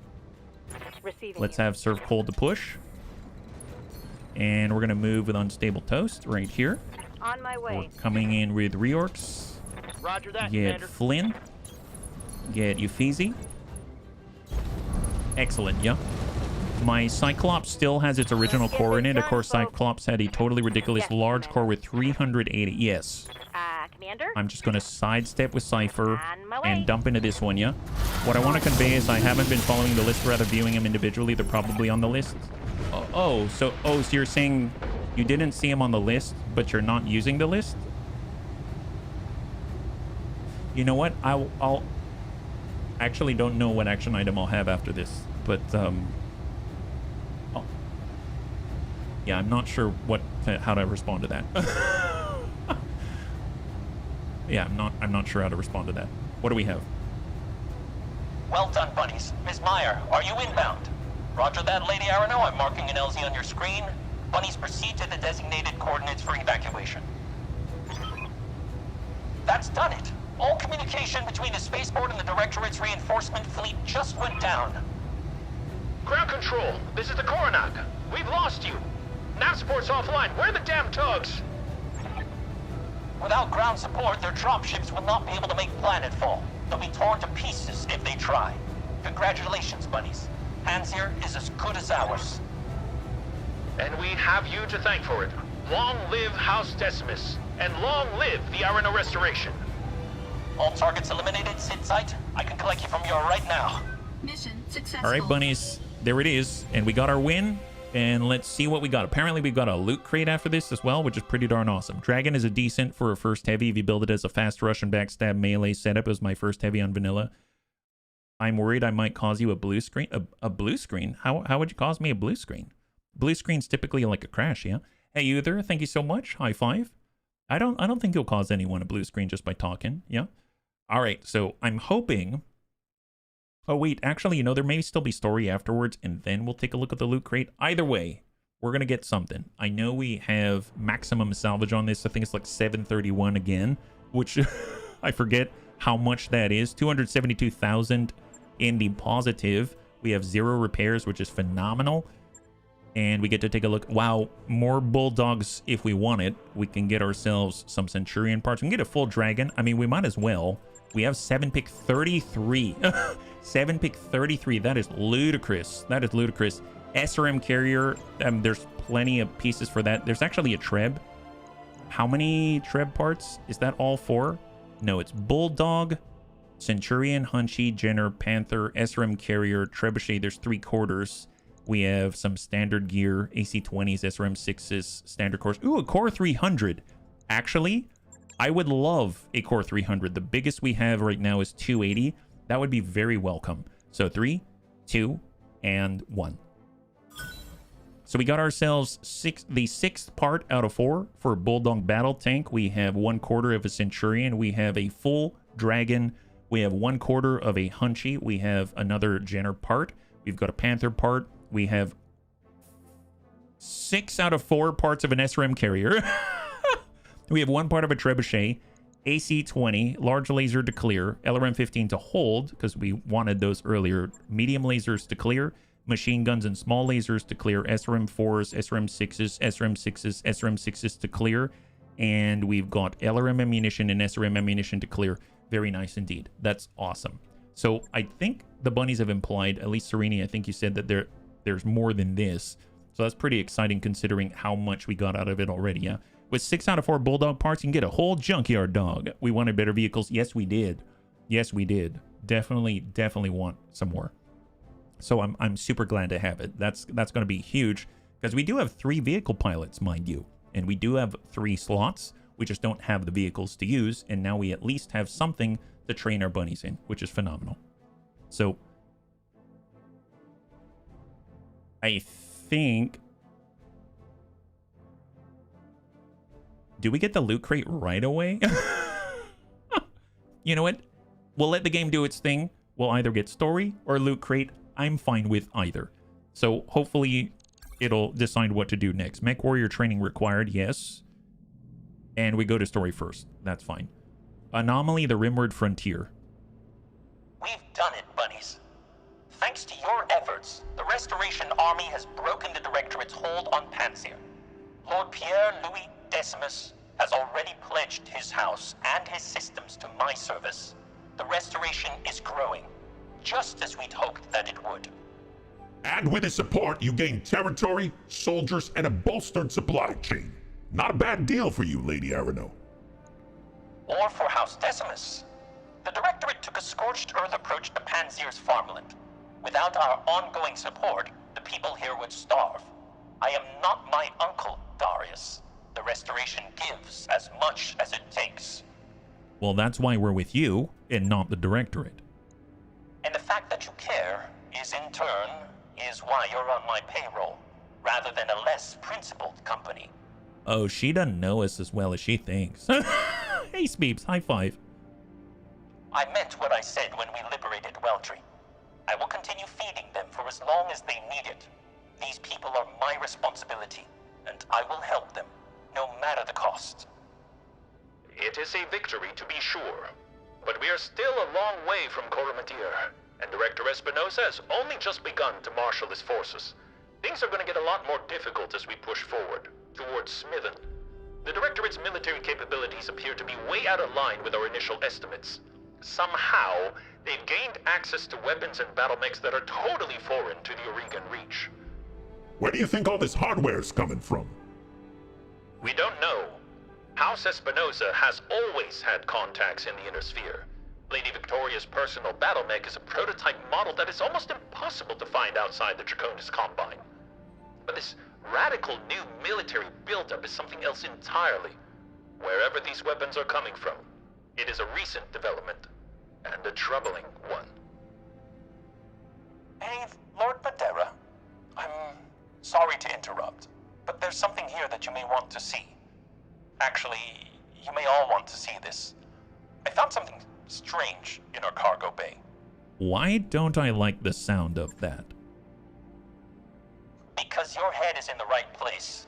Receiving. Let's have serve cold to push. And we're going to move with unstable toast right here. On my way. We're coming in with reorcs. Roger that, Get Commander. Flynn. Get Uffizi. Excellent, yeah. My Cyclops still has its original core in it. Of course, Cyclops had a totally ridiculous large core with 380. Yes. Commander? I'm just going to sidestep with Cypher On my way. and dump into this one, yeah? What I want to convey is I haven't been following the list, rather viewing them individually. They're probably on the list. So you're saying you didn't see them on the list, but you're not using the list? You know what? I'll actually don't know what action item I'll have after this, but yeah, I'm not sure how to respond to that. Yeah, I'm not sure how to respond to that. What do we have? Well done, bunnies. Ms. Meyer, are you inbound? Roger that, Lady Arano. I'm marking an LZ on your screen. Bunnies, proceed to the designated coordinates for evacuation. That's done it. All communication between the spaceport and the Directorate's reinforcement fleet just went down. Ground control, this is the Coronac. We've lost you. Nav support's offline. Where are the damn tugs? Without ground support, their dropships will not be able to make planetfall. They'll be torn to pieces if they try. Congratulations, bunnies. Hands here is as good as ours. And we have you to thank for it. Long live House Decimus, and long live the Arano Restoration. All targets eliminated, sit tight. I can collect you from here right now. Mission successful. All right, bunnies. There it is. And we got our win. And let's see what we got. Apparently, we've got a loot crate after this as well, which is pretty darn awesome. Dragon is a decent for a first heavy if you build it as a fast rush and backstab melee setup. It was my first heavy on vanilla. I'm worried I might cause you a blue screen. A blue screen? How would you cause me a blue screen? Blue screen's typically like a crash, yeah? Hey, Uther, thank you so much. High five. I don't think you'll cause anyone a blue screen just by talking, yeah? All right, so I'm hoping... Oh, wait, actually, you know, there may still be story afterwards, and then we'll take a look at the loot crate. Either way, we're going to get something. I know we have maximum salvage on this. I think it's like 731 again, which I forget how much that is. 272,000 in the positive. We have 0 repairs, which is phenomenal. And we get to take a look. Wow, more bulldogs if we want it. We can get ourselves some Centurion parts. We can get a full dragon. I mean, we might as well. We have 7-pick 33. 7-pick 33. That is ludicrous. That is ludicrous. SRM carrier. There's plenty of pieces for that. There's actually a Treb. How many Treb parts? Is that all 4? No, it's Bulldog, Centurion, Hunchy, Jenner, Panther, SRM carrier, Trebuchet. There's 3 quarters. We have some standard gear, AC-20s, SRM-6s, standard cores. Ooh, a Core 300. Actually, I would love a Core 300. The biggest we have right now is 280. That would be very welcome. So 3, 2, and 1. So we got ourselves the 6th part out of 4 for Bulldog Battle Tank. We have 1/4 of a Centurion. We have a full Dragon. We have 1/4 of a Hunchy. We have another Jenner part. We've got a Panther part. We have 6 out of 4 parts of an SRM carrier. We have 1 part of a Trebuchet, AC-20, large laser to clear, LRM-15 to hold, because we wanted those earlier, medium lasers to clear, machine guns and small lasers to clear, SRM-4s, SRM-6s, SRM-6s, SRM-6s to clear, and we've got LRM ammunition and SRM ammunition to clear. Very nice indeed. That's awesome. So I think the bunnies have implied, at least Serini, I think you said that there's more than this. So that's pretty exciting considering how much we got out of it already, yeah? With 6 out of 4 Bulldog parts, you can get a whole junkyard dog. We wanted better vehicles. Yes, we did. Yes, we did. Definitely want some more. So I'm super glad to have it. That's going to be huge because we do have 3 vehicle pilots, mind you. And we do have 3 slots. We just don't have the vehicles to use. And now we at least have something to train our bunnies in, which is phenomenal. So I think... Do we get the loot crate right away? You know what? We'll let the game do its thing. We'll either get story or loot crate. I'm fine with either. So hopefully it'll decide what to do next. Mech warrior training required, yes. And we go to story first. That's fine. Anomaly, the Rimward Frontier. We've done it, bunnies. Thanks to your efforts, the Restoration Army has broken the Directorate's hold on Panzer. Lord Pierre Louis Decimus, has already pledged his house and his systems to my service. The restoration is growing, just as we'd hoped that it would. And with his support, you gain territory, soldiers, and a bolstered supply chain. Not a bad deal for you, Lady Arano. Or for House Decimus. The Directorate took a scorched earth approach to Panzer's farmland. Without our ongoing support, the people here would starve. I am not my uncle, Darius. The restoration gives as much as it takes. Well, that's why we're with you and not the Directorate. And the fact that you care is in turn why you're on my payroll, rather than a less principled company. Oh, she doesn't know us as well as she thinks. Hey, Speeps, high five. I meant what I said when we liberated Weltry. I will continue feeding them for as long as they need it. These people are my responsibility, and I will help them, no matter the cost. It is a victory, to be sure, but we are still a long way from Coromatier, and Director Espinosa has only just begun to marshal his forces. Things are going to get a lot more difficult as we push forward, towards Smithen. The Directorate's military capabilities appear to be way out of line with our initial estimates. Somehow, they've gained access to weapons and battle mechs that are totally foreign to the Oregon Reach. Where do you think all this hardware is coming from? We don't know. House Espinosa has always had contacts in the Inner Sphere. Lady Victoria's personal battle mech is a prototype model that is almost impossible to find outside the Draconis Combine. But this radical new military buildup is something else entirely. Wherever these weapons are coming from, it is a recent development, and a troubling one. Hey, Lord Madeira. I'm sorry to interrupt, but there's something here that you may want to see. Actually, you may all want to see this. I found something strange in our cargo bay. Why don't I like the sound of that? Because your head is in the right place.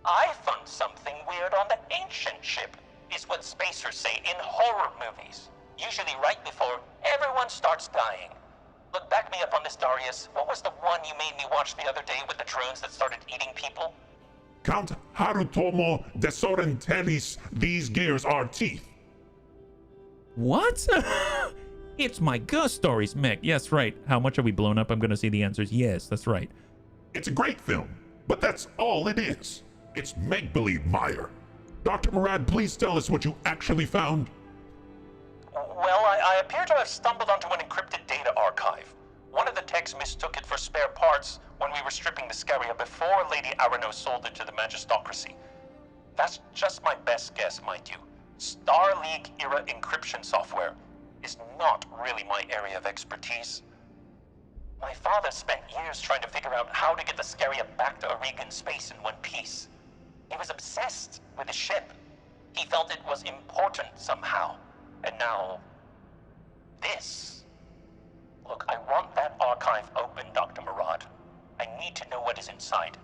I found something weird on the ancient ship, is what spacers say in horror movies. Usually right before everyone starts dying. Look, back me up on this, Darius. What was the one you made me watch the other day with the drones that started eating people? Count Harutomo de Sorrentellis, these gears are teeth. What? It's my ghost stories, Mech. Yes, right. How much have we blown up? I'm going to see the answers. Yes, that's right. It's a great film, but that's all it is. It's make-believe, Meyer. Dr. Murad, please tell us what you actually found. Well, I appear to have stumbled onto an encrypted data archive. One of the techs mistook it for spare parts when we were stripping the Scaria before Lady Arano sold it to the Magistocracy. That's just my best guess, mind you. Star League-era encryption software is not really my area of expertise. My father spent years trying to figure out how to get the Scaria back to Oregon space in one piece. He was obsessed with the ship. He felt it was important somehow. And now, this. Look, I want that archive open, Dr. Murad. I need to know what is inside.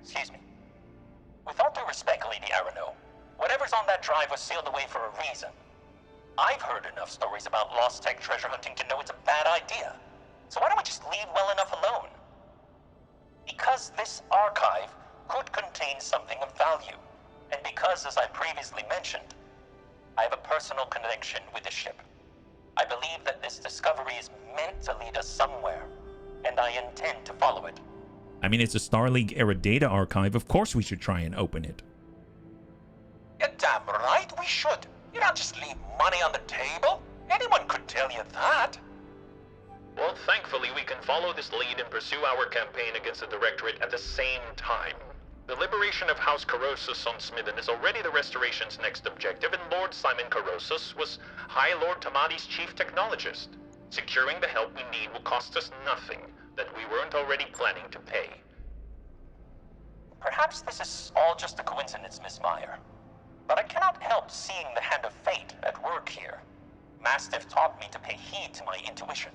Excuse me. With all due respect, Lady Arano, whatever's on that drive was sealed away for a reason. I've heard enough stories about lost tech treasure hunting to know it's a bad idea. So why don't we just leave well enough alone? Because this archive could contain something of value, and because, as I previously mentioned, I have a personal connection with the ship. I believe that this discovery is meant to lead us somewhere, and I intend to follow it. I mean, it's a Star League era data archive. Of course we should try and open it. You're damn right we should. You don't just leave money on the table. Anyone could tell you that. Well, thankfully we can follow this lead and pursue our campaign against the Directorate at the same time. The liberation of House Corrosus on Smithen is already the Restoration's next objective, and Lord Simon Corrosus was High Lord Tamadi's chief technologist. Securing the help we need will cost us nothing that we weren't already planning to pay. Perhaps this is all just a coincidence, Miss Meyer. But I cannot help seeing the hand of fate at work here. Mastiff taught me to pay heed to my intuition,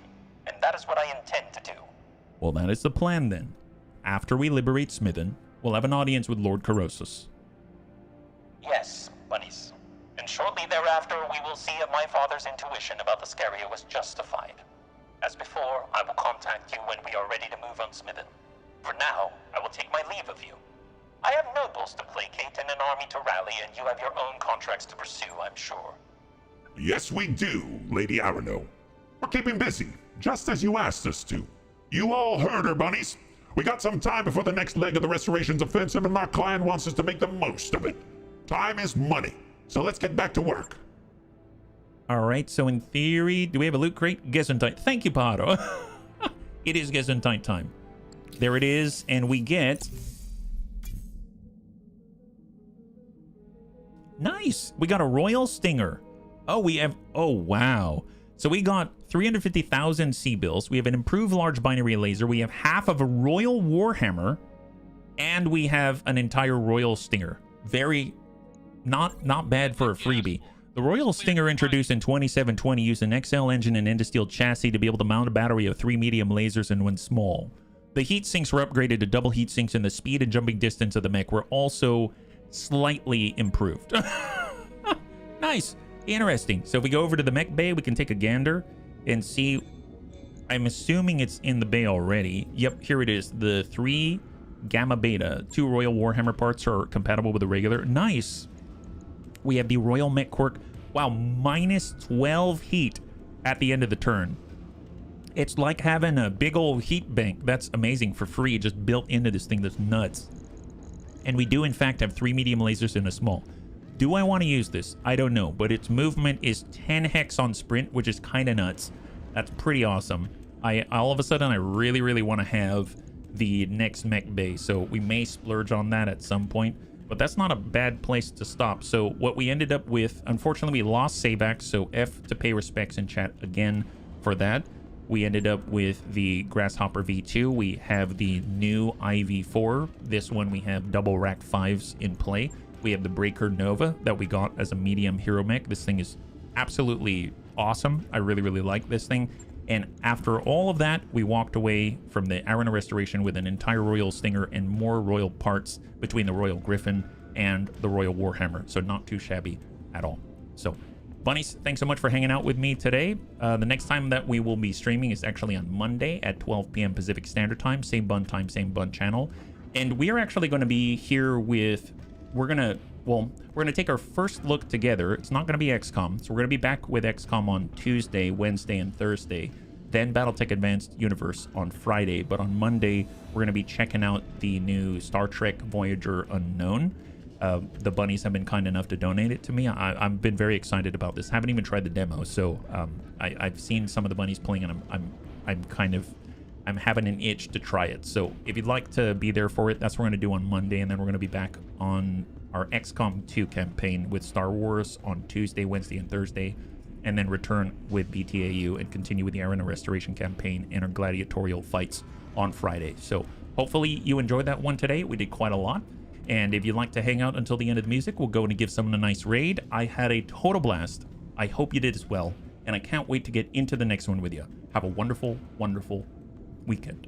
and that is what I intend to do. Well, that is the plan then. After we liberate Smithen, we'll have an audience with Lord Corrosus. Yes, bunnies. And shortly thereafter, we will see if my father's intuition about the Scaria was justified. As before, I will contact you when we are ready to move on Smithen. For now, I will take my leave of you. I have nobles to placate and an army to rally, and you have your own contracts to pursue, I'm sure. Yes, we do, Lady Arano. We're keeping busy, just as you asked us to. You all heard her, bunnies. We got some time before the next leg of the Restoration's offensive, and our clan wants us to make the most of it. Time is money, so let's get back to work. All right, so in theory, do we have a loot crate? Gesundheit. Thank you, Paro. It is Gesundheit time. There it is, and we get... Nice! We got a Royal Stinger. Oh, we have... Oh, wow. So we got 350,000 C-bills. We have an improved large binary laser. We have half of a Royal Warhammer. And we have an entire Royal Stinger. Very... Not bad for a freebie. The Royal Stinger introduced in 2720 used an XL engine and Endosteel chassis to be able to mount a battery of 3 medium lasers and one small. The heat sinks were upgraded to double heat sinks, and the speed and jumping distance of the mech were also slightly improved. Nice. Interesting. So if we go over to the mech bay, we can take a gander and see. I'm assuming it's in the bay already. Yep, here it is. The 3 Gamma Beta. 2 Royal Warhammer parts are compatible with the regular. Nice. We have the Royal Mech Quirk. Wow, minus 12 heat at the end of the turn. It's like having a big old heat bank. That's amazing for free, just built into this thing. That's nuts. And we do, in fact, have 3 medium lasers and a small. Do I want to use this? I don't know, but its movement is 10 hex on sprint, which is kind of nuts. That's pretty awesome. All of a sudden, I really, really want to have the next mech bay, so we may splurge on that at some point. But that's not a bad place to stop. So what we ended up with, unfortunately, we lost Sabax, so F to pay respects in chat again for that. We ended up with the Grasshopper V2. We have the new IV4. This one we have double rack 5s in play. We have the Breaker Nova that we got as a medium hero mech. This thing is absolutely awesome. I really, really like this thing. And after all of that, we walked away from the Arano Restoration with an entire Royal Stinger and more Royal parts between the Royal Griffin and the Royal Warhammer. So not too shabby at all. So, bunnies, thanks so much for hanging out with me today. The next time that we will be streaming is actually on Monday at 12 p.m. Pacific Standard Time. Same bun time, same bun channel. And we are actually going to be here with... We're going to take our first look together. It's not going to be XCOM. So we're going to be back with XCOM on Tuesday, Wednesday, and Thursday. Then Battletech Advanced Universe on Friday. But on Monday, we're going to be checking out the new Star Trek Voyager Unknown. The bunnies have been kind enough to donate it to me. I've been very excited about this. Haven't even tried the demo. So I've seen some of the bunnies playing, and I'm having an itch to try it. So if you'd like to be there for it, that's what we're going to do on Monday. And then we're going to be back on our XCOM 2 campaign with Star Wars on Tuesday, Wednesday, and Thursday. And then return with BTAU and continue with the Arano Restoration campaign and our gladiatorial fights on Friday. So hopefully you enjoyed that one today. We did quite a lot. And if you'd like to hang out until the end of the music, we'll go and give someone a nice raid. I had a total blast. I hope you did as well. And I can't wait to get into the next one with you. Have a wonderful, wonderful weekend.